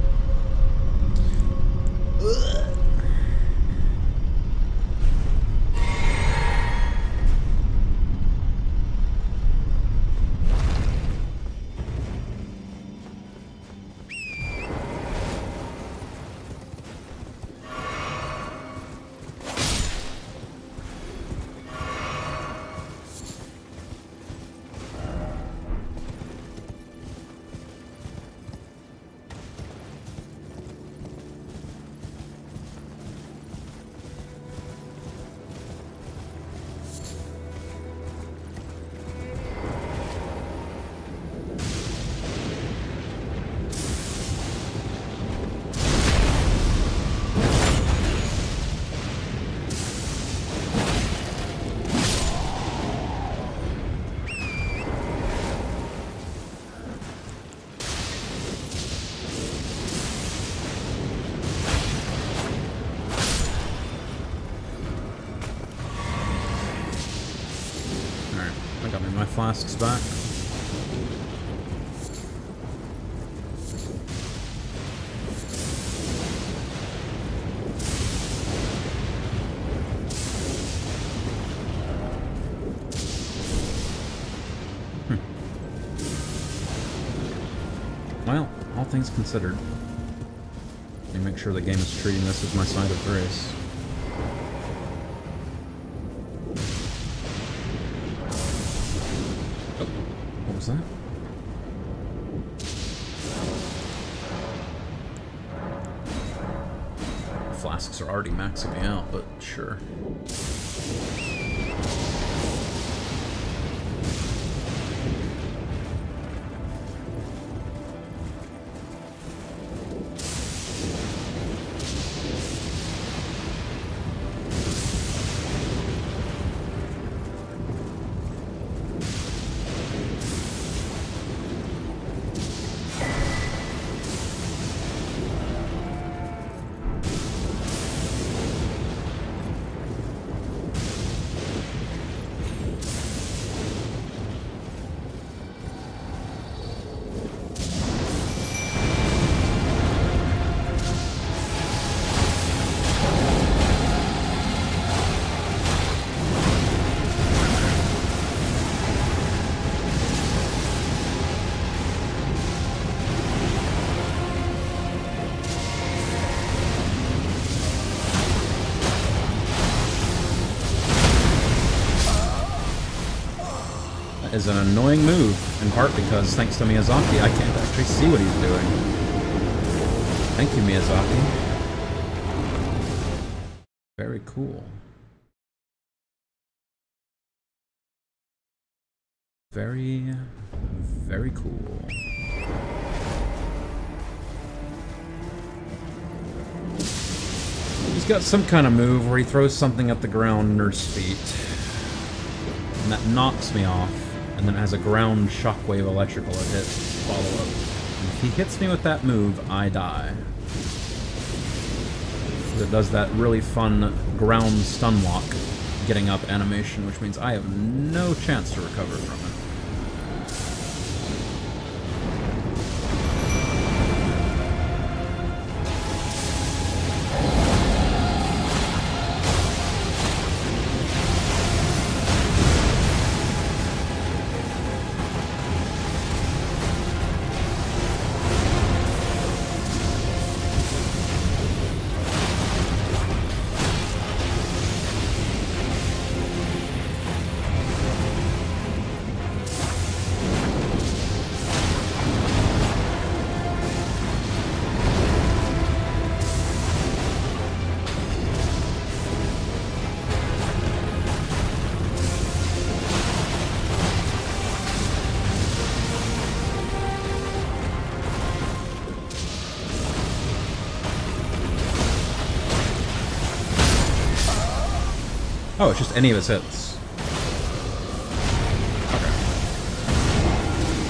Flasks back. Well, all things considered, let me make sure the game is treating this as my side of grace. What was that? Flasks are already maxing me out, but sure. Is an annoying move, in part because, thanks to Miyazaki, I can't actually see what he's doing. Thank you, Miyazaki. Very cool. Very, very cool. He's got some kind of move where he throws something at the ground near his feet, and that knocks me off. And then it has a ground shockwave electrical hit follow-up. If he hits me with that move, I die. It does that really fun ground stun lock getting up animation, which means I have no chance to recover from it. Oh, it's just any of his hits. Okay.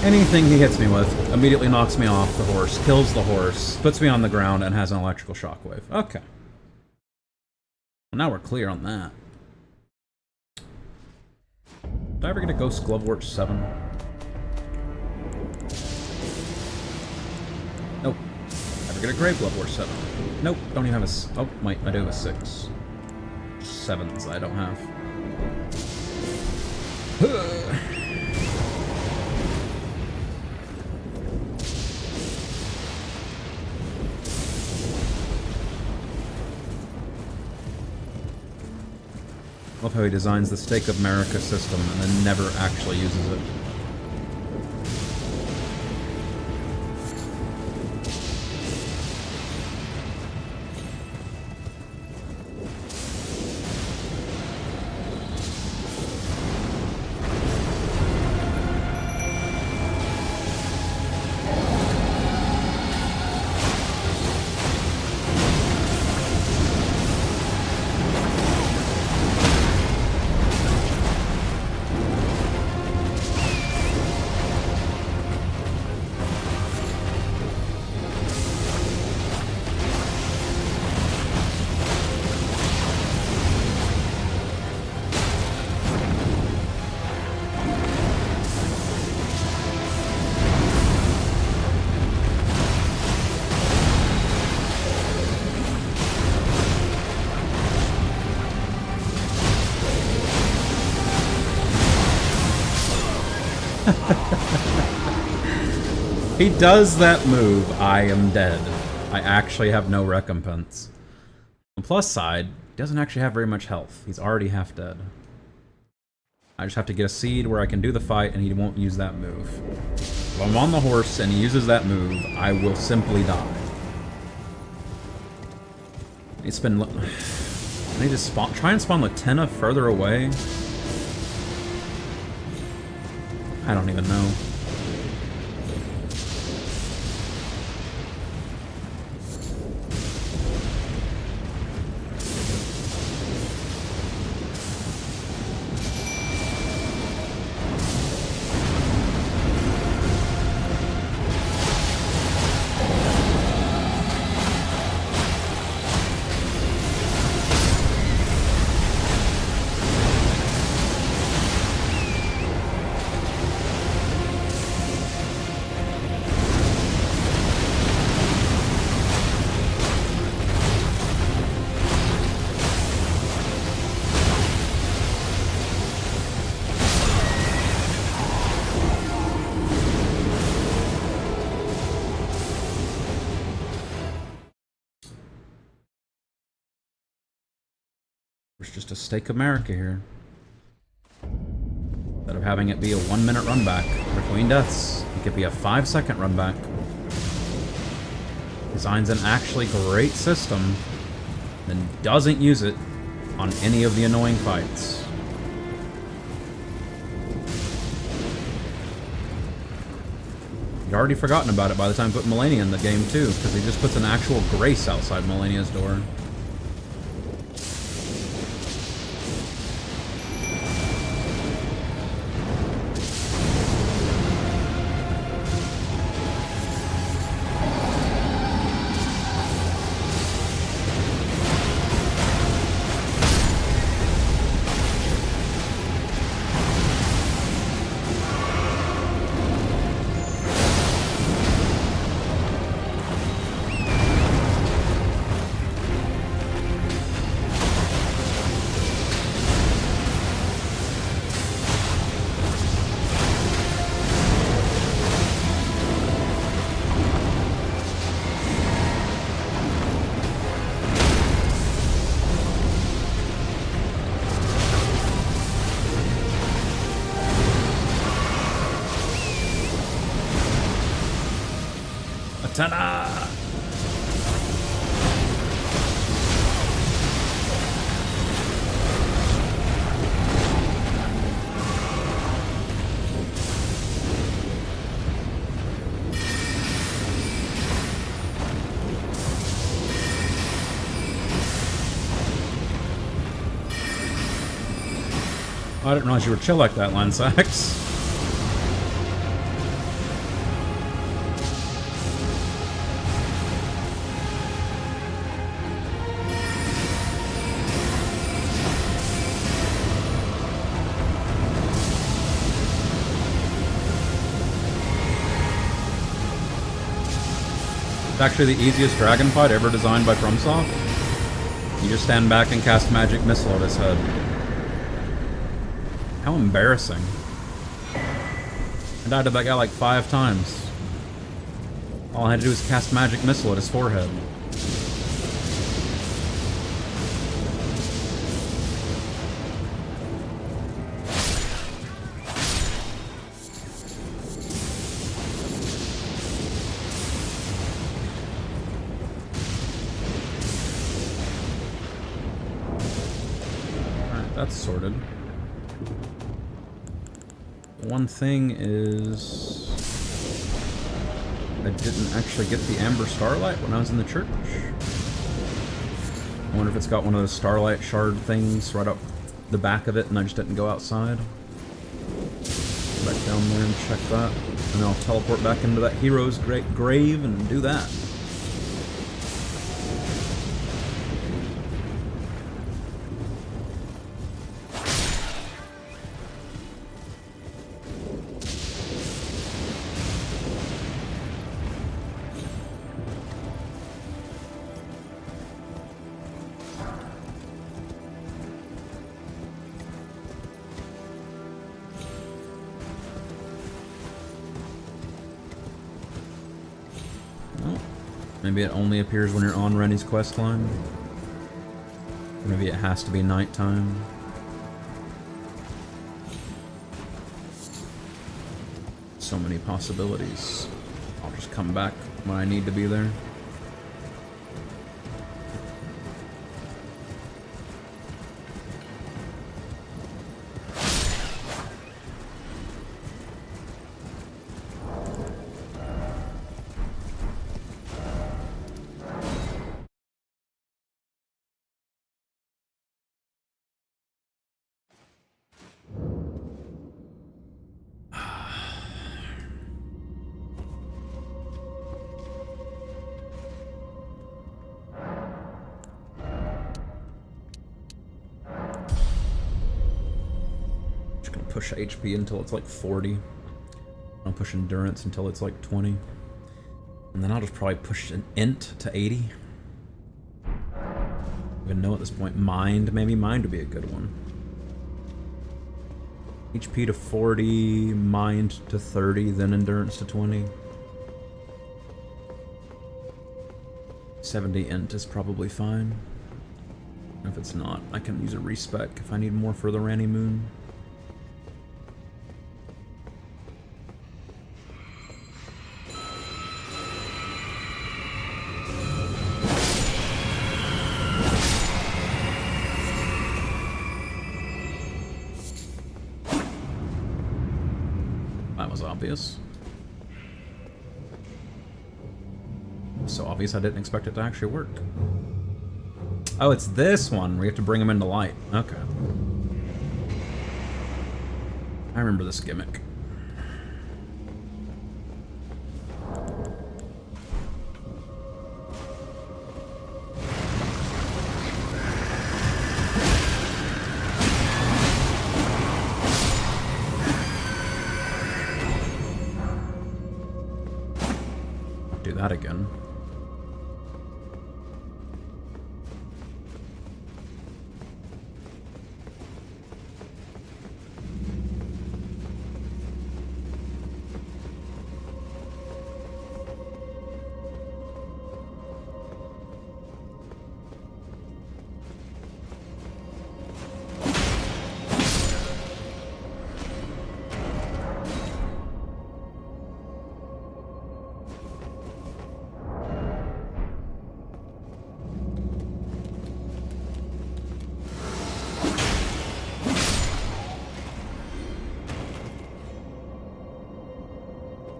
Anything he hits me with immediately knocks me off the horse, kills the horse, puts me on the ground, and has an electrical shockwave. Okay. Well, now we're clear on that. Did I ever get a Ghost Glovewort 7? get a grave level or 7. Nope, don't even have a... Oh, wait, I do have a 6. 7s I don't have. Love how he designs the Stake of America system and then never actually uses it. He does that move, I am dead. I actually have no recompense. On the plus side, he doesn't actually have very much health. He's already half dead. I just have to get a seed where I can do the fight and he won't use that move. If I'm on the horse and he uses that move, I will simply die. I need to spend... I need to spawn... Try and spawn Latenna further away. I don't even know. There's just a Stake America here. Instead of having it be a 1-minute run back between deaths, it could be a 5-second run back. Designs an actually great system, then doesn't use it on any of the annoying fights. You'd already forgotten about it by the time I put Melania in the game too, because he just puts an actual grace outside Melania's door. Ta-da! I didn't realize you were chill like that, Lansax. It's actually the easiest dragon fight ever designed by FromSoft. You just stand back and cast magic missile at his head. How embarrassing. I died to that guy like 5 times. All I had to do was cast magic missile at his forehead. Alright, that's sorted. One thing is, I didn't actually get the Amber Starlight when I was in the church. I wonder if it's got one of those Starlight shard things right up the back of it and I just didn't go outside. Go back down there and check that. And then I'll teleport back into that hero's great grave and do that. Maybe it only appears when you're on Rennie's questline. Maybe it has to be nighttime. So many possibilities. I'll just come back when I need to be there. Push HP until it's like 40. I'll push endurance until it's like 20. And then I'll just probably push an int to 80. I don't even know at this point. Mind, maybe mind would be a good one. HP to 40, mind to 30, then endurance to 20. 70 int is probably fine. If it's not, I can use a respec if I need more for the Ranny Moon. Obvious. So obvious I didn't expect it to actually work. Oh, it's this one where you have to bring him into light. Okay. I remember this gimmick. That again.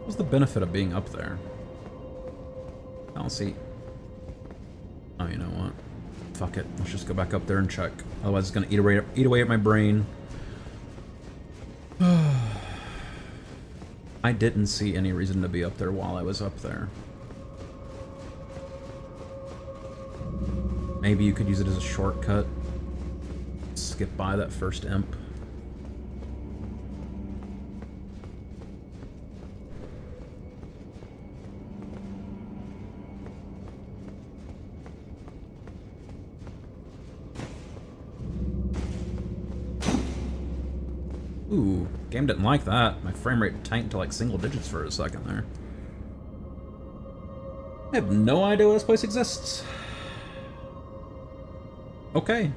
What's the benefit of being up there? I don't see. Oh, you know what? Fuck it. Let's just go back up there and check. Otherwise, it's gonna eat away at my brain. I didn't see any reason to be up there while I was up there. Maybe you could use it as a shortcut. Skip by that first imp. Ooh, game didn't like that. My frame rate tanked to like single digits for a second there. I have no idea why this place exists. Okay.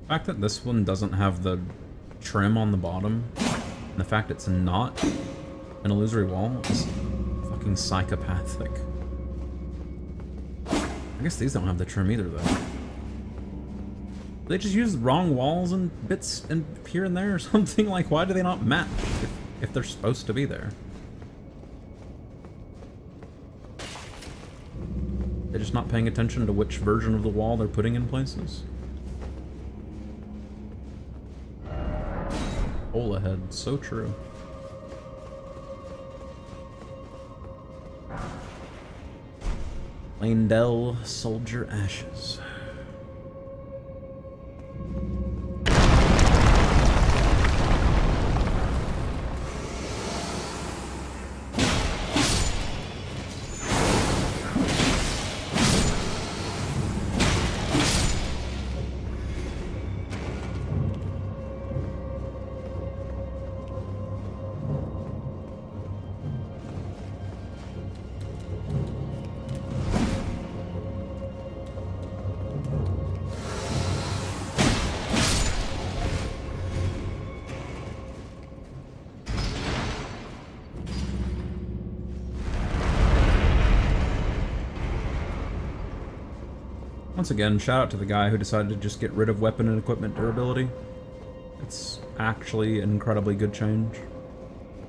The fact that this one doesn't have the trim on the bottom, and the fact it's not an illusory wall is fucking psychopathic. I guess these don't have the trim either, though. They just use the wrong walls and bits and here and there or something? Like, why do they not match if they're supposed to be there? They're just not paying attention to which version of the wall they're putting in places? Hole ahead, so true. Landell Soldier Ashes. Once again, shout out to the guy who decided to just get rid of weapon and equipment durability. It's actually an incredibly good change.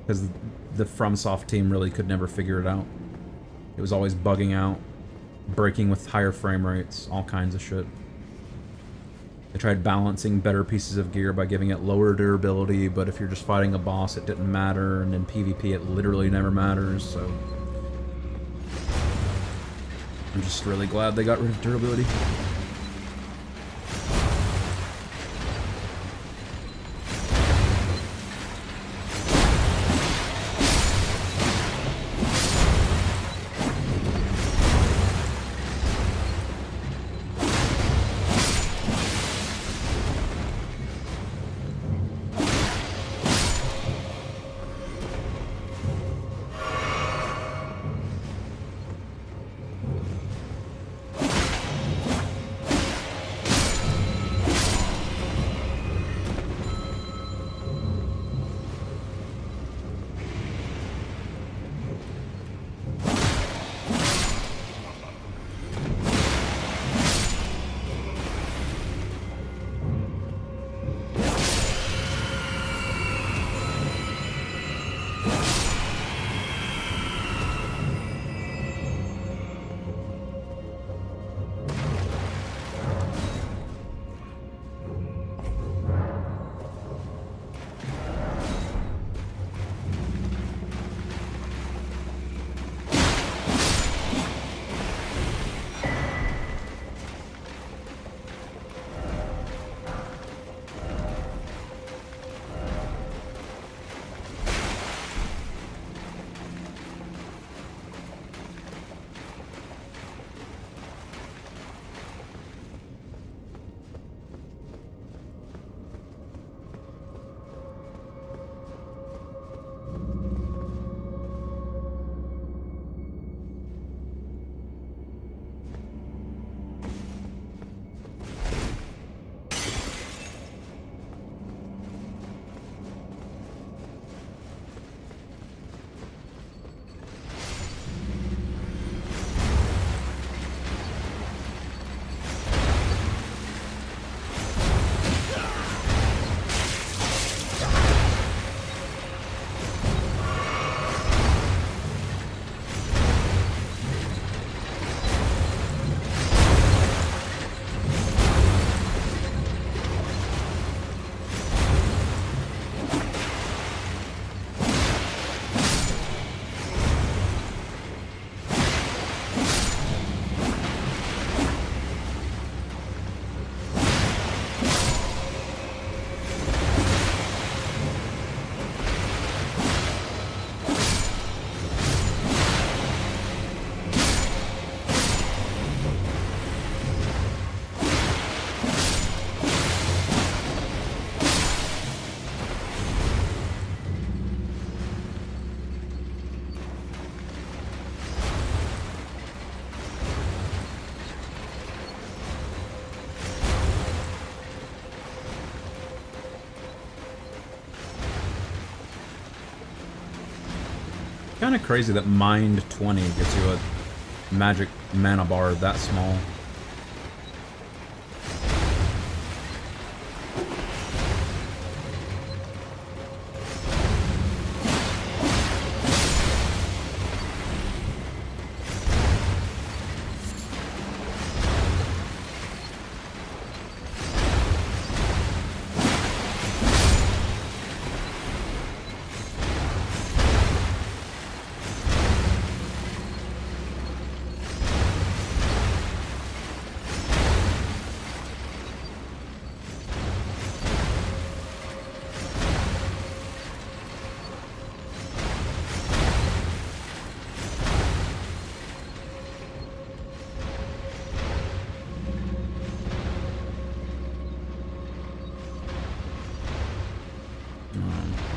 Because the FromSoft team really could never figure it out. It was always bugging out, breaking with higher frame rates, all kinds of shit. They tried balancing better pieces of gear by giving it lower durability, but if you're just fighting a boss, it didn't matter, and in PvP it literally never matters, so... I'm just really glad they got rid of durability. Kind of crazy that Mind 20 gives you a magic mana bar that small.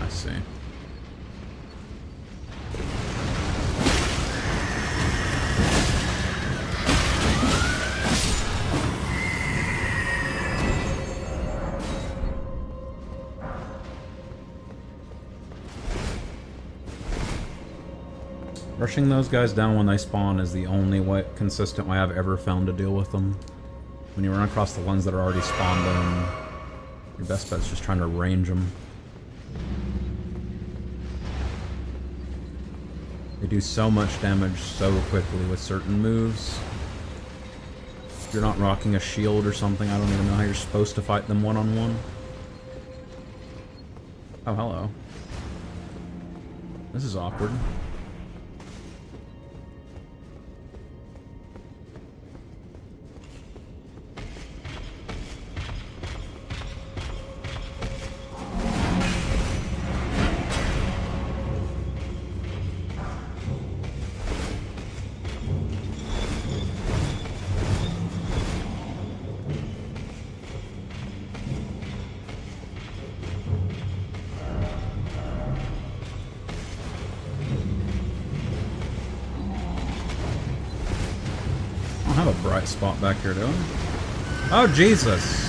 I see. Rushing those guys down when they spawn is the only way, consistent way I've ever found to deal with them. When you run across the ones that are already spawned in, your best bet is just trying to range them. They do so much damage so quickly with certain moves. If you're not rocking a shield or something, I don't even know how you're supposed to fight them one-on-one. Oh, hello. This is awkward. I don't have a bright spot back here, do I? Oh, Jesus!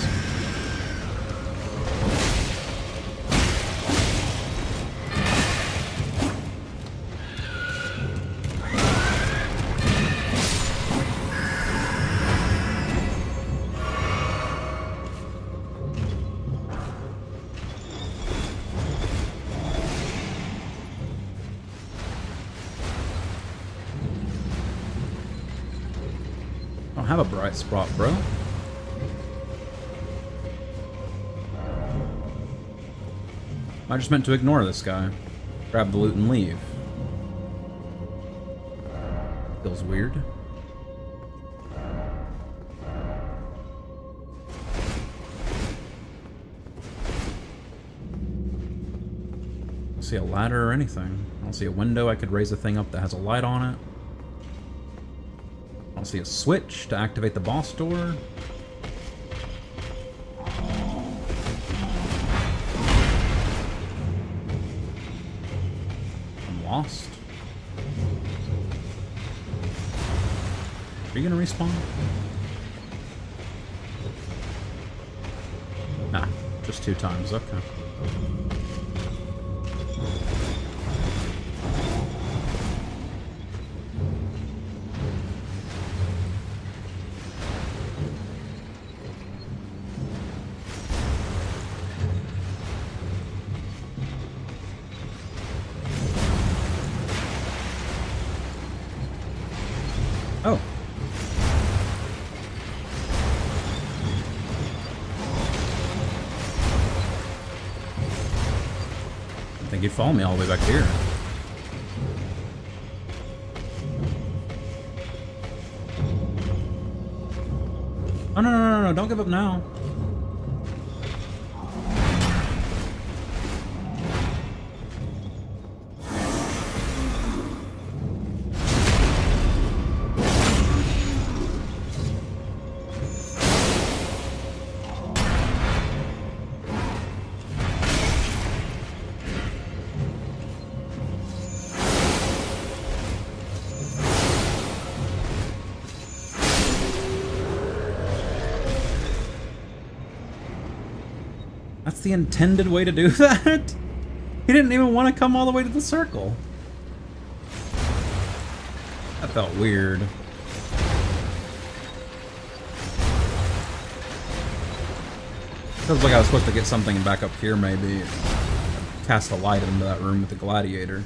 I don't have a bright spot, bro. I just meant to ignore this guy. Grab the loot and leave. Feels weird. I don't see a ladder or anything. I don't see a window I could raise a thing up that has a light on it. I don't see a switch to activate the boss door. I'm lost. Are you gonna respawn? Nah, just 2 times, okay. Oh. I think you'd follow me all the way back here. Oh, no, don't give up now. That's the intended way to do that? He didn't even want to come all the way to the circle. That felt weird. Feels like I was supposed to get something back up here, maybe. Cast a light into that room with the gladiator.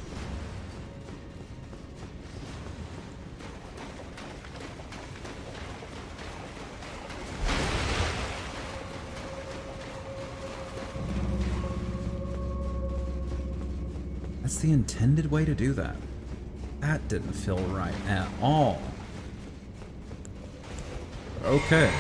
That's the intended way to do that. That didn't feel right at all. Okay.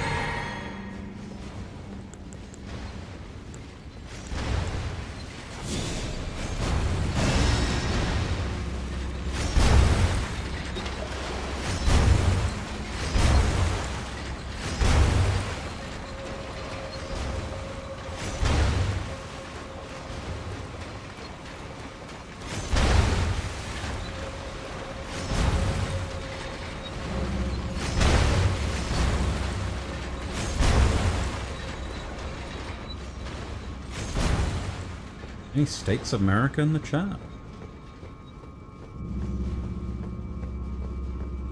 Any States of America in the chat?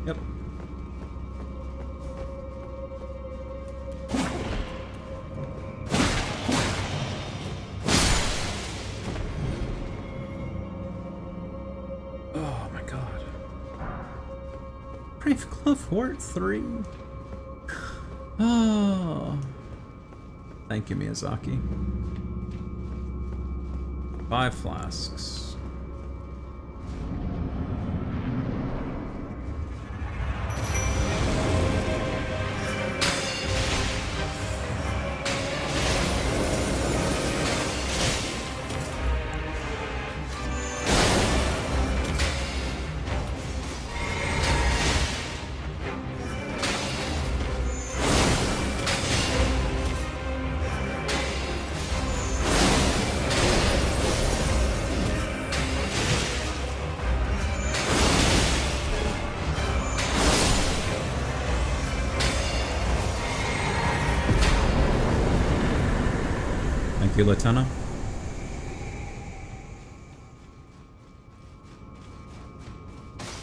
Yep. Oh my god. Brave Glove Wart 3. Oh. Thank you, Miyazaki. 5 flasks. Thank you, Lieutenant.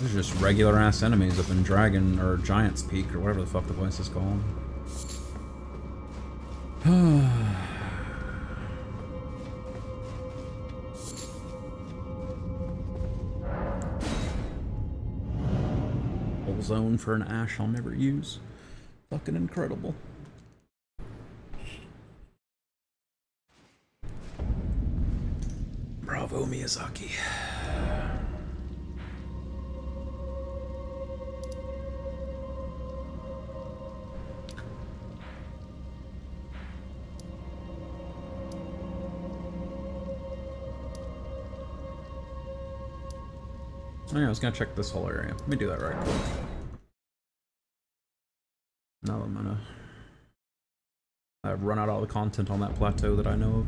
These are just regular ass enemies up in Dragon or Giant's Peak or whatever the fuck the place is called. Whole zone for an ash I'll never use. Fucking incredible. Bravo, Miyazaki. Oh yeah, I was gonna check this whole area. Let me do that right quick. Now I'm I've run out all the content on that plateau that I know of.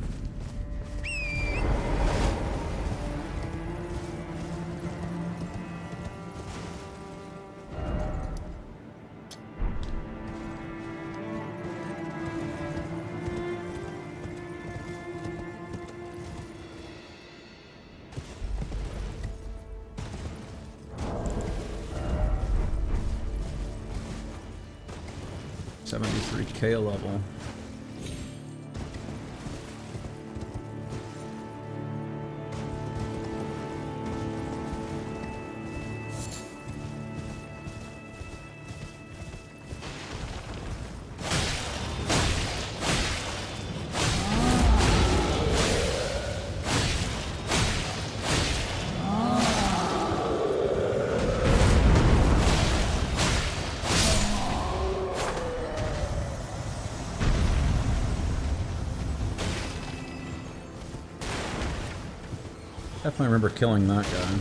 $73K a level. Definitely remember killing that guy.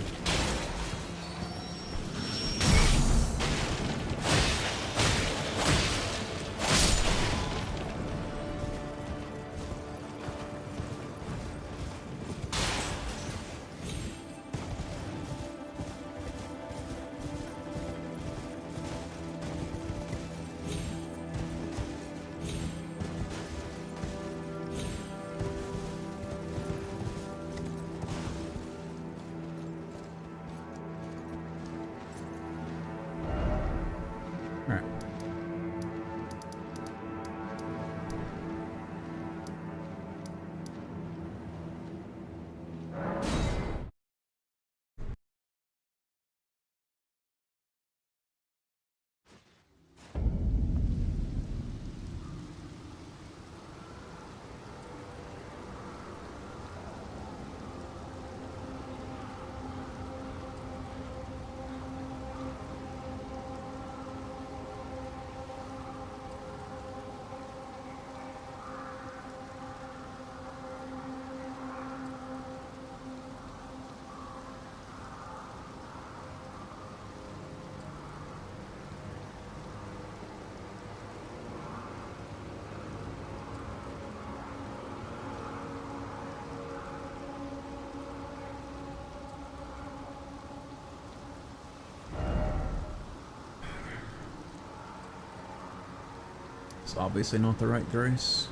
It's obviously not the right Grace.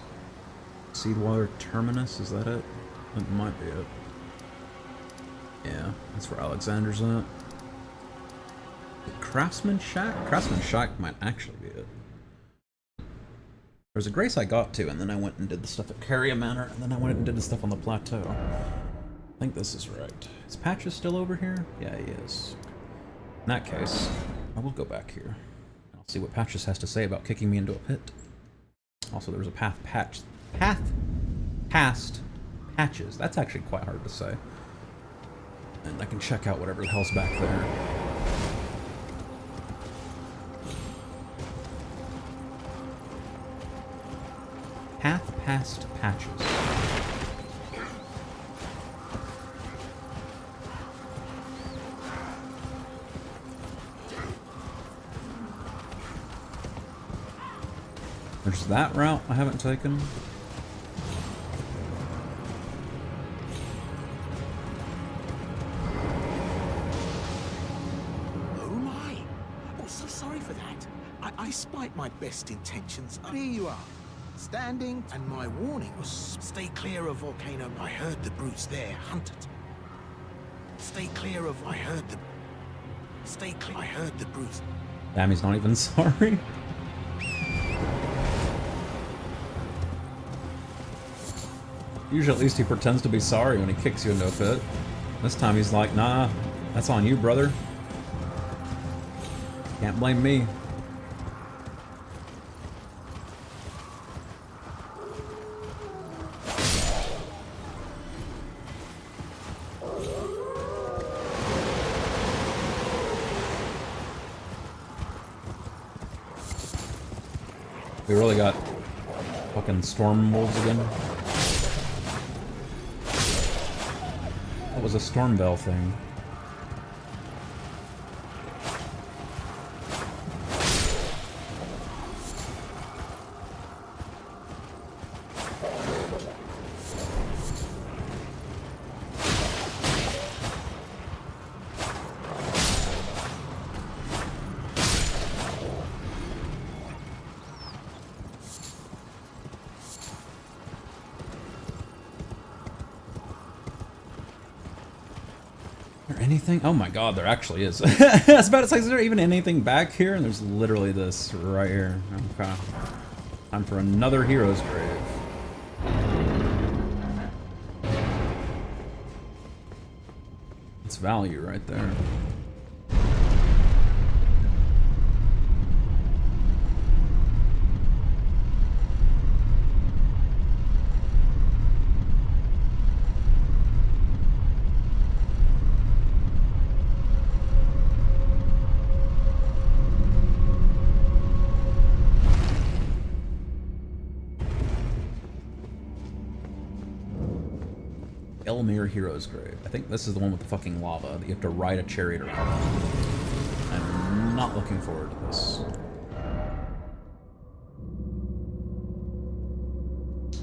Seedwater Terminus, is that it? That might be it. Yeah, that's where Alexander's at. Craftsman Shack? Craftsman Shack might actually be it. There's a Grace I got to, and then I went and did the stuff at Carrier Manor, and then I went and did the stuff on the plateau. I think this is right. Is Patches still over here? Yeah, he is. In that case, I will go back here. I'll see what Patches has to say about kicking me into a pit. Also, there was a path past Patches. That's actually quite hard to say. And I can check out whatever the hell's back there. Path past Patches. There's that route I haven't taken. Oh my! Oh, so sorry for that. I spite my best intentions. But here you are, standing, and my warning was stay clear of volcano. I heard the brutes there hunted. Stay clear of. I heard the brutes. Damn, he's not even sorry. Usually at least he pretends to be sorry when he kicks you into a pit. This time he's like, nah, that's on you, brother. Can't blame me. We really got fucking storm wolves again. That was a storm bell thing. Anything? Oh my god, there actually is. I was about to say, is there even anything back here? And there's literally this right here. Okay. Time for another hero's grave. It's value right there. Elmir Hero's Grave. I think this is the one with the fucking lava that you have to ride a chariot around. I'm not looking forward to this.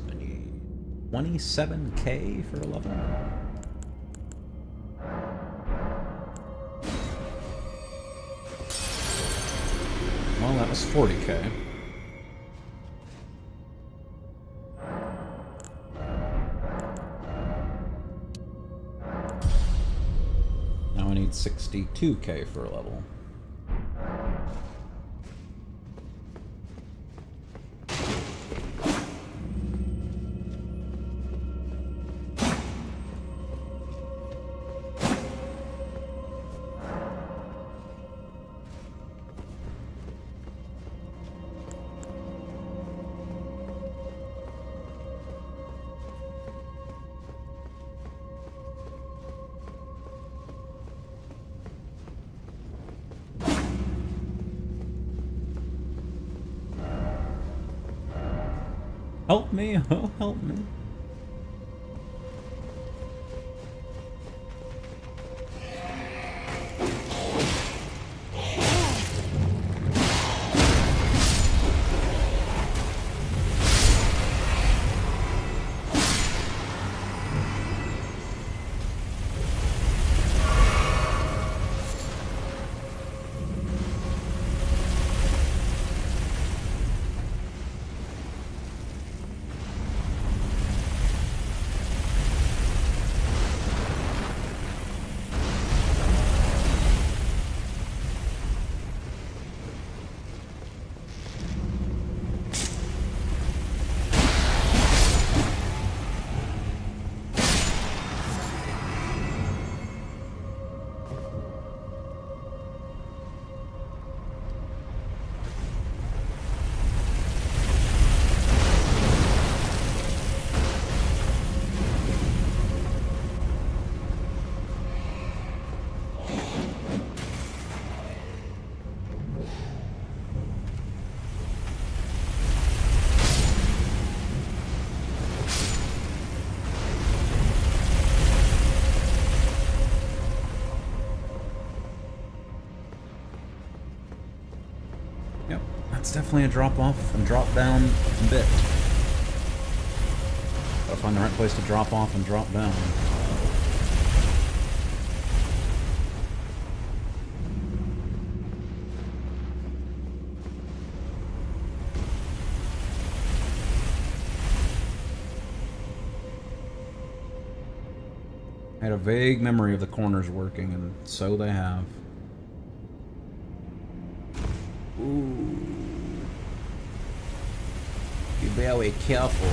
I need 27k for a level. Well, that was 40k. Now I need 62k for a level. Help me, oh help me. it's definitely a drop off and drop down bit. Gotta find the right place to drop off and drop down. I had a vague memory of the corners working, and so they have. Ooh. You better be careful.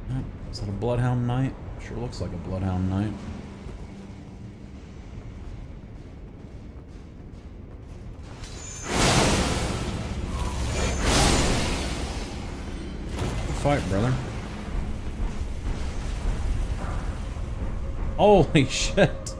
Oh, is that a Bloodhound Knight? Sure looks like a Bloodhound Knight. Good fight, brother. Holy shit!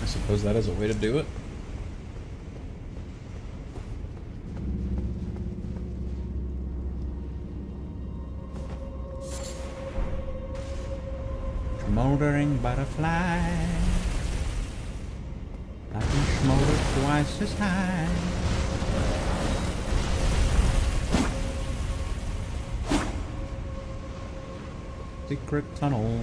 I suppose that is a way to do it. Smoldering butterfly, I can smolder twice as high. Secret tunnel.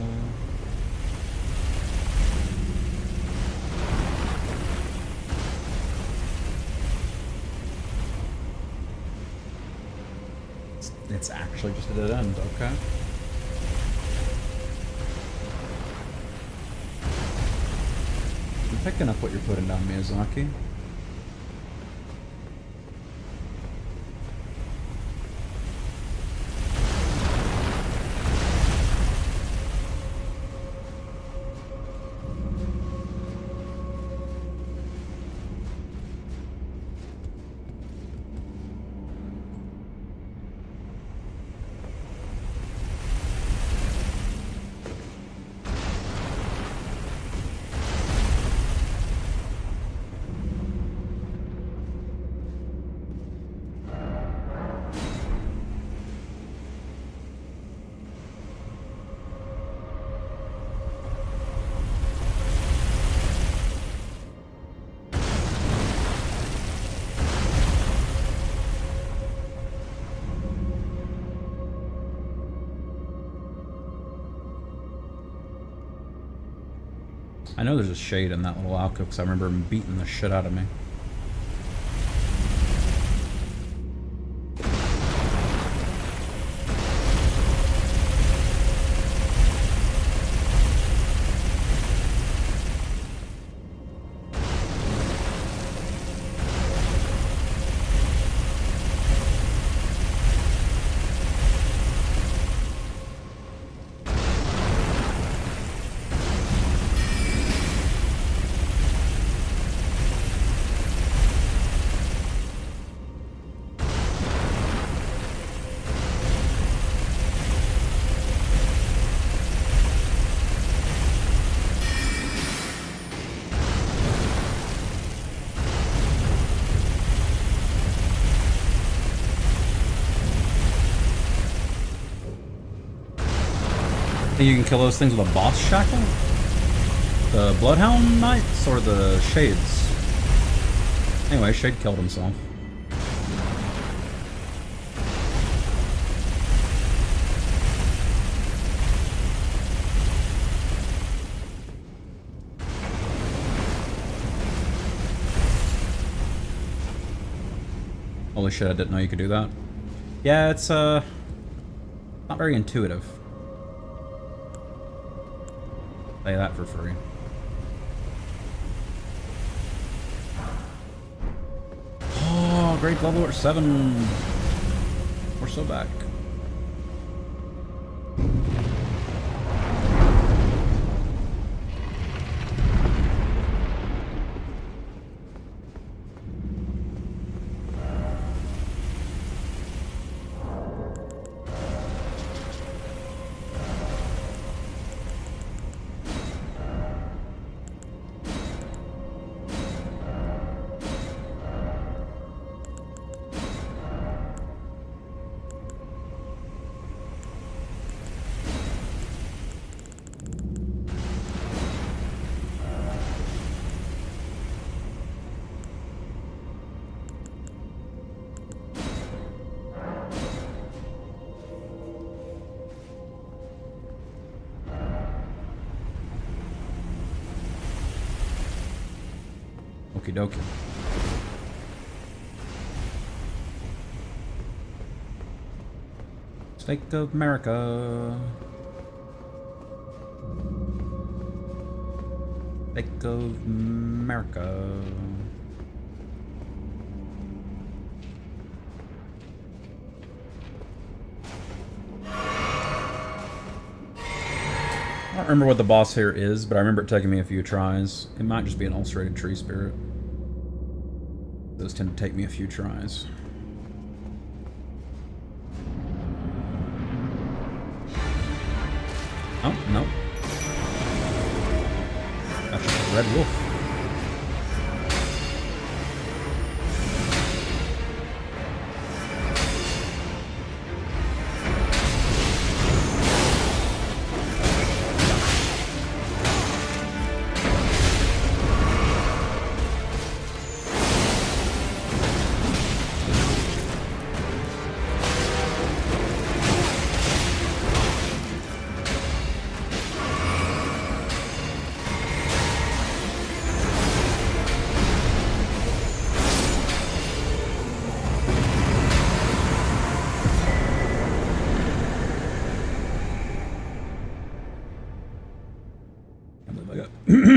It's actually just a dead end, okay. I'm picking up what you're putting down, Miyazaki. I know there's a shade in that little alcove because I remember him beating the shit out of me. You can kill those things with a boss shackle? The Bloodhound Knights or the Shades? Anyway, Shade killed himself. Holy shit, I didn't know you could do that. Yeah, it's not very intuitive. Say that for free. Oh, great level at 7. We're so back. Okie dokie. Stake of America. Stake of America. I don't remember what the boss here is, but I remember it taking me a few tries. It might just be an ulcerated tree spirit. Those tend to take me a few tries. Oh, no. That's just a red wolf.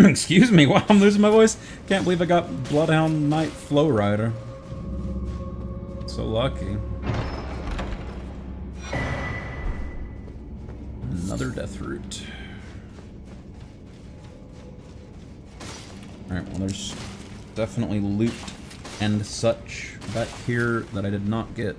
Excuse me, wow, I'm losing my voice. Can't believe I got Bloodhound Knight Flow Rider. So lucky. Another death root. Alright, well there's definitely loot and such back here that I did not get.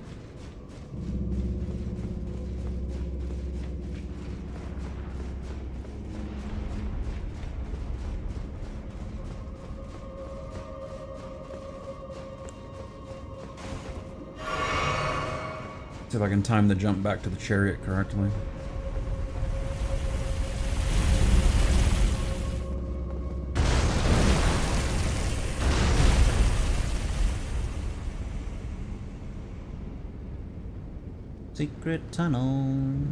See if I can time the jump back to the chariot correctly. Secret tunnel.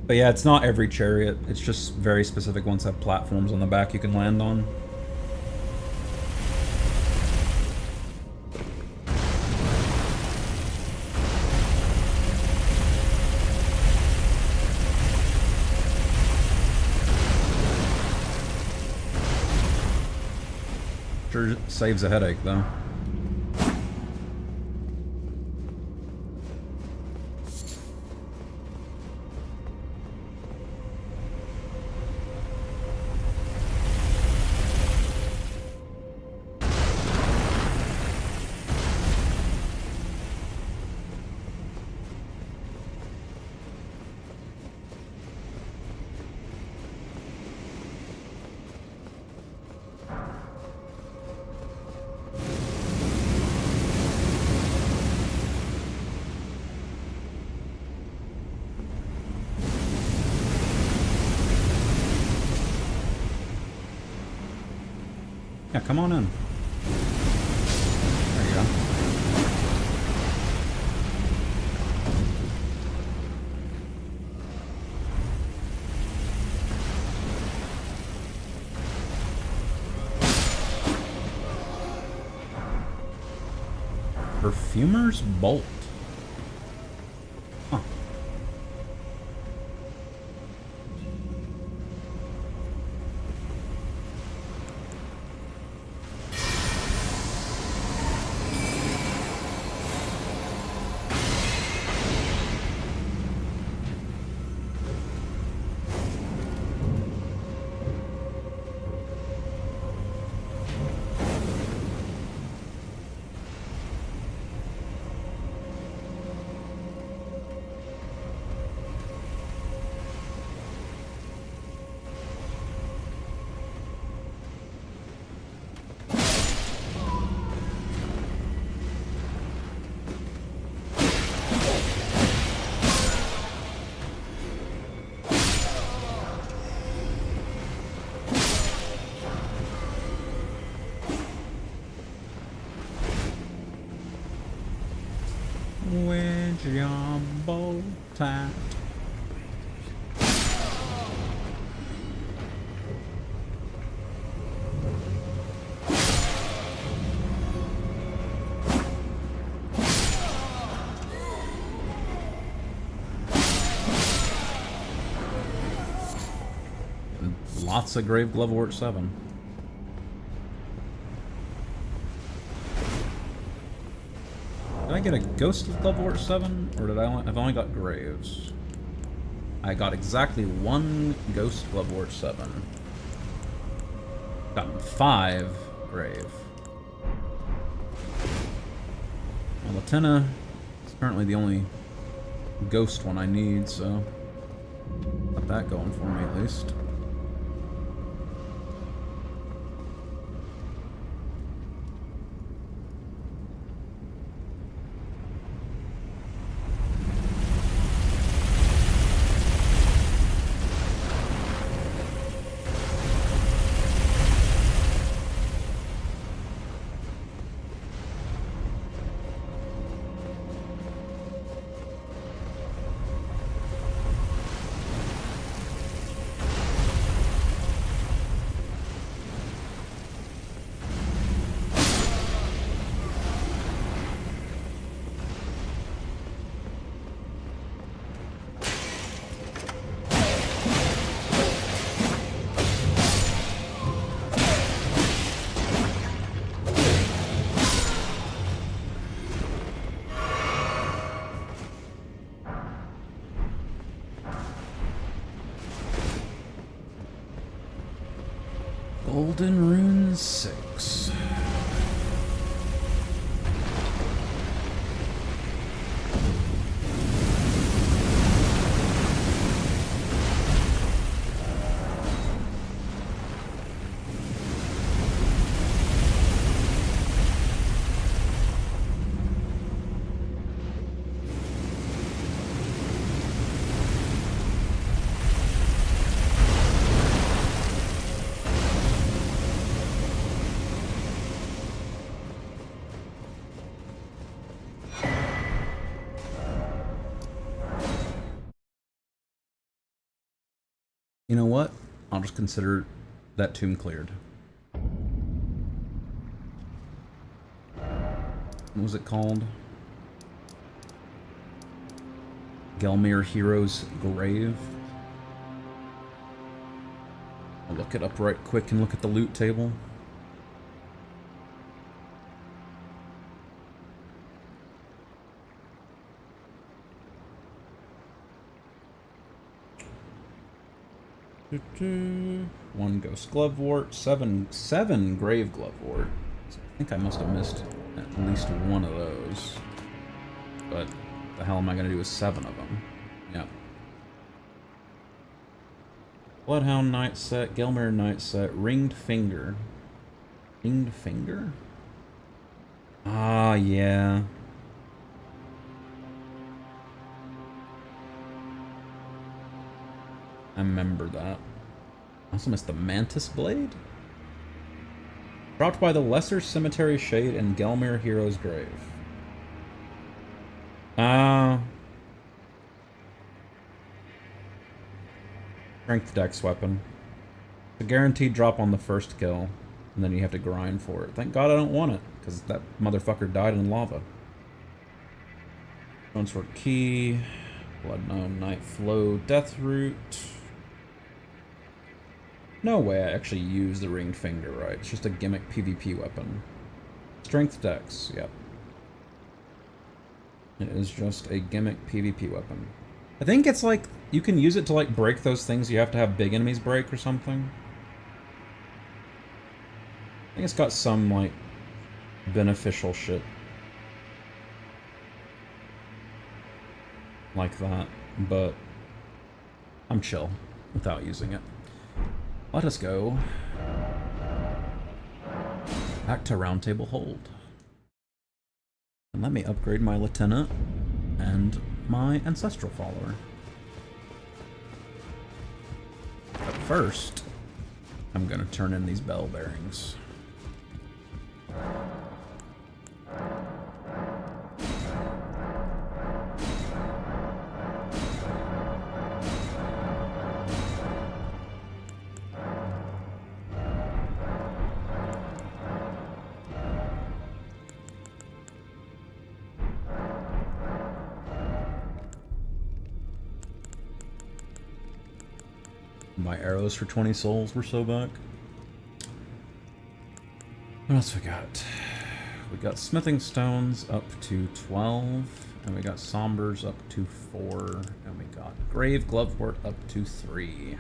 But yeah, it's not every chariot. It's just very specific ones have platforms on the back you can land on. Sure saves a headache, though. Yeah, come on in. There you go. Perfumer's Bolt. Huh. Lots of Grave Glovewort 7. Did I get a Ghost of Glovewort 7? Or did I've only got Graves? I got exactly 1 Ghost Glovewort 7. Gotten 5 Grave. Well, Latenna is currently the only Ghost one I need, so got that going for me at least. Elden Ring 6. You know what? I'll just consider that tomb cleared. What was it called? Gelmir Hero's Grave? I'll look it up right quick and look at the loot table. One Ghost Glovewort, seven Grave Glovewort. So I think I must have missed at least one of those. But the hell am I going to do with 7 of them? Yep. Bloodhound Knight set, Gelmir Knight set, Ringed Finger. Ringed Finger? Ah, yeah. I remember that. I also missed the Mantis Blade? Dropped by the Lesser Cemetery Shade and Gelmir Hero's Grave. Strength Dex weapon. It's a guaranteed drop on the first kill, and then you have to grind for it. Thank God I don't want it, because that motherfucker died in lava. Sword Key. Bloodhound Night Flow. Death Root. No way I actually use the Ringed Finger right. It's just a gimmick PvP weapon. Strength Dex, yep. It is just a gimmick PvP weapon. I think it's like, you can use it to like break those things you have to have big enemies break or something. I think it's got some like beneficial shit. Like that, but I'm chill without using it. Let us go back to Round Table Hold. And let me upgrade my Lieutenant and my Ancestral Follower. But first, I'm gonna turn in these bell bearings. why arrows for 20 souls were so back. What else we got? We got smithing stones up to 12, and we got sombers up to 4, and we got grave glovewort up to 3.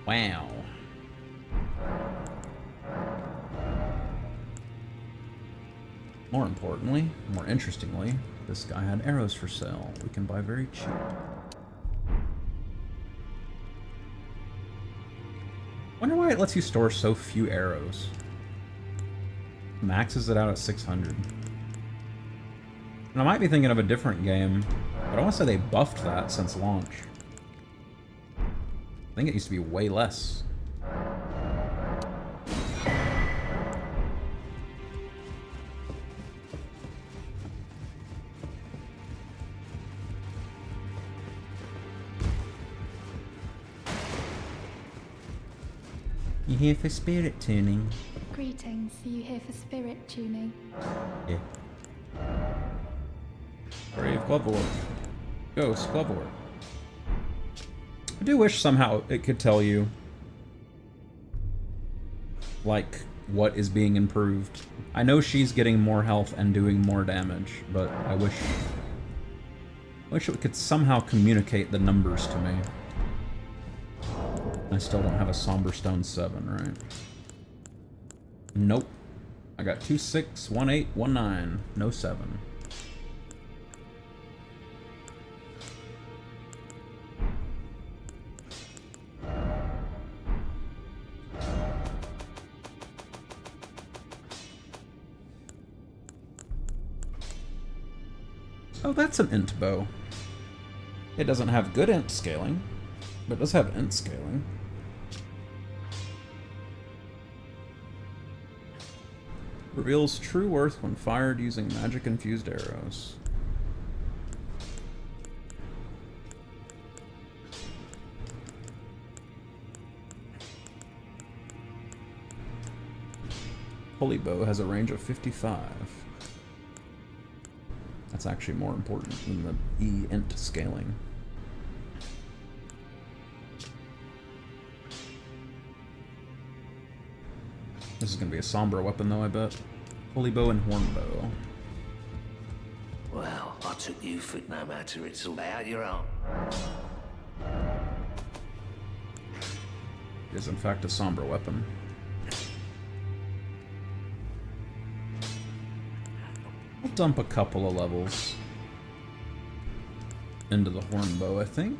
Wow. More importantly, more interestingly, this guy had arrows for sale. We can buy very cheap. Wonder why it lets you store so few arrows. Maxes it out at 600. And I might be thinking of a different game, but I want to say they buffed that since launch. I think it used to be way less. You here for spirit tuning? Greetings, are you here for spirit tuning? Yeah. Brave Glovewort. Ghost Glovewort. I do wish somehow it could tell you, like, what is being improved. I know she's getting more health and doing more damage, but I wish it could somehow communicate the numbers to me. I still don't have a Somber Stone 7, right? Nope. I got 2, 6, 1, 8, 1, 9. No 7. Oh, that's an int bow. It doesn't have good int scaling, but it does have int scaling. Reveals true worth when fired using magic-infused arrows. Holy bow has a range of 55. That's actually more important than the E-int scaling. This is going to be a somber weapon, though, I bet. Holy bow and horn bow. Well, I took you for no matter, it's all out your own. It is, in fact, a somber weapon. I'll dump a couple of levels into the horn bow, I think.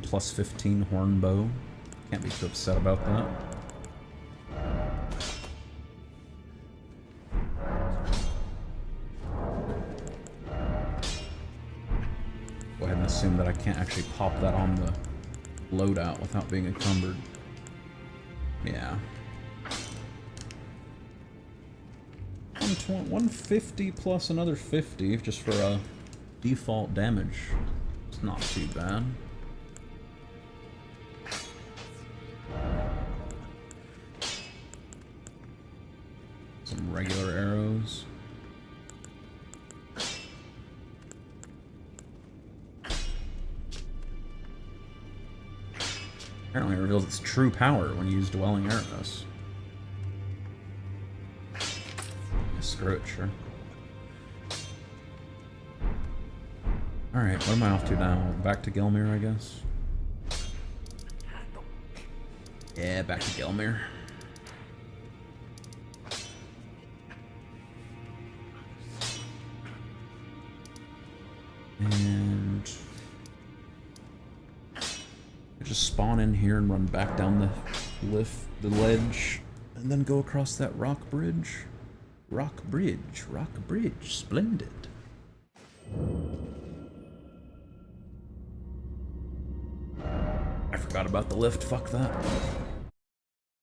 Plus 15 horn bow. Can't be too upset about that. Go ahead and assume that I can't actually pop that on the loadout without being encumbered. Yeah. 150 plus another 50 just for a default damage. It's not too bad. Some regular arrows. Apparently it reveals its true power when you use dwelling arrows. Yeah, screw it, sure. Alright, what am I off to now? Back to Gelmir, I guess? Yeah, back to Gelmir. And I just spawn in here and run back down the ledge, and then go across that rock bridge. Rock bridge, splendid. I forgot about the lift, fuck that.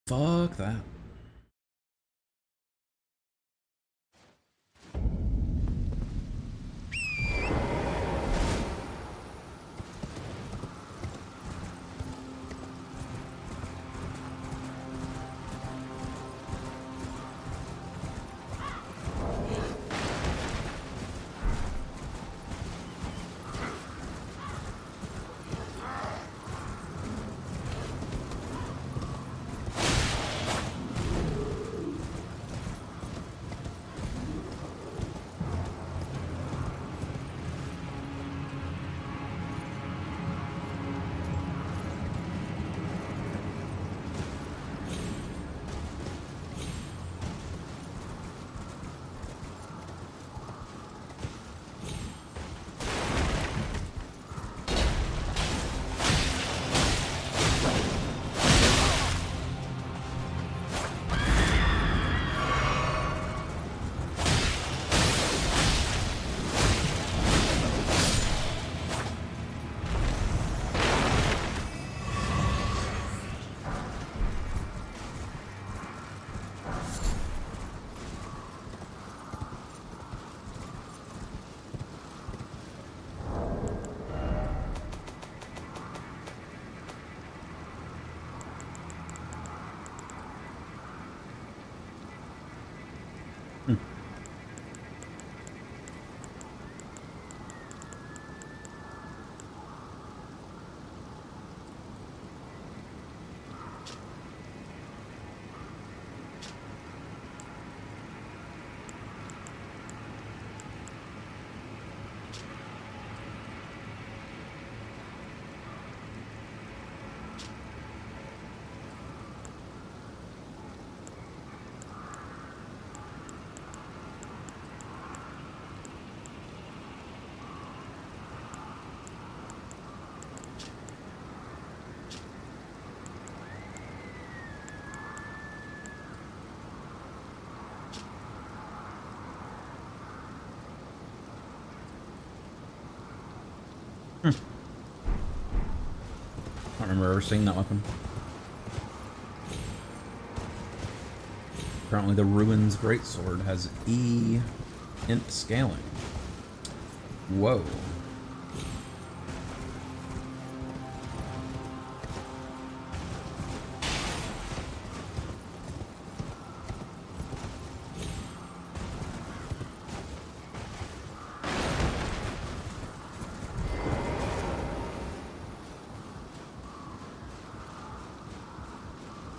Fuck that. I don't remember ever seeing that weapon. Apparently the Ruins Greatsword has E int scaling. Whoa.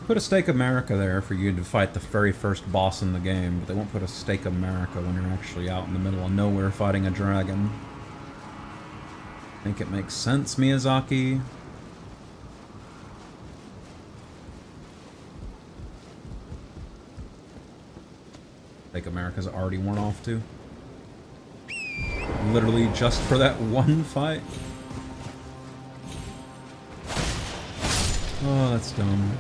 Put a Stake America there for you to fight the very first boss in the game, but they won't put a Stake America when you're actually out in the middle of nowhere fighting a dragon. I think it makes sense, Miyazaki. Stake America's already worn off too. Literally just for that one fight. Oh, that's dumb.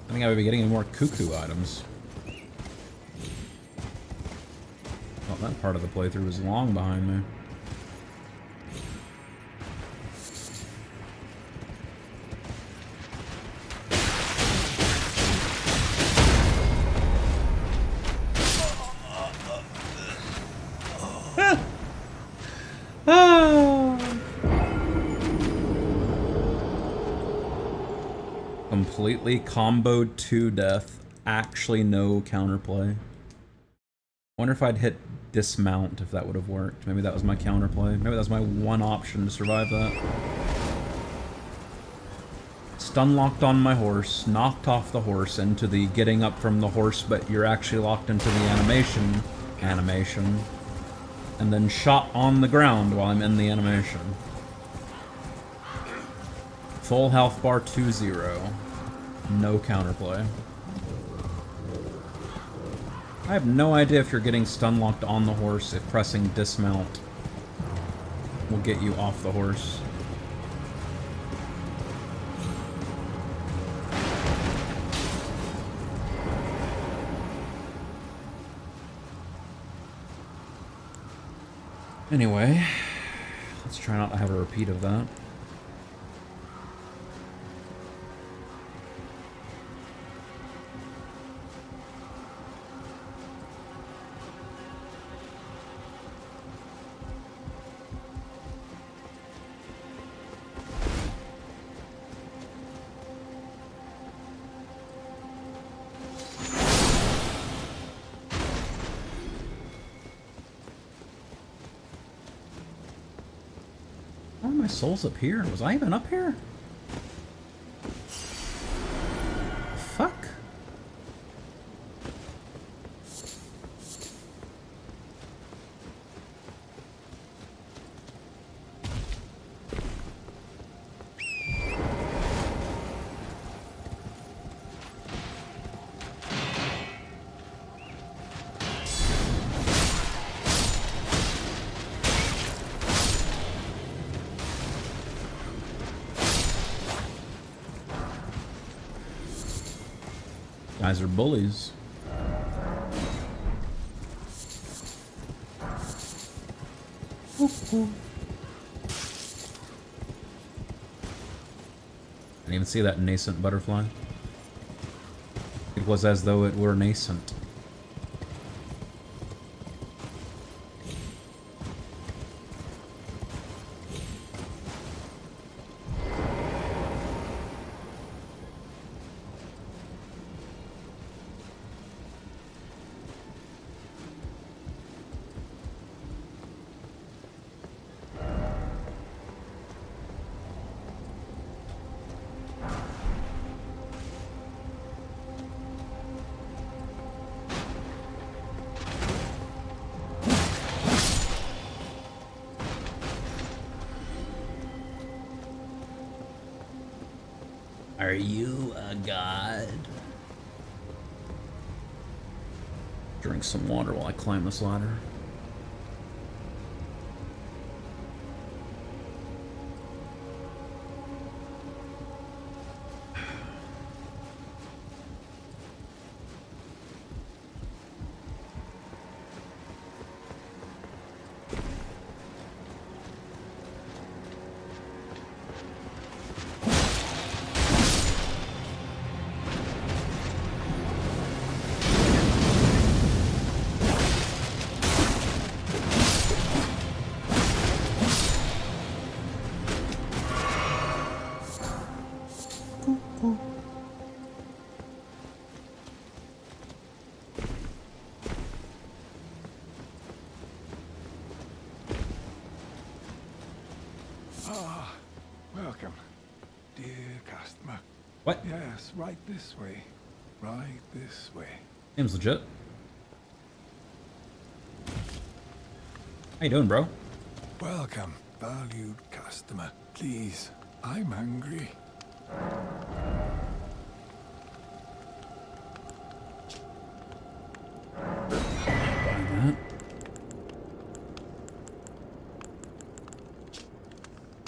I think I would be getting more cuckoo items. Well, that part of the playthrough was long behind me. Completely comboed to death. Actually no counterplay. Wonder if I'd hit dismount if that would have worked. Maybe that was my counterplay. Maybe that was my one option to survive that. Stun locked on my horse, knocked off the horse into the getting up from the horse, but you're actually locked into the animation, and then shot on the ground while I'm in the animation. Full health bar 2-0. No counterplay. I have no idea if you're getting stun locked on the horse, if pressing dismount will get you off the horse. Anyway, let's try not to have a repeat of that. Why are my souls up here? Was I even up here? Fuck? Guys are bullies. Didn't even see that nascent butterfly. It was as though it were nascent. Are you a god? Drink some water while I climb this ladder. Welcome, dear customer. What? Yes, right this way. Right this way. Seems legit. How you doing, bro? Welcome, valued customer. Please, I'm hungry.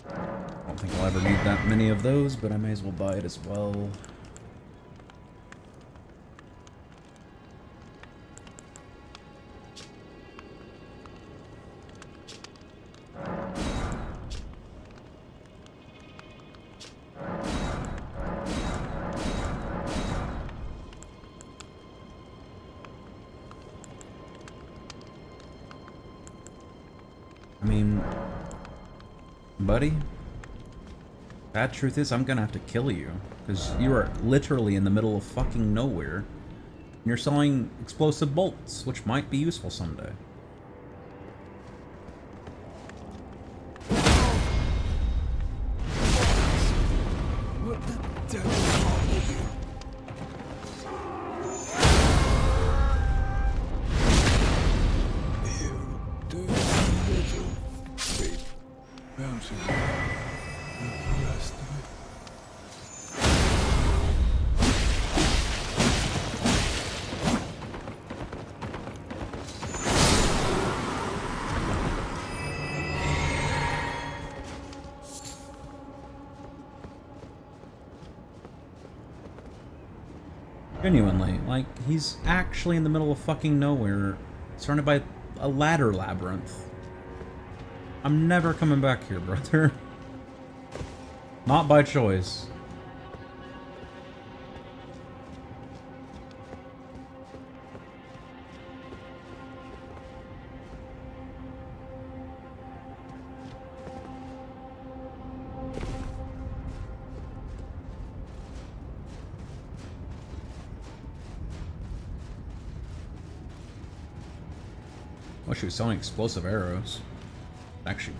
I don't think I'll ever need that many of those, but I may as well buy it as well. I mean, buddy, bad truth is I'm gonna have to kill you, because you are literally in the middle of fucking nowhere, and you're selling explosive bolts, which might be useful someday. What the devil is wrong with you? You dirty little freak. Bouncing around with the rest of it. Genuinely, like, he's actually in the middle of fucking nowhere, surrounded by a ladder labyrinth. I'm never coming back here, brother. Not by choice. Wish he was selling explosive arrows. Actually,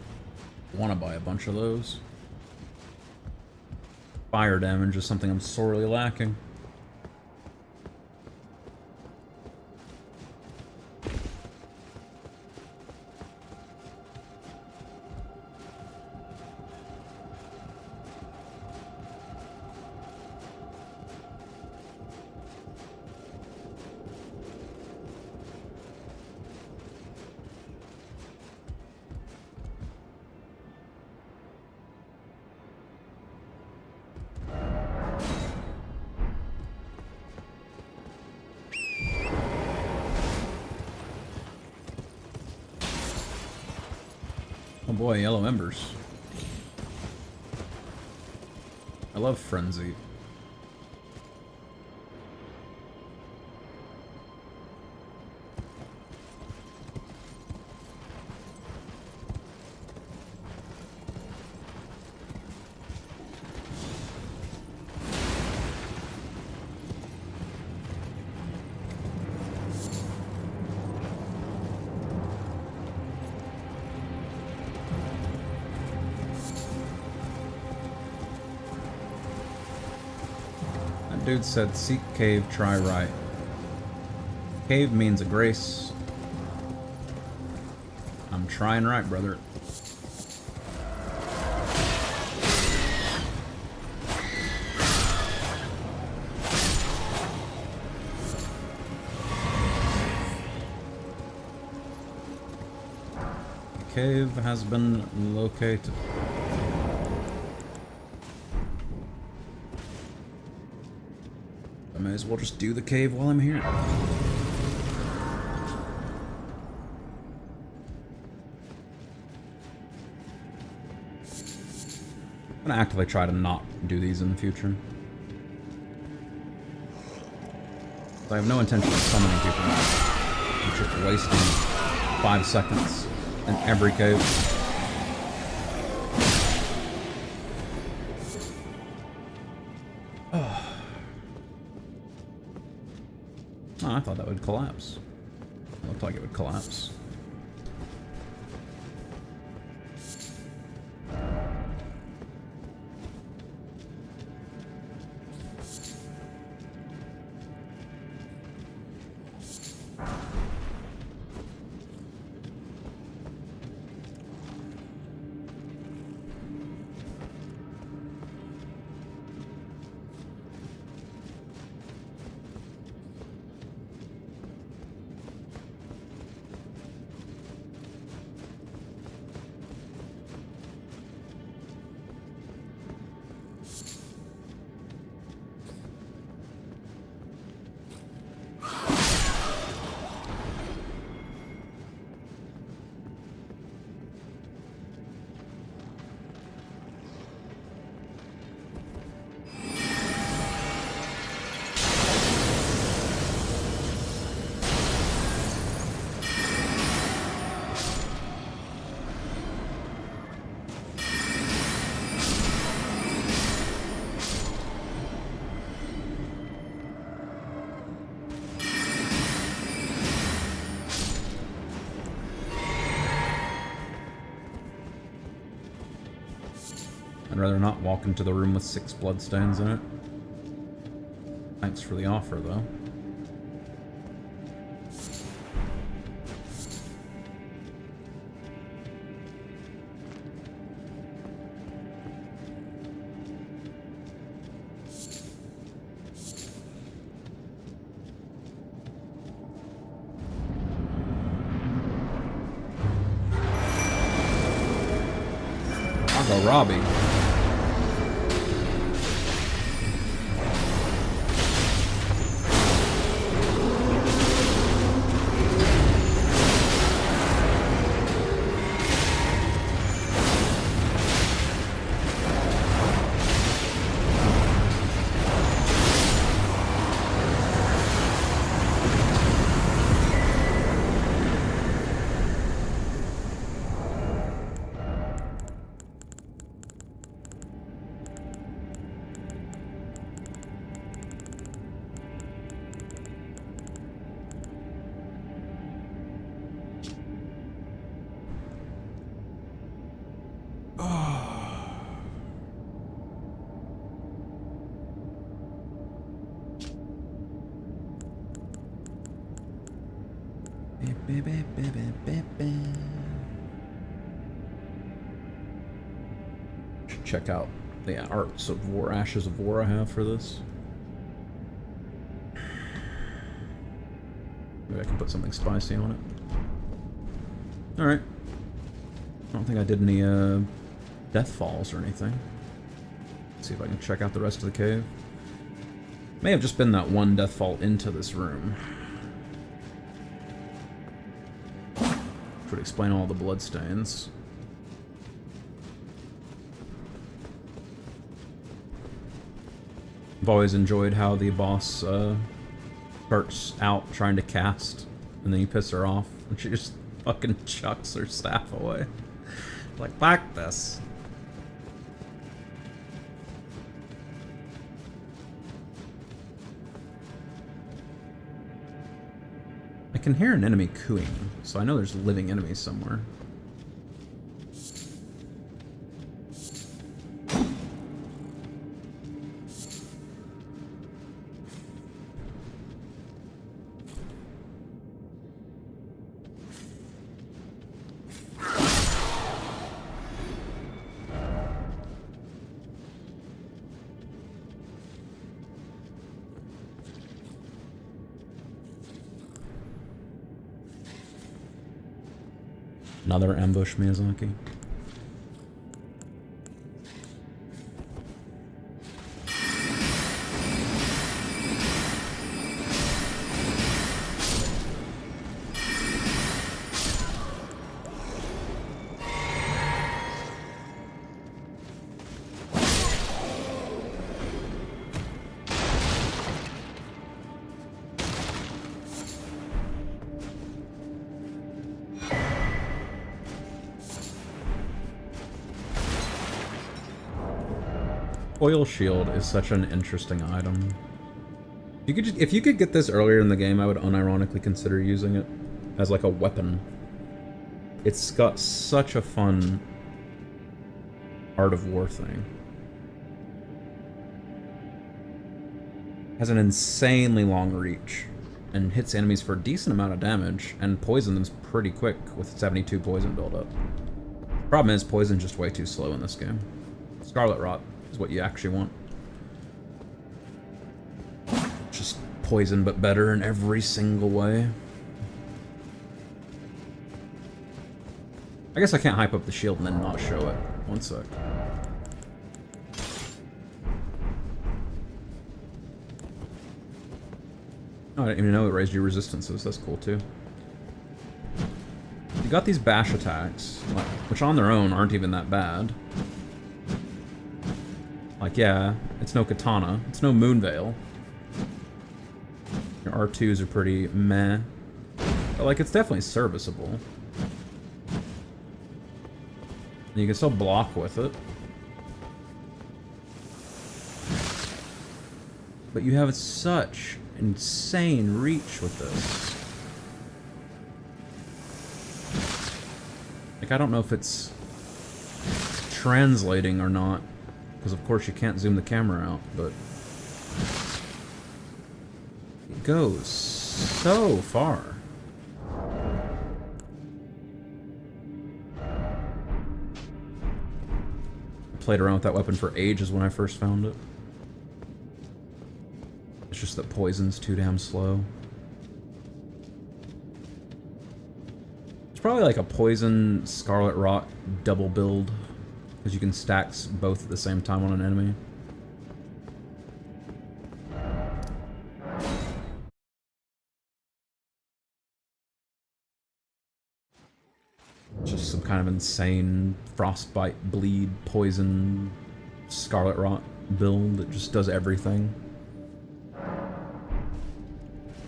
want to buy a bunch of those. Fire damage is something I'm sorely lacking. boy, yellow embers. I love Frenzy. Dude said, seek cave, try right. Cave means a grace. I'm trying right, brother. The cave has been located. I may as well just do the cave while I'm here. I'm gonna actively try to not do these in the future. I have no intention of summoning people now. I'm just wasting 5 seconds in every cave. Oh, I thought that would collapse. It looked like it would collapse. I'd rather not walk into the room with 6 bloodstains in it. Thanks for the offer, though. I'll go Robbie. Should check out the Arts of War, Ashes of War I have for this. Maybe I can put something spicy on it. Alright. I don't think I did any death falls or anything. Let's see if I can check out the rest of the cave. May have just been that one death fall into this room. Which would explain all the bloodstains. I've always enjoyed how the boss starts out trying to cast, and then you piss her off, and she just fucking chucks her staff away. Like, back this. I can hear an enemy cooing, so I know there's living enemies somewhere. Another ambush, Miyazaki. Oil shield is such an interesting item. If you could get this earlier in the game, I would unironically consider using it as like a weapon. It's got such a fun Art of War thing. Has an insanely long reach and hits enemies for a decent amount of damage and poison them pretty quick with 72 poison buildup. Problem is, poison's just way too slow in this game. Scarlet Rot is what you actually want. Just poison, but better in every single way. I guess I can't hype up the shield and then not show it. One sec. Oh, I didn't even know it raised your resistances. That's cool too. You got these bash attacks, which on their own aren't even that bad. Like, yeah, it's no katana, it's no moonveil. Your R2s are pretty meh. But, like, it's definitely serviceable. And you can still block with it. But you have such insane reach with this. Like, I don't know if it's translating or not, because of course you can't zoom the camera out, but it goes so far. I played around with that weapon for ages when I first found it. It's just that poison's too damn slow. It's probably like a poison Scarlet Rot double build, because you can stack both at the same time on an enemy. Just some kind of insane frostbite, bleed, poison, Scarlet Rot build that just does everything.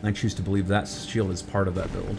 I choose to believe that shield is part of that build.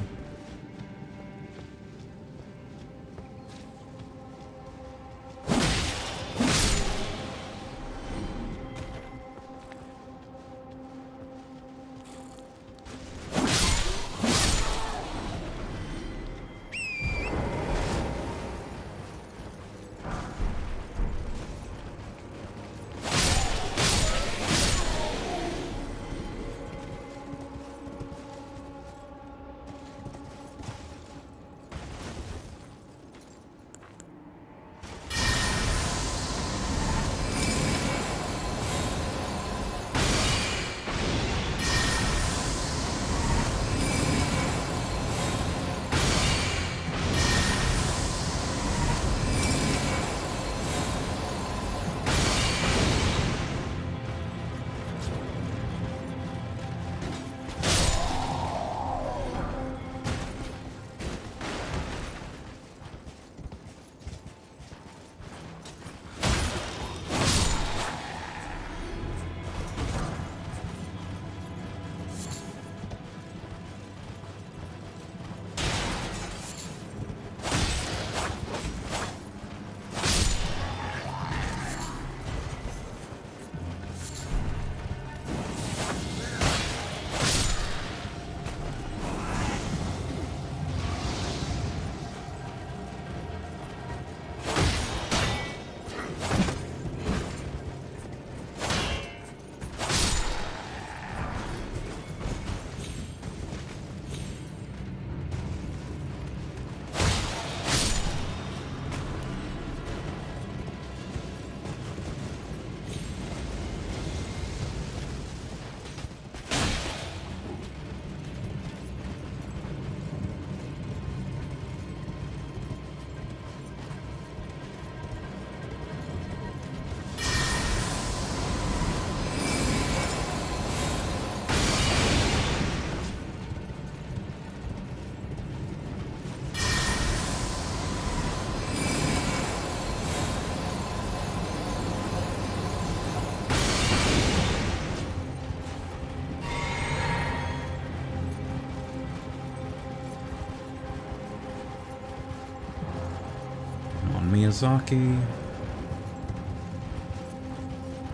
Miyazaki.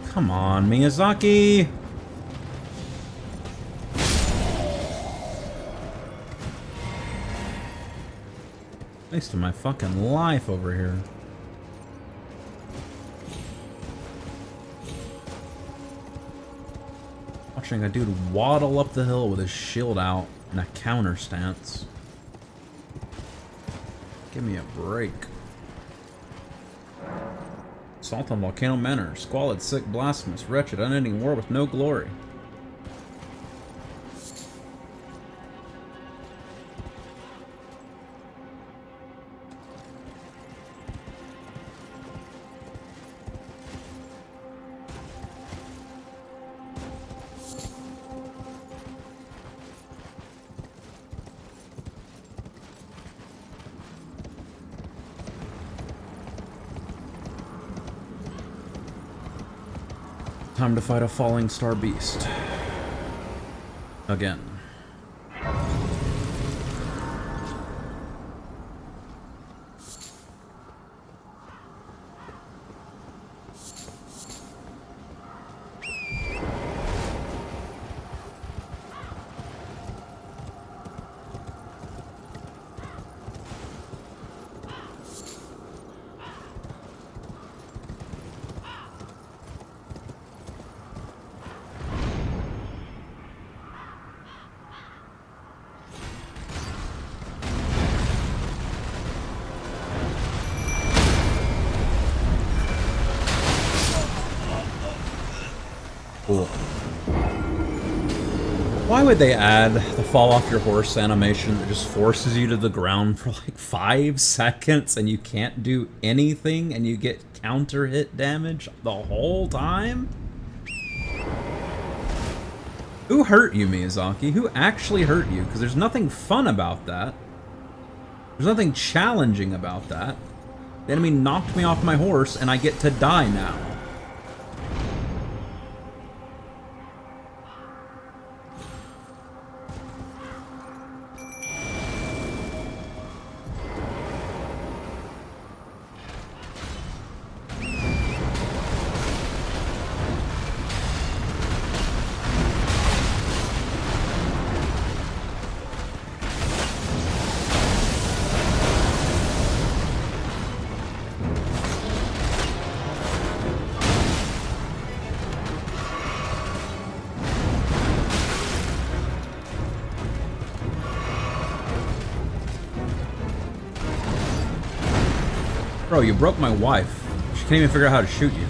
Come on, Miyazaki! Wasting my fucking life over here. Watching a dude waddle up the hill with his shield out in a counter stance. Give me a break. Assault on Volcano Manor. Squalid, sick, blasphemous, wretched, unending war with no glory. Time to fight a falling star beast. Again. Cool. Why would they add the fall off your horse animation that just forces you to the ground for like 5 seconds and you can't do anything and you get counter hit damage the whole time? Who hurt you, Miyazaki? Who actually hurt you? Because there's nothing fun about that. There's nothing challenging about that. The enemy knocked me off my horse and I get to die now. Bro, you broke my wife. She can't even figure out how to shoot you.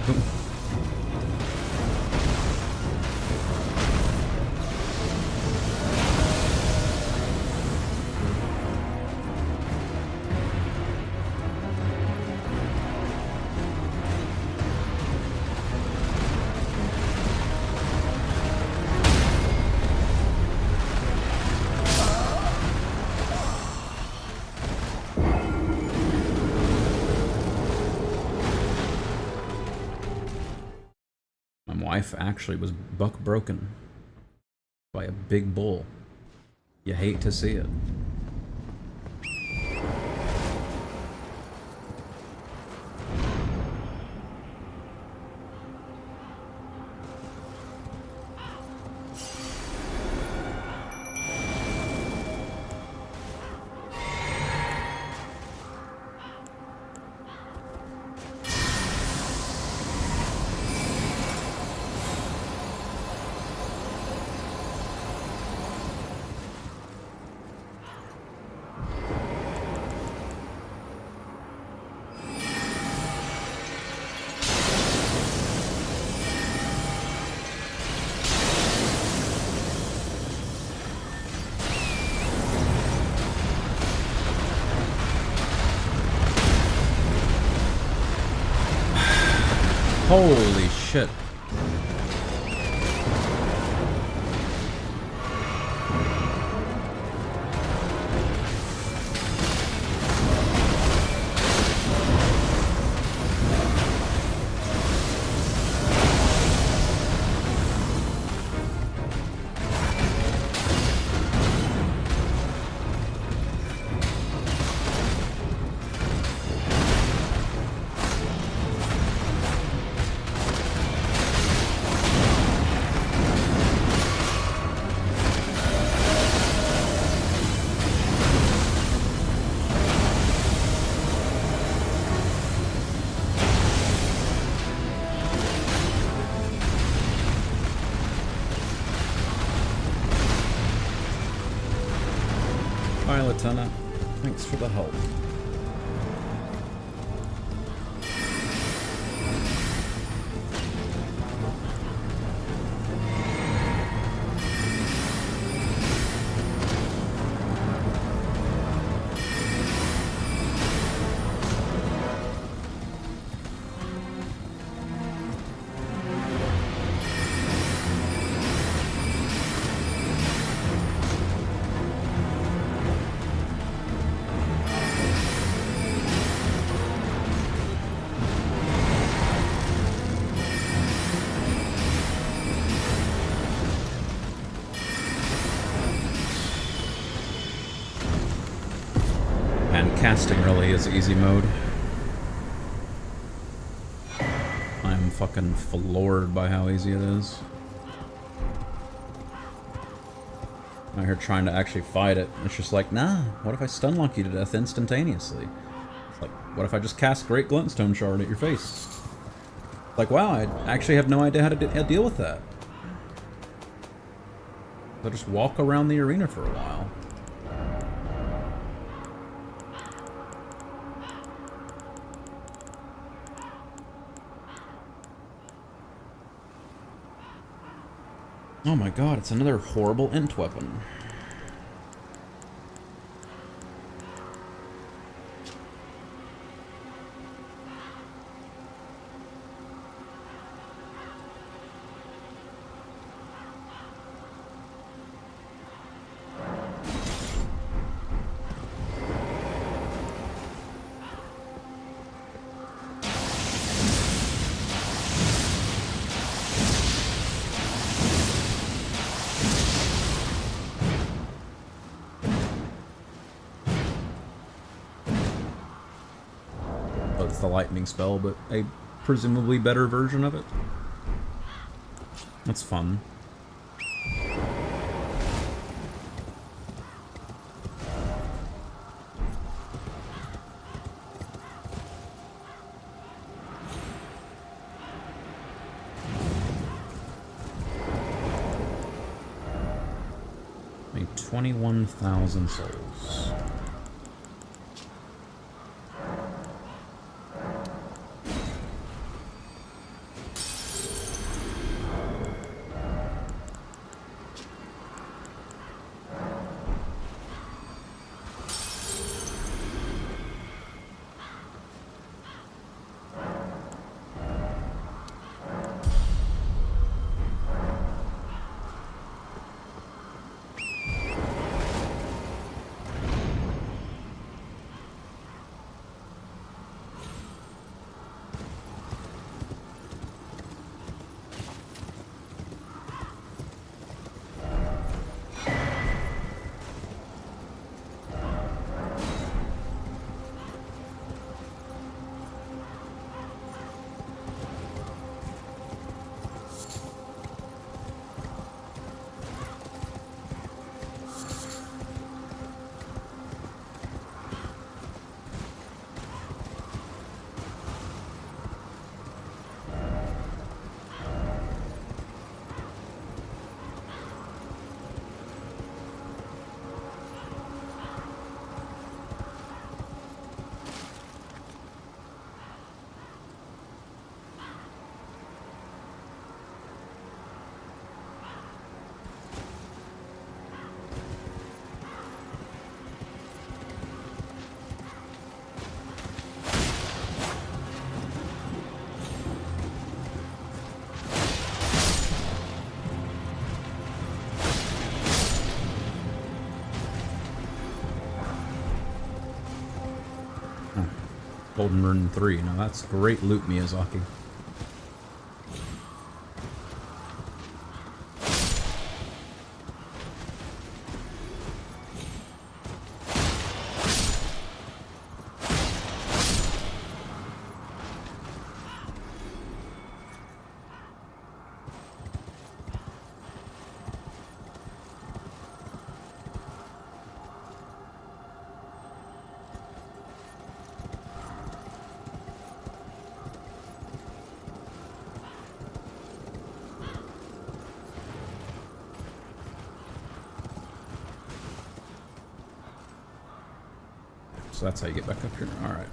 Wife actually was buck broken by a big bull. You hate to see it. Holy shit. Lieutenant. Thanks for the help. Casting really is easy mode. I'm fucking floored by how easy it is. I'm out here trying to actually fight it. It's just like, nah, what if I stun lock you to death instantaneously? It's like, what if I just cast Great Glintstone Shard at your face? Like, wow, I actually have no idea how to deal with that. I'll just walk around the arena for a while. Oh my god, it's another horrible int weapon. The lightning spell, but a presumably better version of it. That's fun. Made 21,000 souls. Elden Ring 3. Now that's great loot, Miyazaki. So that's how you get back up here. Alright.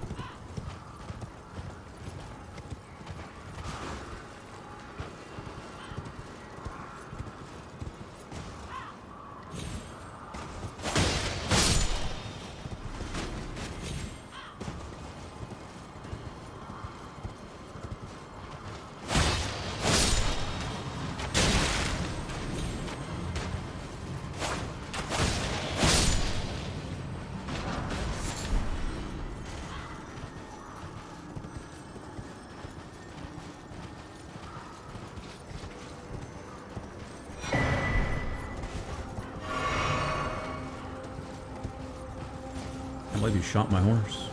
I believe you shot my horse.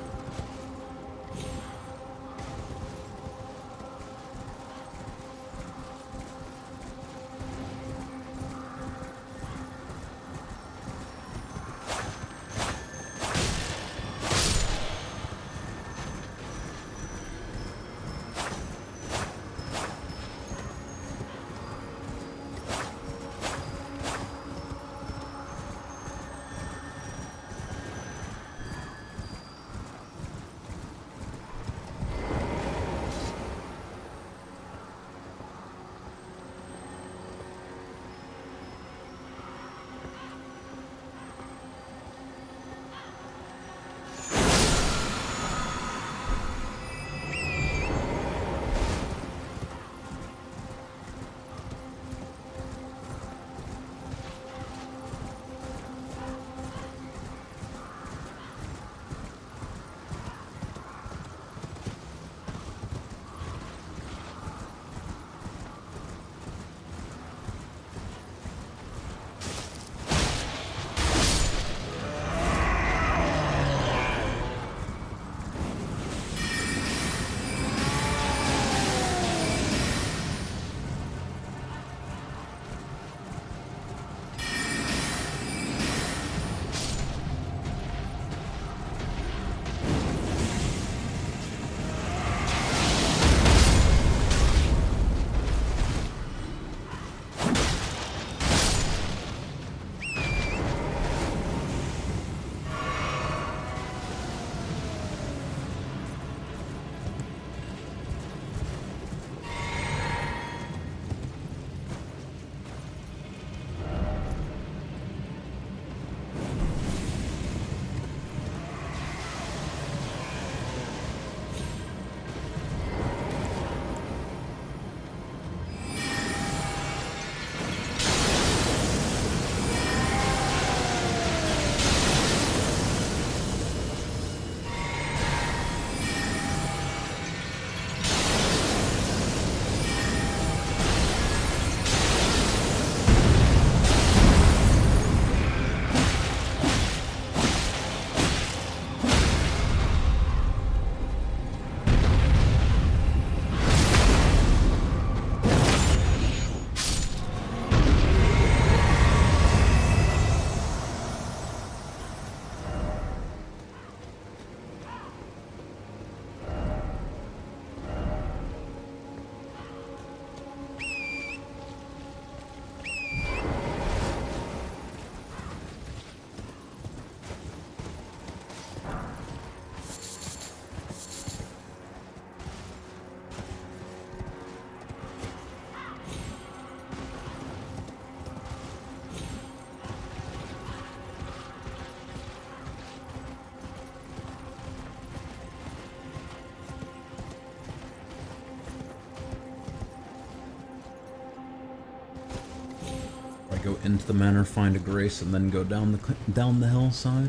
Go into the manor, find a grace, and then go down the hillside.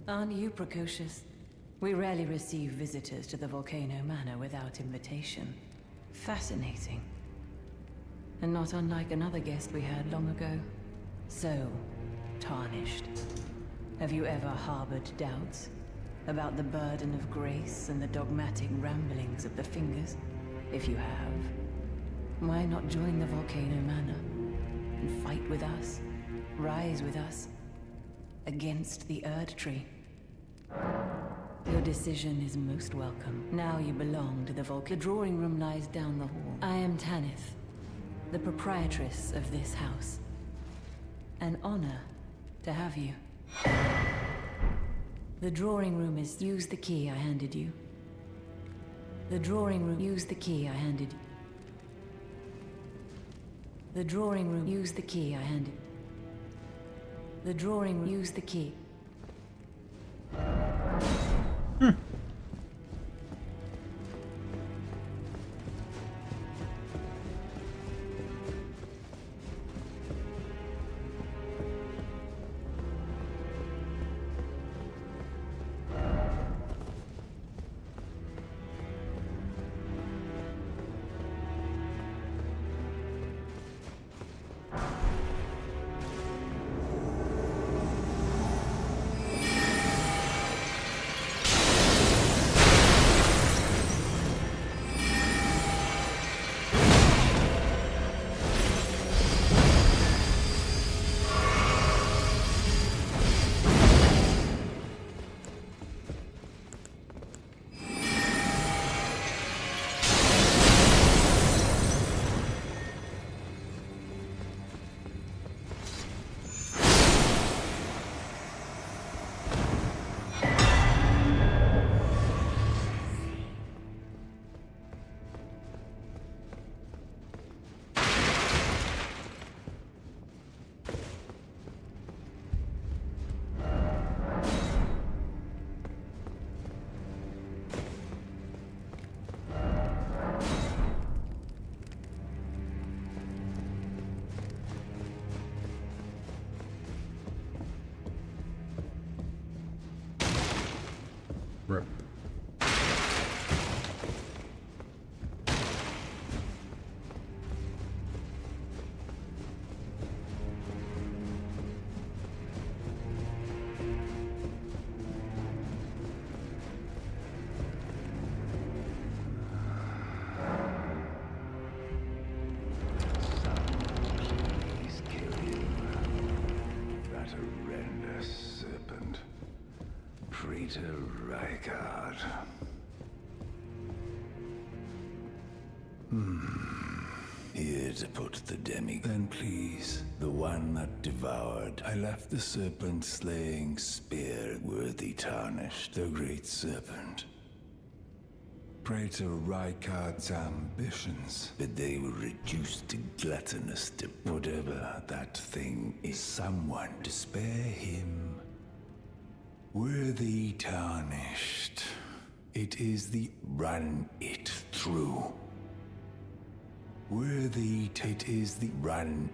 Aren't you precocious? We rarely receive visitors to the Volcano Manor without invitation. Fascinating. And not unlike another guest we had long ago. So, tarnished. Have you ever harbored doubts about the burden of grace and the dogmatic ramblings of the Fingers? If you have, why not join the Volcano Manor and fight with us, rise with us, against the Erd Tree? Your decision is most welcome. Now you belong to the The drawing room lies down the hall. I am Tanith, the proprietress of this house. An honor to have you. The drawing room is... Use the key I handed you. The drawing room... Use the key I handed you. The drawing room... Use the key I handed... The drawing room... Use the key. Rip. Please kill him. That horrendous serpent. Praetor Rykard. Here to put the demi. Then please, the one that devoured. I left the serpent slaying spear worthy tarnished, the great serpent. Praetor Rykard's ambitions, but they were reduced to gluttonous to whatever that thing is. Someone to spare him. Worthy tarnished. It is the run it through. Worthy it is the run.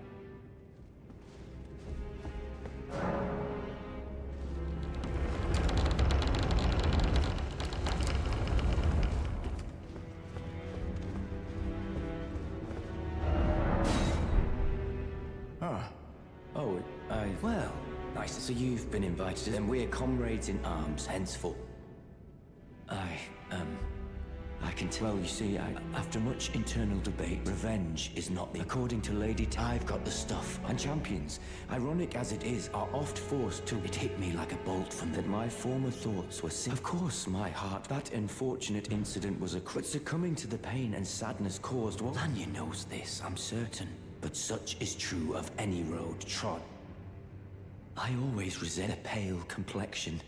Well, nice. So you've been invited, and we're comrades in arms henceforth. I can tell. You see, after much internal debate, revenge is not the... According to Lady I've got the stuff, and champions, ironic as it is, are oft forced to... It hit me like a bolt from that my former thoughts were Of course, my heart, that unfortunate incident was but succumbing to the pain and sadness caused... Well, Lanya knows this, I'm certain. But such is true of any road trod. I always resent a pale complexion.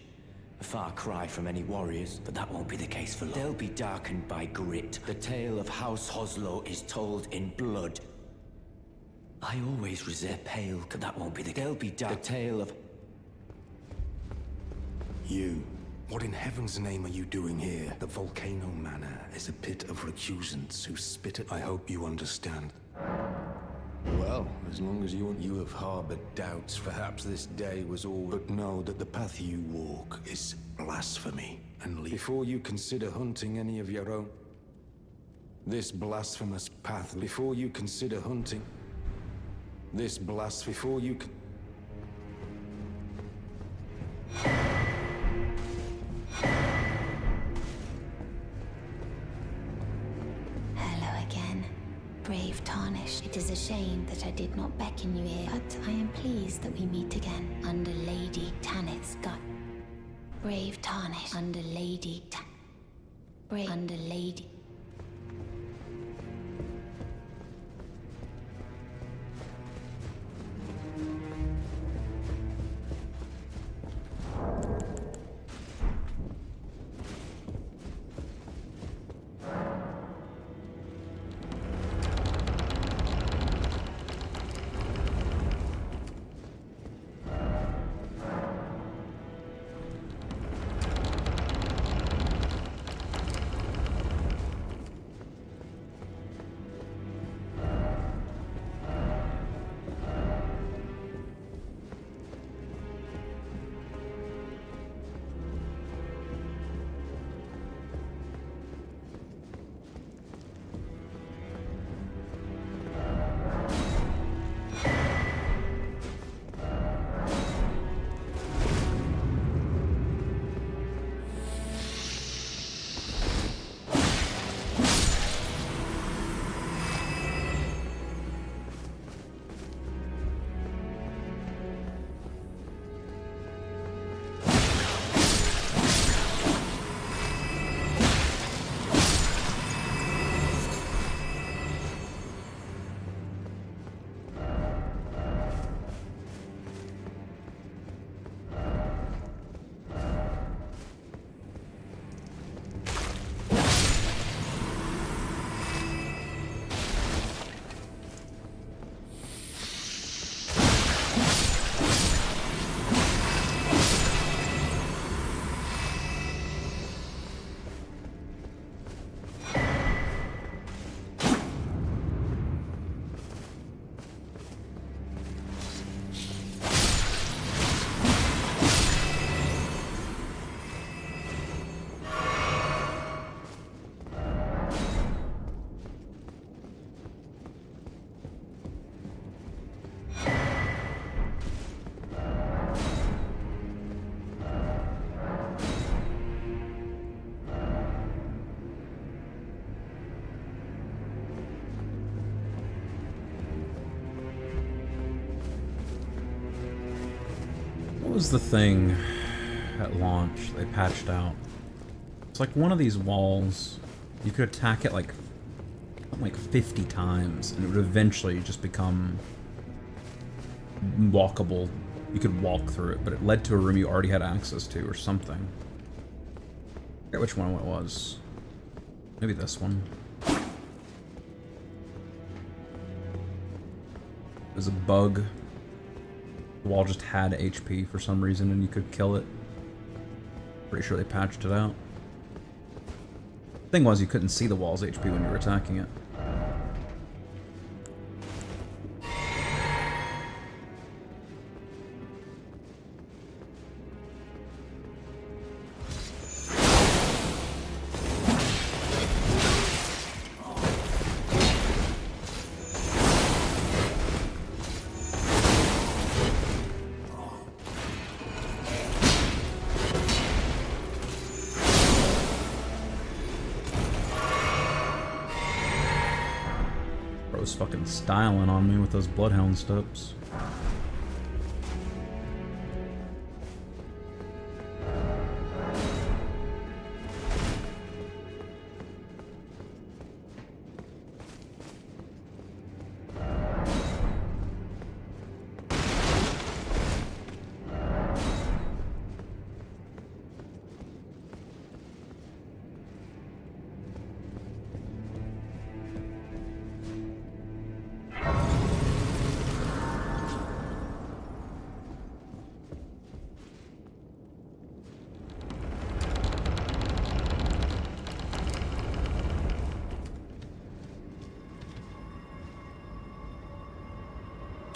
A far cry from any warriors, but that won't be the case for long. They'll be darkened by grit. The tale of House Hoslow is told in blood. I always resent pale, but that won't be the case. They'll be dark. The tale of... You. What in heaven's name are you doing here? The Volcano Manor is a pit of recusants who spit at... I hope you understand. Well, as long as you have harbored doubts, perhaps this day was all. But know that the path you walk is blasphemy. And before you consider hunting any of your own, this blasphemous path. Before you consider hunting this before you can. Hello again, brave Tarnished. It is a shame that I did not beckon you here, but I am pleased that we meet again under Lady Tanith's gut. Brave Tarnished under under Lady. What was the thing at launch they patched out? It's like one of these walls, you could attack it like 50 times and it would eventually just become walkable. You could walk through it, but it led to a room you already had access to or something. I forget which one it was. Maybe this one. There's a bug. The wall just had HP for some reason and you could kill it. Pretty sure they patched it out. Thing was, you couldn't see the wall's HP when you were attacking it. Bro's fucking styling on me with those bloodhound steps.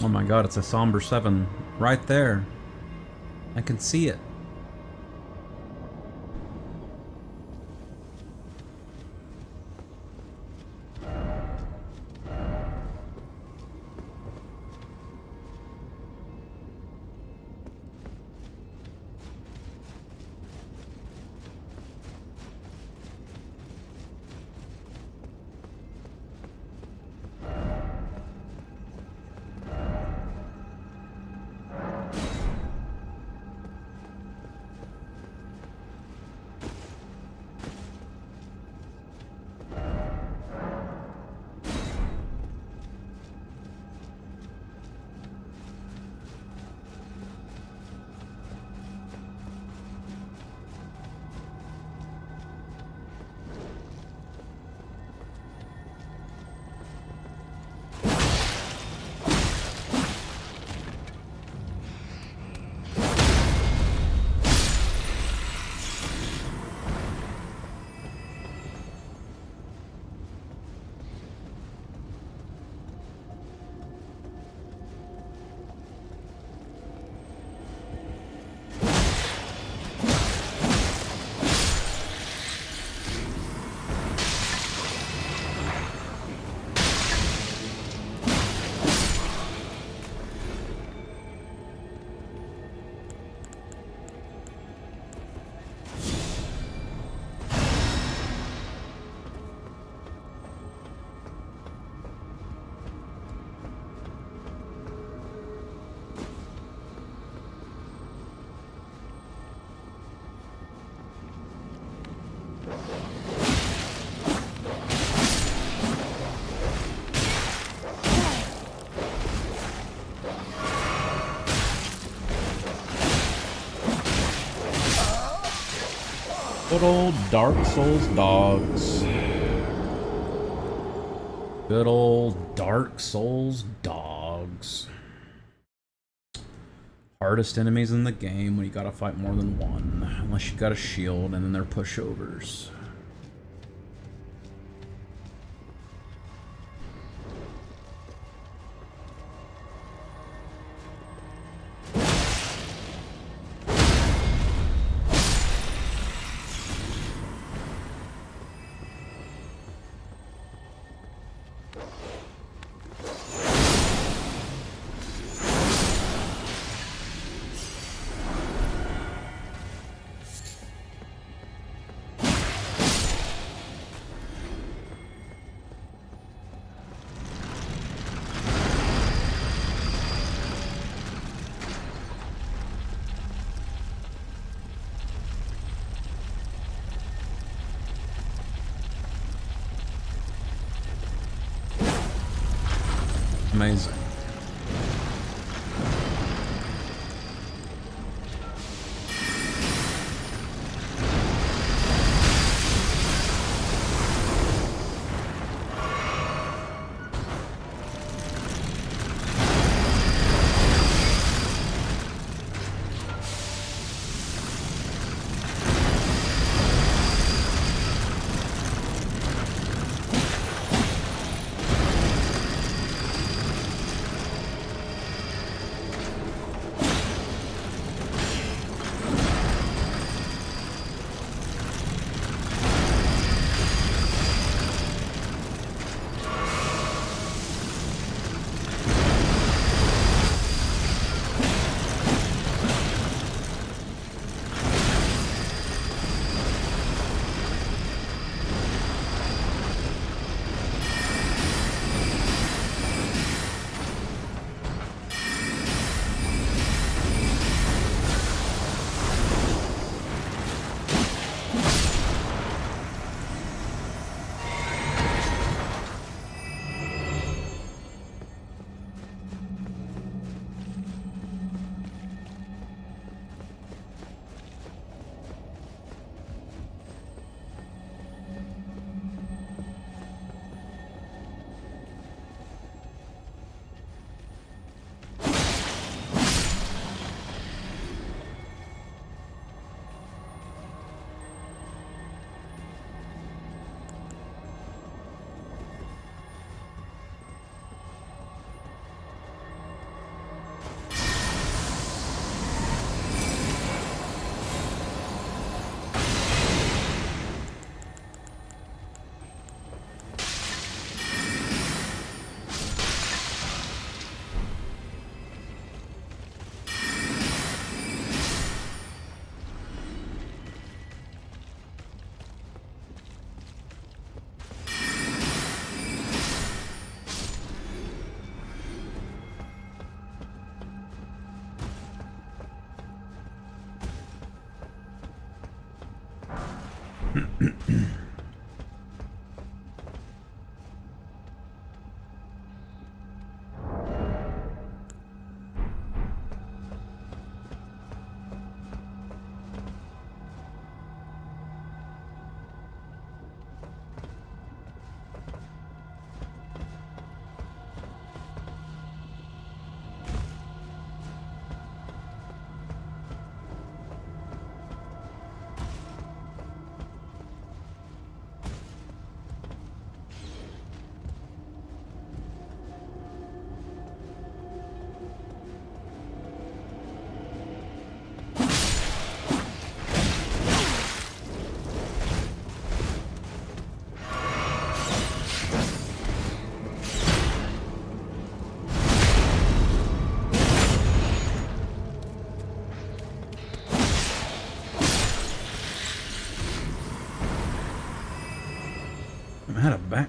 Oh my god, it's a somber 7 right there. I can see it. Good old Dark Souls dogs. Good old Dark Souls dogs. Hardest enemies in the game when you gotta fight more than one. Unless you got a shield and then they're pushovers. Amazing.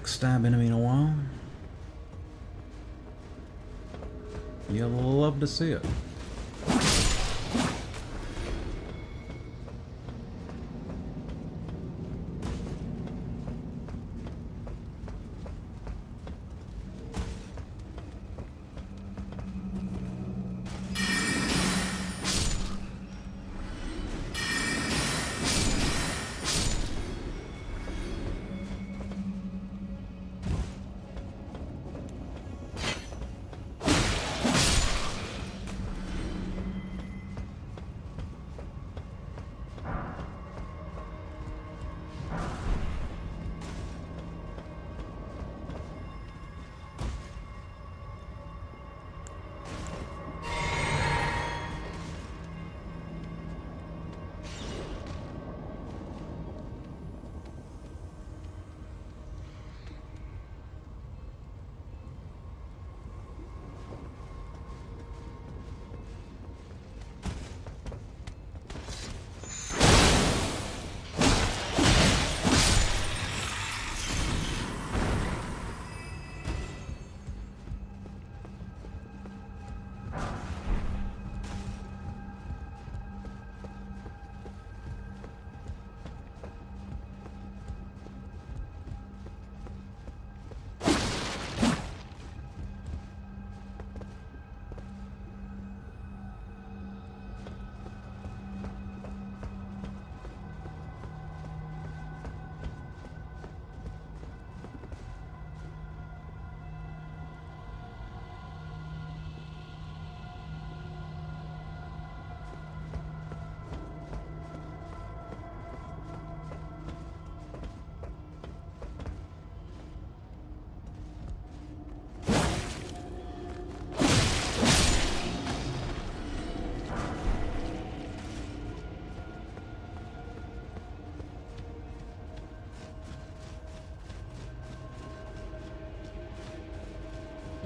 backstab enemy in a while. You'll love to see it.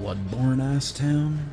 Bloodborne ass town.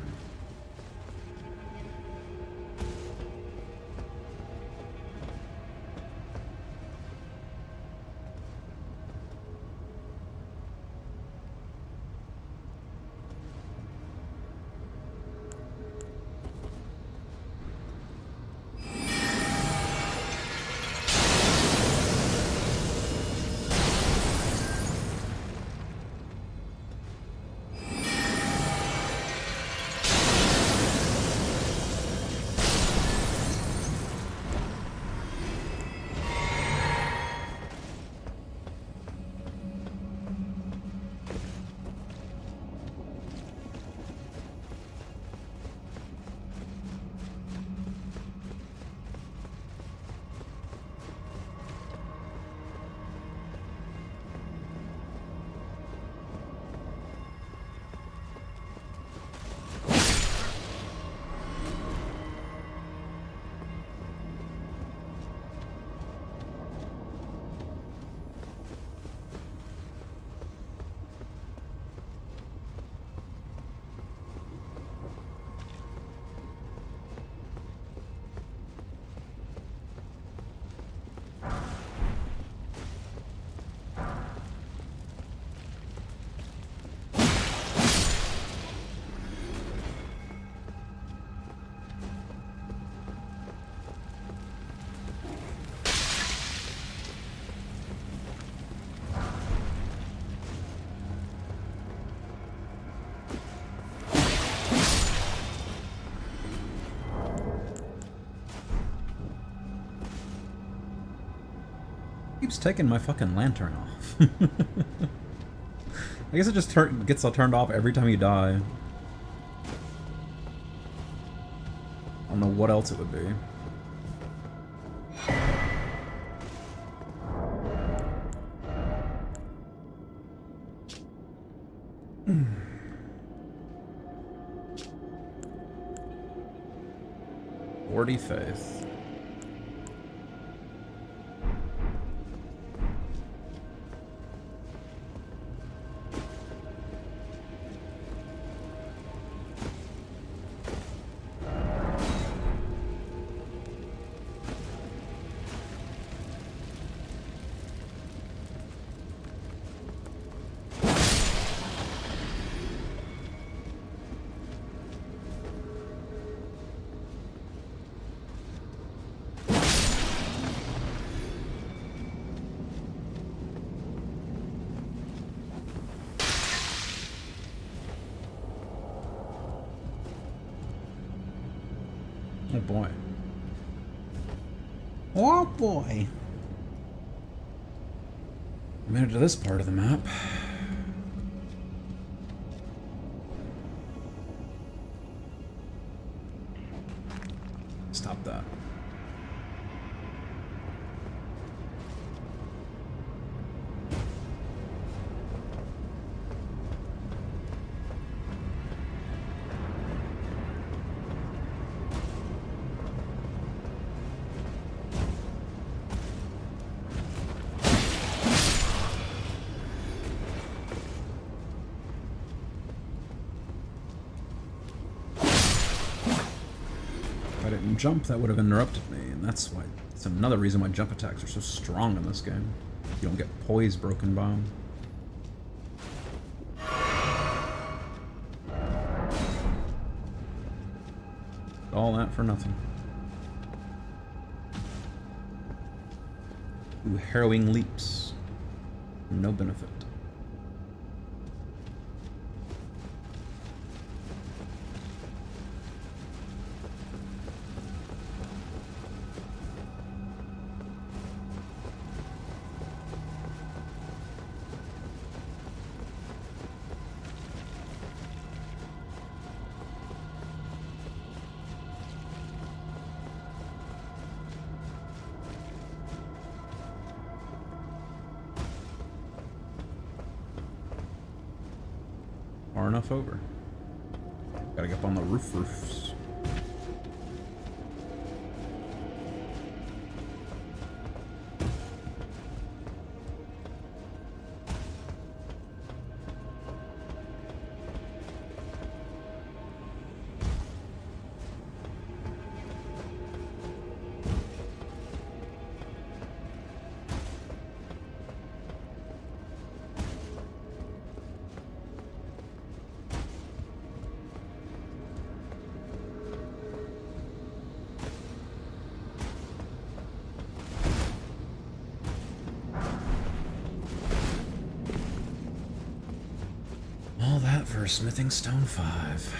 Keeps taking my fucking lantern off. I guess it just gets turned off every time you die. I don't know what else it would be. Wardy Faith. Oh boy. Oh boy. I made it to this part of the map. Stop that. Jump, that would have interrupted me, and that's why. It's another reason why jump attacks are so strong in this game. You don't get poise broken by them. All that for nothing. Ooh, harrowing leaps. No benefit. Far enough over. Gotta get up on the roofs. All that for smithing stone 5.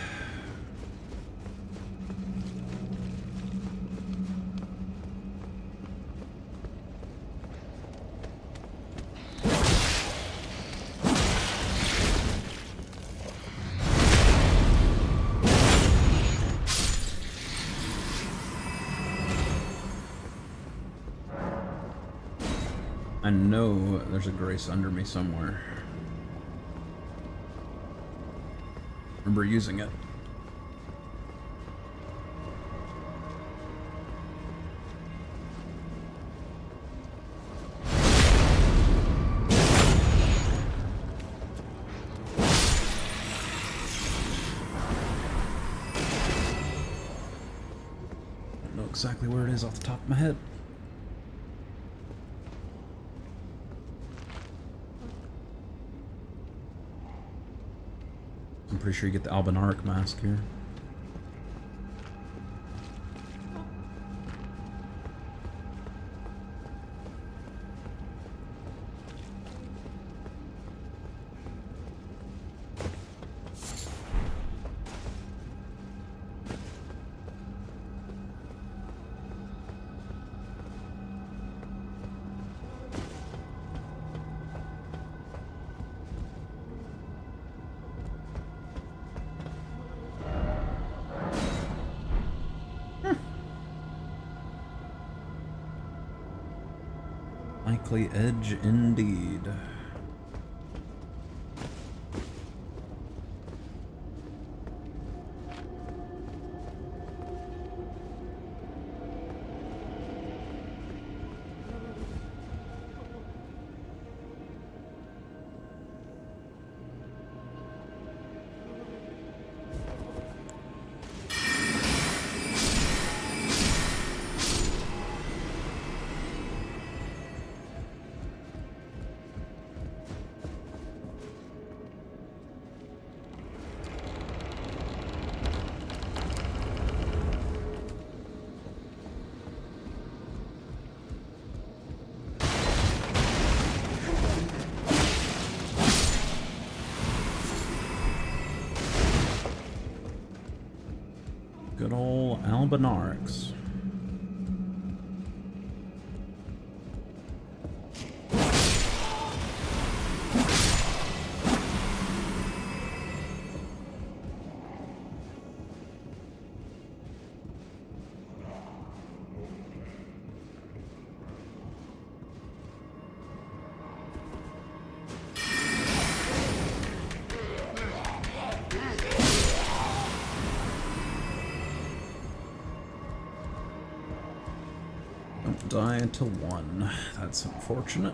I know there's a grace under me somewhere. Remember using it. Don't know exactly where it is off the top of my head. I'm pretty sure you get the albinaric mask here. Likely edge indeed. Good old Albinarix. Die to one. That's unfortunate.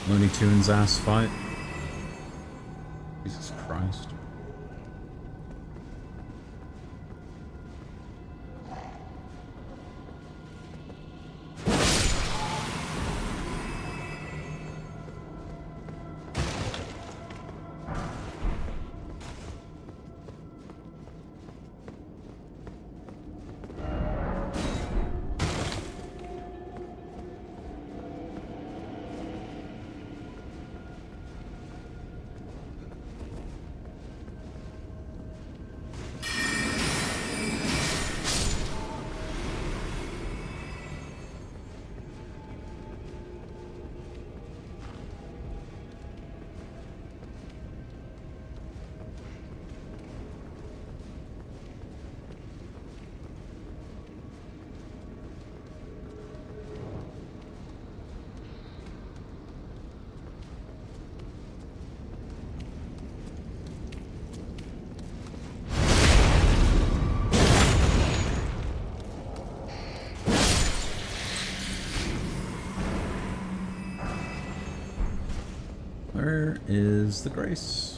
Looney Tunes ass fight. Jesus Christ. Where is the Grace?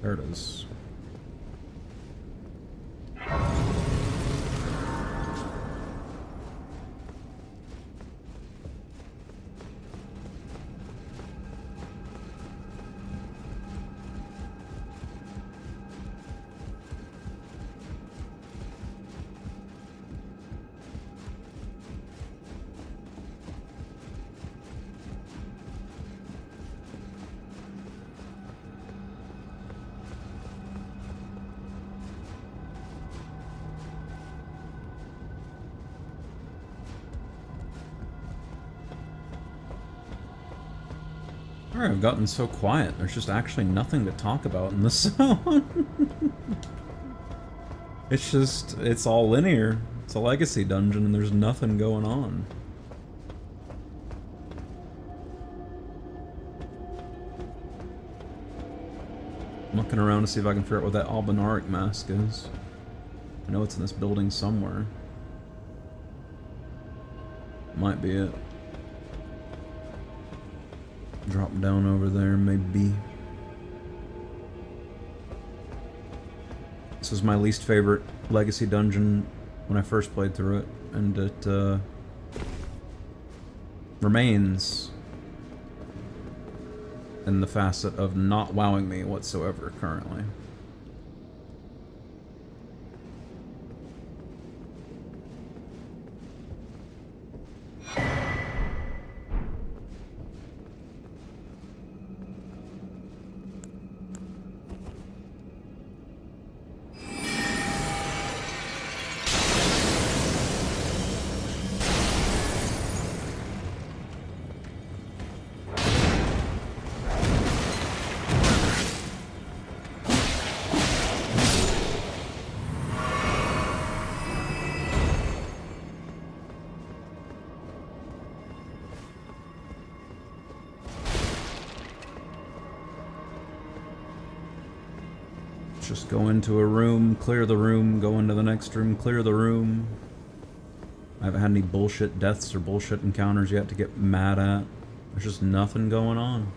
There it is. I've gotten so quiet. There's just actually nothing to talk about in this zone. It's all linear. It's a legacy dungeon and there's nothing going on. I'm looking around to see if I can figure out what that Albinaric mask is. I know it's in this building somewhere. Might be it. Drop down over there, maybe. This was my least favorite legacy dungeon when I first played through it, and it remains in the facet of not wowing me whatsoever currently. Just go into a room, clear the room, go into the next room, clear the room. I haven't had any bullshit deaths or bullshit encounters yet to get mad at. There's just nothing going on.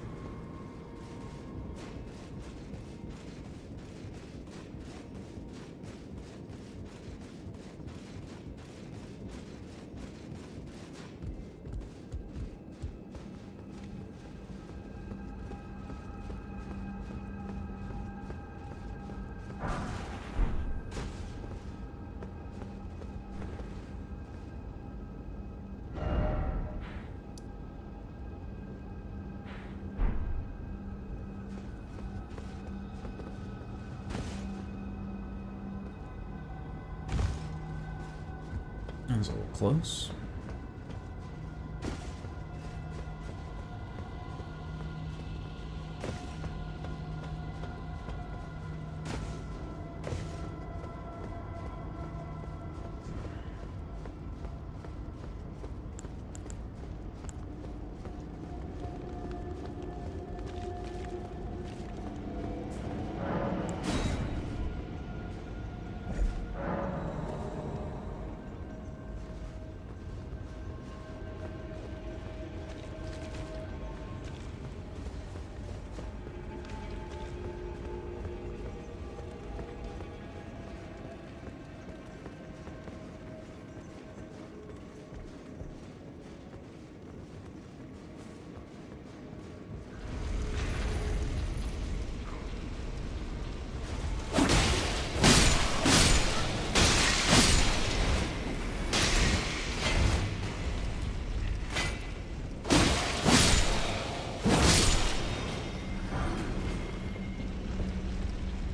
That was a little close.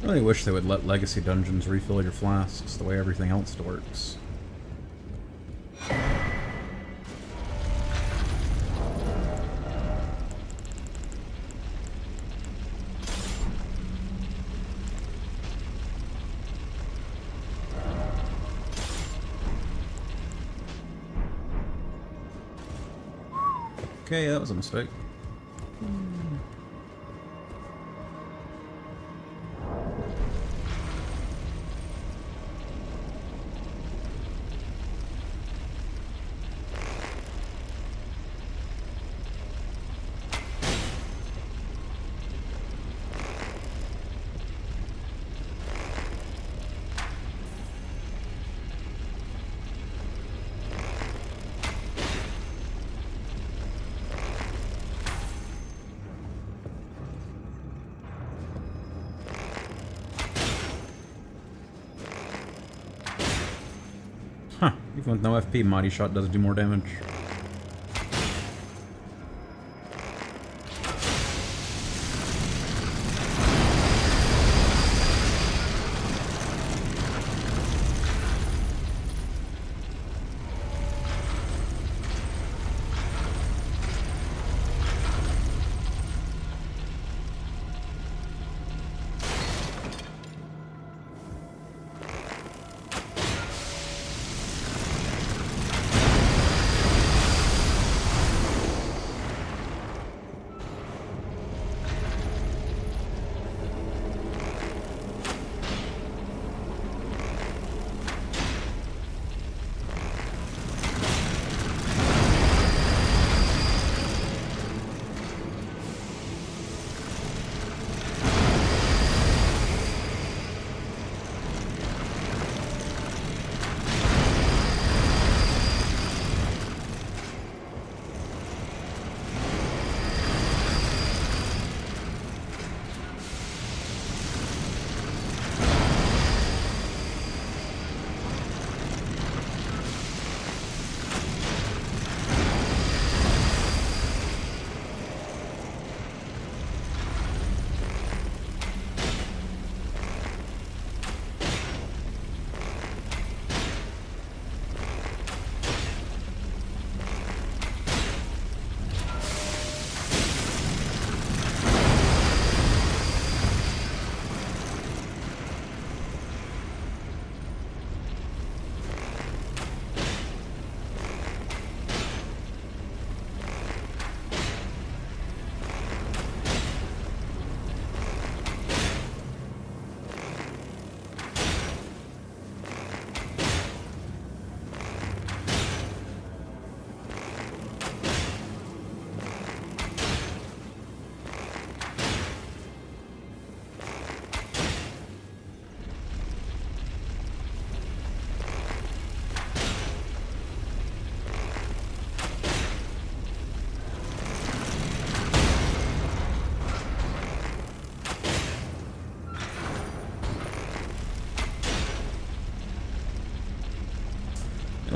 I really wish they would let Legacy Dungeons refill your flasks the way everything else works. Okay, that was a mistake. Huh, even with no FP, Mighty Shot does do more damage.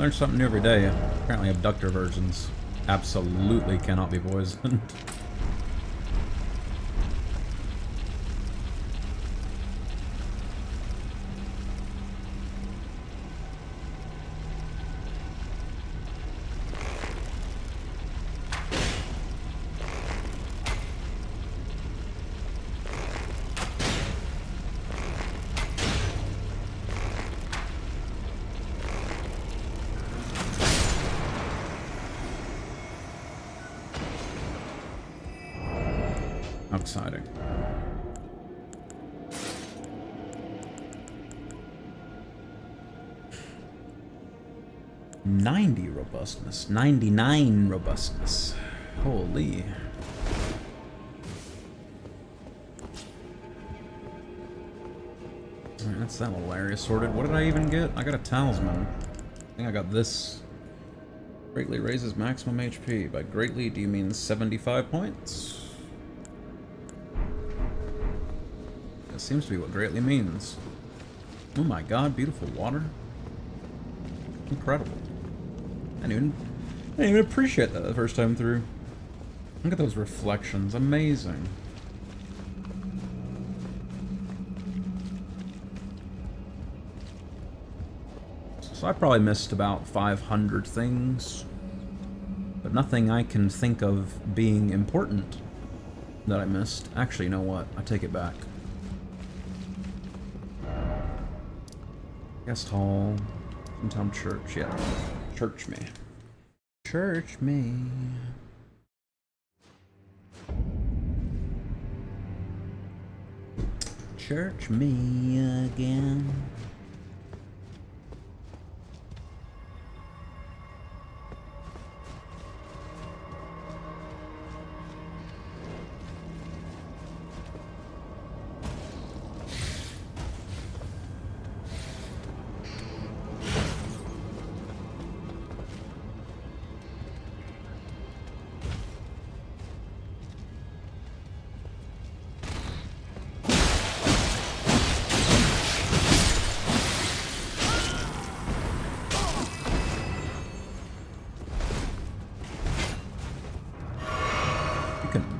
learn something new every day. Apparently abductor versions absolutely cannot be poisoned. How exciting. "90 robustness, 99 robustness. Holy. Alright, that's that little area sorted. What did I even get? I got a talisman. I think I got this. Greatly raises maximum HP. By greatly, do you mean 75 points? That seems to be what greatly means. Oh my god, beautiful water. Incredible. I didn't even appreciate that the first time through. Look at those reflections. Amazing. So I probably missed about 500 things, but nothing I can think of being important that I missed. Actually, you know what? I take it back. Guest hall, in-town church, yeah. Church me. Church me. Church me again.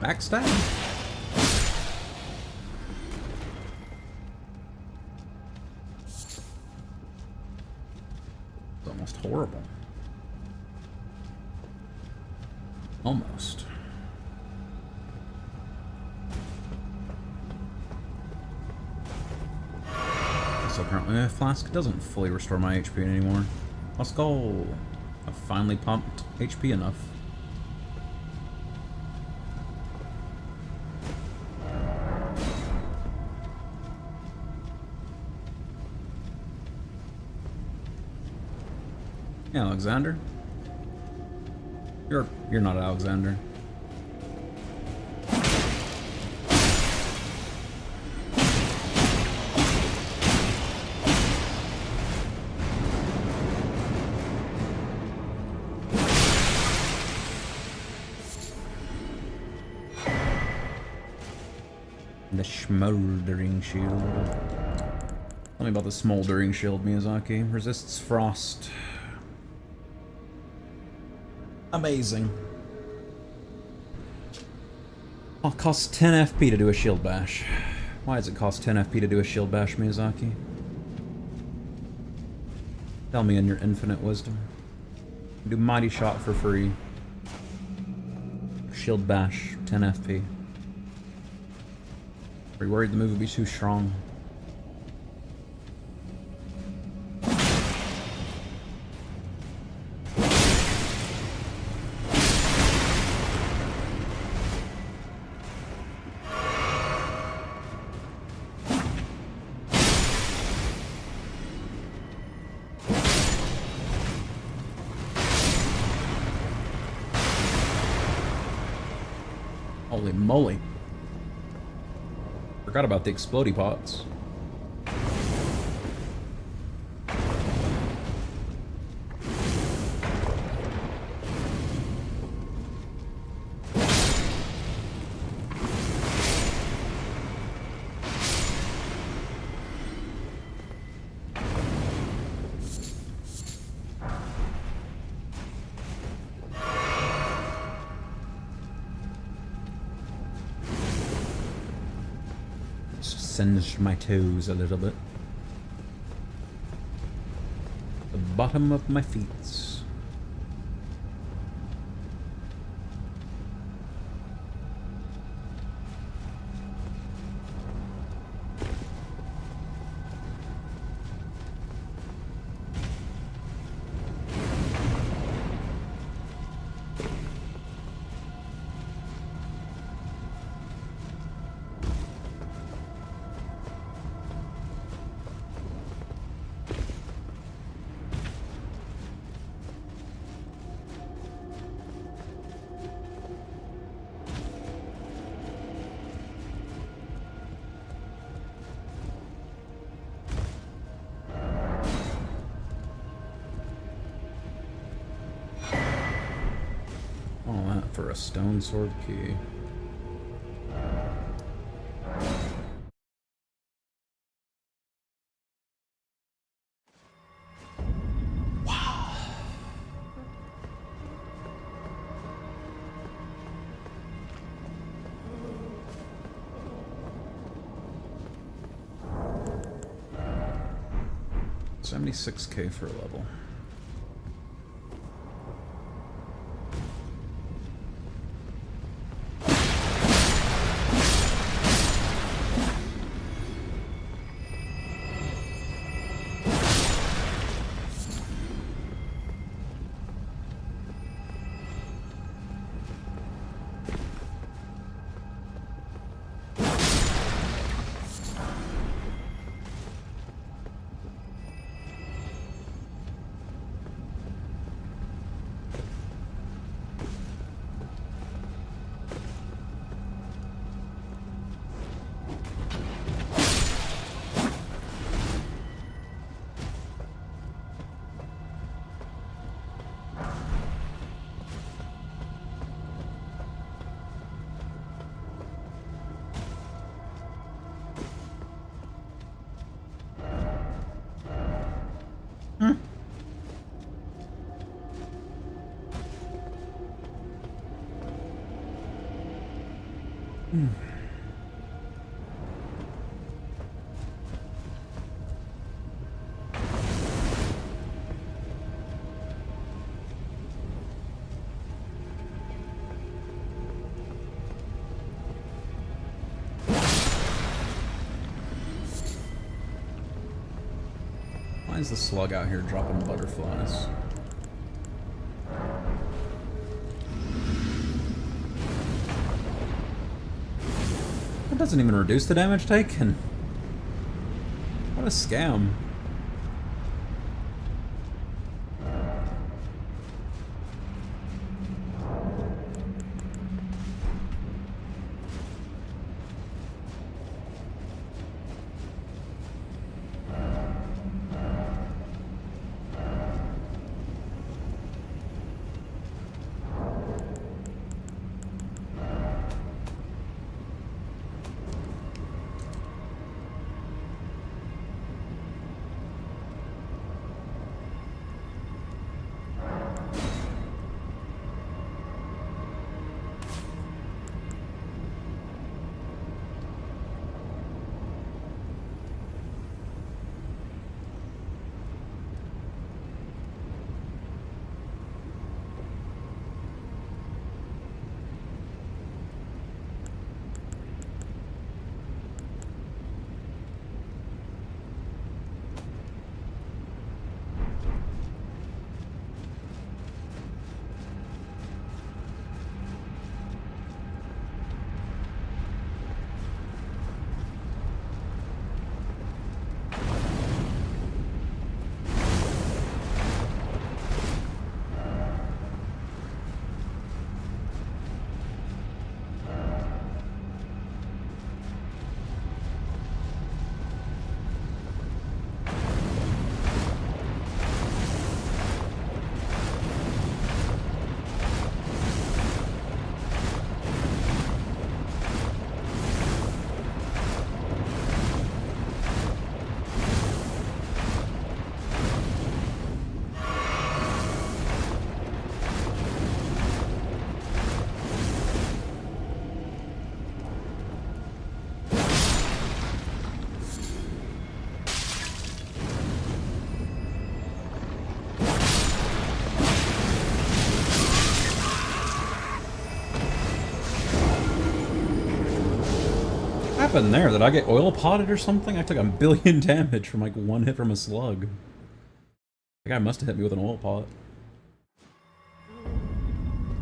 Backstab? It's almost horrible. Almost. So apparently my flask doesn't fully restore my HP anymore. Let's go. I've finally pumped HP enough. Alexander? You're not Alexander. The smoldering shield. Tell me about the smoldering shield, Miyazaki. Resists frost. Amazing. Oh, it costs 10 FP to do a shield bash. Why does it cost 10 FP to do a shield bash, Miyazaki? Tell me in your infinite wisdom. Do mighty shot for free. Shield bash, 10 FP. Are you worried the move would be too strong? Holy moly. Forgot about the explodey pots. singed my toes a little bit. The bottom of my feet. All that for a stone sword key. Wow. $76K for a level. Why is the slug out here dropping butterflies? That doesn't even reduce the damage taken. What a scam. happened there? Did I get oil potted or something? I took 1 billion damage from like one hit from a slug. That guy must have hit me with an oil pot.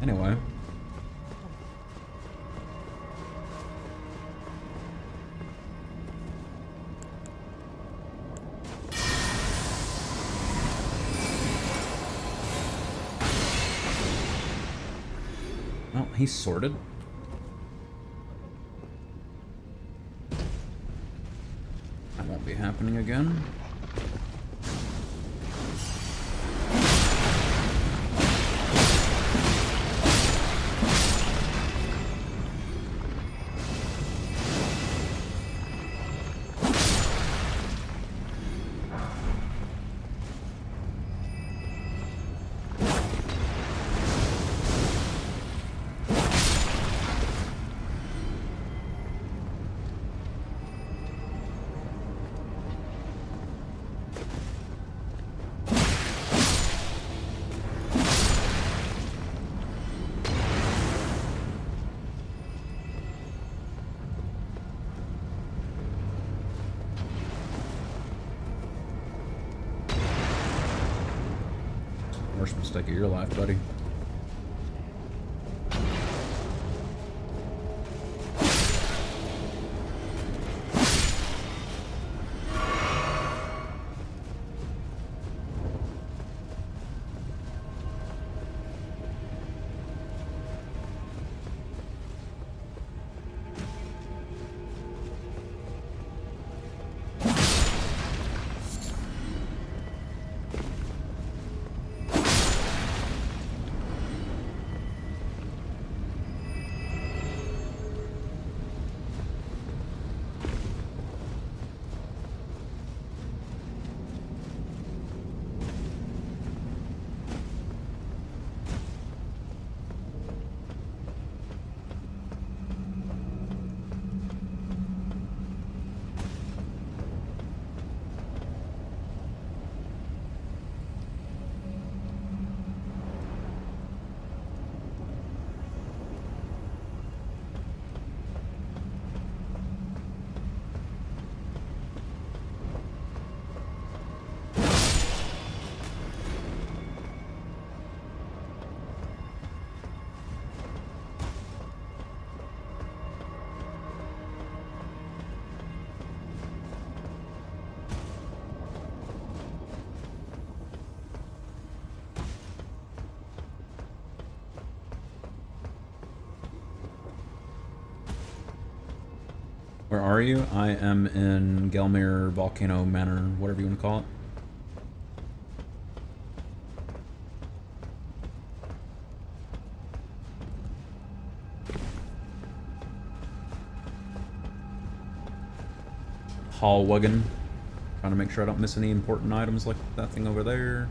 Anyway. Oh, he's sorted. That won't be happening again. Worst mistake of your life, buddy. Where are you? I am in Gelmir Volcano Manor, whatever you want to call it. Hallwagon. Trying to make sure I don't miss any important items like that thing over there.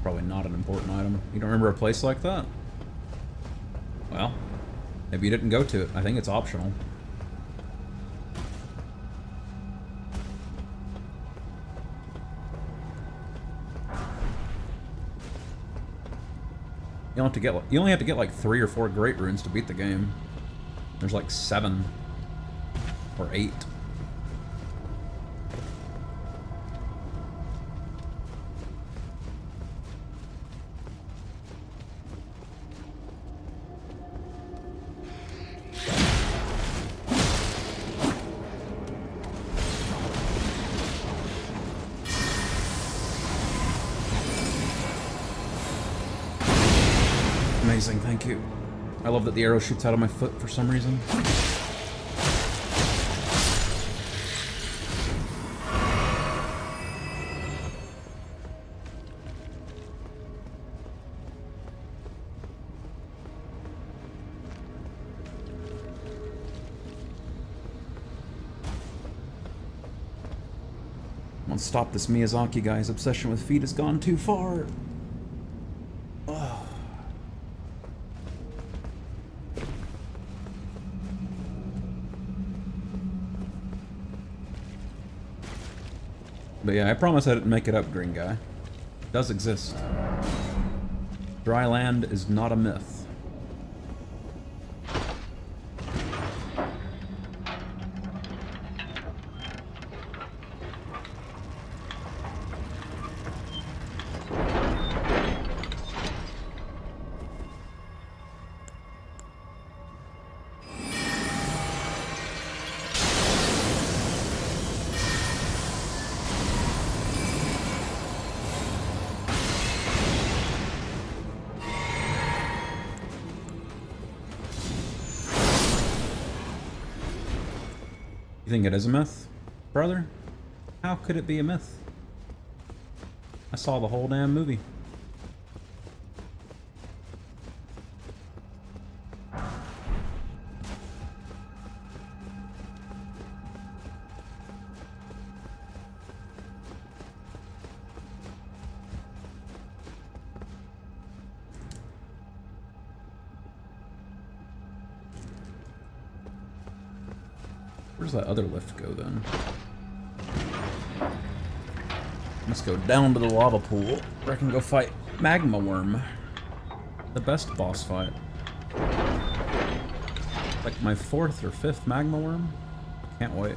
Probably not an important item. You don't remember a place like that? Well, maybe you didn't go to it. I think it's optional. You only have to get like 3 or 4 great runes to beat the game. There's like 7 or 8. Amazing, thank you. I love that the arrow shoots out of my foot for some reason. I won't stop this Miyazaki guy's obsession with feet has gone too far. But yeah, I promise I didn't make it up, green guy. It does exist. Dry land is not a myth. You think it is a myth, brother? How could it be a myth? I saw the whole damn movie. Where's that other lift go then? Let's go down to the lava pool where I can go fight Magma Worm. The best boss fight. Like my 4th or 5th Magma Worm. Can't wait.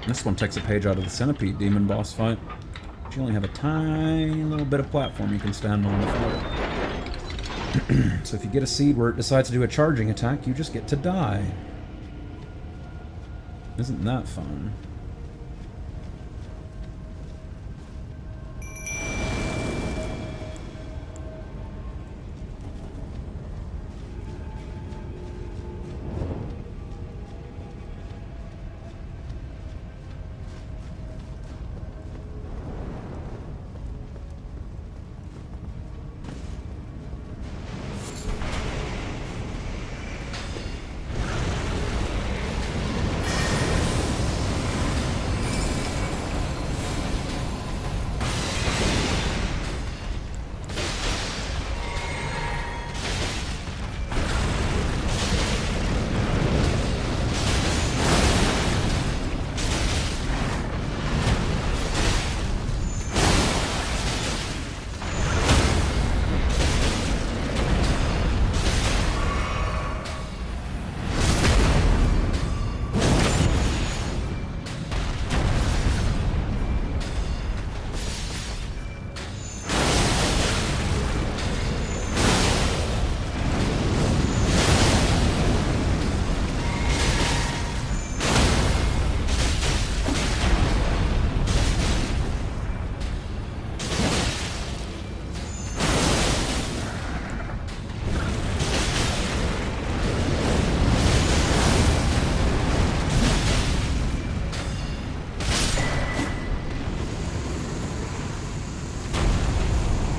This one takes a page out of the Centipede Demon boss fight. You only have a tiny little bit of platform you can stand on before it. So if you get a seed where it decides to do a charging attack, you just get to die. Isn't that fun?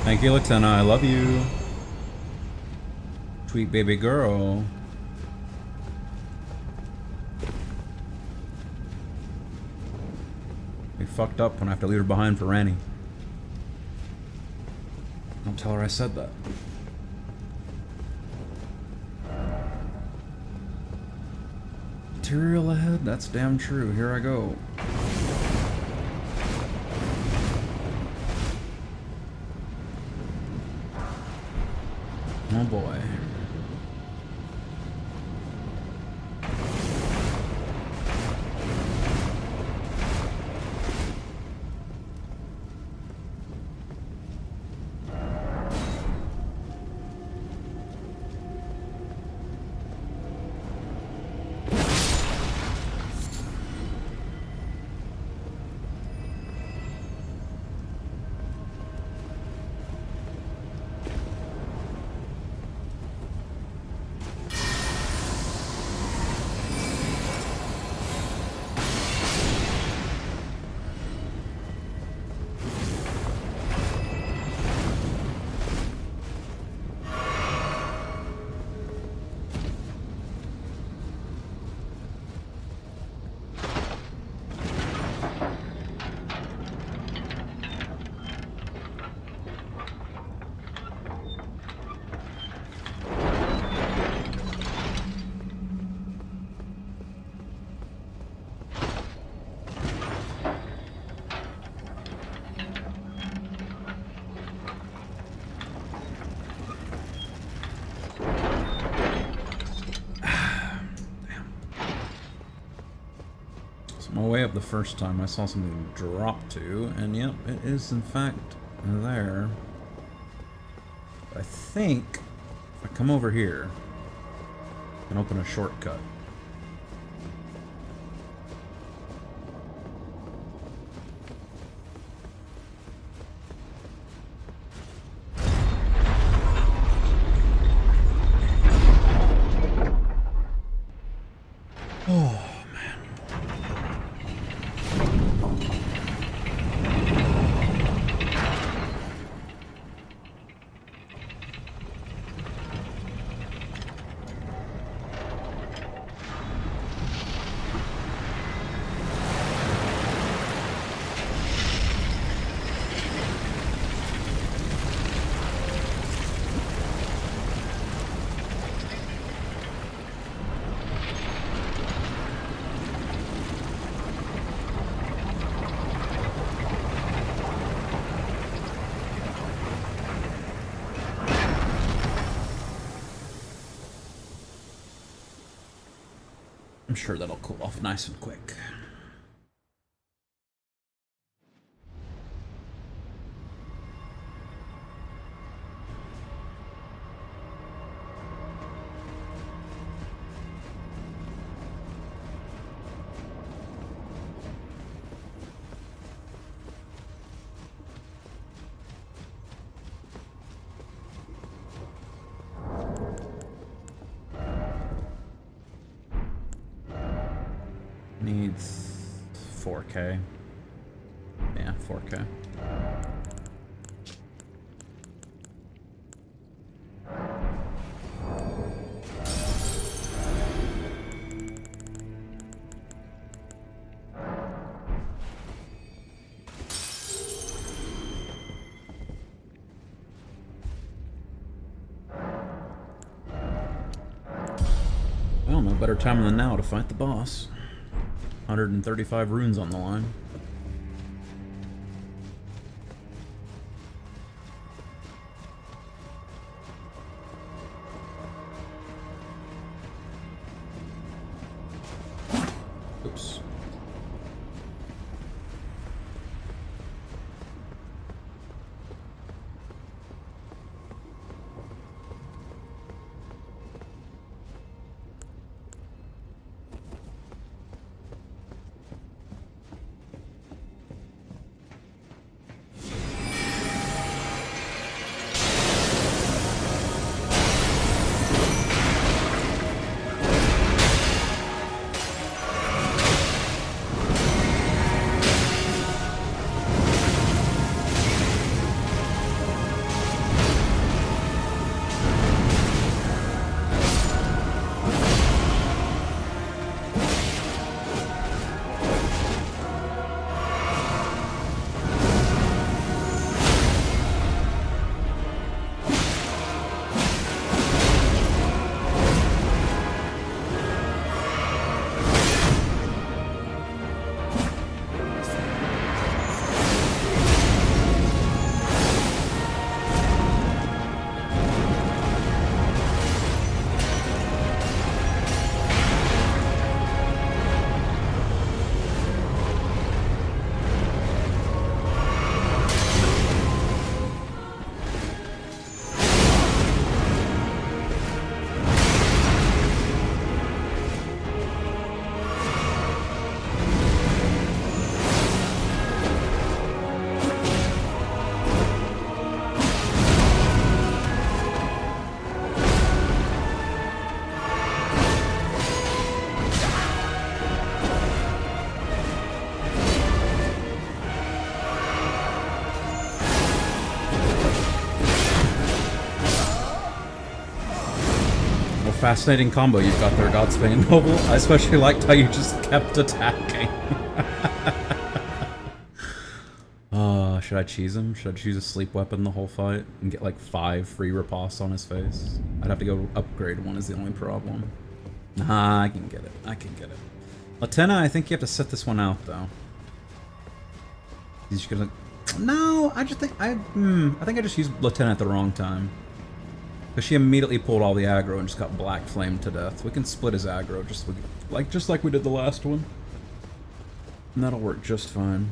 Thank you, Latena. I love you. Sweet baby girl. We fucked up when I have to leave her behind for Ranny. Don't tell her I said that. Material ahead? That's damn true. Here I go. Oh boy. My way up the first time, I saw something drop to, and yep, it is in fact there. I think if I come over here, I can open a shortcut. I'm sure that'll cool off nice and quick. Needs 4K. Yeah, 4K. Well, no better time than now to fight the boss. 135 runes on the line. Oops. Fascinating combo you've got there, Godsbane Noble. I especially liked how you just kept attacking. Should I cheese him? Should I choose a sleep weapon the whole fight and get like 5 free riposte on his face? I'd have to go upgrade one is the only problem. Nah, I can get it. I can get it. Latenna, I think you have to set this one out though. He's just gonna... No, I just think I think I just used Latenna at the wrong time. Because she immediately pulled all the aggro and just got black flamed to death. We can split his aggro just like we did the last one. And that'll work just fine.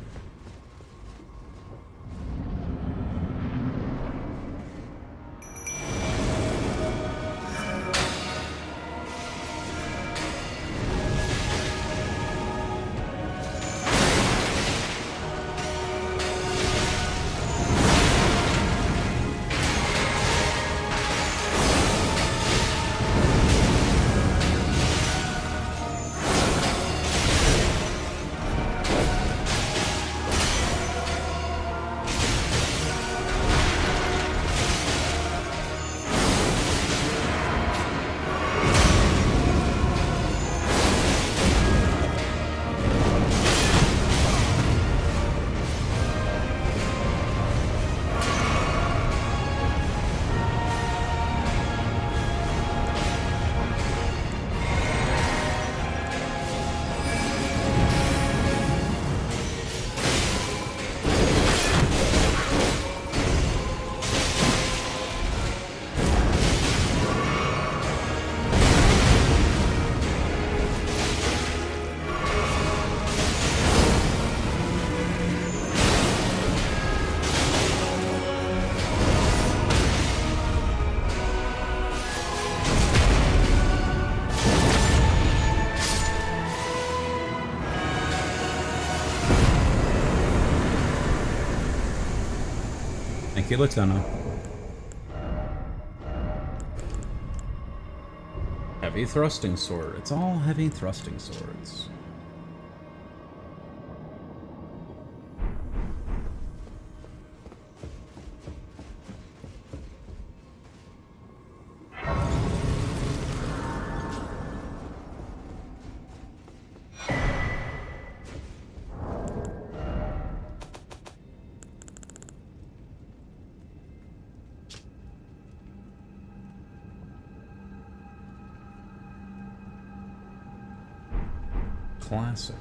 Thank you, Latona. Heavy thrusting sword. It's all heavy thrusting swords. Classic.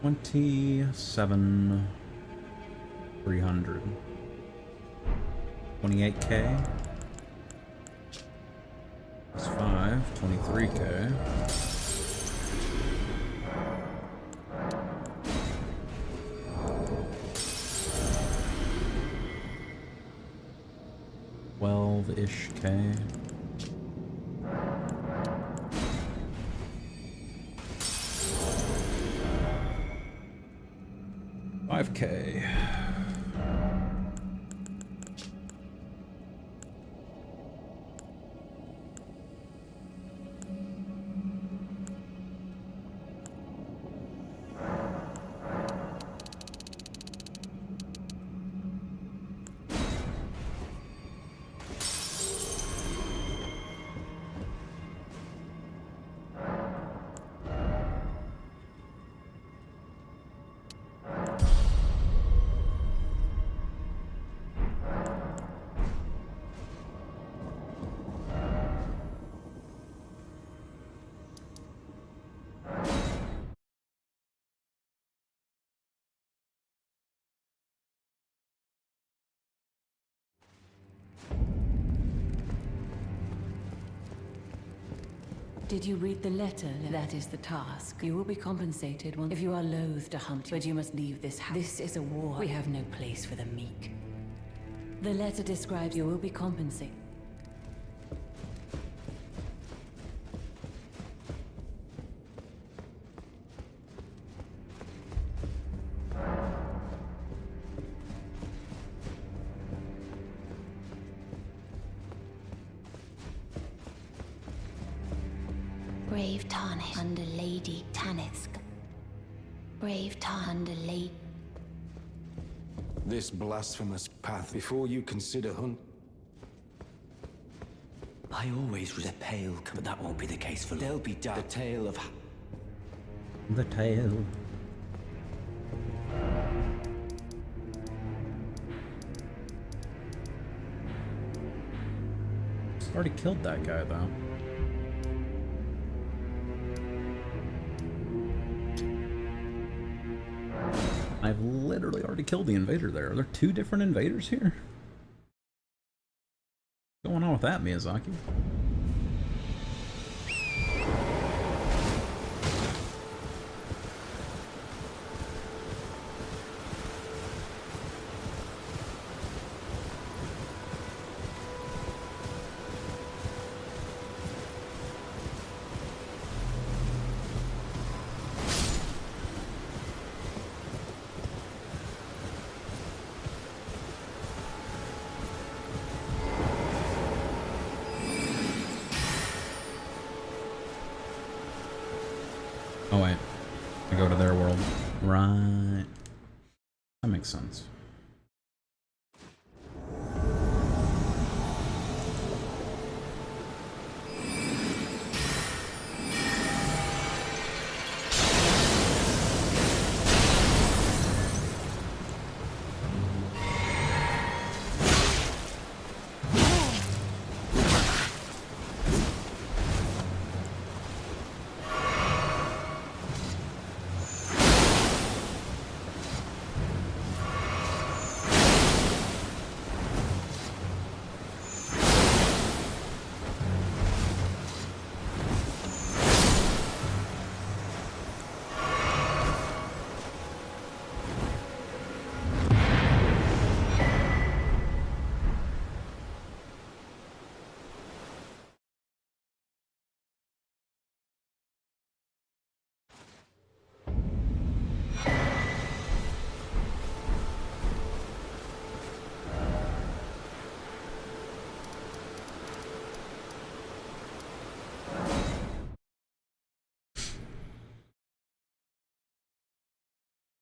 $27,300. 28K. Plus 5, 23K. $12-ish K. $5K. Did you read the letter? That is the task. You will be compensated if you are loath to hunt, but you must leave this house. This is a war. We have no place for the meek. The letter describes you will be compensated. Brave Tarnish under Lady Tanisk. Brave Tarn under Lady. This blasphemous path before you consider hunt. I always was a pale, but that won't be the case for long. There'll be dark. The tale of... The tail. Already killed that guy, though. I've literally already killed the invader there. Are there two different invaders here? What's going on with that, Miyazaki? Oh wait, I go to their world. Right. That makes sense.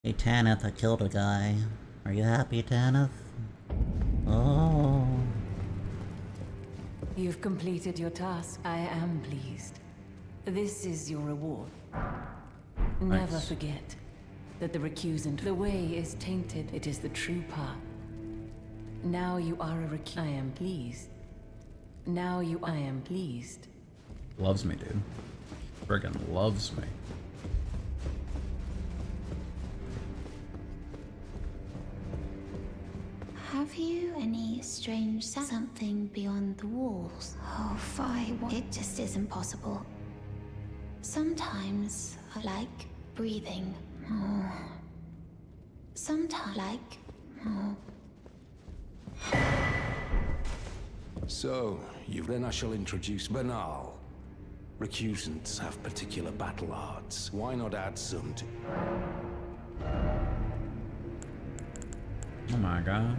Hey Tanith, I killed a guy. Are you happy, Tanith? Oh. You've completed your task. I am pleased. This is your reward. Never Nice. forget that the recusant, the way is tainted. It is the true path. Now you are a recusant. I am pleased. I am pleased. Loves me, dude. Friggin' loves me. Have you any strange something beyond the walls? Oh, fine. It just isn't possible. Sometimes I like breathing. Oh. Sometimes like. Oh. So, then I shall introduce Banal. Recusants have particular battle arts. Why not add some to... Oh my god.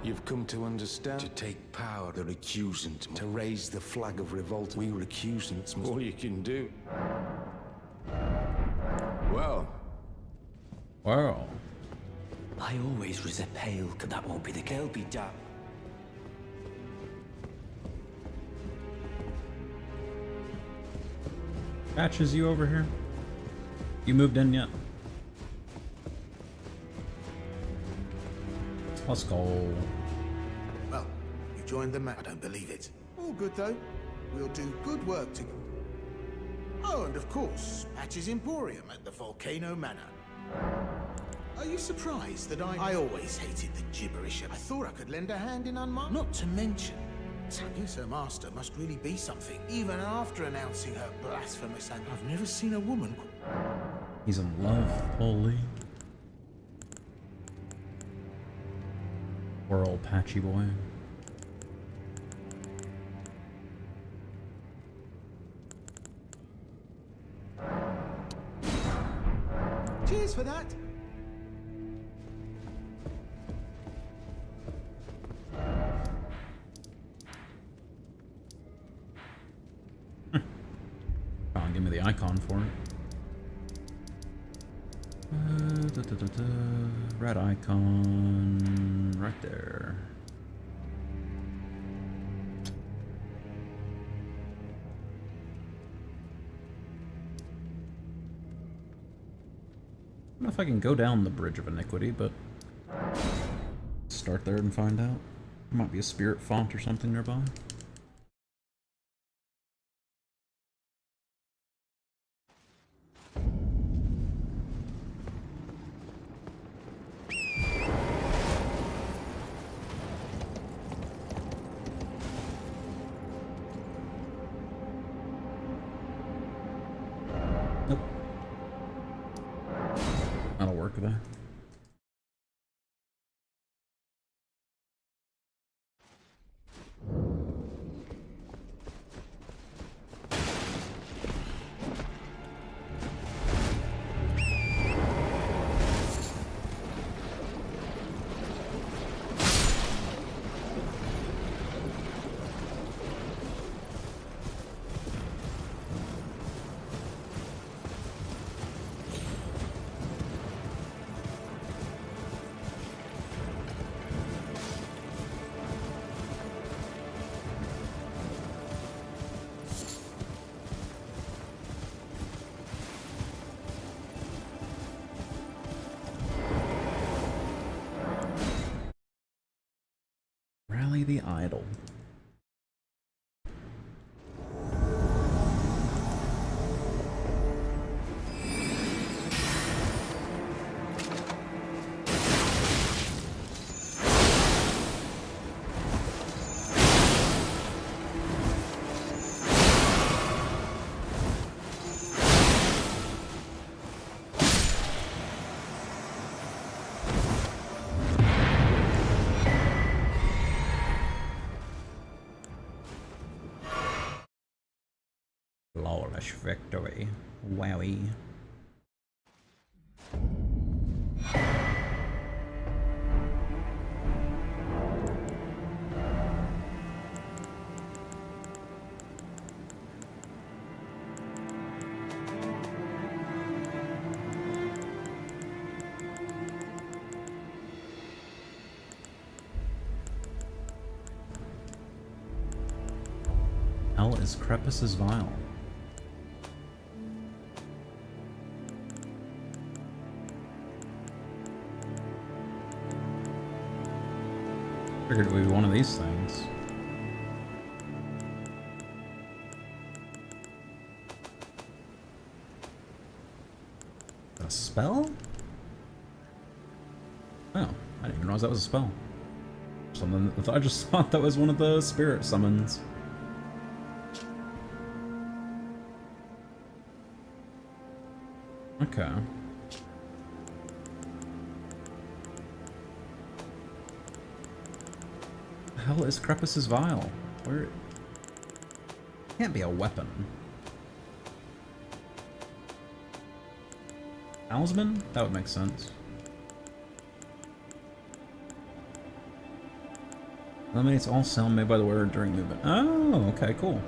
You've come to understand. To take power, the recusant. To raise the flag of revolt. We recusants, all you can do. Well. Wow. I always resist pale, that won't be the case. They'll be dark. Patch, is you over here? You moved in yet? Let's go. Well, you joined the I don't believe it. All good, though. We'll do good work together. Oh, and of course, Patch's Emporium at the Volcano Manor. Are you surprised that I always hated the gibberish? I thought I could lend a hand in unmarked. Not to mention, I guess her master must really be something, even after announcing her blasphemous act. I've never seen a woman... He's in love, holy. Poor old Patchy boy. Cheers for that! Come on, give me the icon for it. Red icon right there. I don't know if I can go down the Bridge of Iniquity, but start there and find out. There might be a spirit font or something nearby. Nope. That'll work there. Rally the idol. Flawless victory. Wowie. Hell is Crepus's vial. Figured it would be one of these things. A spell? Oh, I didn't even realize that was a spell. Something I just thought that was one of the spirit summons. Okay. The hell is Crepus's vial? Where? Can't be a weapon. Talisman? That would make sense. Eliminates all sound made by the wearer during movement. Oh, okay, cool.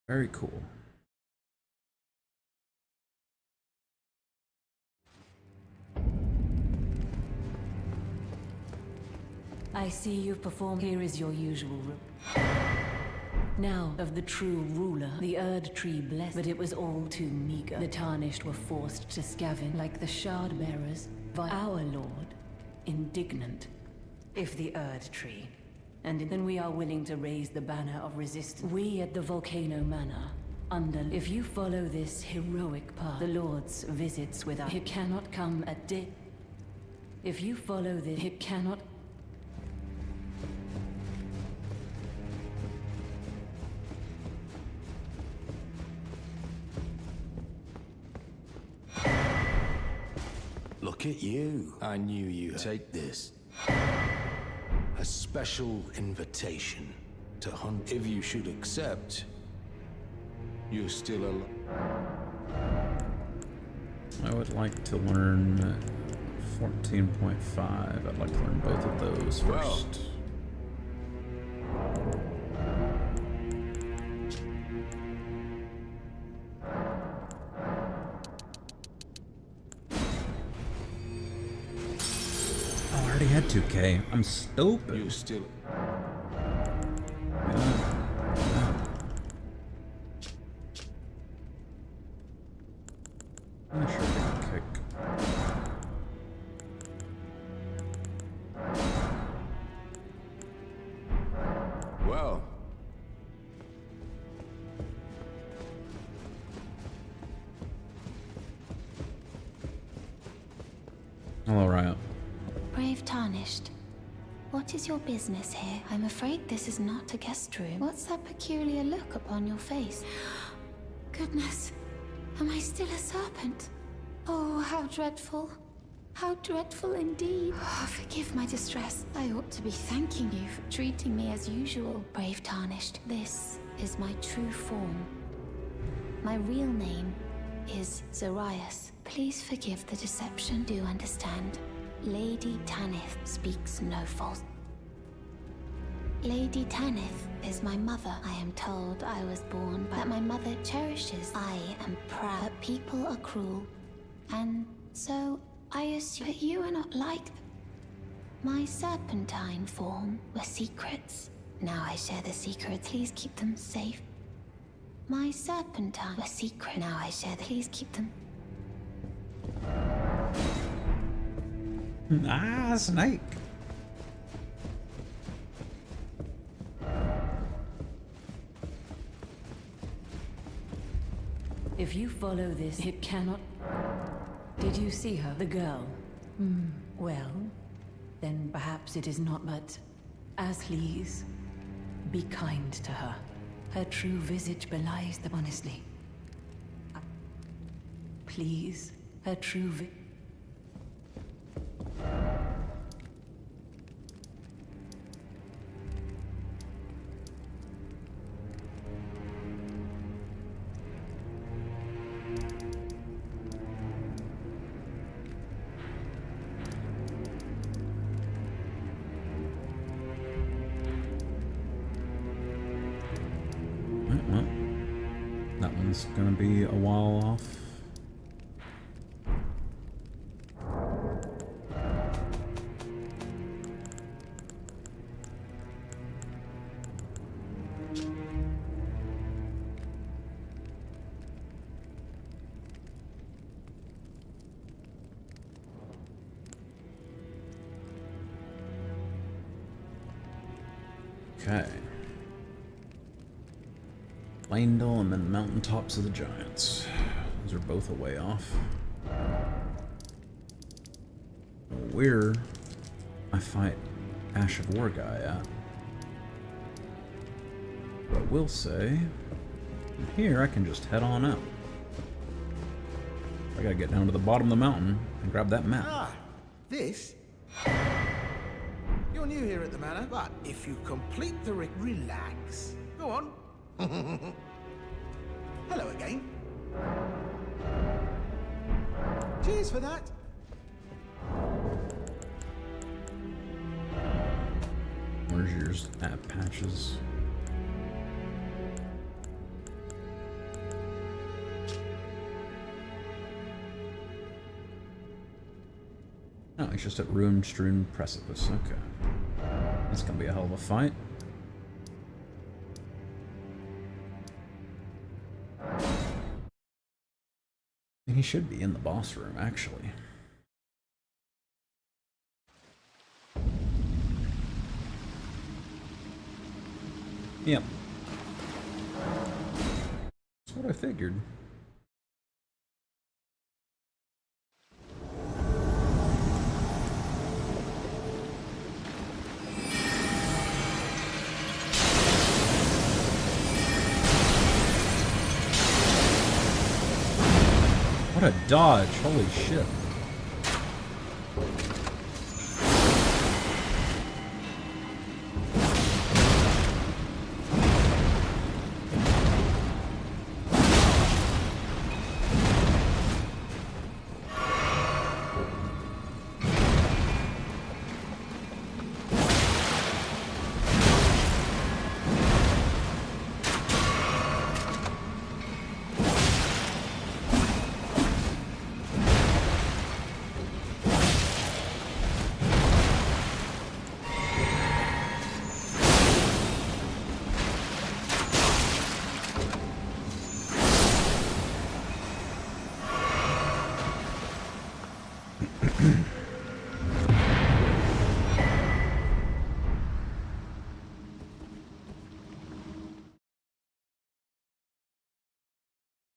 Very cool. I see you've performed. Here is your usual room. Now, of the true ruler, the Erd Tree blessed, but it was all too meager. The Tarnished were forced to scavenge like the Shard Bearers by our Lord, indignant. If the Erd Tree, and then we are willing to raise the banner of resistance. We at the Volcano Manor, if you follow this heroic path, the Lord's visits with us, it cannot come a day. If you follow this, it cannot. Look at you. I knew you'd take this. A special invitation to hunt. If you should accept, you're still alive. I would like to learn 14.5. I'd like to learn both of those first. I already had 2K. I'm stupid. You're still. I'm sure I can kick. Well. Hello, Riot. Brave Tarnished. What is your business here? I'm afraid this is not a guest room. What's that peculiar look upon your face? Goodness, am I still a serpent? Oh, how dreadful. How dreadful indeed. Oh, forgive my distress. I ought to be thanking you for treating me as usual. Brave Tarnished, this is my true form. My real name is Zarias. Please forgive the deception. Do understand. Lady Tanith speaks no false. Lady Tanith is my mother. I am told I was born, but my mother cherishes. I am proud that people are cruel, and so I assume that you are not like them. My serpentine form were secrets. Now I share the secrets. Please keep them safe. My serpentine were secret. Now I share the. Please keep them. Ah, snake. If you follow this, it cannot. Did you see her? The girl? Well, then perhaps it is not, but as please, be kind to her. Her true visage belies the honestly. Please, her true It's gonna be a while off. Okay. Landel and then Mountaintops of the Giants. Those are both a way off. Where I fight Ash of War guy at. But I will say, from here I can just head on out. I gotta get down to the bottom of the mountain and grab that map. Ah, this? You're new here at the manor, but if you complete the relax. Go on. Hello again. Cheers for that. Where's yours at, Patches? Oh, he's just at Ruin-strewn Precipice. Okay. That's gonna be a hell of a fight. He should be in the boss room, actually. Yep. That's what I figured. What a dodge, holy shit.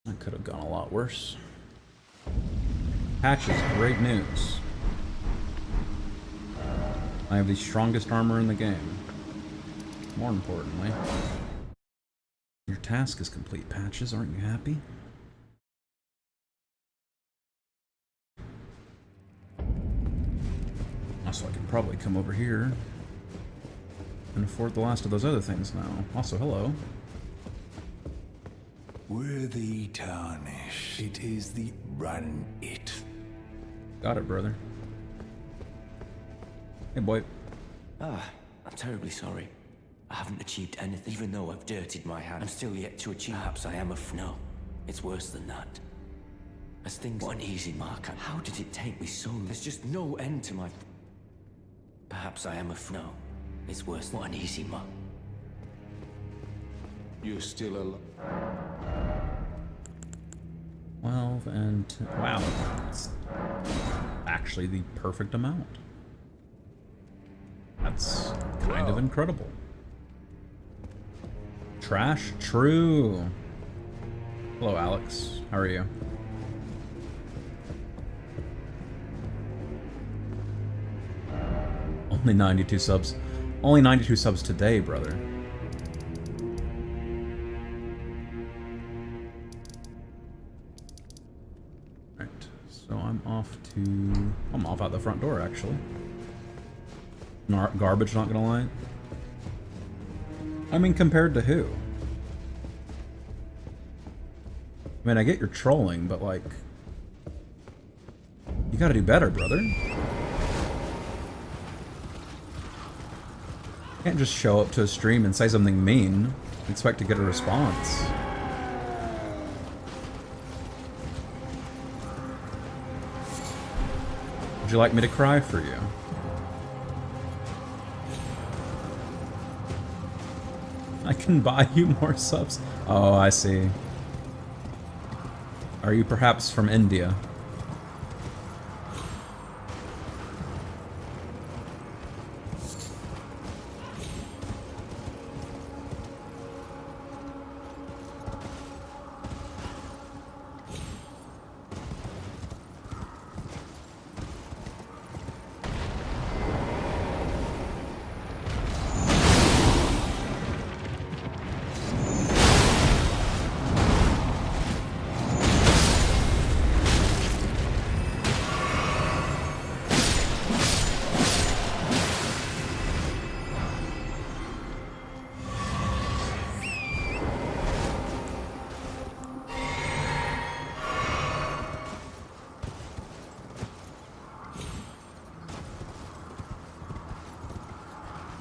That could have gone a lot worse. Patches, great news. I have the strongest armor in the game. More importantly, your task is complete, Patches. Aren't you happy? Also, I can probably come over here and afford the last of those other things now. Also, hello. Worthy tarnish. It is the run it. Got it, brother. Hey, boy. Ah, I'm terribly sorry. I haven't achieved anything, even though I've dirtied my hand. I'm still yet to achieve. Perhaps I am a no. It's worse than that. As things one easy marker. How did it take me so long? There's just no end to my. Perhaps I am a no. It's worse than one easy mark. You're still alive. 12 and 2. Wow. That's actually the perfect amount. That's kind of incredible. Trash? True. Hello, Alex. How are you? Only 92 subs. Only 92 subs today, brother. Right. So I'm off out the front door, actually. Garbage, not gonna lie. I mean, compared to who? I mean, I get your trolling, but like, you gotta do better, brother. You can't just show up to a stream and say something mean and expect to get a response. Would you like me to cry for you? I can buy you more subs. Oh, I see. Are you perhaps from India?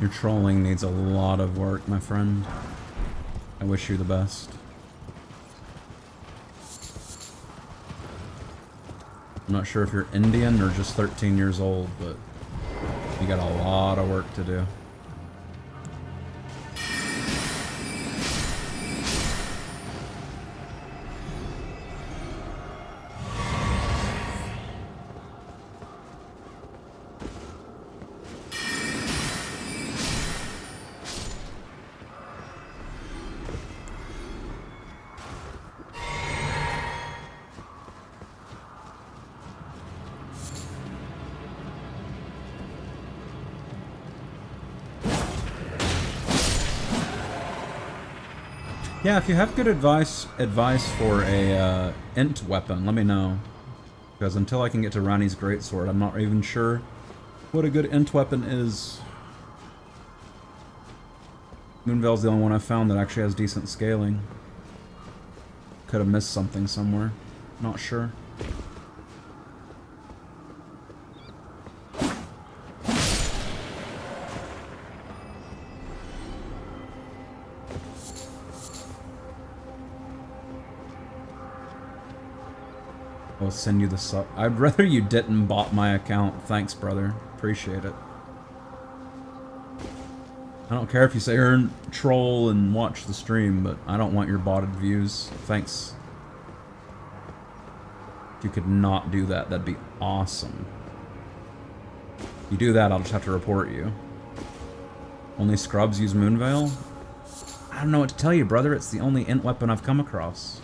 Your trolling needs a lot of work, my friend. I wish you the best. I'm not sure if you're Indian or just 13 years old, but you got a lot of work to do. Yeah, if you have good advice for a int weapon, let me know. Because until I can get to Rani's greatsword, I'm not even sure what a good int weapon is. Moonveil's the only one I've found that actually has decent scaling. Could have missed something somewhere. Not sure. I'll send you the sub. I'd rather you didn't bot my account. Thanks, brother. Appreciate it. I don't care if you say you're a troll and watch the stream, but I don't want your botted views. Thanks. If you could not do that, that'd be awesome. You do that, I'll just have to report you. Only scrubs use Moonveil? I don't know what to tell you, brother. It's the only int weapon I've come across.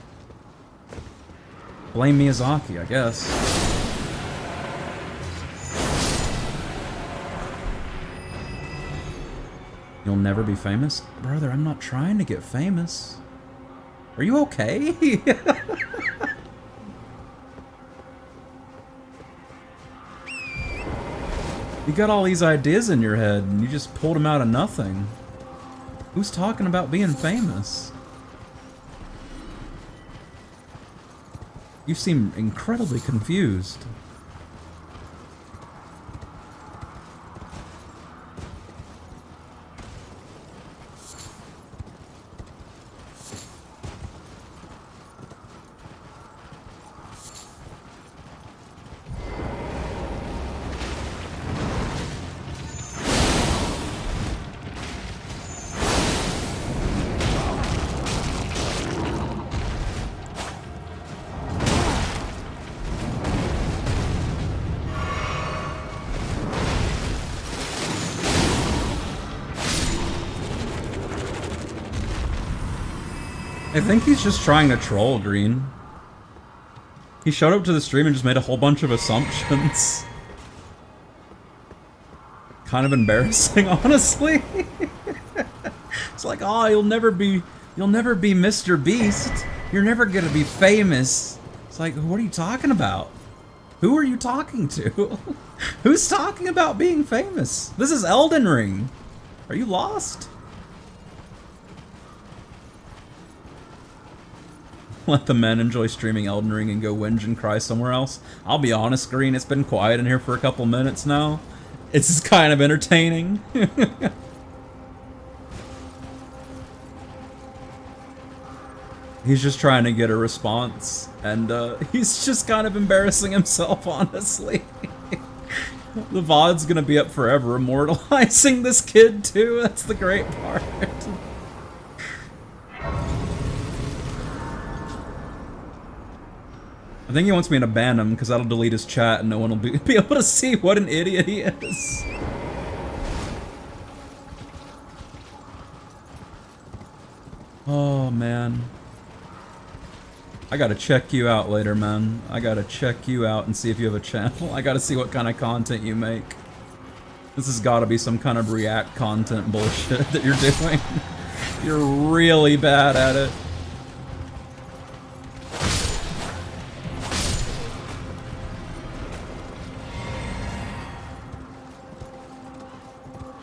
Blame Miyazaki, I guess. You'll never be famous? Brother, I'm not trying to get famous. Are you okay? You got all these ideas in your head and you just pulled them out of nothing. Who's talking about being famous? You seem incredibly confused. I think he's just trying to troll Green. He showed up to the stream and just made a whole bunch of assumptions. Kind of embarrassing, honestly. It's like, oh, you'll never be Mr. Beast. You're never gonna be famous. It's like, what are you talking about? Who are you talking to? Who's talking about being famous? This is Elden Ring. Are you lost? Let the men enjoy streaming Elden Ring and go whinge and cry somewhere else. I'll be honest, Green, it's been quiet in here for a couple minutes now. It's just kind of entertaining. He's just trying to get a response, and he's just kind of embarrassing himself, honestly. The VOD's gonna be up forever, immortalizing this kid too. That's the great part. I think he wants me to ban him because that'll delete his chat and no one will be able to see what an idiot he is. Oh man. I gotta check you out later, man. I gotta check you out and see if you have a channel. I gotta see what kind of content you make. This has gotta be some kind of React content bullshit that you're doing. You're really bad at it.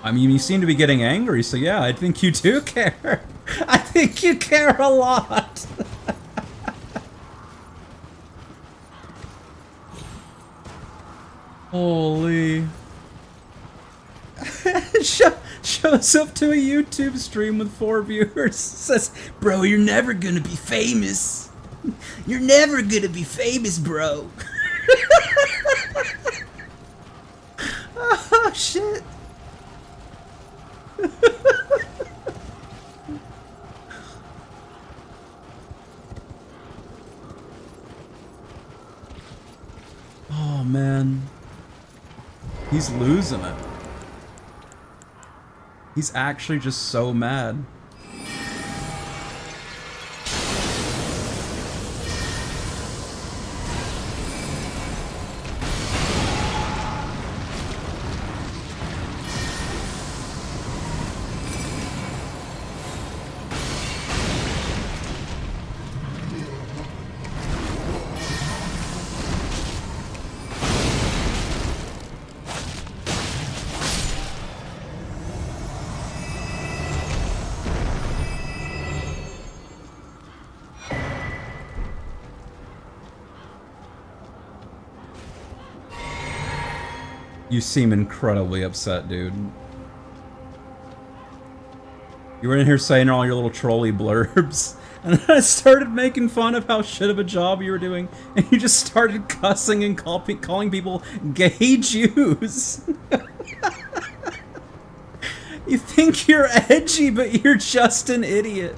I mean, you seem to be getting angry, so yeah, I think you do care. I think you care a lot. Holy. Shows up to a YouTube stream with 4 viewers. Says, bro, you're never gonna be famous. You're never gonna be famous, bro. Oh, shit. Oh, man. He's losing it. He's actually just so mad. You seem incredibly upset, dude. You were in here saying all your little trolley blurbs, and then I started making fun of how shit of a job you were doing, and you just started cussing and calling people gay Jews. You think you're edgy, but you're just an idiot.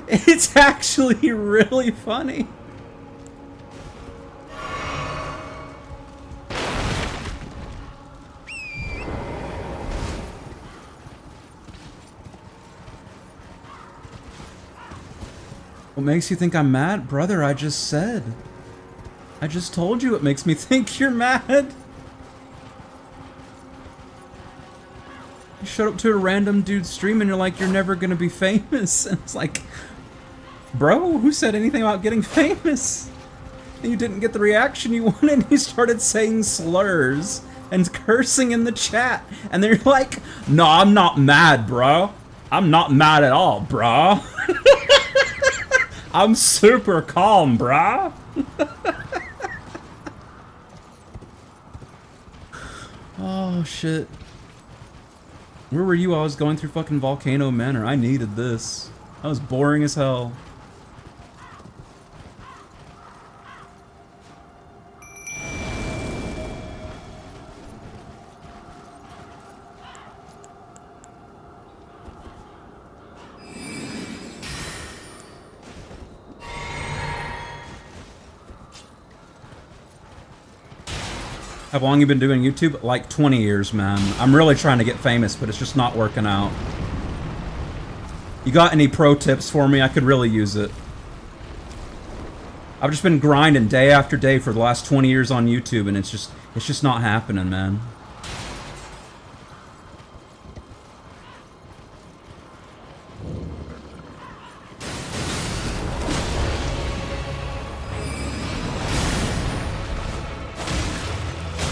It's actually really funny. What makes you think I'm mad? Brother, I just said. I just told you what makes me think you're mad. You showed up to a random dude's stream and you're like, you're never gonna be famous. And it's like, bro, who said anything about getting famous? And you didn't get the reaction you wanted. You started saying slurs and cursing in the chat. And then you're like, no, I'm not mad, bro. I'm not mad at all, bro. I'm super calm, brah. Oh, shit. Where were you? I was going through fucking Volcano Manor. I needed this. I was boring as hell. How long you been doing YouTube? Like 20 years, man. I'm really trying to get famous, but it's just not working out. You got any pro tips for me? I could really use it. I've just been grinding day after day for the last 20 years on YouTube, and it's just not happening, man.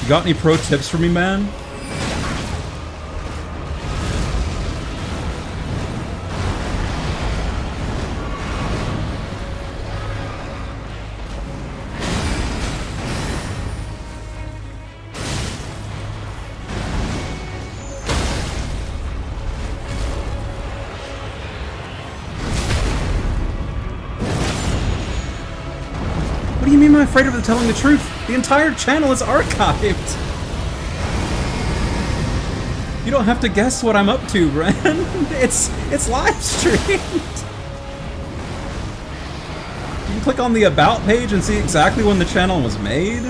You got any pro tips for me, man? What do you mean I'm afraid of telling the truth? The entire channel is archived. You don't have to guess what I'm up to, Bren. It's live streamed. You can click on the About page and see exactly when the channel was made.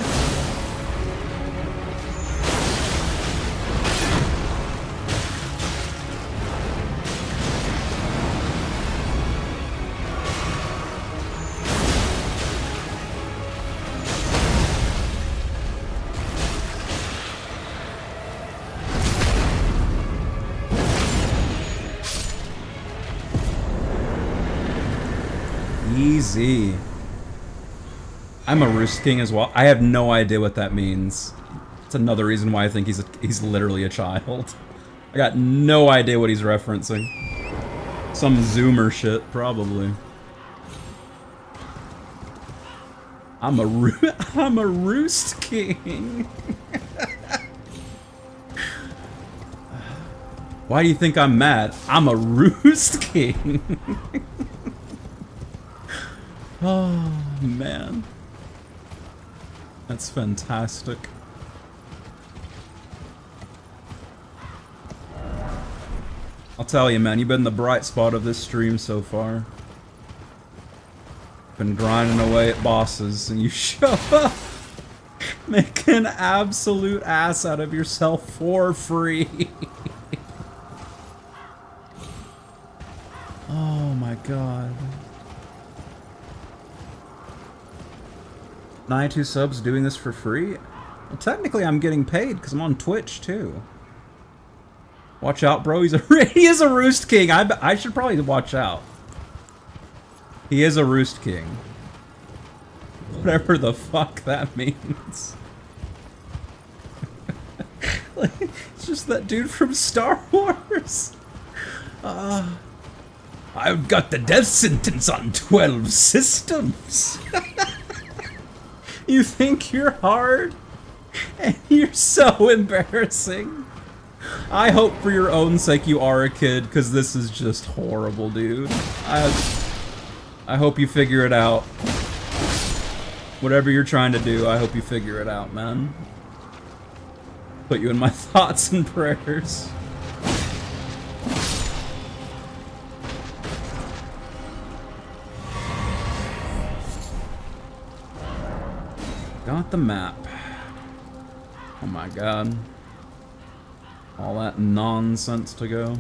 Easy. I'm a Roost King as well. I have no idea what that means. It's another reason why I think he's literally a child. I got no idea what he's referencing. Some Zoomer shit, probably. I'm a Roost King. Why do you think I'm mad? I'm a Roost King. Oh, man. That's fantastic. I'll tell you, man, you've been the bright spot of this stream so far. Been grinding away at bosses, and you show up making an absolute ass out of yourself for free. Oh my god. 92 subs doing this for free? Well, technically I'm getting paid because I'm on Twitch too. Watch out, bro. He is a Roost King. I should probably watch out. He is a Roost King. Whatever the fuck that means. Like, it's just that dude from Star Wars. I've got the death sentence on 12 systems. You think you're hard? And you're so embarrassing. I hope for your own sake you are a kid, because this is just horrible, dude. I hope you figure it out. Whatever you're trying to do, I hope you figure it out, man. Put you in my thoughts and prayers. Got the map. Oh my god. All that nonsense to go.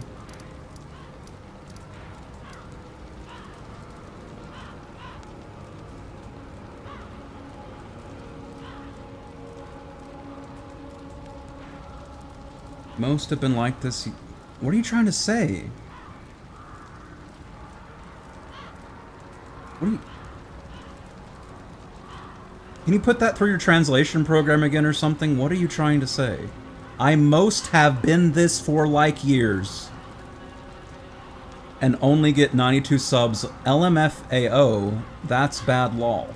Most have been like this. What are you trying to say? What are you... Can you put that through your translation program again or something? What are you trying to say? I most have been this for like years. And only get 92 subs. LMFAO, that's bad law.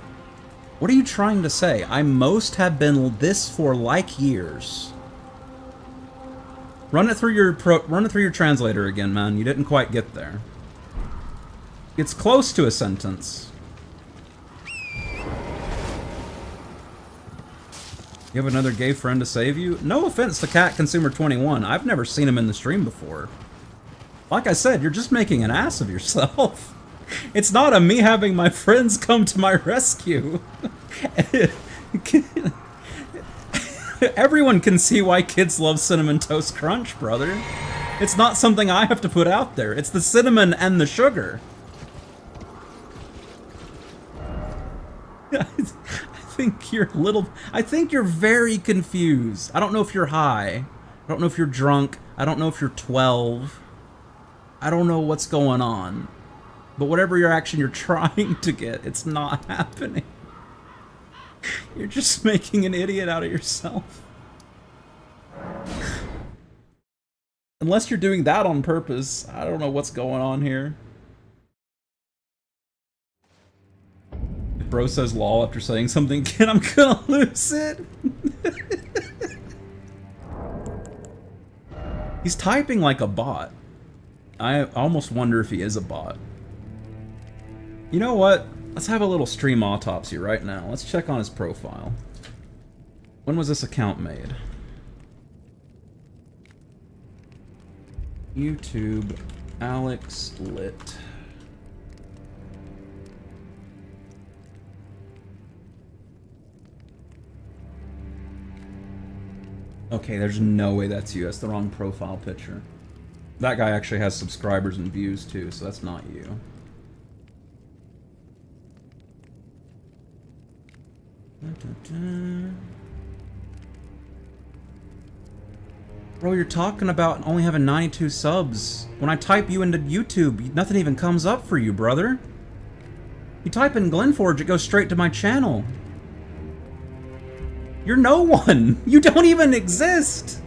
What are you trying to say? I most have been this for like years. Run it through your translator again, man. You didn't quite get there. It's close to a sentence. You have another gay friend to save you? No offense to Cat Consumer 21. I've never seen him in the stream before. Like I said, you're just making an ass of yourself. It's not a me having my friends come to my rescue. Everyone can see why kids love Cinnamon Toast Crunch, brother. It's not something I have to put out there. It's the cinnamon and the sugar. I think you're very confused. I don't know if you're high. I don't know if you're drunk. I don't know if you're 12. I don't know what's going on. But whatever your action you're trying to get, it's not happening. You're just making an idiot out of yourself. Unless you're doing that on purpose, I don't know what's going on here. Bro says lol after saying something again, I'm gonna lose it. He's typing like a bot. I almost wonder if he is a bot. You know what? Let's have a little stream autopsy right now. Let's check on his profile. When was this account made? YouTube Alex Lit. Okay, there's no way that's you. That's the wrong profile picture. That guy actually has subscribers and views too, so that's not you. Bro, you're talking about only having 92 subs. When I type you into YouTube, nothing even comes up for you, brother. You type in Glenforge, it goes straight to my channel. You're no one. You don't even exist.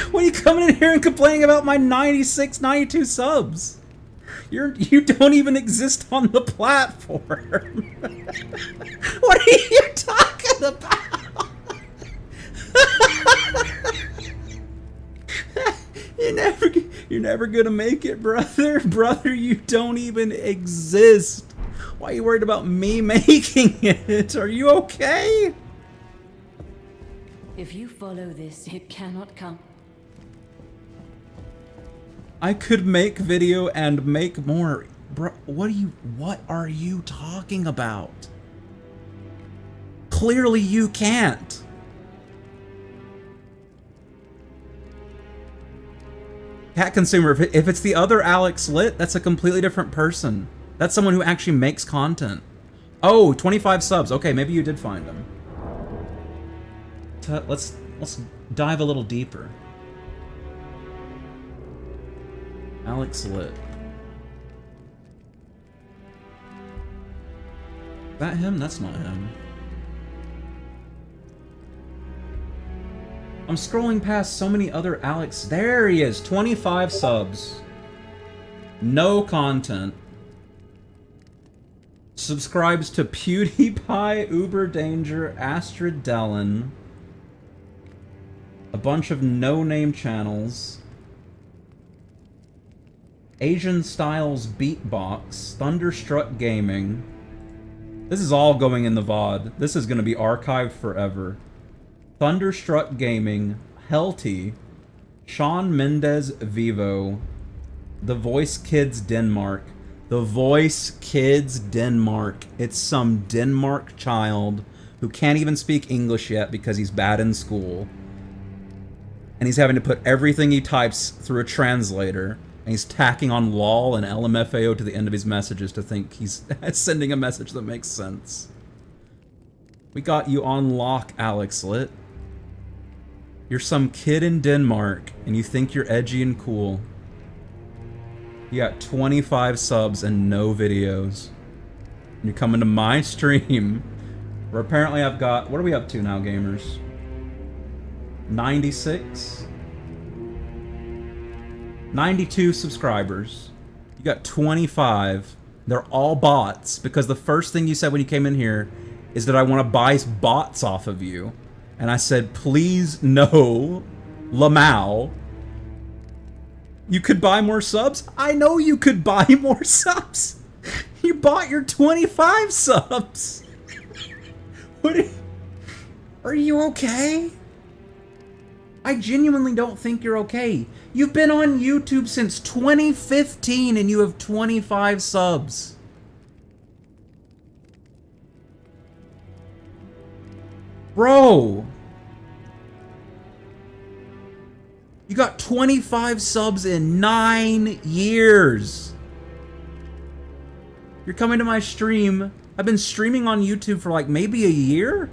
What are you coming in here and complaining about my 96, 92 subs? You don't even exist on the platform. What are you talking about? You're never gonna make it, brother. Brother, you don't even exist. Why are you worried about me making it? Are you okay? If you follow this, it cannot come. I could make video and make more. Bro, what are you talking about? Clearly you can't. Cat Consumer, if it's the other Alex Lit, that's a completely different person. That's someone who actually makes content. Oh, 25 subs. Okay, maybe you did find him. Let's dive a little deeper. Alex Lit. Is that him? That's not him. I'm scrolling past so many other Alex. There he is. 25 subs. No content. Subscribes to PewDiePie, Uber Danger, Astrid Dellen. A bunch of no-name channels. Asian Styles Beatbox. Thunderstruck Gaming. This is all going in the VOD. This is going to be archived forever. Thunderstruck Gaming, Helty, Sean Mendez Vivo, The Voice Kids Denmark. The Voice Kids Denmark. It's some Denmark child who can't even speak English yet because he's bad in school. And he's having to put everything he types through a translator. And he's tacking on LOL and LMFAO to the end of his messages to think he's sending a message that makes sense. We got you on lock, Alex Lit. You're some kid in Denmark, and you think you're edgy and cool. You got 25 subs and no videos. And you're coming to my stream, where apparently I've got... What are we up to now, gamers? 96? 92 subscribers. You got 25. They're all bots, because the first thing you said when you came in here is that I want to buy bots off of you. And I said, please no, Lamau. You could buy more subs? I know you could buy more subs. You bought your 25 subs. Are you okay? I genuinely don't think you're okay. You've been on YouTube since 2015 and you have 25 subs. Bro! You got 25 subs in 9 years! You're coming to my stream. I've been streaming on YouTube for like maybe a year?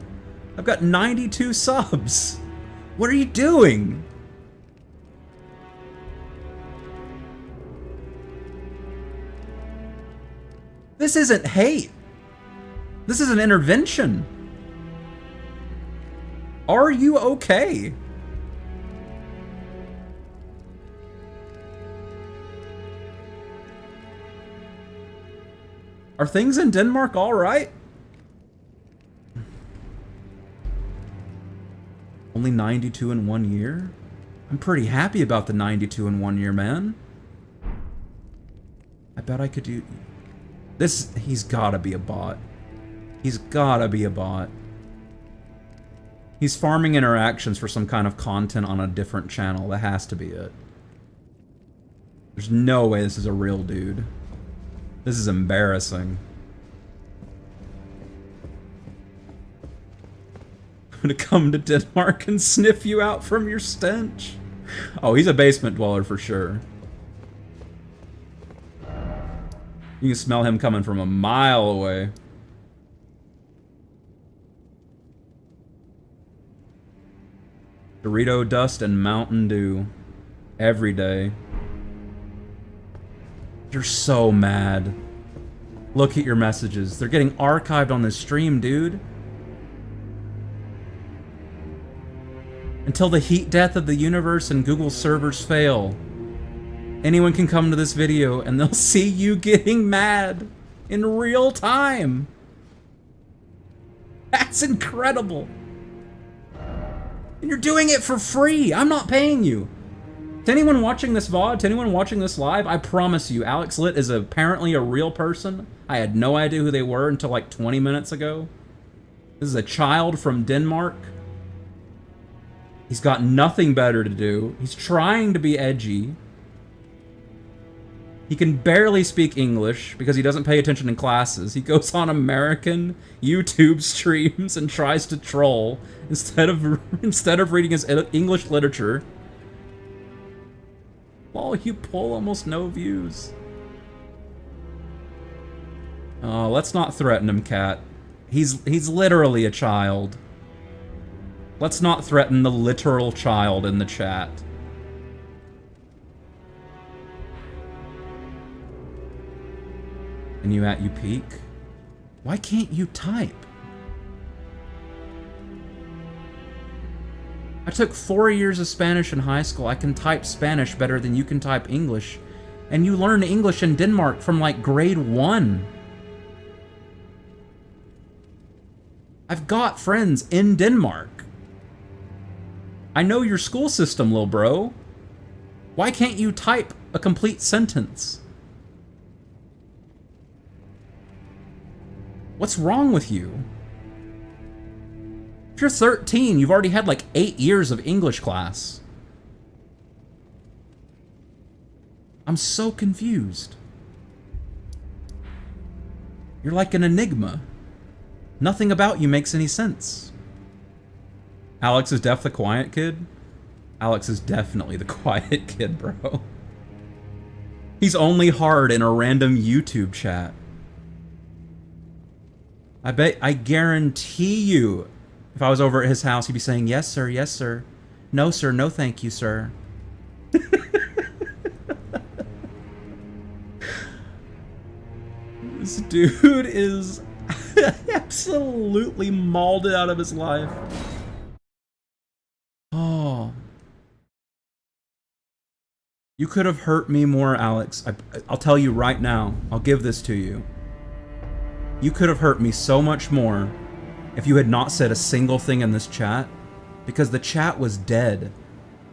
I've got 92 subs. What are you doing? This isn't hate. This is an intervention. Are you okay? Are things in Denmark all right? Only 92 in 1 year? I'm pretty happy about the 92 in 1 year, man. I bet I could do... This... He's gotta be a bot. He's gotta be a bot. He's farming interactions for some kind of content on a different channel. That has to be it. There's no way this is a real dude. This is embarrassing. I'm gonna come to Denmark and sniff you out from your stench. Oh, he's a basement dweller for sure. You can smell him coming from a mile away. Dorito dust and Mountain Dew. Every day. You're so mad. Look at your messages. They're getting archived on this stream, dude. Until the heat death of the universe and Google servers fail, anyone can come to this video and they'll see you getting mad in real time. That's incredible. And you're doing it for free. I'm not paying you. To anyone watching this VOD, to anyone watching this live, I promise you, Alex Lit is apparently a real person. I had no idea who they were until like 20 minutes ago. This is a child from Denmark. He's got nothing better to do. He's trying to be edgy. He can barely speak English because he doesn't pay attention in classes. He goes on American YouTube streams and tries to troll instead of reading his English literature. Lol, you pull almost no views. Oh, let's not threaten him, Cat. He's literally a child. Let's not threaten the literal child in the chat. And you peek? Why can't you type? I took 4 years of Spanish in high school. I can type Spanish better than you can type English. And you learned English in Denmark from like grade 1. I've got friends in Denmark. I know your school system, lil bro. Why can't you type a complete sentence? What's wrong with you? If you're 13, you've already had like 8 years of English class. I'm so confused. You're like an enigma. Nothing about you makes any sense. Alex is the quiet kid? Alex is definitely the quiet kid, bro. He's only hard in a random YouTube chat. I guarantee you, if I was over at his house, he'd be saying, yes, sir, yes, sir. No, sir, no thank you, sir. This dude is absolutely mauled out of his life. Oh. You could have hurt me more, Alex. I'll tell you right now. I'll give this to you. You could have hurt me so much more if you had not said a single thing in this chat, because the chat was dead.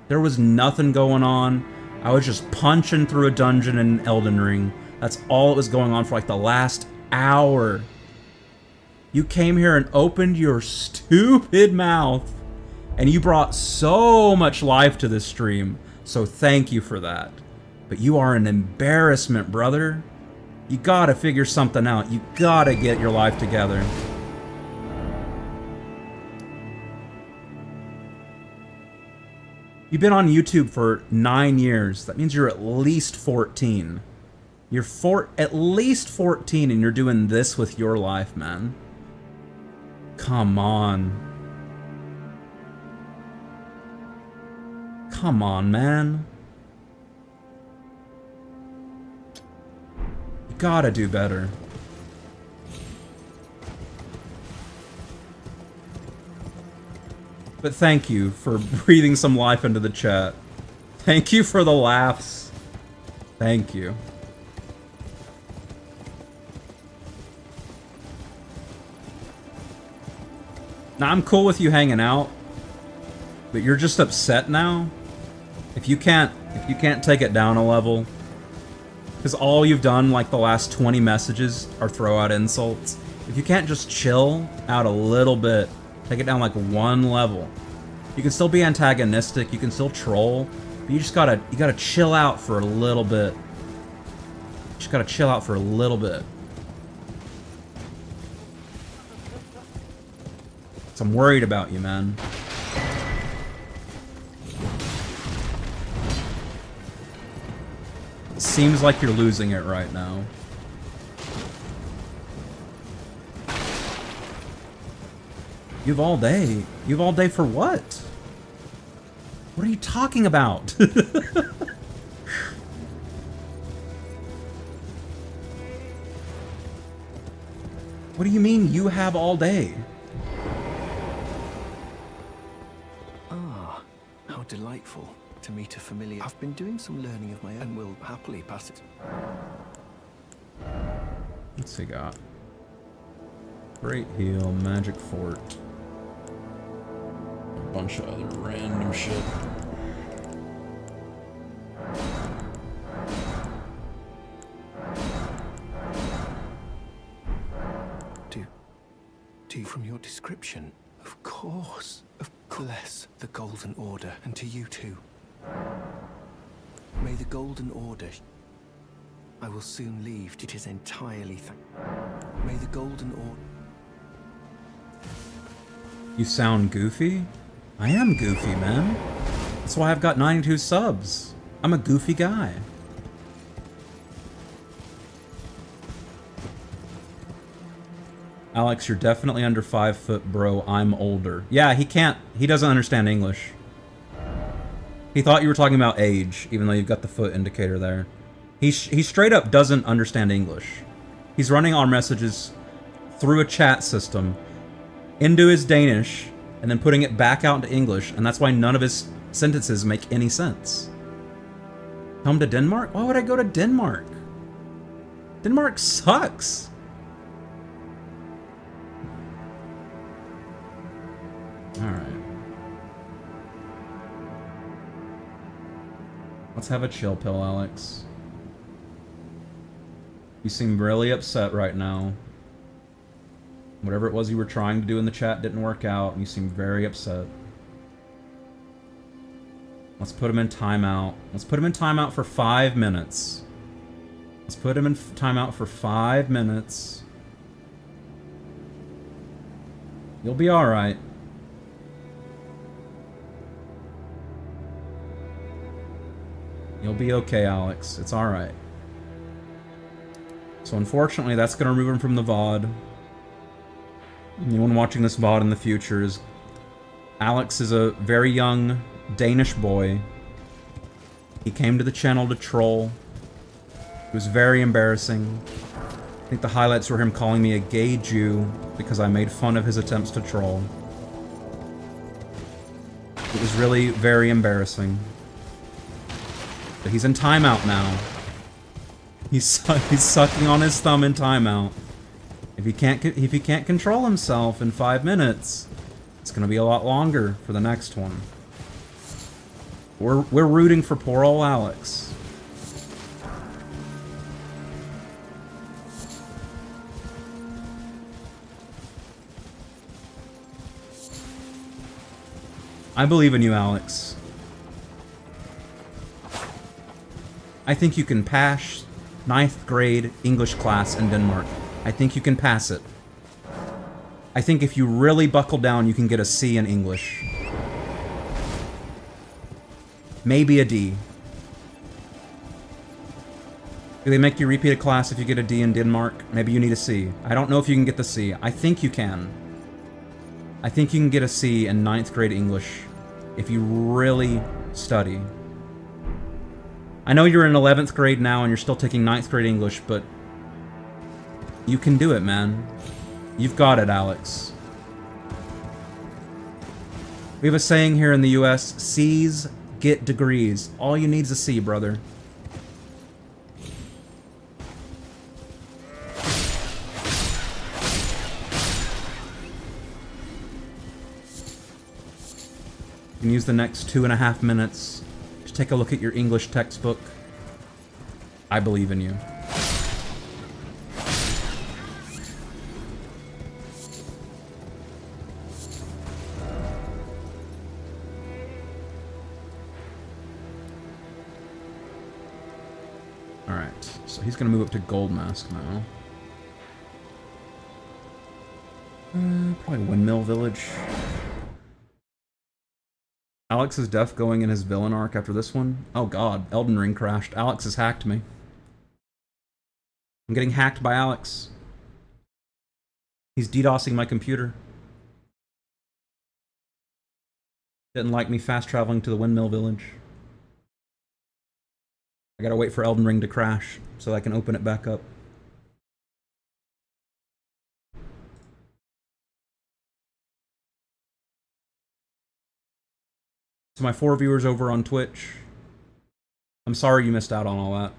There was nothing going on. I was just punching through a dungeon in Elden Ring. That's all that was going on for like the last hour. You came here and opened your stupid mouth, and you brought so much life to this stream, so thank you for that. But you are an embarrassment, brother. You gotta figure something out. You gotta get your life together. You've been on YouTube for 9 years. That means you're at least 14. You're at least 14 and you're doing this with your life, man. Come on. Come on, man. You gotta do better. But thank you for breathing some life into the chat. Thank you for the laughs. Thank you. Now, I'm cool with you hanging out, but you're just upset now? If you can't take it down a level, because all you've done like the last 20 messages are throw out insults. If you can't just chill out a little bit, take it down like one level, You can still be antagonistic, you can still troll, but you gotta chill out for a little bit. Just gotta chill out for a little bit. So I'm worried about you, man. It seems like you're losing it right now. You've all day. You've all day for what? What are you talking about? What do you mean you have all day? Ah, how delightful to meet a familiar. I've been doing some learning of my own and will happily pass it. What's he got? Great heal, magic fort. A bunch of other random shit. Do from your description, of course, bless the Golden Order, and to you too. May the Golden Order. I will soon leave. It is entirely. May the Golden Order. You sound goofy? I am goofy, man. That's why I've got 92 subs. I'm a goofy guy. Alex, you're definitely under 5 foot, bro. I'm older. Yeah, he doesn't understand English. He thought you were talking about age, even though you've got the foot indicator there. He straight up doesn't understand English. He's running our messages through a chat system into his Danish, and then putting it back out into English, and that's why none of his sentences make any sense. Come to Denmark? Why would I go to Denmark? Denmark sucks. Alright. Let's have a chill pill, Alex. You seem really upset right now. Whatever it was you were trying to do in the chat didn't work out, and you seem very upset. Let's put him in timeout. Let's put him in timeout for 5 minutes. Let's put him in timeout for 5 minutes. You'll be alright. You'll be okay, Alex. It's alright. So unfortunately, that's going to remove him from the VOD. Anyone watching this VOD in the future is... Alex is a very young Danish boy. He came to the channel to troll. It was very embarrassing. I think the highlights were him calling me a gay Jew because I made fun of his attempts to troll. It was really very embarrassing. But he's in timeout now. He's sucking on his thumb in timeout. If he can't control himself in 5 minutes, it's gonna be a lot longer for the next one. We're rooting for poor old Alex. I believe in you, Alex. I think you can pass 9th grade English class in Denmark. I think you can pass it. I think if you really buckle down, you can get a C in English. Maybe a D. Do they make you repeat a class if you get a D in Denmark? Maybe you need a C. I don't know if you can get the C. I think you can. I think you can get a C in 9th grade English if you really study. I know you're in 11th grade now and you're still taking 9th grade English, but you can do it, man. You've got it, Alex. We have a saying here in the US, C's get degrees. All you need is a C, brother. You can use the next 2.5 minutes to take a look at your English textbook. I believe in you. Alright, so he's gonna move up to Gold Mask now. Probably Windmill Village. Alex is deaf going in his villain arc after this one. Oh god, Elden Ring crashed. Alex has hacked me. I'm getting hacked by Alex. He's DDoSing my computer. Didn't like me fast traveling to the Windmill Village. I gotta wait for Elden Ring to crash so I can open it back up. To my 4 viewers over on Twitch, I'm sorry you missed out on all that.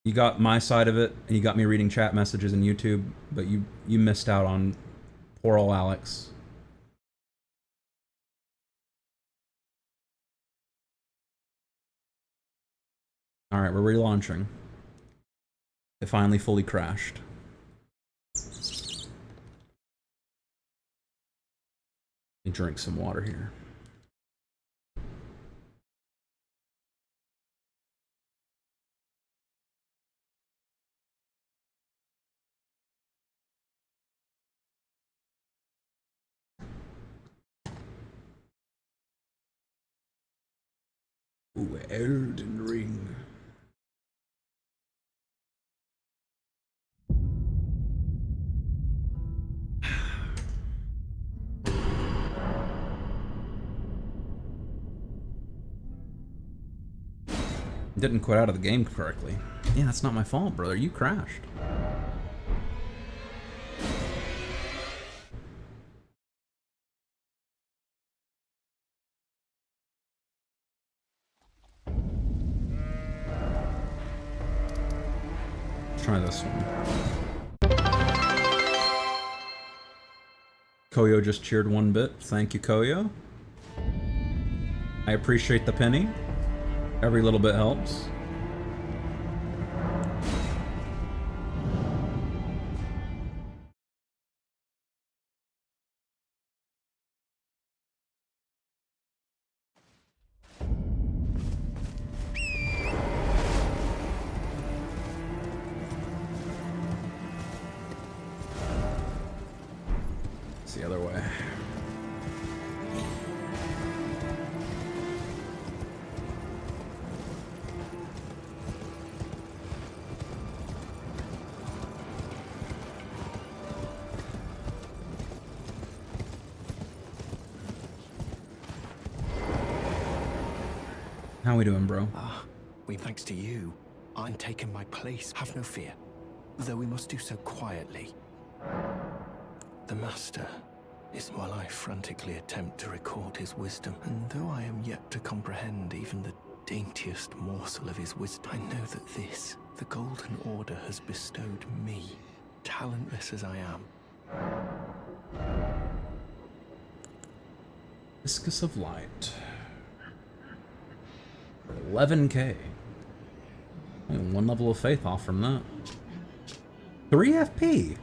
You got my side of it, and you got me reading chat messages in YouTube, but you missed out on poor old Alex. Alright, we're relaunching. It finally fully crashed. Let me drink some water here. Ooh, Elden Ring. Didn't quit out of the game correctly. Yeah, that's not my fault, brother. You crashed. Let's try this one. Koyo just cheered 1 bit. Thank you, Koyo. I appreciate the penny. Every little bit helps. It's the other way. How we doing, bro? Thanks to you, I'm taking my place. Have no fear. Though we must do so quietly. The Master is while I frantically attempt to record his wisdom, and though I am yet to comprehend even the daintiest morsel of his wisdom, I know that this, the Golden Order, has bestowed me, talentless as I am. Viscous of Light. 11k. Only 1 level of faith off from that. 3 FP?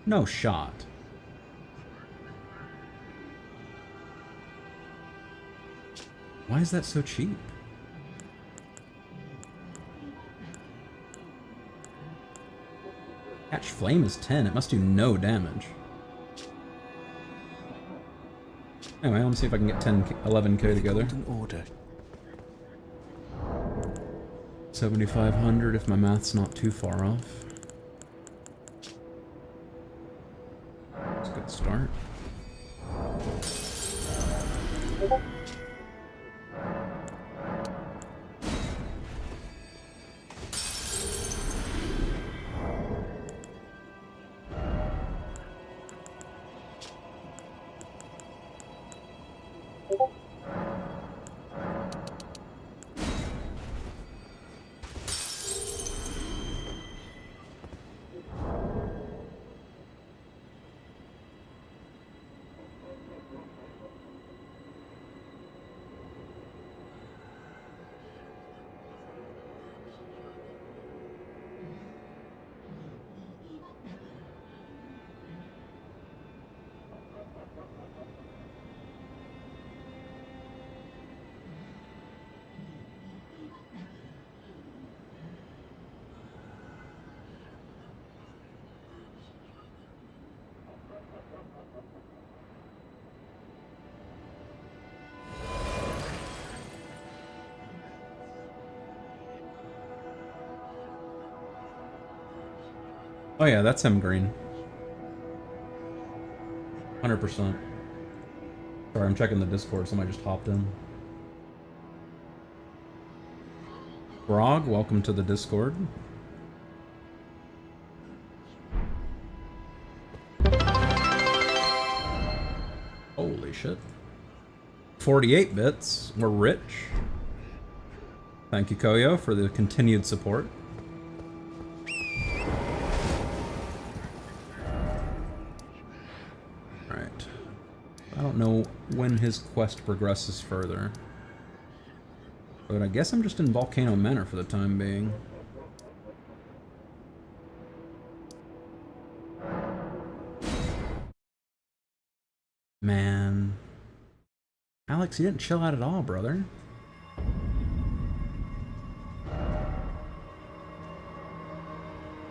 No shot. Why is that so cheap? Catch Flame is 10. It must do no damage. Anyway, let me see if I can get 11k together. Golden Order. 7,500 if my math's not too far off. It's a good start. Oh yeah, that's him green. 100%. Sorry, I'm checking the Discord. Somebody just hopped in. Grog, welcome to the Discord. Holy shit. 48 bits. We're rich. Thank you, Koyo, for the continued support. Alright. I don't know when his quest progresses further. But I guess I'm just in Volcano Manor for the time being. Man. Alex, you didn't chill out at all, brother.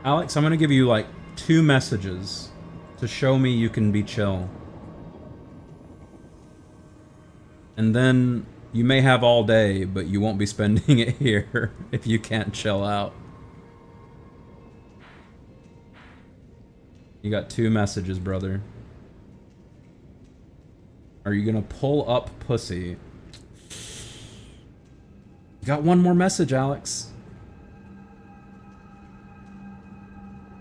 Alex, I'm gonna give you like 2 messages to show me you can be chill. And then you may have all day, but you won't be spending it here if you can't chill out. You got 2 messages, brother. Are you gonna pull up pussy? You got 1 more message, Alex.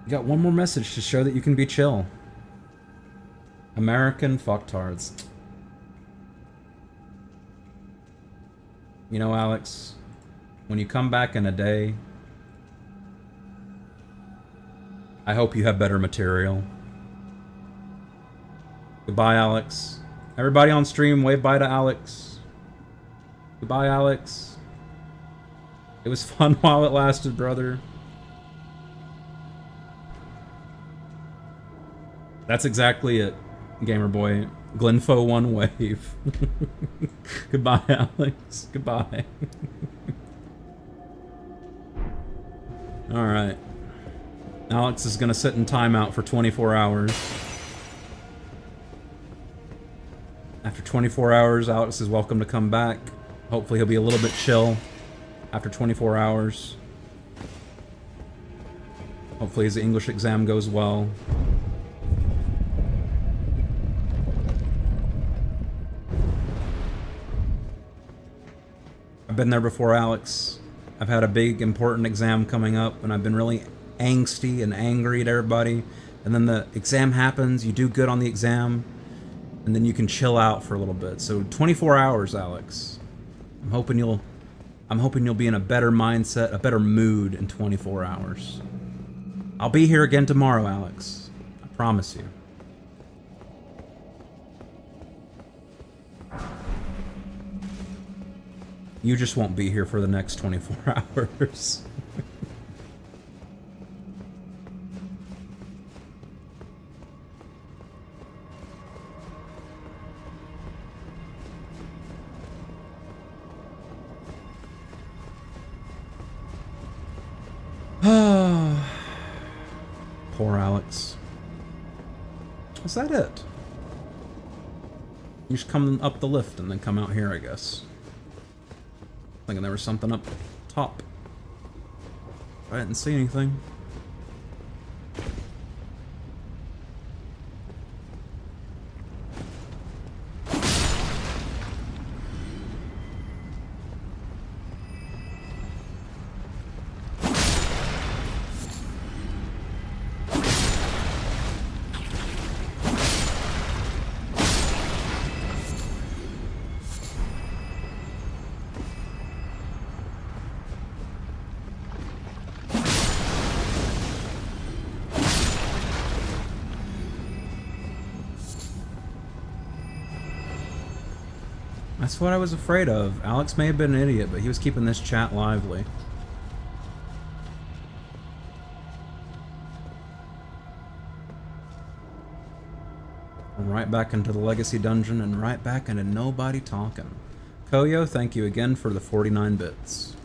You got 1 more message to show that you can be chill. American fucktards. You know, Alex, when you come back in a day, I hope you have better material. Goodbye, Alex. Everybody on stream, wave bye to Alex. Goodbye, Alex. It was fun while it lasted, brother. That's exactly it, gamer boy. Glenfo 1 wave. Goodbye, Alex. Goodbye. Alright. Alex is gonna sit in timeout for 24 hours. After 24 hours, Alex is welcome to come back. Hopefully he'll be a little bit chill after 24 hours. Hopefully his English exam goes well. I've been there before, Alex. I've had a big, important exam coming up, and I've been really angsty and angry at everybody. And then the exam happens, you do good on the exam, and then you can chill out for a little bit. So 24 hours, Alex. I'm hoping you'll be in a better mindset, a better mood in 24 hours. I'll be here again tomorrow, Alex. I promise you. You just won't be here for the next 24 hours. Poor Alex. Is that it? You just come up the lift and then come out here, I guess. Thinking there was something up top. I didn't see anything. That's what I was afraid of. Alex may have been an idiot, but he was keeping this chat lively. Right back into the Legacy Dungeon and right back into nobody talking. Koyo, thank you again for the 49 bits.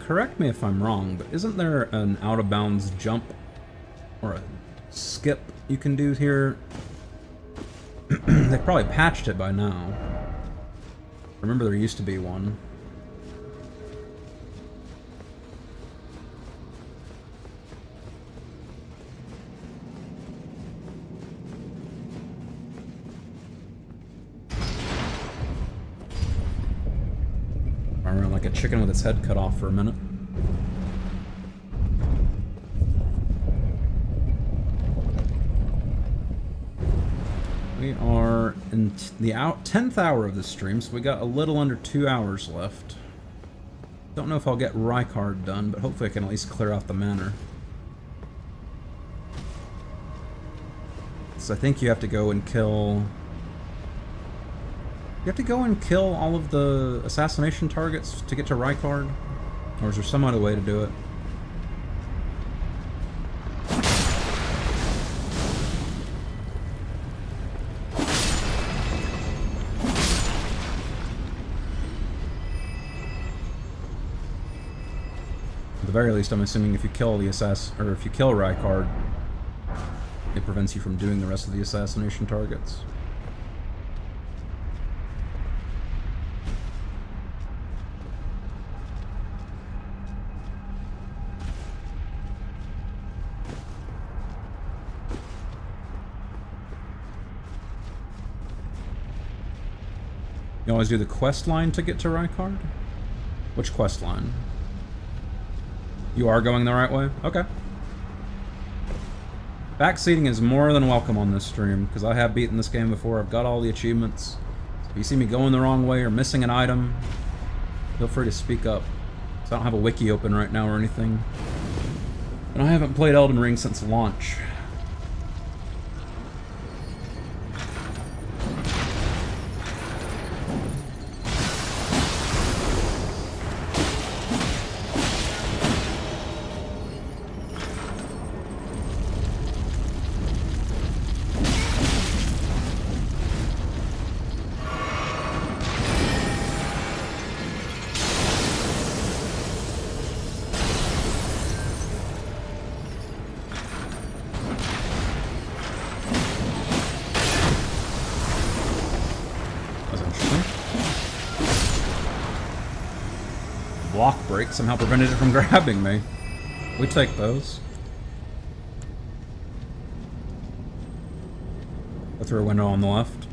correct me if I'm wrong, but isn't there an out-of-bounds jump or a skip you can do here? They've probably patched it by now. Remember there used to be one. I ran like a chicken with its head cut off for a minute. We are in the 10th hour of this stream, so we got a little under 2 hours left. Don't know if I'll get Rykard done, but hopefully I can at least clear out the manor. So I think you have to go and kill... You have to go and kill all of the assassination targets to get to Rykard? Or is there some other way to do it? At the very least, I'm assuming if you kill the or if you kill Rykard, it prevents you from doing the rest of the assassination targets. You always do the quest line to get to Rykard? Which quest line? You are going the right way? Okay. Backseating is more than welcome on this stream, because I have beaten this game before. I've got all the achievements. So if you see me going the wrong way or missing an item, feel free to speak up. So I don't have a wiki open right now or anything. And I haven't played Elden Ring since launch. Somehow prevented it from grabbing me. We take those. Go through a window on the left.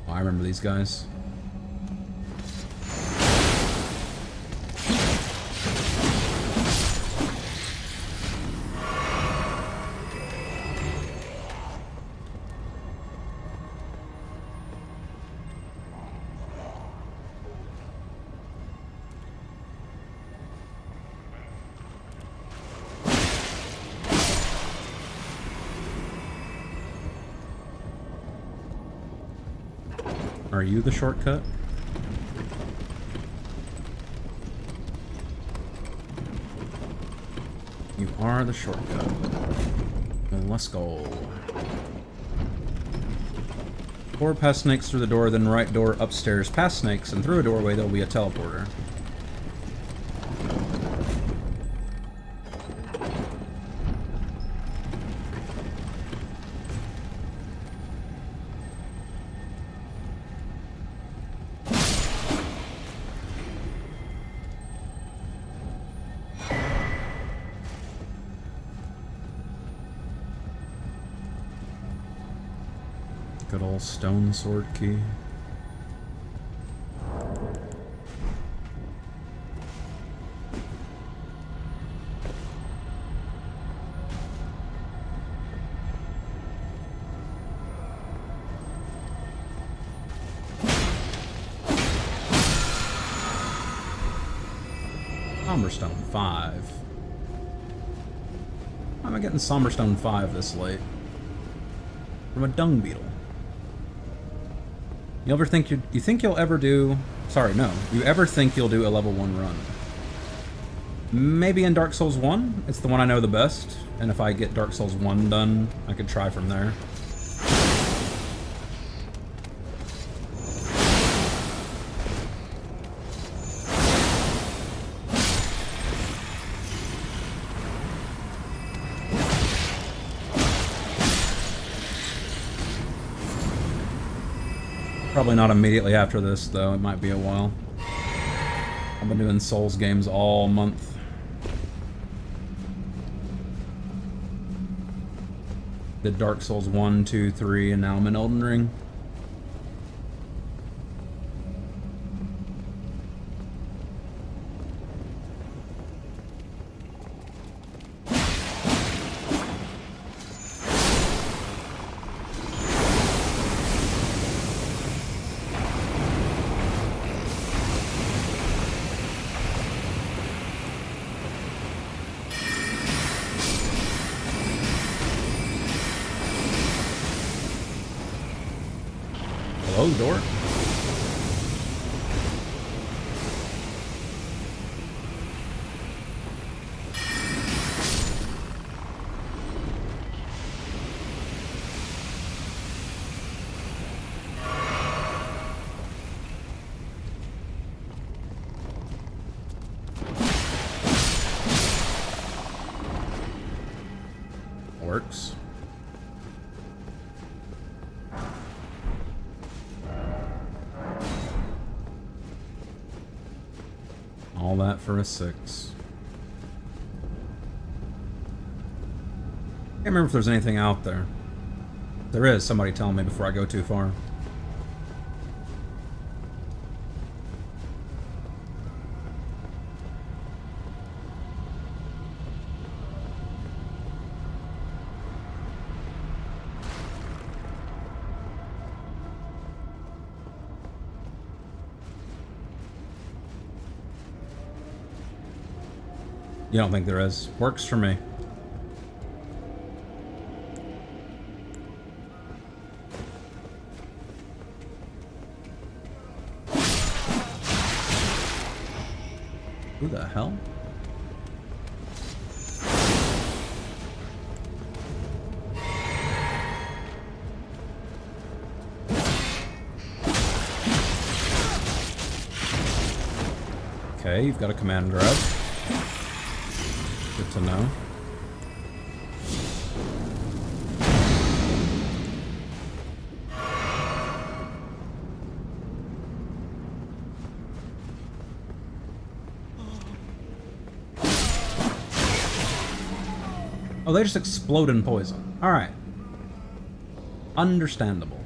Oh, I remember these guys. Are you the shortcut? You are the shortcut. Well, let's go. 4 past snakes through the door, then right door upstairs past snakes, and through a doorway there'll be a teleporter. Good old stone sword key. Somberstone 5. Why am I getting Somberstone 5 this late? From a dung beetle. You ever think you think you'll ever do... Sorry, no. You ever think you'll do a level 1 run? Maybe in Dark Souls 1. It's the one I know the best. And if I get Dark Souls 1 done, I could try from there. Probably not immediately after this, though. It might be a while. I've been doing Souls games all month. Did Dark Souls 1, 2, 3, and now I'm in Elden Ring. Hello, door. Works. All that for a 6. Can't remember if there's anything out there. If there is, somebody tell me before I go too far. You don't think there is? Works for me. Who the hell? Okay, you've got a command grab. Good to know. Oh, they just explode in poison. Alright. Understandable.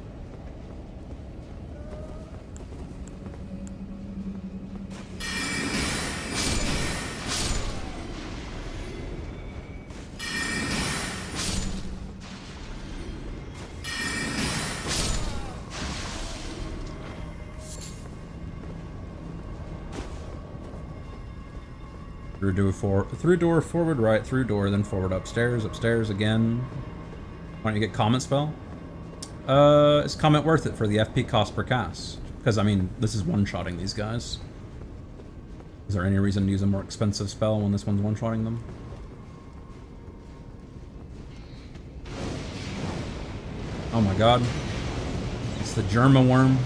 Through door, forward, right, through door, then forward, upstairs, upstairs again. Why don't you get comment spell? Is comment worth it for the FP cost per cast? Because, I mean, this is one-shotting these guys. Is there any reason to use a more expensive spell when this one's one-shotting them? Oh my god. It's the Germa worm.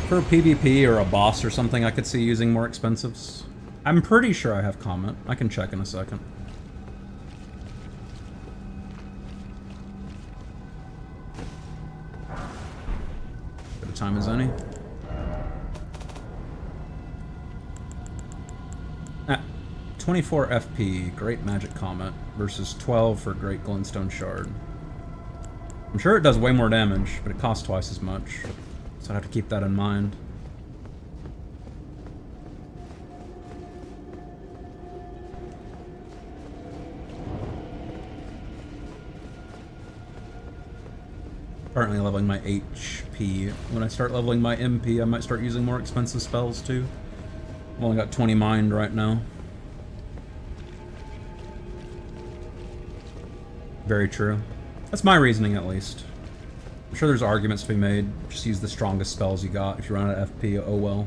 For PvP or a boss or something, I could see using more expensives. I'm pretty sure I have comment. I can check in a second. Good a time as any. 24 FP, Great Magic Comet, versus 12 for Great Glintstone Shard. I'm sure it does way more damage, but it costs twice as much. So I have to keep that in mind. Currently leveling my HP. When I start leveling my MP, I might start using more expensive spells too. I've only got 20 mind right now. Very true. That's my reasoning, at least. I'm sure there's arguments to be made. Just use the strongest spells you got. If you run out of FP, oh well.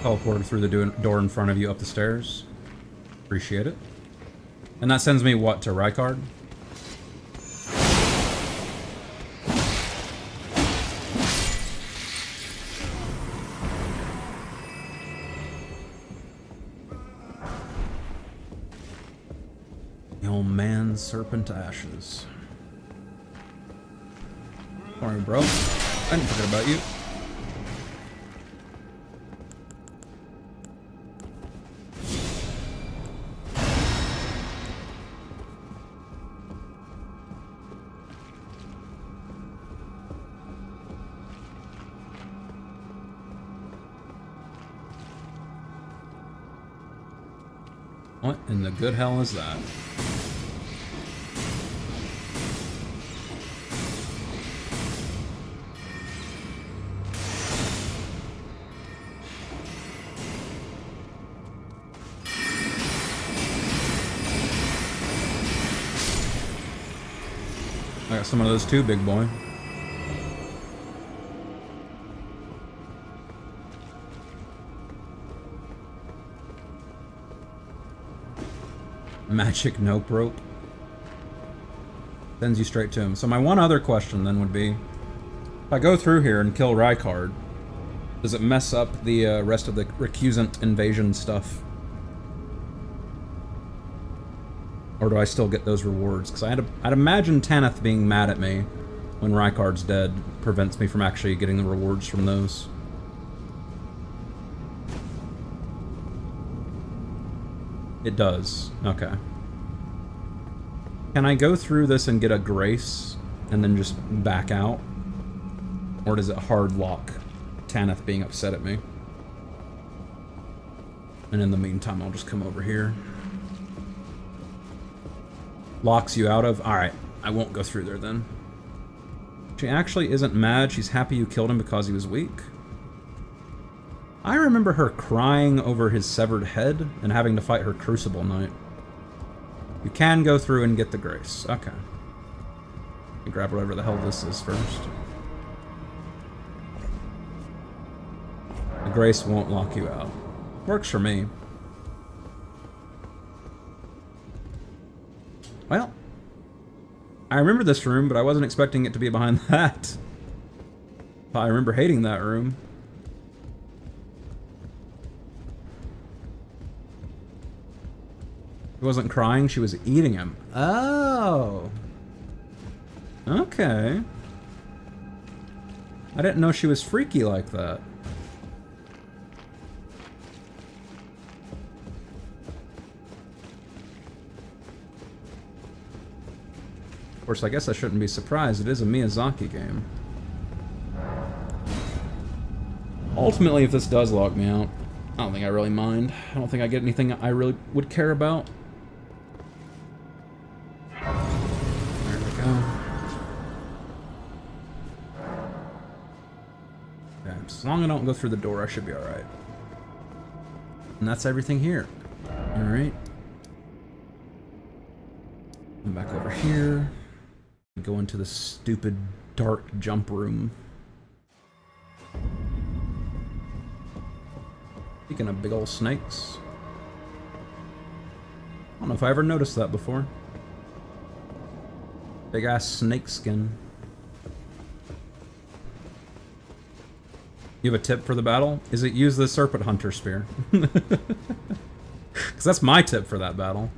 Teleported through the door in front of you up the stairs. Appreciate it. And that sends me, what, to Rykard? The old man, serpent ashes. Sorry, bro. I didn't forget about you. What in the good hell is that? I got some of those too, big boy. Magic nope rope. Sends you straight to him. So my one other question then would be, if I go through here and kill Rykard, does it mess up the rest of the recusant invasion stuff? Or do I still get those rewards? Because I'd imagine Tanith being mad at me when Rykard's dead prevents me from actually getting the rewards from those. It does. Okay. Can I go through this and get a grace and then just back out? Or does it hard lock Tanith being upset at me? And in the meantime, I'll just come over here. Locks you out of? Alright, I won't go through there then. She actually isn't mad. She's happy you killed him because he was weak. I remember her crying over his severed head and having to fight her Crucible Knight. You can go through and get the grace. Okay. You grab whatever the hell this is first. The grace won't lock you out. Works for me. Well, I remember this room, but I wasn't expecting it to be behind that. I remember hating that room. She wasn't crying, she was eating him. Oh. Okay. I didn't know she was freaky like that. Of course, I guess I shouldn't be surprised. It is a Miyazaki game. Ultimately, if this does log me out, I don't think I really mind. I don't think I get anything I really would care about. There we go. Okay, as long as I don't go through the door, I should be alright. And that's everything here. Alright. I'm back over here. Go into the stupid dark jump room. Speaking of big old snakes. I don't know if I ever noticed that before. Big ass snake skin. You have a tip for the battle? Is it use the Serpent Hunter Spear? Because that's my tip for that battle.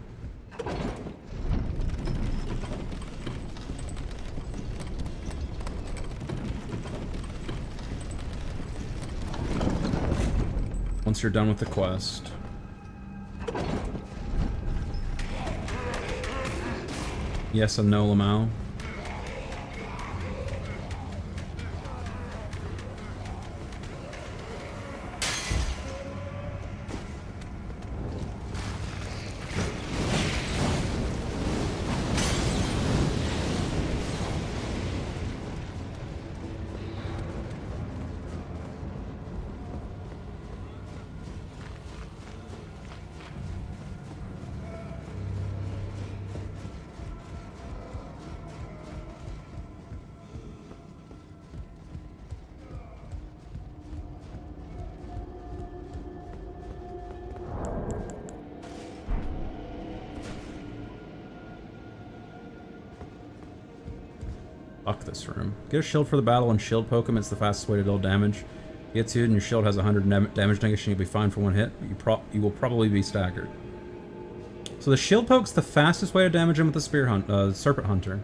Once you're done with the quest. Yes and no, Lamau. Fuck this room. Get a shield for the battle and shield poke him. It's the fastest way to deal damage. Gets you and your shield has 100 damage negation. You'll be fine for one hit, but you will probably be staggered. So the shield poke's the fastest way to damage him with the Serpent Hunter.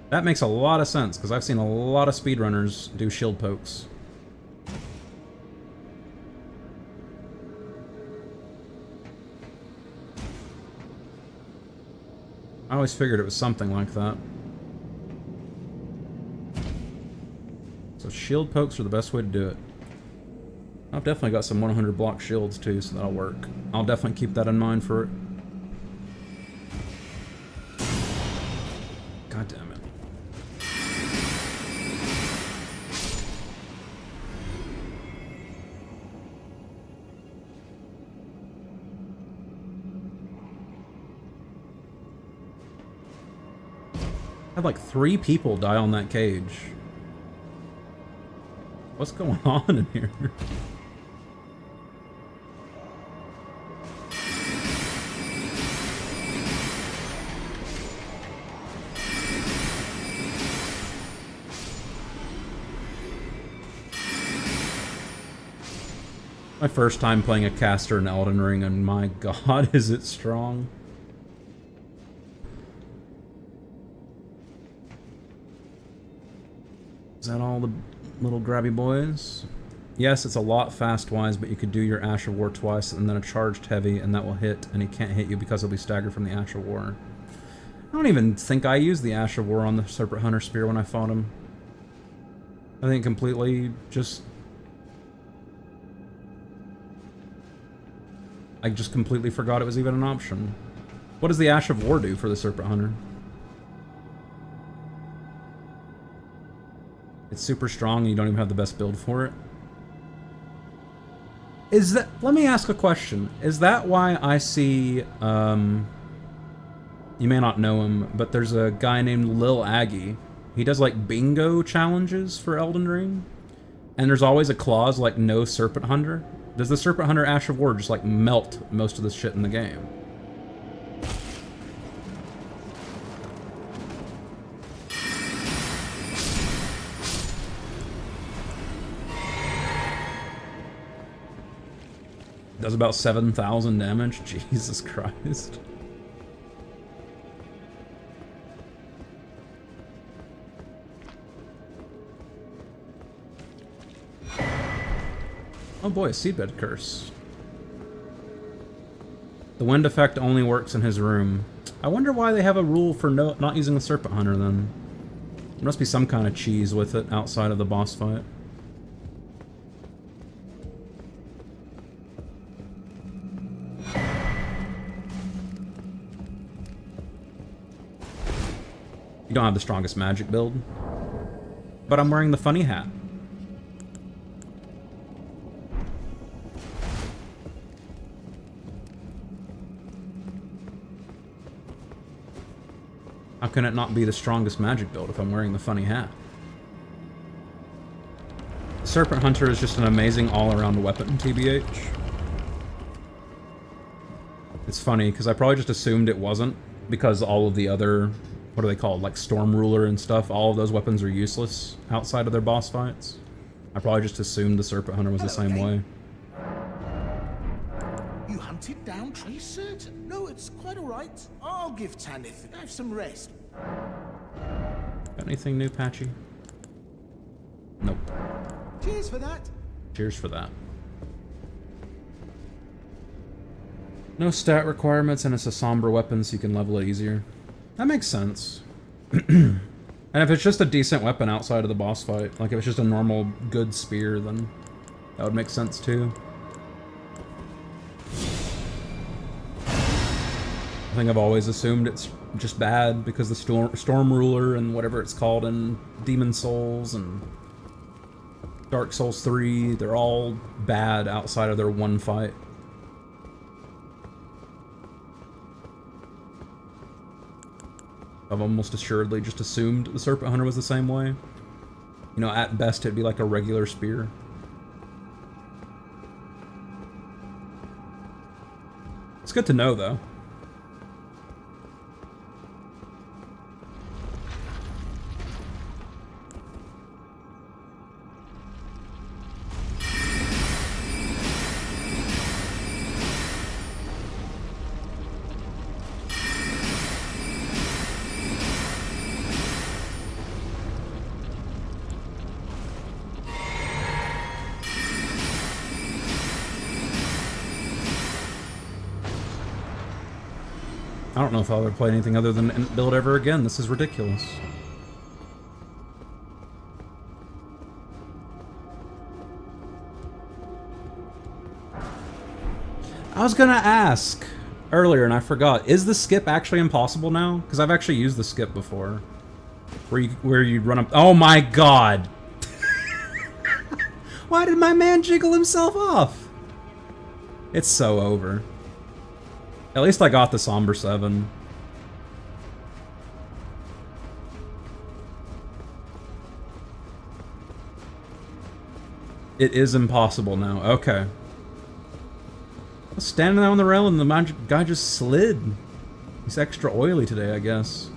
That makes a lot of sense, because I've seen a lot of speedrunners do shield pokes. I always figured it was something like that. So shield pokes are the best way to do it. I've definitely got some 100 block shields too, so that'll work. I'll definitely keep that in mind for it. God damn it. I had like 3 people die on that cage. What's going on in here? My first time playing a caster in Elden Ring, and my god, is it strong. Is that all the little grabby boys? Yes, it's a lot fast-wise, but you could do your Ash of War twice and then a charged heavy, and that will hit, and he can't hit you because he'll be staggered from the Ash of War. I don't even think I used the Ash of War on the Serpent Hunter Spear when I fought him. I think completely just... I just completely forgot it was even an option. What does the Ash of War do for the Serpent Hunter? It's super strong and you don't even have the best build for it. Is that... Let me ask a question. Is that why I see, you may not know him, but there's a guy named Lil Aggie. He does like bingo challenges for Elden Ring. And there's always a clause like no Serpent Hunter. Does the Serpent Hunter Ash of War just like melt most of the shit in the game? Does about 7,000 damage? Jesus Christ. Oh boy, a seedbed curse. The wind effect only works in his room. I wonder why they have a rule for not using the Serpent Hunter then. There must be some kind of cheese with it outside of the boss fight. You don't have the strongest magic build. But I'm wearing the funny hat. How can it not be the strongest magic build if I'm wearing the funny hat? The Serpent Hunter is just an amazing all-around weapon, TBH. It's funny, because I probably just assumed it wasn't, because all of the other what are they called? Like Storm Ruler and stuff. All of those weapons are useless outside of their boss fights. I probably just assumed the Serpent Hunter was the same way. You hunted down trees, certain? No, it's quite all right. I'll give Tanith have some rest. Got anything new, Patchy? Nope. Cheers for that. Cheers for that. No stat requirements, and it's a somber weapon, so you can level it easier. That makes sense. And if it's just a decent weapon outside of the boss fight, like if it's just a normal good spear, then that would make sense too. I think I've always assumed it's just bad because the Storm Ruler and whatever it's called in Demon Souls and Dark Souls 3, they're all bad outside of their one fight. I've almost assuredly just assumed the Serpent Hunter was the same way. You know, at best it'd be like a regular spear. It's good to know, though. I don't know if I'll ever play anything other than build ever again. This is ridiculous. I was gonna ask earlier and I forgot. Is the skip actually impossible now? Because I've actually used the skip before. Where you run up. Oh my god! Why did my man jiggle himself off? It's so over. At least I got the Somber 7. It is impossible now. Okay. I was standing there on the rail and the guy just slid. He's extra oily today, I guess.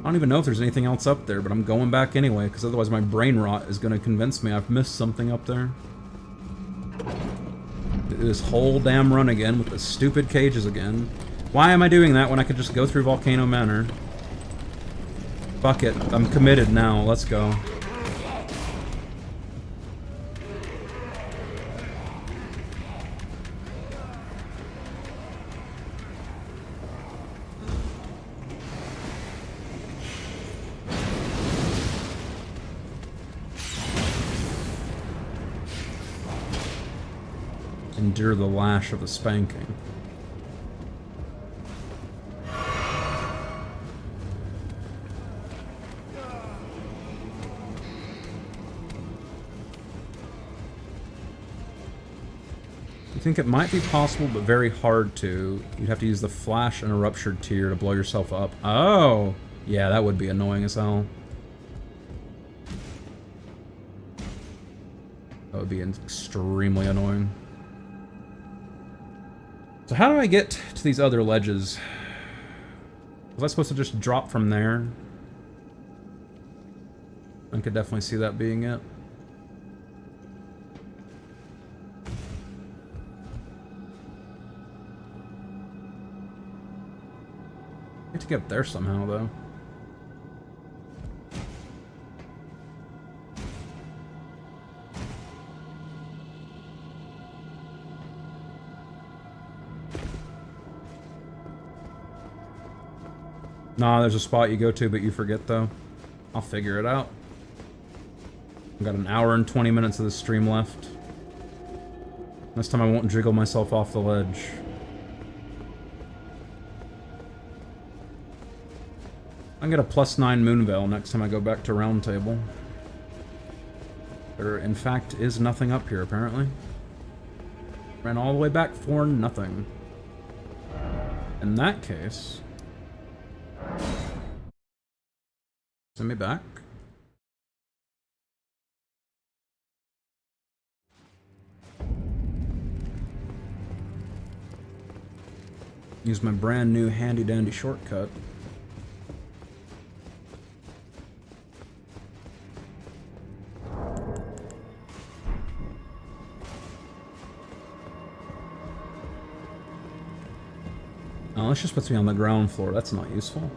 I don't even know if there's anything else up there, but I'm going back anyway, because otherwise my brain rot is going to convince me I've missed something up there. This whole damn run again with the stupid cages again. Why am I doing that when I could just go through Volcano Manor? Fuck it. I'm committed now. Let's go. Endure the lash of the spanking. I think it might be possible, but very hard to. You'd have to use the flash and a ruptured tear to blow yourself up. Oh! Yeah, that would be annoying as hell. That would be extremely annoying. So how do I get to these other ledges? Was I supposed to just drop from there? I could definitely see that being it. I have to get up there somehow, though. Nah, there's a spot you go to, but you forget, though. I'll figure it out. I've got an hour and 20 minutes of this stream left. This time I won't jiggle myself off the ledge. I can get a +9 Moonveil next time I go back to Round Table. There, in fact, is nothing up here, apparently. Ran all the way back for nothing. In that case... Send me back. Use my brand new handy dandy shortcut. Oh, this just puts me on the ground floor. That's not useful.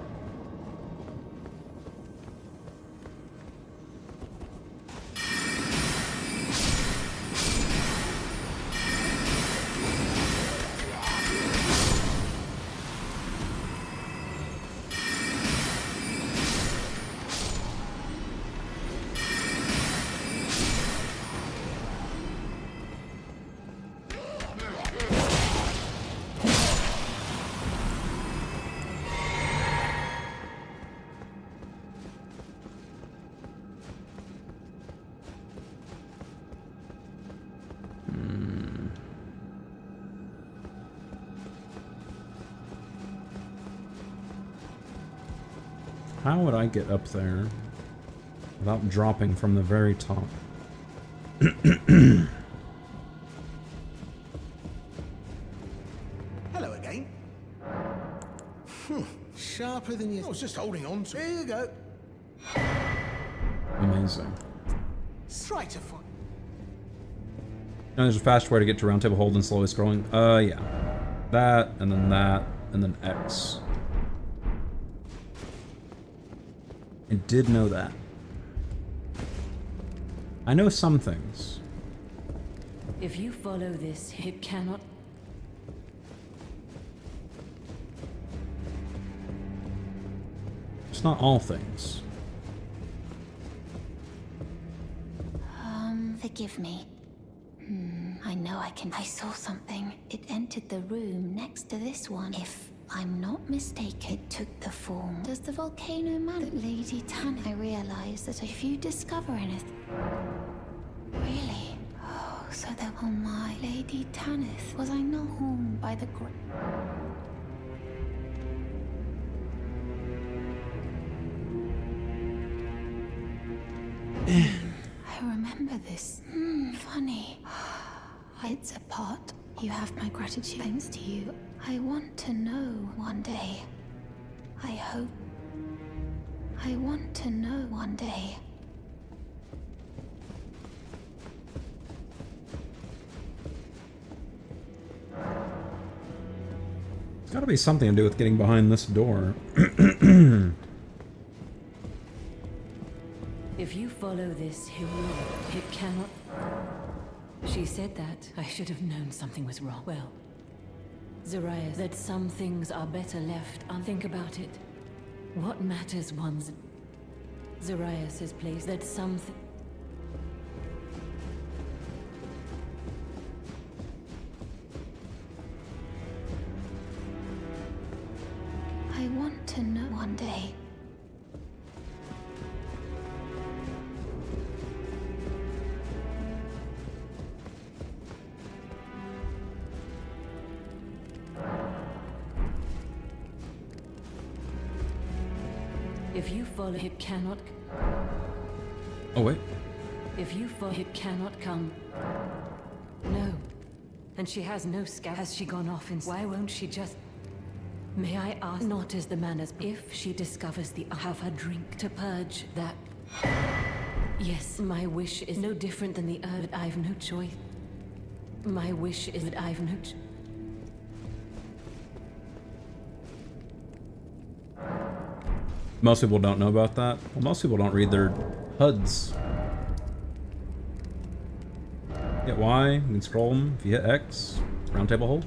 How would I get up there without dropping from the very top? Hello again. Sharper than you. I was just holding on to. Here you go. Amazing. Straight to fun. Now there's a fast way to get to round table hold and slowly scrolling. Yeah. That, and then X. I did know that. I know some things. If you follow this, it cannot... It's not all things. Forgive me. I know I can. I saw something. It entered the room next to this one. If I'm not mistaken, it took the form. Does the volcano man, Lady Tan? I realize that if you discover anything... Really? Oh, so that... Oh my, Lady Tanith. Was I not harmed by the I remember this. Funny. It's a pot. You have my gratitude. Thanks to you. I want to know one day. I hope. I want to know one day. It's gotta be something to do with getting behind this door. If you follow this, it cannot... She said that. I should have known something was wrong. Well, Zariah, that some things are better left. Think about it. What matters one's... Zariah's place, that something... I want to know one day. If you follow, it cannot... Oh, wait. If you follow, it cannot come. No. And she has no scout. Has she gone off and... Why won't she just... May I ask, not as the manners, if she discovers the... Have her drink to purge that... Yes, my wish is no different than the earth. I've no choice. My wish is that I've no choice. Most people don't know about that. Well, most people don't read their HUDs. Hit Y, you can scroll them. If you hit X, round table hold.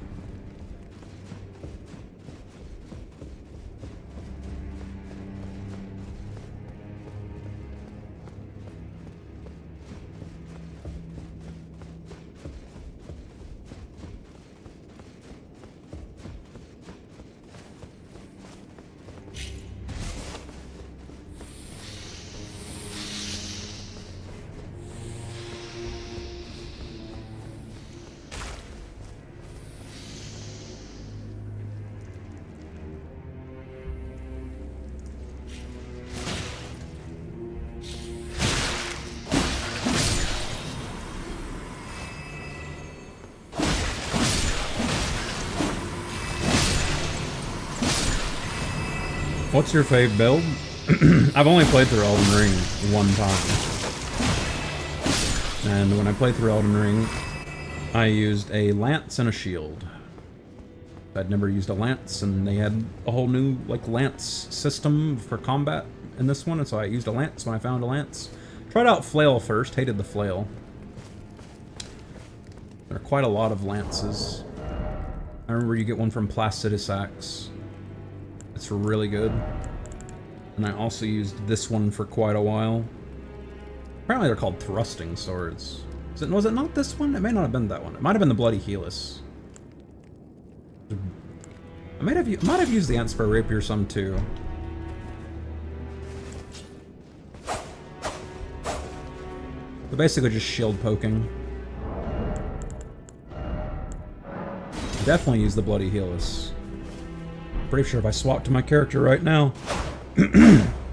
What's your fave build? I've only played through Elden Ring one time. And when I played through Elden Ring, I used a lance and a shield. I'd never used a lance, and they had a whole new, like, lance system for combat in this one, and so I used a lance when I found a lance. Tried out flail first, hated the flail. There are quite a lot of lances. I remember you get one from Placidus Axe. It's really good. And I also used this one for quite a while. Apparently they're called thrusting swords. Was it not this one? It may not have been that one. It might have been the Bloody Helus. I might have used the Antspur Rapier some too. But basically just shield poking. Definitely use the Bloody Helus. Pretty sure if I swap to my character right now.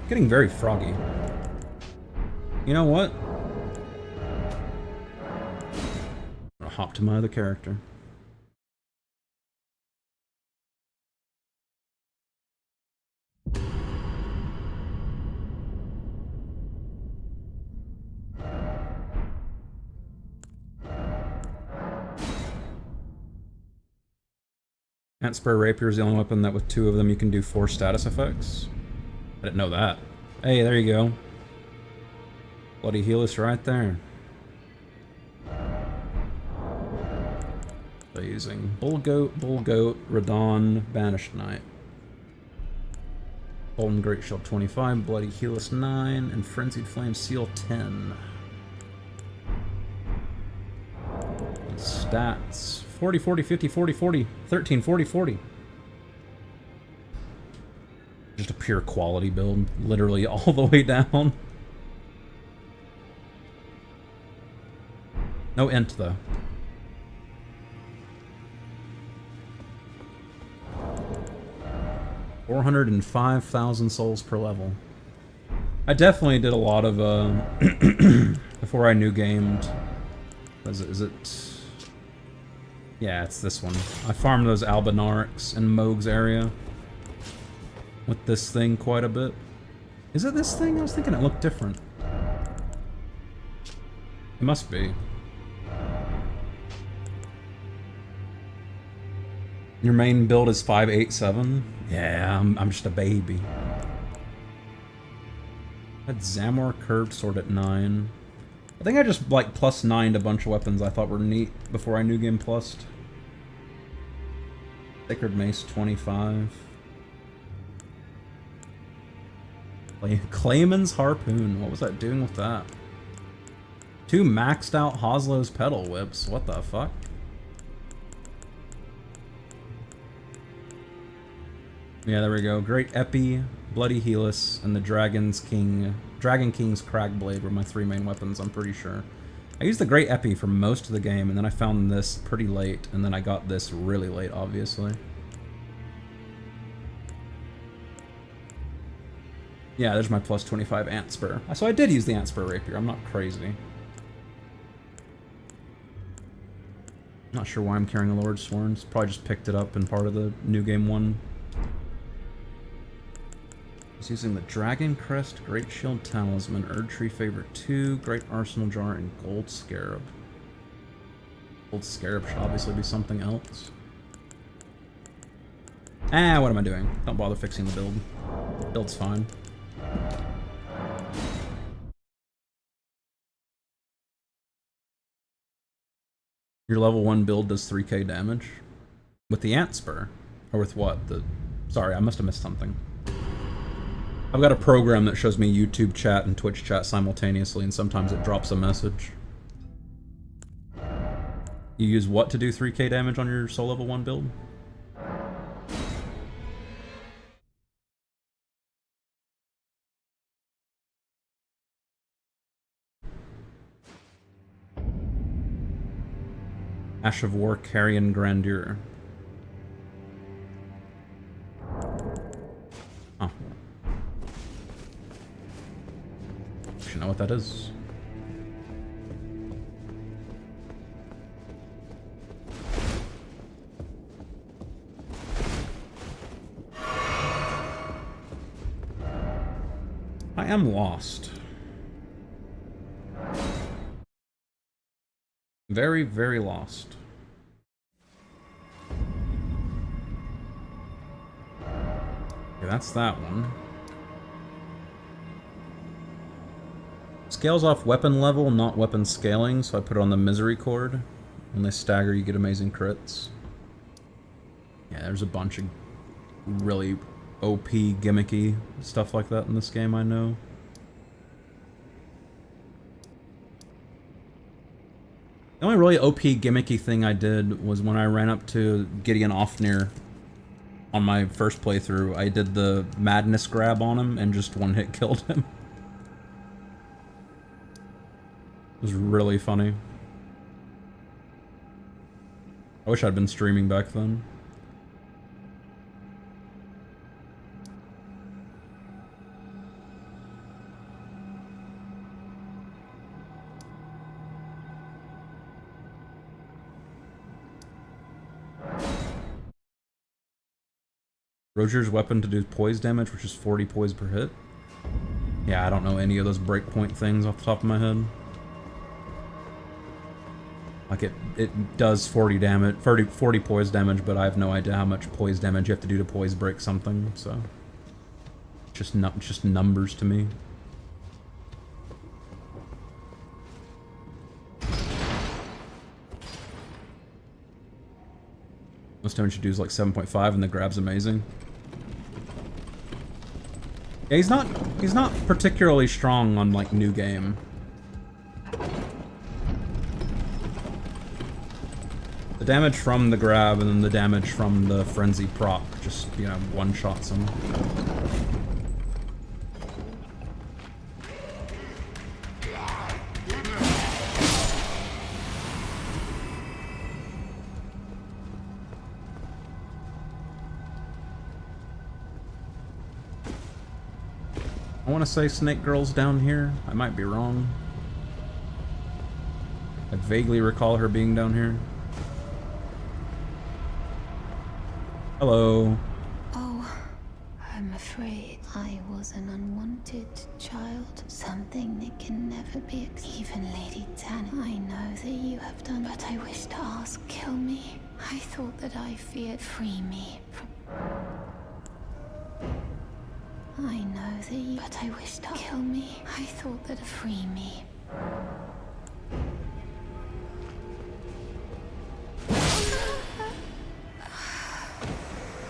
Getting very froggy. You know what? I'll hop to my other character. Antspur Rapier is the only weapon that with 2 of them you can do 4 status effects. I didn't know that. Hey, there you go. Bloody Helus right there. So using Bull Goat, Radon, Banished Knight. Golden Great Shield 25, Bloody Helus 9, and Frenzied Flame Seal 10. Stats. 40, 40, 50, 40, 40, 13, 40, 40. Just a pure quality build, literally all the way down. No int, though. $405,000 souls per level. I definitely did a lot of, before I new gamed. Is it? Yeah, it's this one. I farmed those Albinarics in Moog's area with this thing quite a bit. Is it this thing? I was thinking it looked different. It must be. Your main build is 587? Yeah, I'm just a baby. I had Zamor Curved Sword at 9. I think I just, like, +9'd a bunch of weapons I thought were neat before I New Game Plussed. Sacred Mace 25. Clayman's Harpoon. What was I doing with that? 2 maxed out Hoslow's Pedal Whips. What the fuck? Yeah, there we go. Great Epi, Bloody Helus, and the Dragon King's Cragblade were my 3 main weapons, I'm pretty sure. I used the Great Epi for most of the game, and then I found this pretty late, and then I got this really late, obviously. Yeah, there's my +25 Antspur. So I did use the Antspur Rapier, I'm not crazy. Not sure why I'm carrying a Lord Sworn, probably just picked it up in part of the New Game 1. He's using the Dragon Crest, Great Shield Talisman, Erdtree Favorite 2, Great Arsenal Jar, and Gold Scarab. Gold Scarab should obviously be something else. Ah, what am I doing? Don't bother fixing the build. Build's fine. Your level 1 build does 3k damage? With the Antspur? Or with what? Sorry, I must have missed something. I've got a program that shows me YouTube chat and Twitch chat simultaneously, and sometimes it drops a message. You use what to do 3k damage on your soul level 1 build? Ash of War, Carrion Grandeur. Oh. Should know what that is. I am lost. Very, very lost. Okay, that's that one. Scales off weapon level, not weapon scaling, so I put it on the misery chord. When they stagger, you get amazing crits. Yeah, there's a bunch of really OP, gimmicky stuff like that in this game, I know. The only really OP, gimmicky thing I did was when I ran up to Gideon Ofnir on my first playthrough. I did the madness grab on him and just one-hit killed him. It was really funny. I wish I'd been streaming back then. Roger's weapon to do poise damage, which is 40 poise per hit. Yeah, I don't know any of those breakpoint things off the top of my head. Like it does 40 damage, 40 poise damage, but I have no idea how much poise damage you have to do to poise break something. So, just numbers to me. Most damage you do is like 7.5, and the grab's amazing. Yeah, he's not particularly strong on like new game. The damage from the grab and then the damage from the frenzy proc just, you know, one-shots him. I want to say Snake Girl's down here. I might be wrong. I vaguely recall her being down here. Hello. Oh, I'm afraid I was an unwanted child. Something that can never be even Lady Tanner. I know that you have done, but I wish to ask, kill me. I thought that I feared free me from... I know that you, but I wish to kill me. I thought that free me.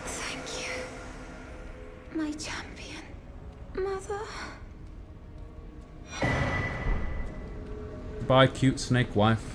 Thank you, my champion, mother. Goodbye, cute snake wife.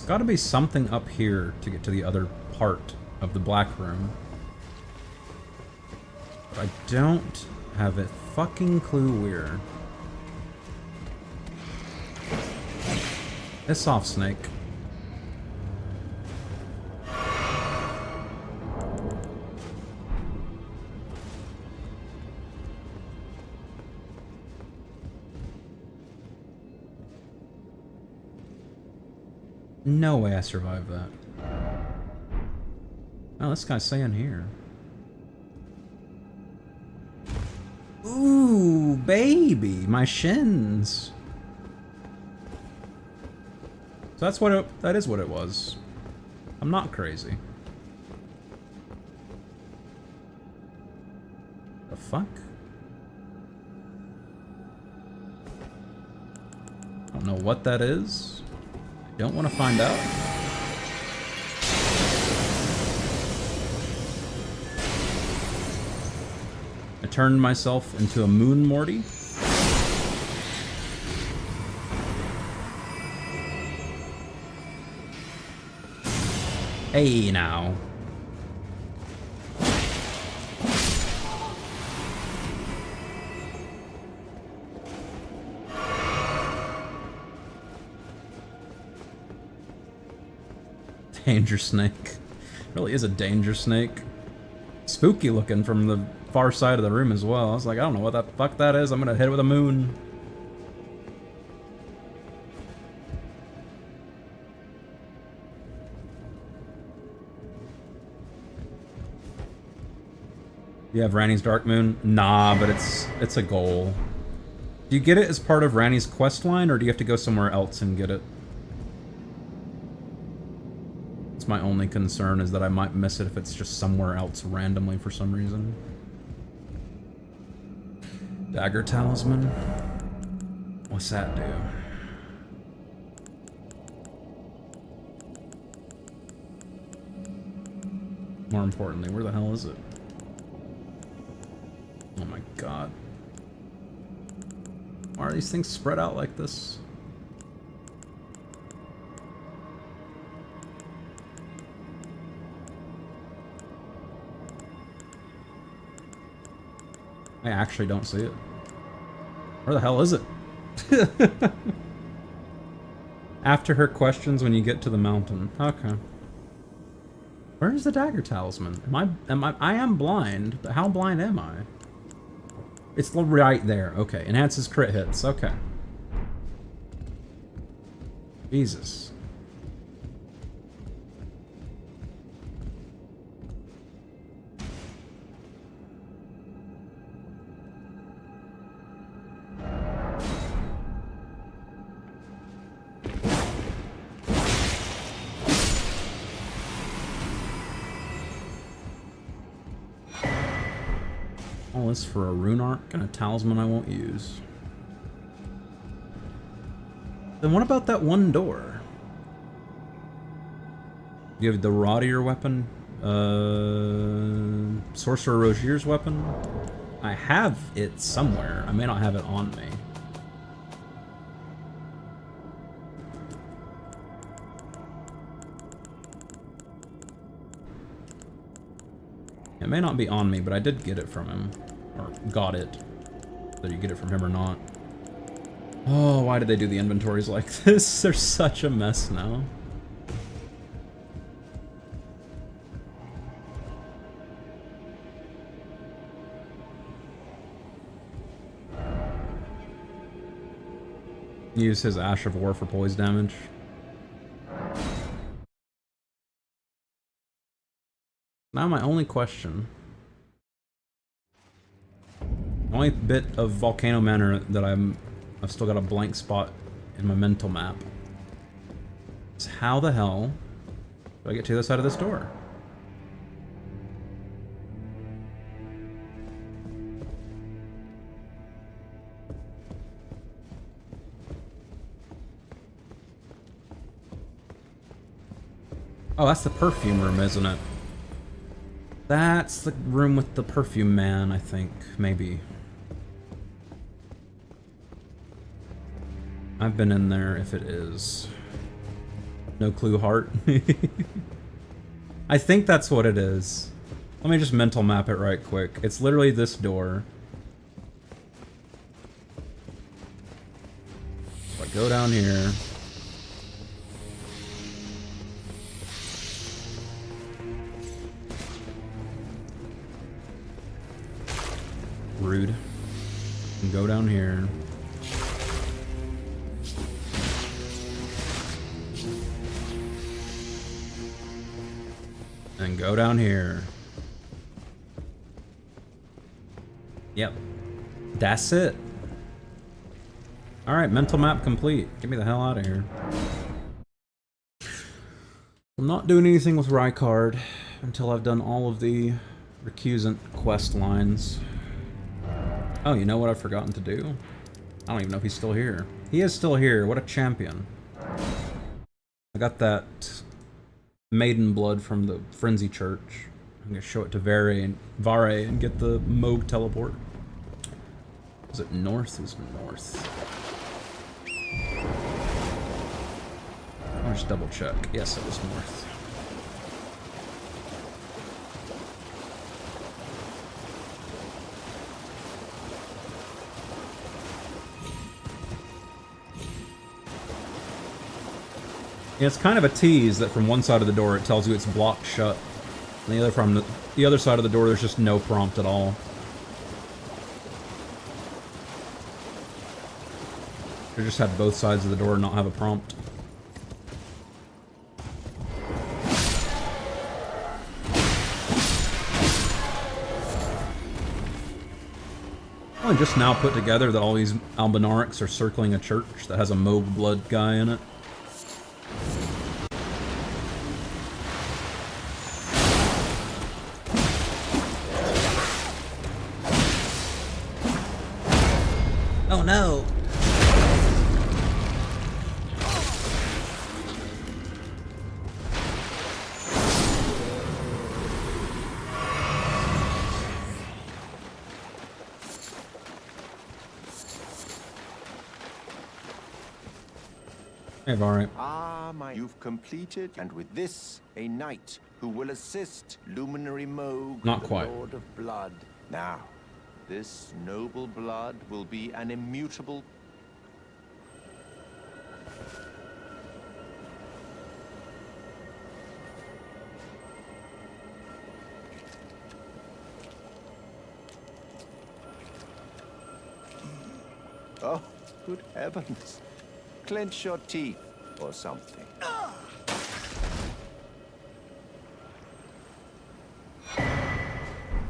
Gotta be something up here to get to the other part of the black room. But I don't have a fucking clue where. Piss off, Snake. No way I survived that. Oh, this guy's saying here. Ooh, baby, my shins. So that's what that is what it was. I'm not crazy. The fuck? I don't know what that is. Don't want to find out. I turned myself into a moon Morty. Hey now. Danger snake. Really is a danger snake. Spooky looking from the far side of the room as well. I was like, I don't know what the fuck that is. I'm gonna hit it with a moon. You have Ranni's Dark Moon? Nah, but it's a goal. Do you get it as part of Ranni's quest line, or do you have to go somewhere else and get it? It's my only concern, is that I might miss it if it's just somewhere else randomly for some reason. Dagger Talisman? What's that do? More importantly, where the hell is it? Oh my god. Why are these things spread out like this? I actually don't see it. Where the hell is it? After her questions when you get to the mountain. Okay. Where is the dagger talisman? I am blind, but how blind am I? It's right there. Okay. Enhances crit hits. Okay. Jesus. All this for a rune arc and a talisman I won't use. Then what about that one door? You have the Rodier weapon? Sorcerer Rogier's weapon? I have it somewhere. I may not have it on me. It may not be on me, but I did get it from him. Or got it. Whether you get it from him or not. Oh, why did they do the inventories like this? They're such a mess now. Use his Ash of War for poise damage. Now my only question. The only bit of Volcano Manor that I've still got a blank spot in my mental map is how the hell do I get to the other side of this door? Oh, that's the perfume room, isn't it? That's the room with the perfume man, I think. Maybe. I've been in there if it is. No clue, heart. I think that's what it is. Let me just mental map it right quick. It's literally this door. So I go down here. Rude. And go down here. And go down here. Yep. That's it. Alright, mental map complete. Get me the hell out of here. I'm not doing anything with Rykard until I've done all of the recusant quest lines. Oh, you know what I've forgotten to do? I don't even know if he's still here. He is still here. What a champion. I got that maiden blood from the Frenzy Church. I'm gonna show it to Vare and get the Moog teleport. Was it north? It was north. I'll just double check. Yes, it was north. Yeah, it's kind of a tease that from one side of the door it tells you it's blocked shut. And the other side of the door there's just no prompt at all. They just had both sides of the door not have a prompt. I just now put together that all these Albinarics are circling a church that has a Moog blood guy in it. Oh no! Hey, Vari. Ah, you've completed, and with this, a knight who will assist Luminary Moog, Not the quite. Lord of Blood. Now, this noble blood will be an immutable... Oh, good heavens. Clench your teeth or something.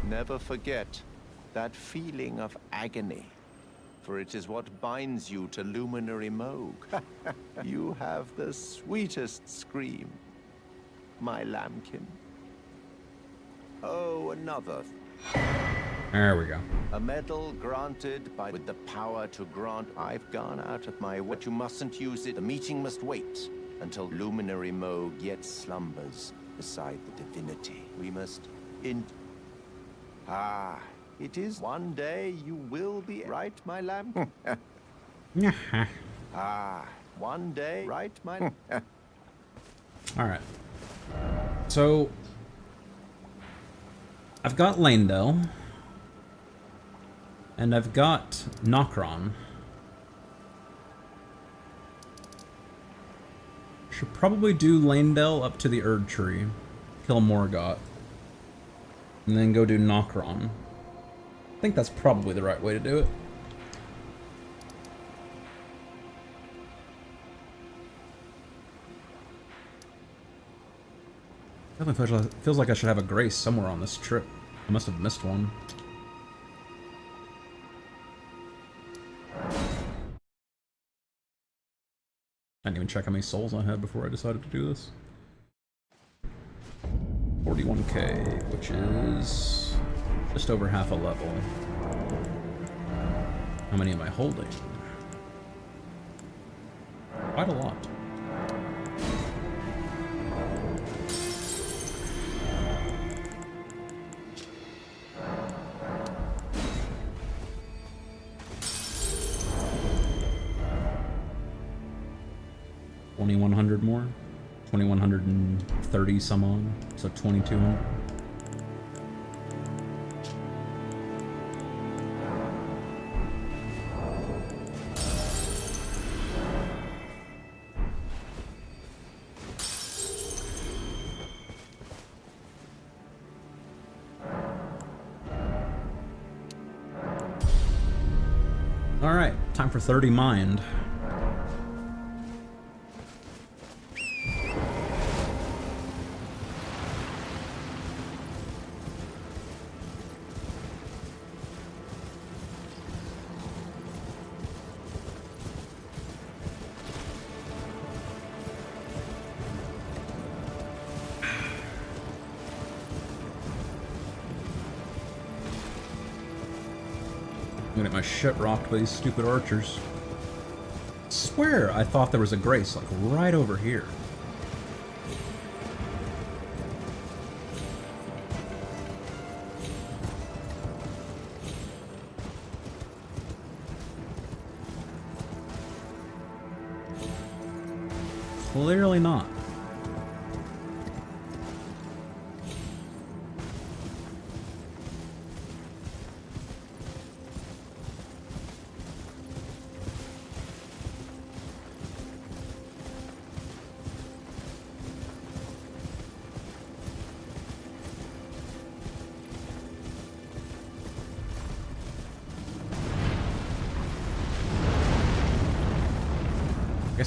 Never forget that feeling of agony, for it is what binds you to Luminary Moog. You have the sweetest scream, my lambkin. Oh, another. There we go. A medal granted with the power to grant. I've gone out of my way. But you mustn't use it. The meeting must wait until Luminary Moog yet slumbers beside the divinity. We must it is one day you will be right, my lamb. One day, right, my Alright. So I've got Lanedale. And I've got Nokron. Should probably do Lanedale up to the Erd Tree. Kill Morgoth. And then go do Nokron. I think that's probably the right way to do it. Definitely feels like I should have a grace somewhere on this trip. I must have missed one. I didn't even check how many souls I had before I decided to do this. 41k, which is just over half a level. How many am I holding? Quite a lot. $2,100 more, 2,130 some on, so 2,200. All right, time for 30 mind. I'm gonna get my shit rocked by these stupid archers. I swear I thought there was a grace, like, right over here. Clearly not.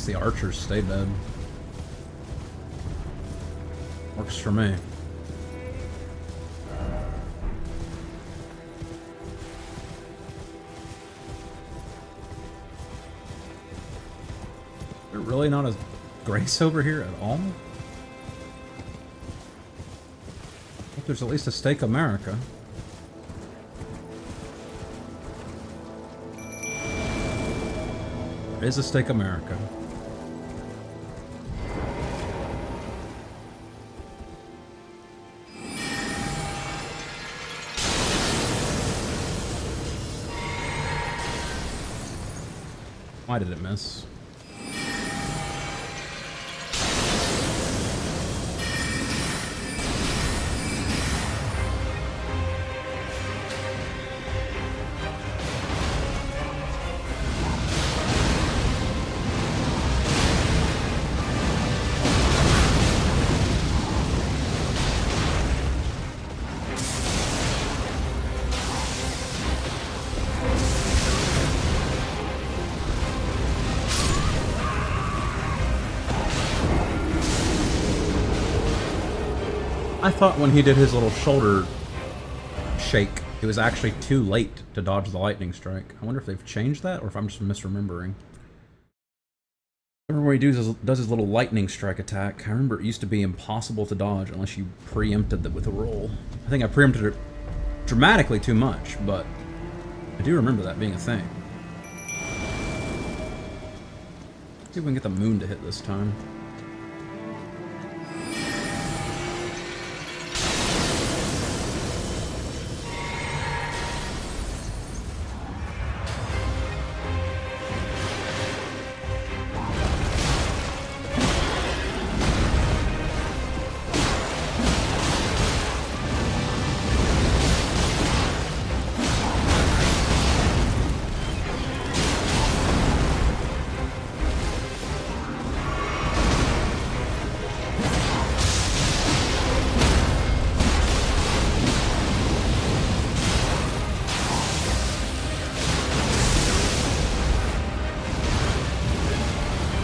guess the archers stay dead. Works for me. They're really not a grace over here at all? I hope there's at least a Stake America. There is a Stake America. Why did it miss? I thought when he did his little shoulder shake, it was actually too late to dodge the lightning strike. I wonder if they've changed that, or if I'm just misremembering. I remember when he does his little lightning strike attack, I remember it used to be impossible to dodge unless you preempted it with a roll. I think I preempted it dramatically too much, but I do remember that being a thing. Let's see if we can get the moon to hit this time.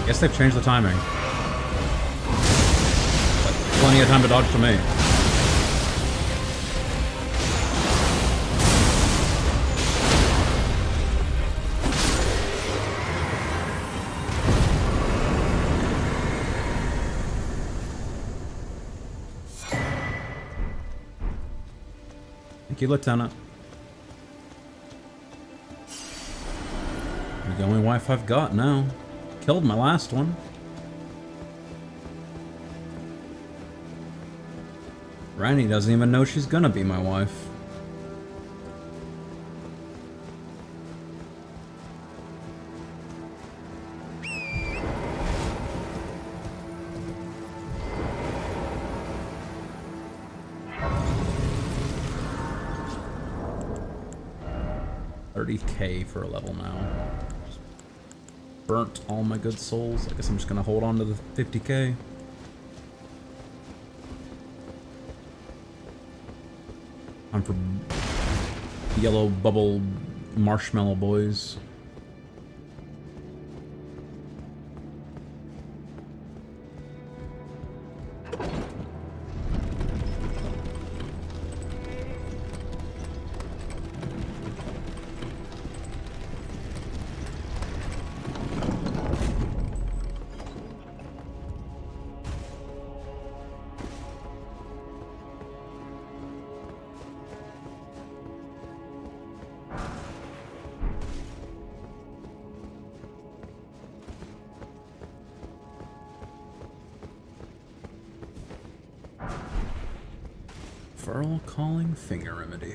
Guess they've changed the timing. But plenty of time to dodge for me. Thank you, Lieutenant. You're the only wife I've got now. Killed my last one. Randy doesn't even know she's gonna be my wife. $30K for a level now. Burnt all my good souls. I guess I'm just gonna hold on to the 50K. I'm for yellow bubble marshmallow boys. Feral calling finger remedy.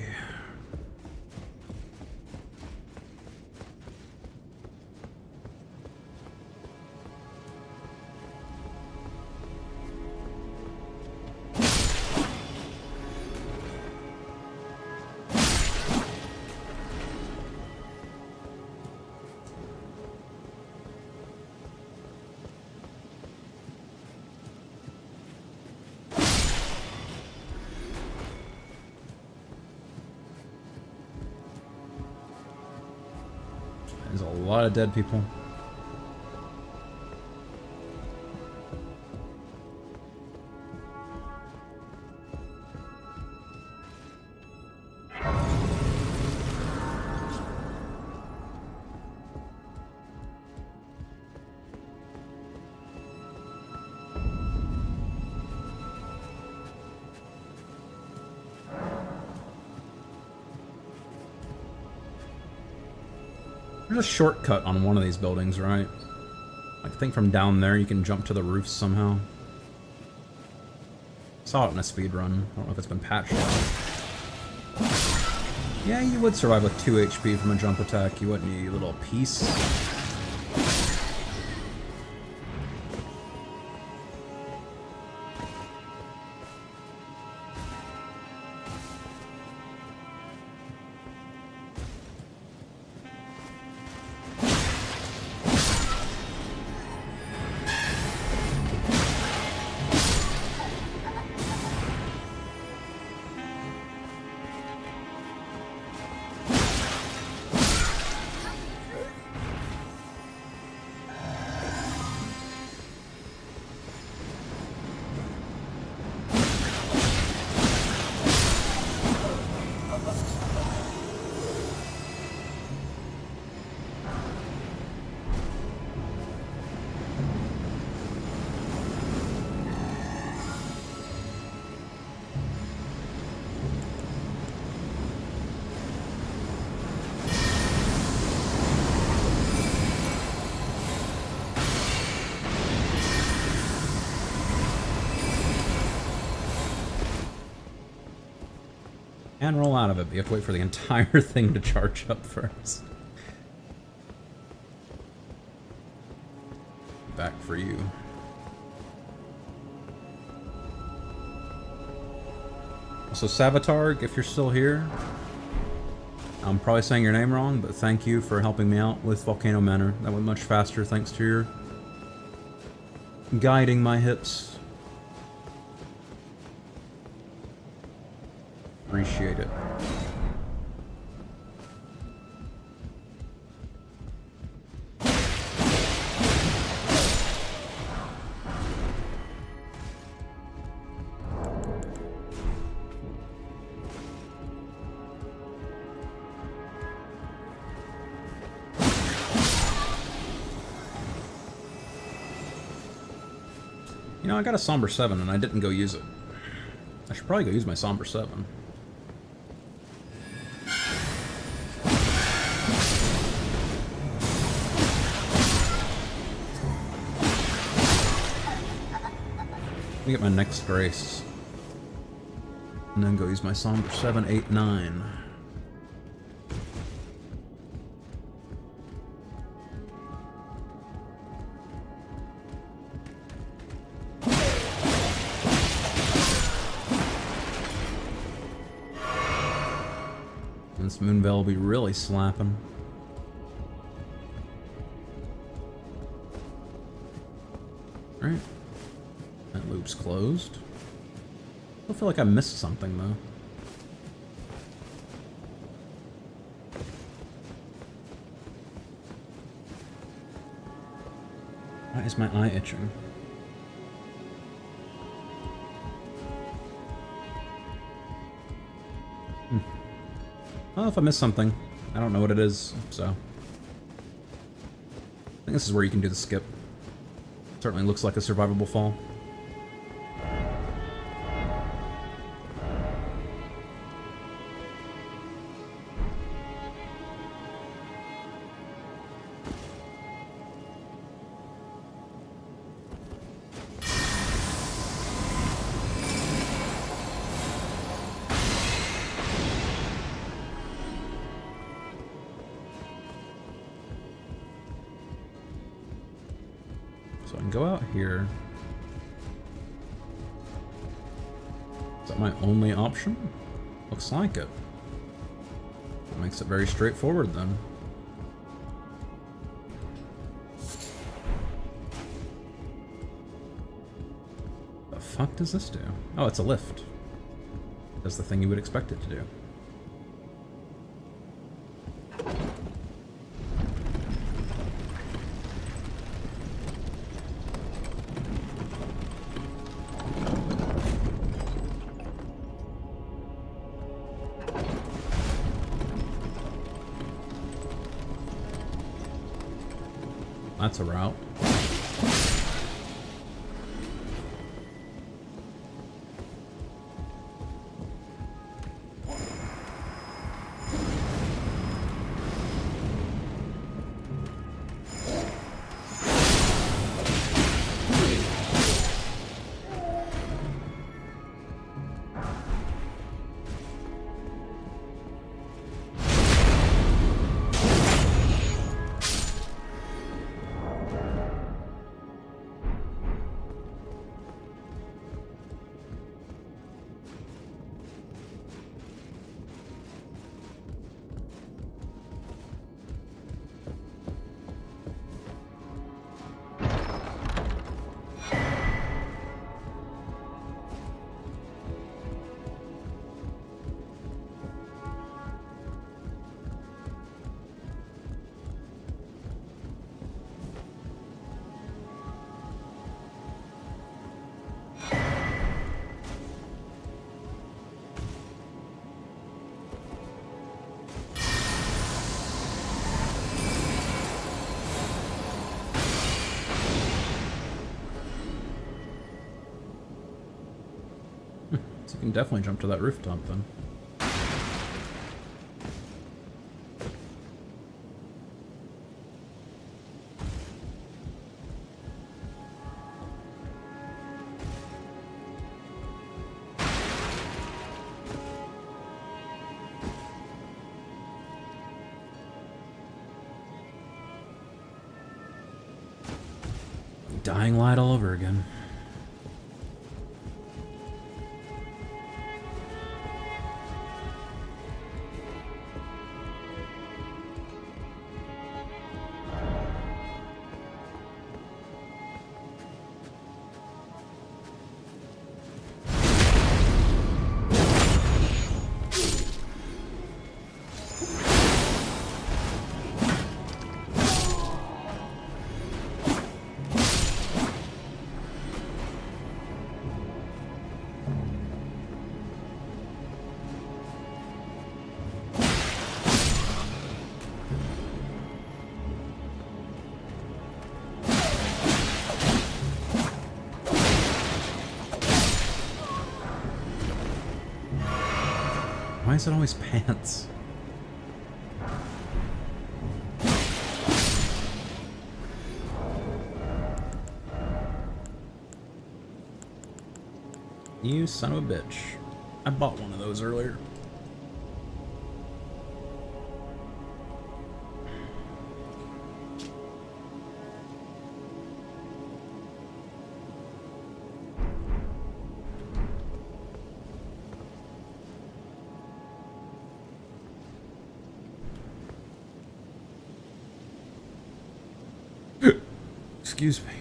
There's a lot of dead people. There's a shortcut on one of these buildings, right? I think from down there you can jump to the roofs somehow. Saw it in a speed run. I don't know if it's been patched yet. Yeah, you would survive with 2 HP from a jump attack. You wouldn't, you little piece. And roll out of it, but you have to wait for the entire thing to charge up first. Back for you. So Savitarg, if you're still here, I'm probably saying your name wrong, but thank you for helping me out with Volcano Manor. That went much faster thanks to your guiding my hips. Appreciate it. You know, I got a Somber 7 and I didn't go use it. I should probably go use my Somber 7. Let me get my next grace. And then go use my Somber 7, 8, 9. And this Moonveil will be really slapping. Alright. That loop's closed. I feel like I missed something, though. Why is my eye itching? Well, if I missed something, I don't know what it is, so. I think this is where you can do the skip. Certainly looks like a survivable fall. So I can go out here. Is that my only option? Looks like it. That makes it very straightforward then. The fuck does this do? Oh, it's a lift. Does the thing you would expect it to do. That's a route. So you can definitely jump to that rooftop then. Dying Light all over again. Why is it always pants? You son of a bitch. I bought one of those earlier. Excuse me.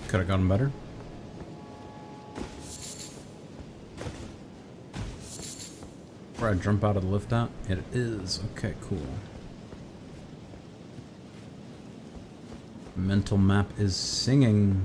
Could have gotten better. Where I jump out of the lift at? It is. Okay, cool. Mental map is singing.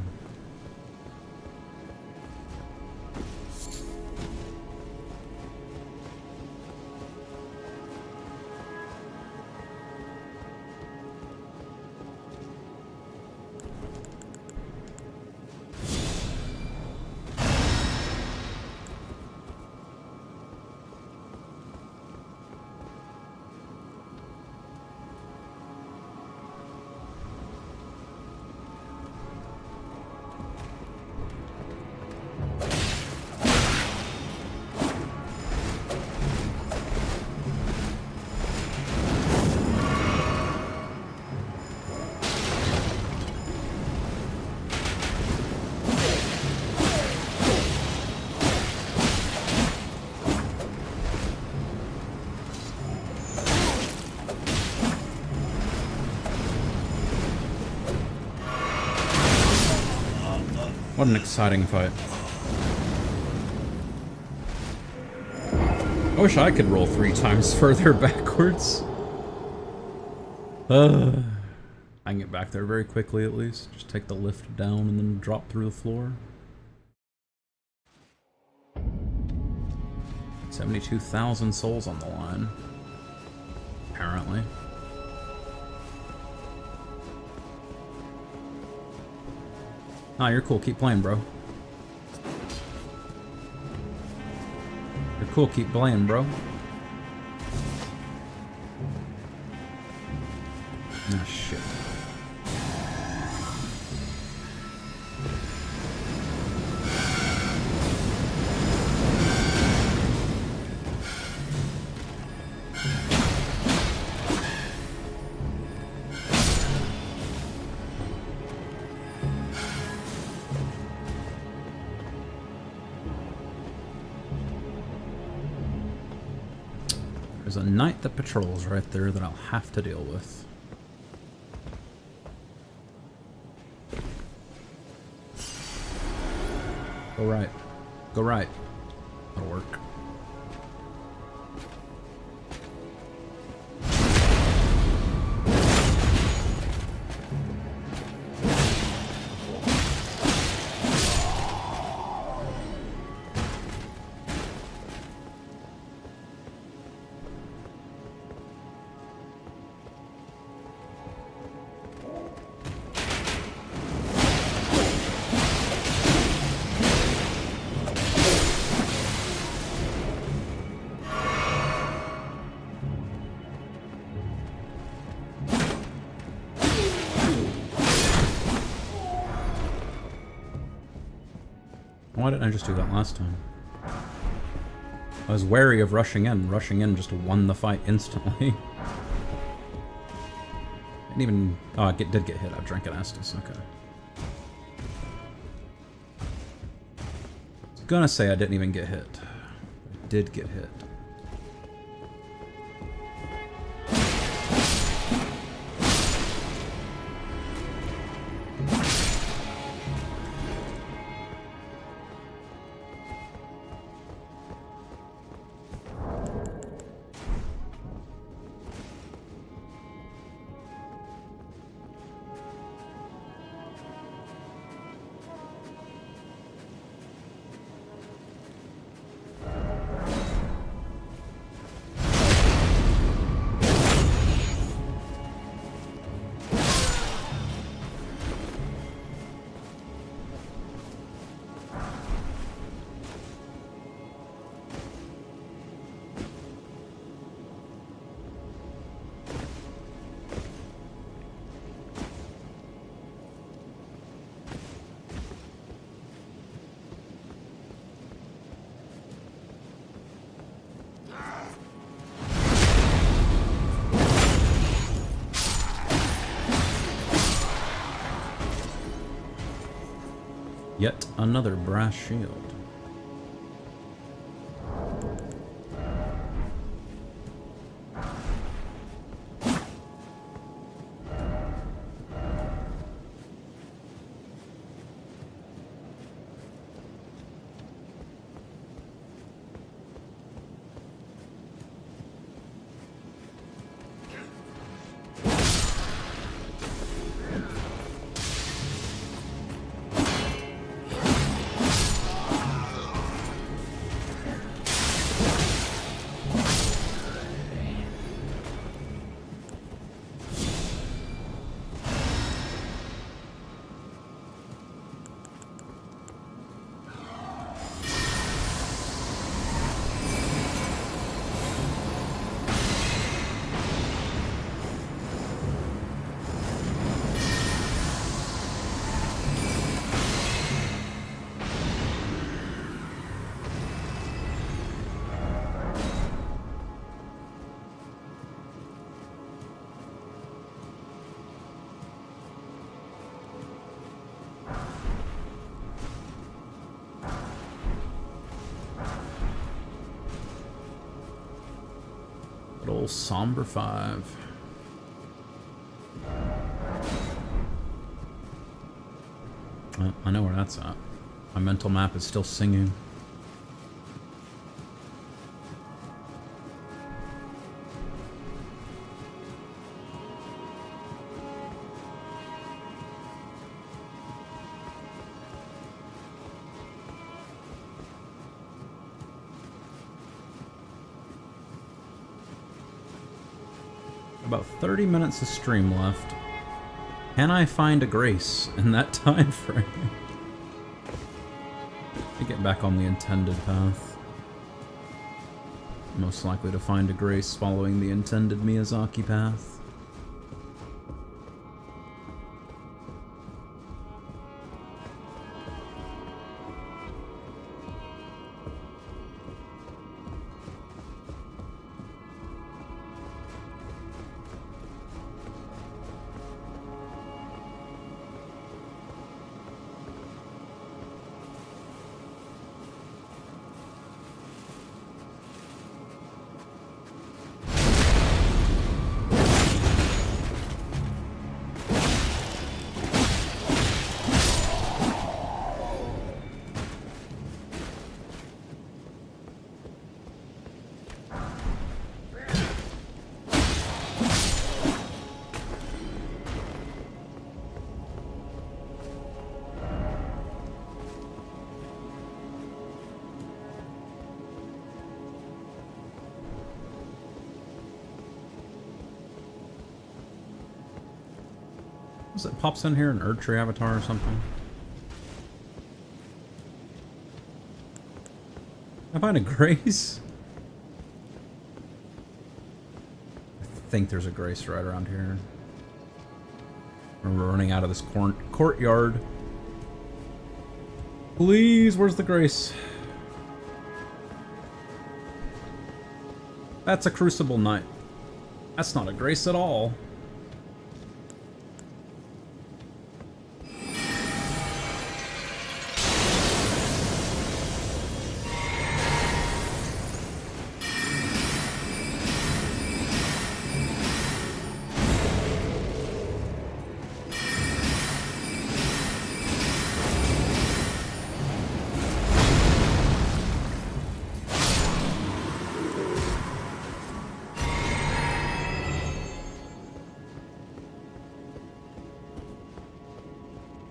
What an exciting fight. I wish I could roll 3 times further backwards. I can get back there very quickly at least. Just take the lift down and then drop through the floor. 72,000 souls on the line. Apparently. Ah, you're cool. Keep playing, bro. You're cool. Keep playing, bro. Ah, shit. There's a knight that patrols right there that I'll have to deal with. Go right. Go right. That'll work. Why didn't I just do that last time? I was wary of rushing in. Rushing in just won the fight instantly. Didn't even... Oh, I did get hit. I drank an Estus. Okay. I was gonna say I didn't even get hit. I did get hit. Yet another brass shield. ol' somber 5. Well, I know where that's at. My mental map is still singing. About 30 minutes of stream left. Can I find a grace in that time frame? To get back on the intended path. Most likely to find a grace following the intended Miyazaki path. It pops in here, an Erdtree avatar or something. I find a grace? I think there's a grace right around here. We're running out of this courtyard. Please, where's the grace? That's a Crucible Knight. That's not a grace at all.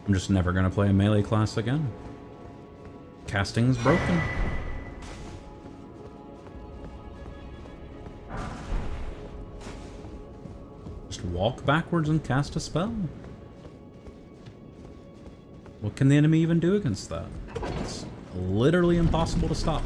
I'm just never gonna play a melee class again. Casting's broken. Just walk backwards and cast a spell. What can the enemy even do against that? It's literally impossible to stop.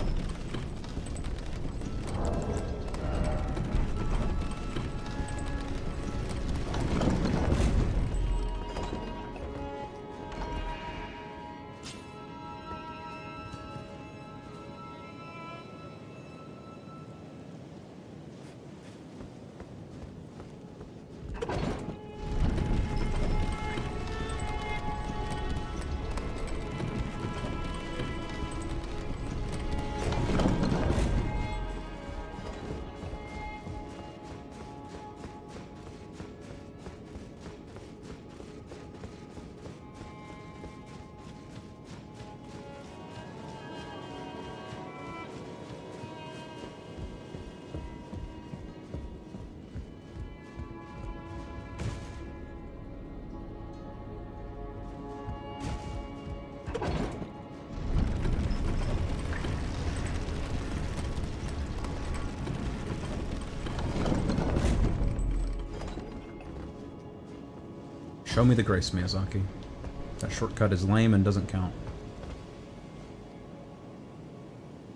Show me the grace, Miyazaki. That shortcut is lame and doesn't count.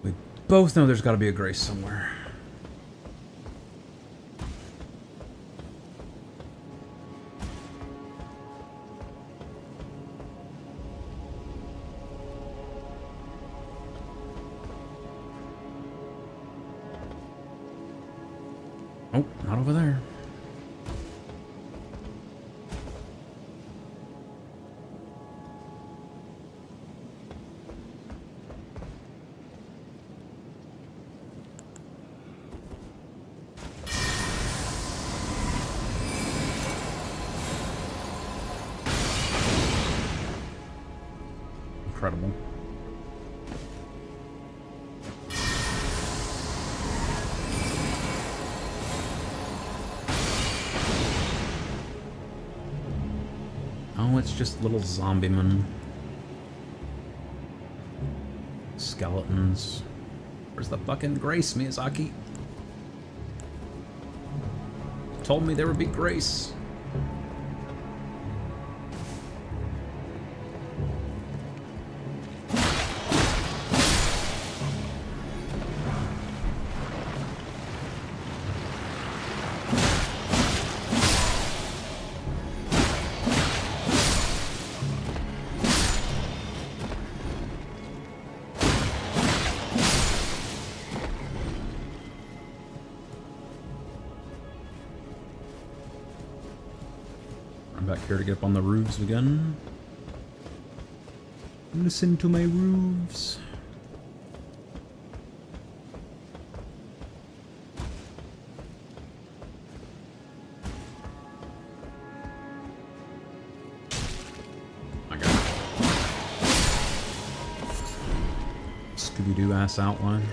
We both know there's got to be a grace somewhere. Oh, not over there. Incredible. Oh, it's just little zombie men. Skeletons. Where's the fucking grace, Miyazaki? Told me there would be grace. Back here to get up on the roofs again. Listen to my roofs. I got it. Scooby-Doo ass outline.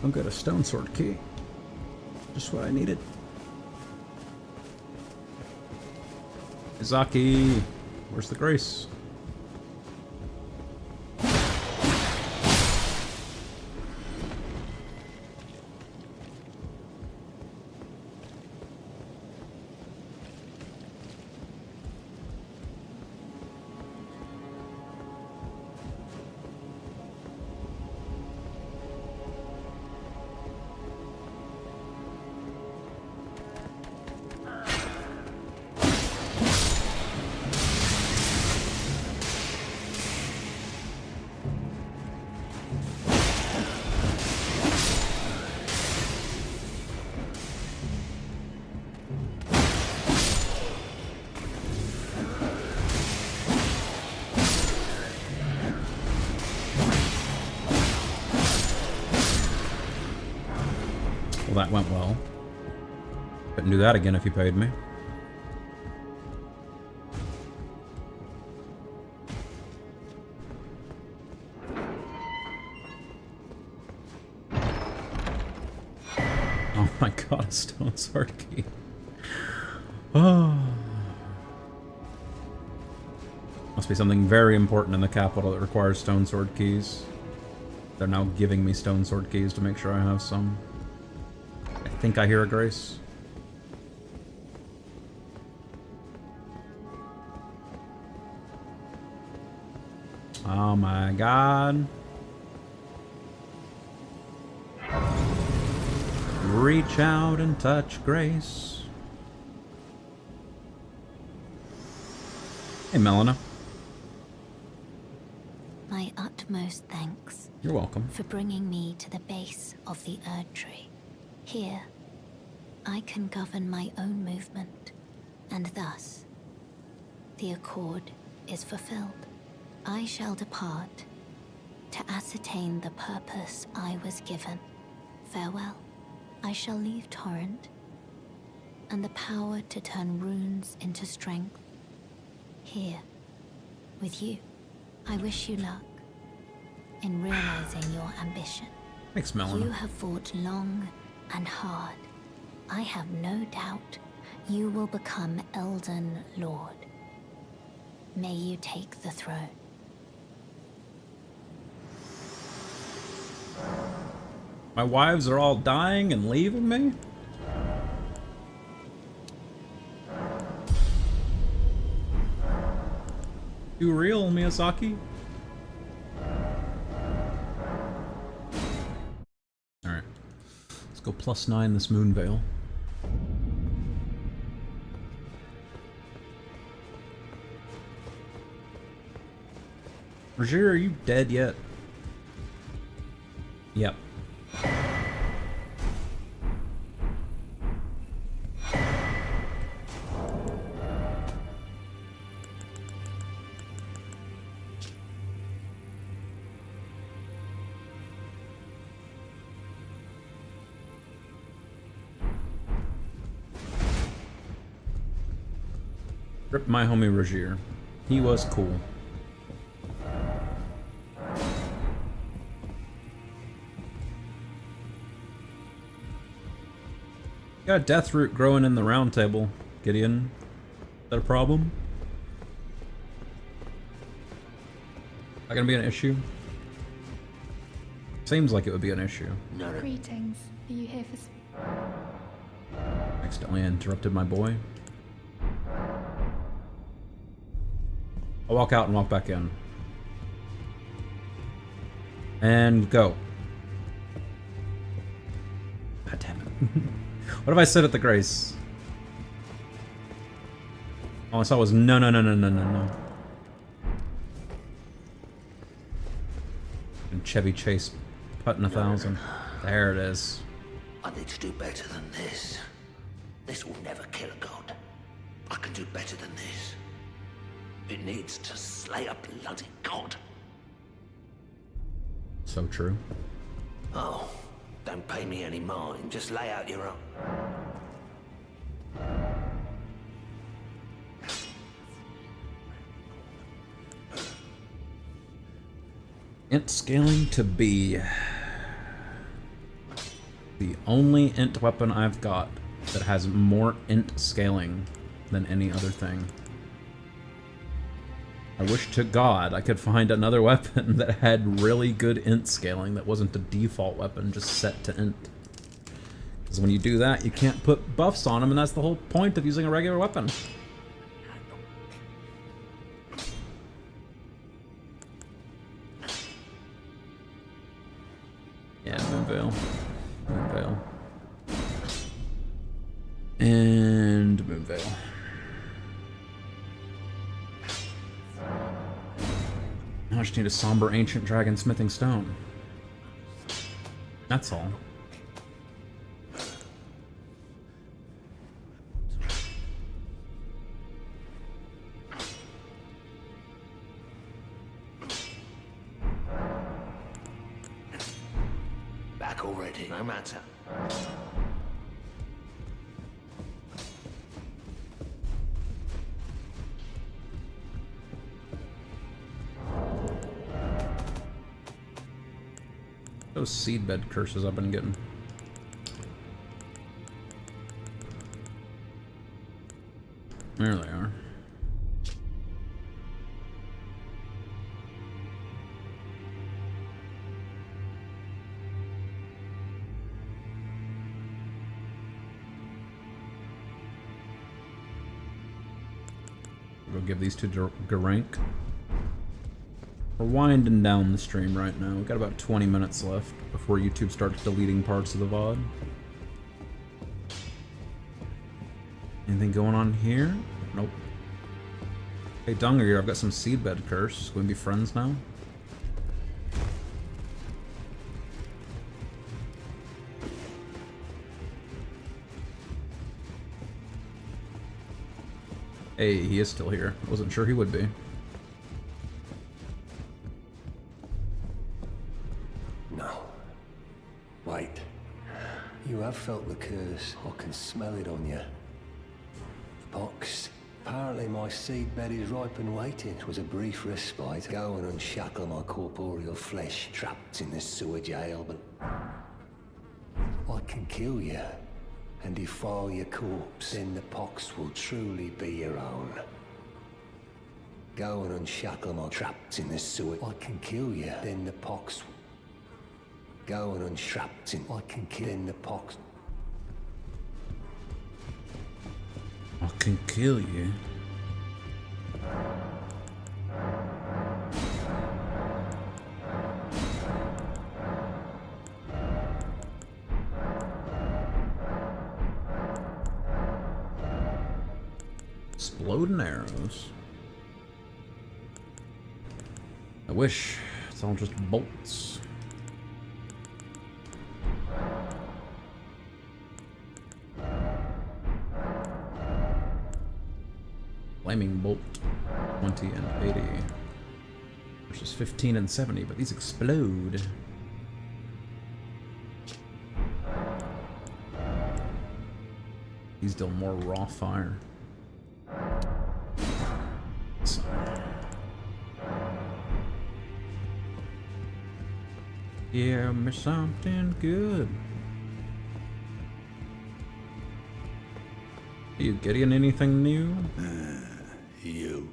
I've got a stone sword key. Just what I needed. Izaki, where's the grace? Well, that went well. Couldn't do that again if you paid me. Oh my god, a stone sword key. Oh. Must be something very important in the capital that requires stone sword keys. They're now giving me stone sword keys to make sure I have some. I think I hear a grace. Oh my god. Reach out and touch grace. Hey, Melina. My utmost thanks. You're welcome. For bringing me to the base of the Erd Tree. Here, I can govern my own movement, and thus, the accord is fulfilled. I shall depart to ascertain the purpose I was given. Farewell. I shall leave Torrent, and the power to turn runes into strength. Here, with you. I wish you luck in realizing your ambition. Thanks, Melina. You have fought long and hard. I have no doubt you will become Elden Lord. May you take the throne. My wives are all dying and leaving me? Too real, Miyazaki? +9 this moon veil. Roger, are you dead yet? Yep. Rip my homie Roger. He was cool. Got a death root growing in the round table, Gideon. Is that a problem? Not gonna be an issue? Seems like it would be an issue. Greetings. Are you here for... Accidentally interrupted my boy. I'll walk out and walk back in. And go. God damn it. What have I said at the Grace? All I saw was no. And Chevy Chase putting 1,000. There it is. I need to do better than this. This will never kill a god. I can do better than this. It needs to slay a bloody god. So true. Oh, don't pay me any mind. Just lay out your own. Int scaling to be the only int weapon I've got that has more int scaling than any other thing. I wish to God I could find another weapon that had really good int scaling that wasn't a default weapon just set to int. Because when you do that, you can't put buffs on them, and that's the whole point of using a regular weapon. Yeah, Moonveil. Moonveil. And Moonveil. Now I just need a somber ancient dragon smithing stone. That's all. Back already, no matter. Those seedbed curses I've been getting. There they are. We'll give these to Garank. We're winding down the stream right now. We've got about 20 minutes left before YouTube starts deleting parts of the VOD. Anything going on here? Nope. Hey, Dunger, I've got some seedbed curse. Can we be friends now? Hey, he is still here. I wasn't sure he would be. No. Wait. You have felt the curse. I can smell it on you. Pox. Apparently my seedbed is ripe and waiting. It was a brief respite. Go and unshackle my corporeal flesh trapped in this sewer jail, but I can kill you and defile your corpse. Then the pox will truly be your own. Go and unshackle my trapped in this sewer. I can kill you. Then the pox. Go and unstrapped in. I can kill in the pox. I can kill you. Exploding arrows. I wish. It's all just bolts. Flaming bolt. 20 and 80. Versus 15 and 70, but these explode. These deal more raw fire. So. Give me something good. Are you getting anything new? You.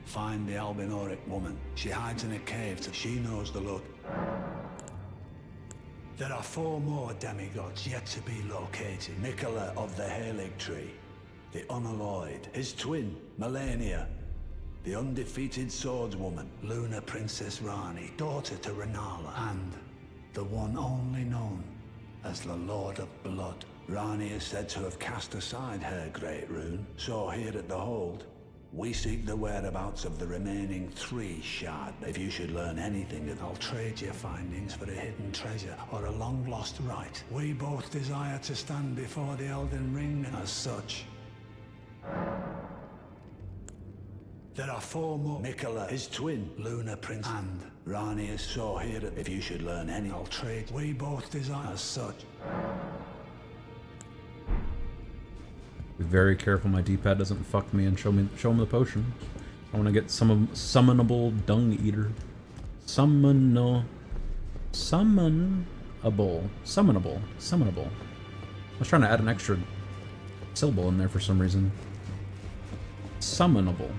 Find the albinoric woman. She hides in a cave, so she knows the look. There are 4 more demigods yet to be located. Nicola of the Halig Tree, the Unalloyed, his twin, Melania, the undefeated swordswoman, Luna Princess Rani, daughter to Renala, and the one only known as the Lord of Blood. Rani is said to have cast aside her great rune, so here at the Hold, we seek the whereabouts of the remaining 3 shard. If you should learn anything, I'll trade your findings for a hidden treasure or a long-lost right. We both desire to stand before the Elden Ring as such. There are 4 more. Nicola, his twin, Luna Prince, and Rani is so here that if you should learn any, I'll trade. We both desire as such. Be very careful my D-pad doesn't fuck me and show me the potion. I want to get some summonable dung eater. Summonable. I was trying to add an extra syllable in there for some reason. Summonable.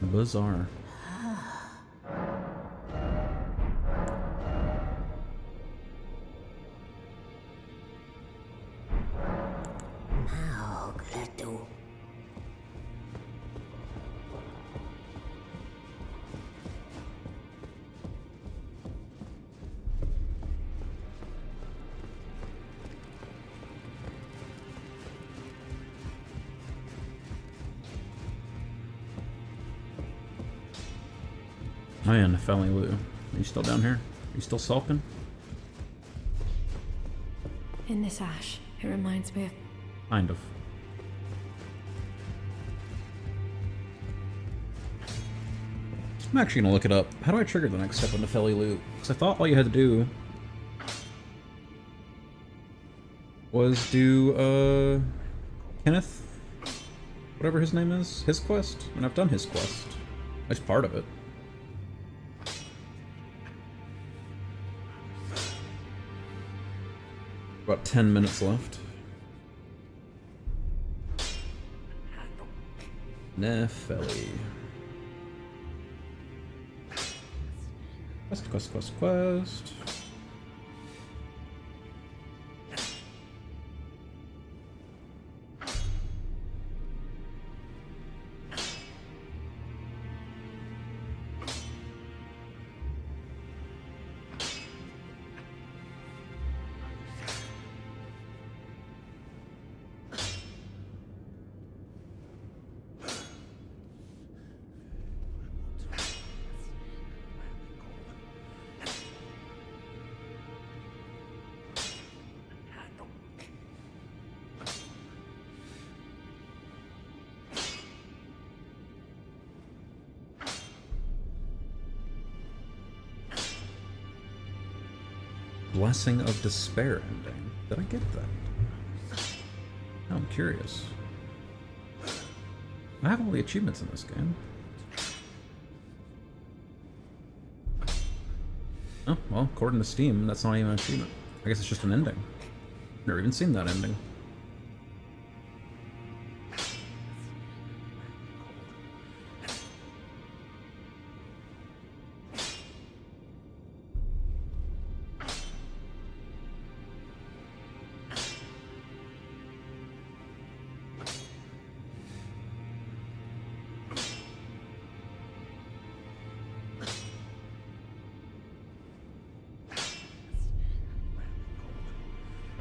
Bizarre. Oh yeah, Nepheli Lu. Are you still down here? Are you still sulking? In this ash, it reminds me of... Kind of. I'm actually gonna look it up. How do I trigger the next step of Nepheli Lu? Because I thought all you had to do was do, Kenneth? Whatever his name is? His quest? And I've done his quest. That's part of it. About 10 minutes left. Nepheli. Quest. Blessing of Despair ending. Did I get that? Now I'm curious. I have all the achievements in this game. Oh, well, according to Steam, that's not even an achievement. I guess it's just an ending. Never even seen that ending.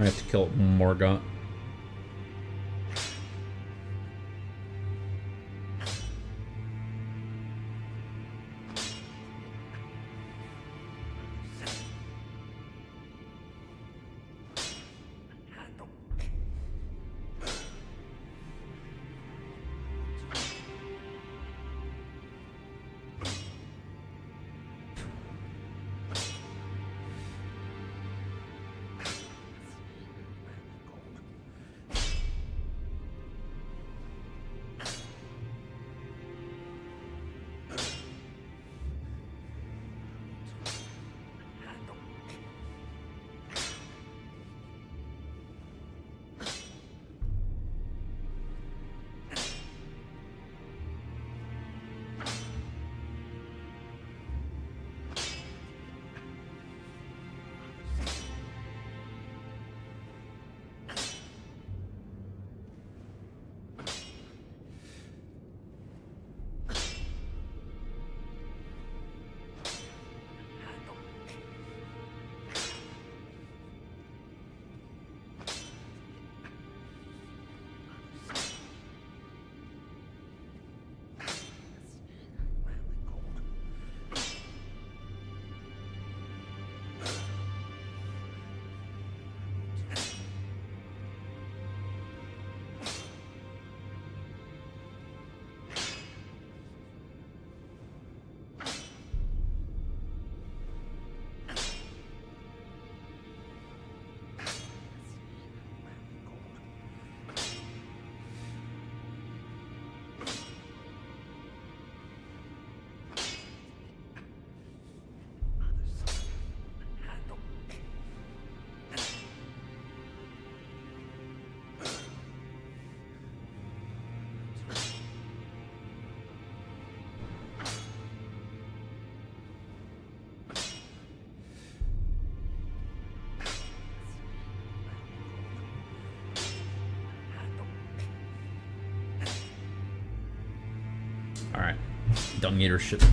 I have to kill Morgott. Alright. Dung eater shit.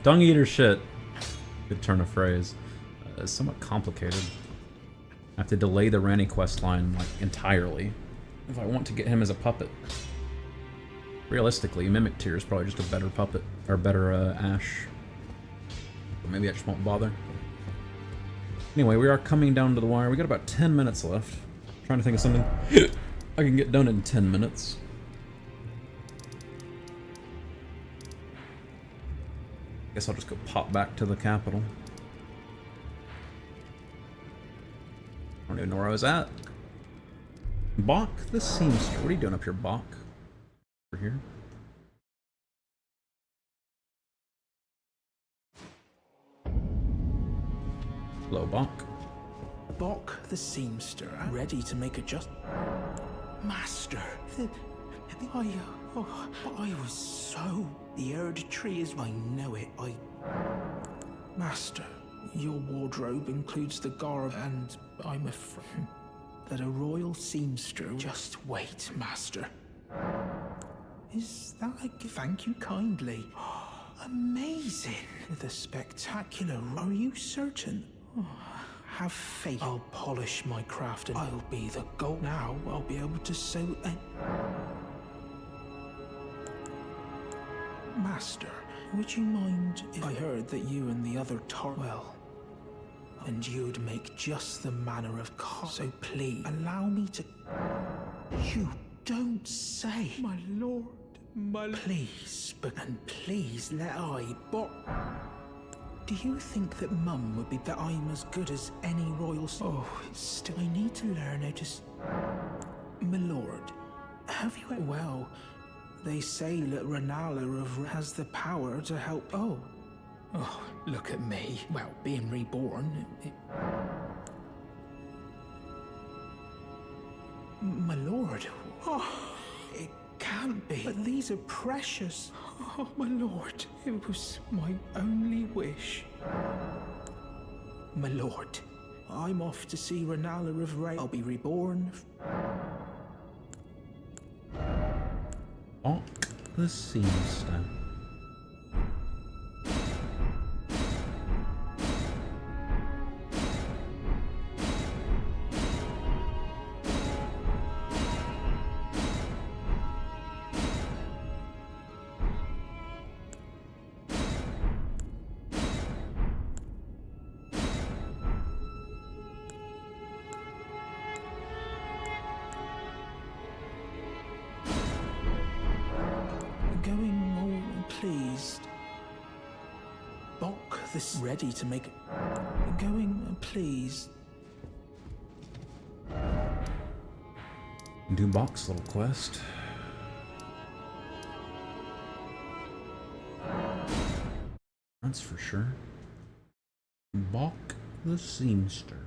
Dung eater shit. Good turn of phrase. It's somewhat complicated. I have to delay the Ranny quest line, like, entirely if I want to get him as a puppet. Realistically, Mimic Tear is probably just a better puppet, or better Ash. But maybe I just won't bother. Anyway, we are coming down to the wire. We got about 10 minutes left. Trying to think of something I can get done in 10 minutes. Guess I'll just go pop back to the capital. I don't even know where I was at. Bach the Seamster. What are you doing up here, Bach? Over here. Hello, Bach. Bach the Seamster, ready to make a Master, I was so... The Erd tree is... I know it, Master, your wardrobe includes the garb, and I'm afraid that a royal seamster... Just wait, Master. Is that a... Thank you kindly. Amazing. With a spectacular... Are you certain? Have faith. I'll polish my craft and I'll be the gold. Now I'll be able to sew a... Master, would you mind if I heard that you and the other well, and you'd make just the manner of so please allow me to... You don't say, my lord, my... Please, and please let Do you think that Mum would be that I'm as good as any royal... Oh, still, I need to learn how to... My lord, have you... Well, they say that Renala has the power to help... Oh, look at me. Well, being reborn... My lord, it can't be. But these are precious. Oh, my lord, it was my only wish. My lord, I'm off to see Renala of Ray. I'll be reborn. Bach the Seamster. this ready to make... Going, please. Do Bach's little quest. That's for sure. Bach the Seamster.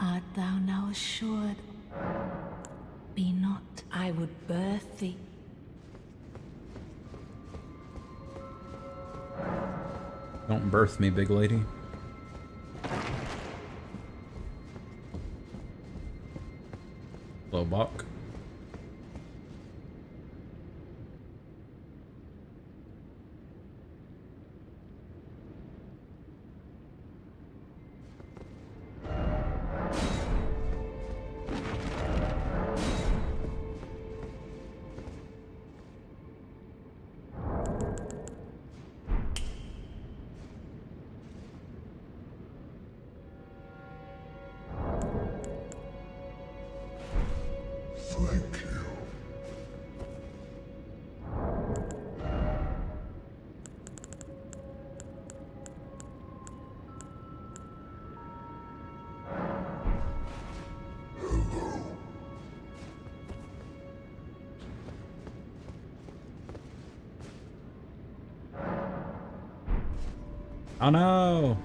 Art thou now assured? Be not, I would birth thee. Don't birth me, big lady. Hello, Bach. Oh no!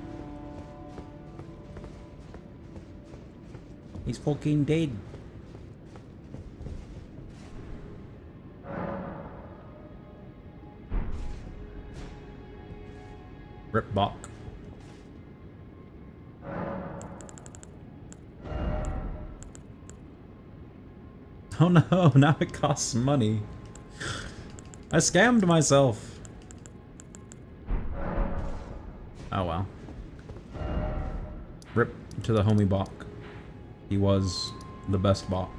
He's fucking dead. Rip Bach. Oh no, now it costs money. I scammed myself. Oh well. Rip to the homie Bach. He was the best Bach.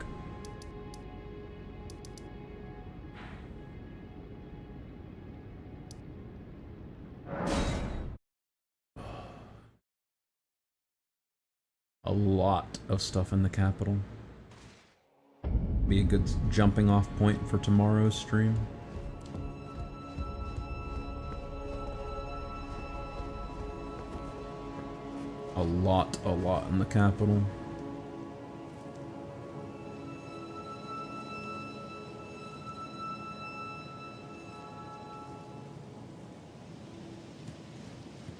A lot of stuff in the capital. Be a good jumping off point for tomorrow's stream. A lot in the capital.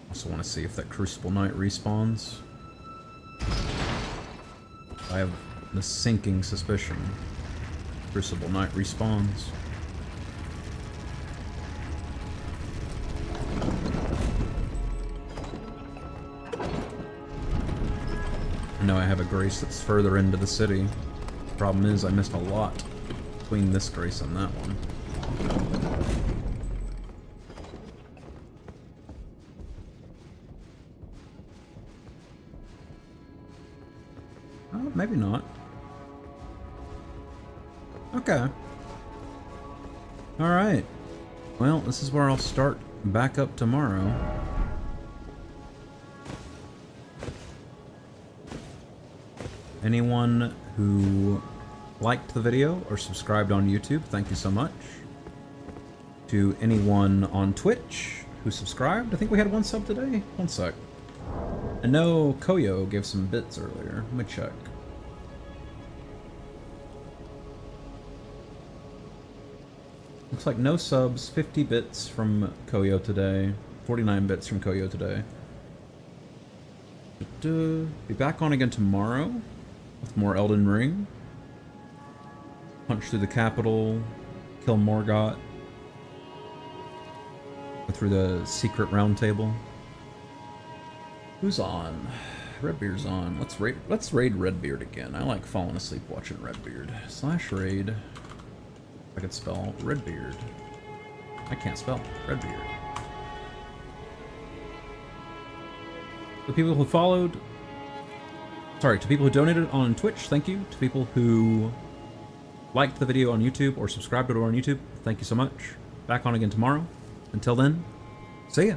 Also want to see if that Crucible Knight respawns. I have the sinking suspicion Crucible Knight respawns. I know I have a grace that's further into the city. Problem is, I missed a lot between this grace and that one. Oh, maybe not. Okay. Alright. Well, this is where I'll start back up tomorrow. Anyone who liked the video or subscribed on YouTube, thank you so much. To anyone on Twitch who subscribed, I think we had one sub today. One sec. I know Koyo gave some bits earlier. Let me check. Looks like no subs, 50 bits from Koyo today, 49 bits from Koyo today. Be back on again tomorrow with more Elden Ring. Punch through the capital, kill Morgott. Go through the secret round table. Who's on? Redbeard's on. Let's raid Redbeard again. I like falling asleep watching Redbeard. /raid. I could spell Redbeard. I can't spell Redbeard. The people who followed... Sorry, to people who donated on Twitch, thank you. To people who liked the video on YouTube or subscribed to it on YouTube, thank you so much. Back on again tomorrow. Until then, see ya.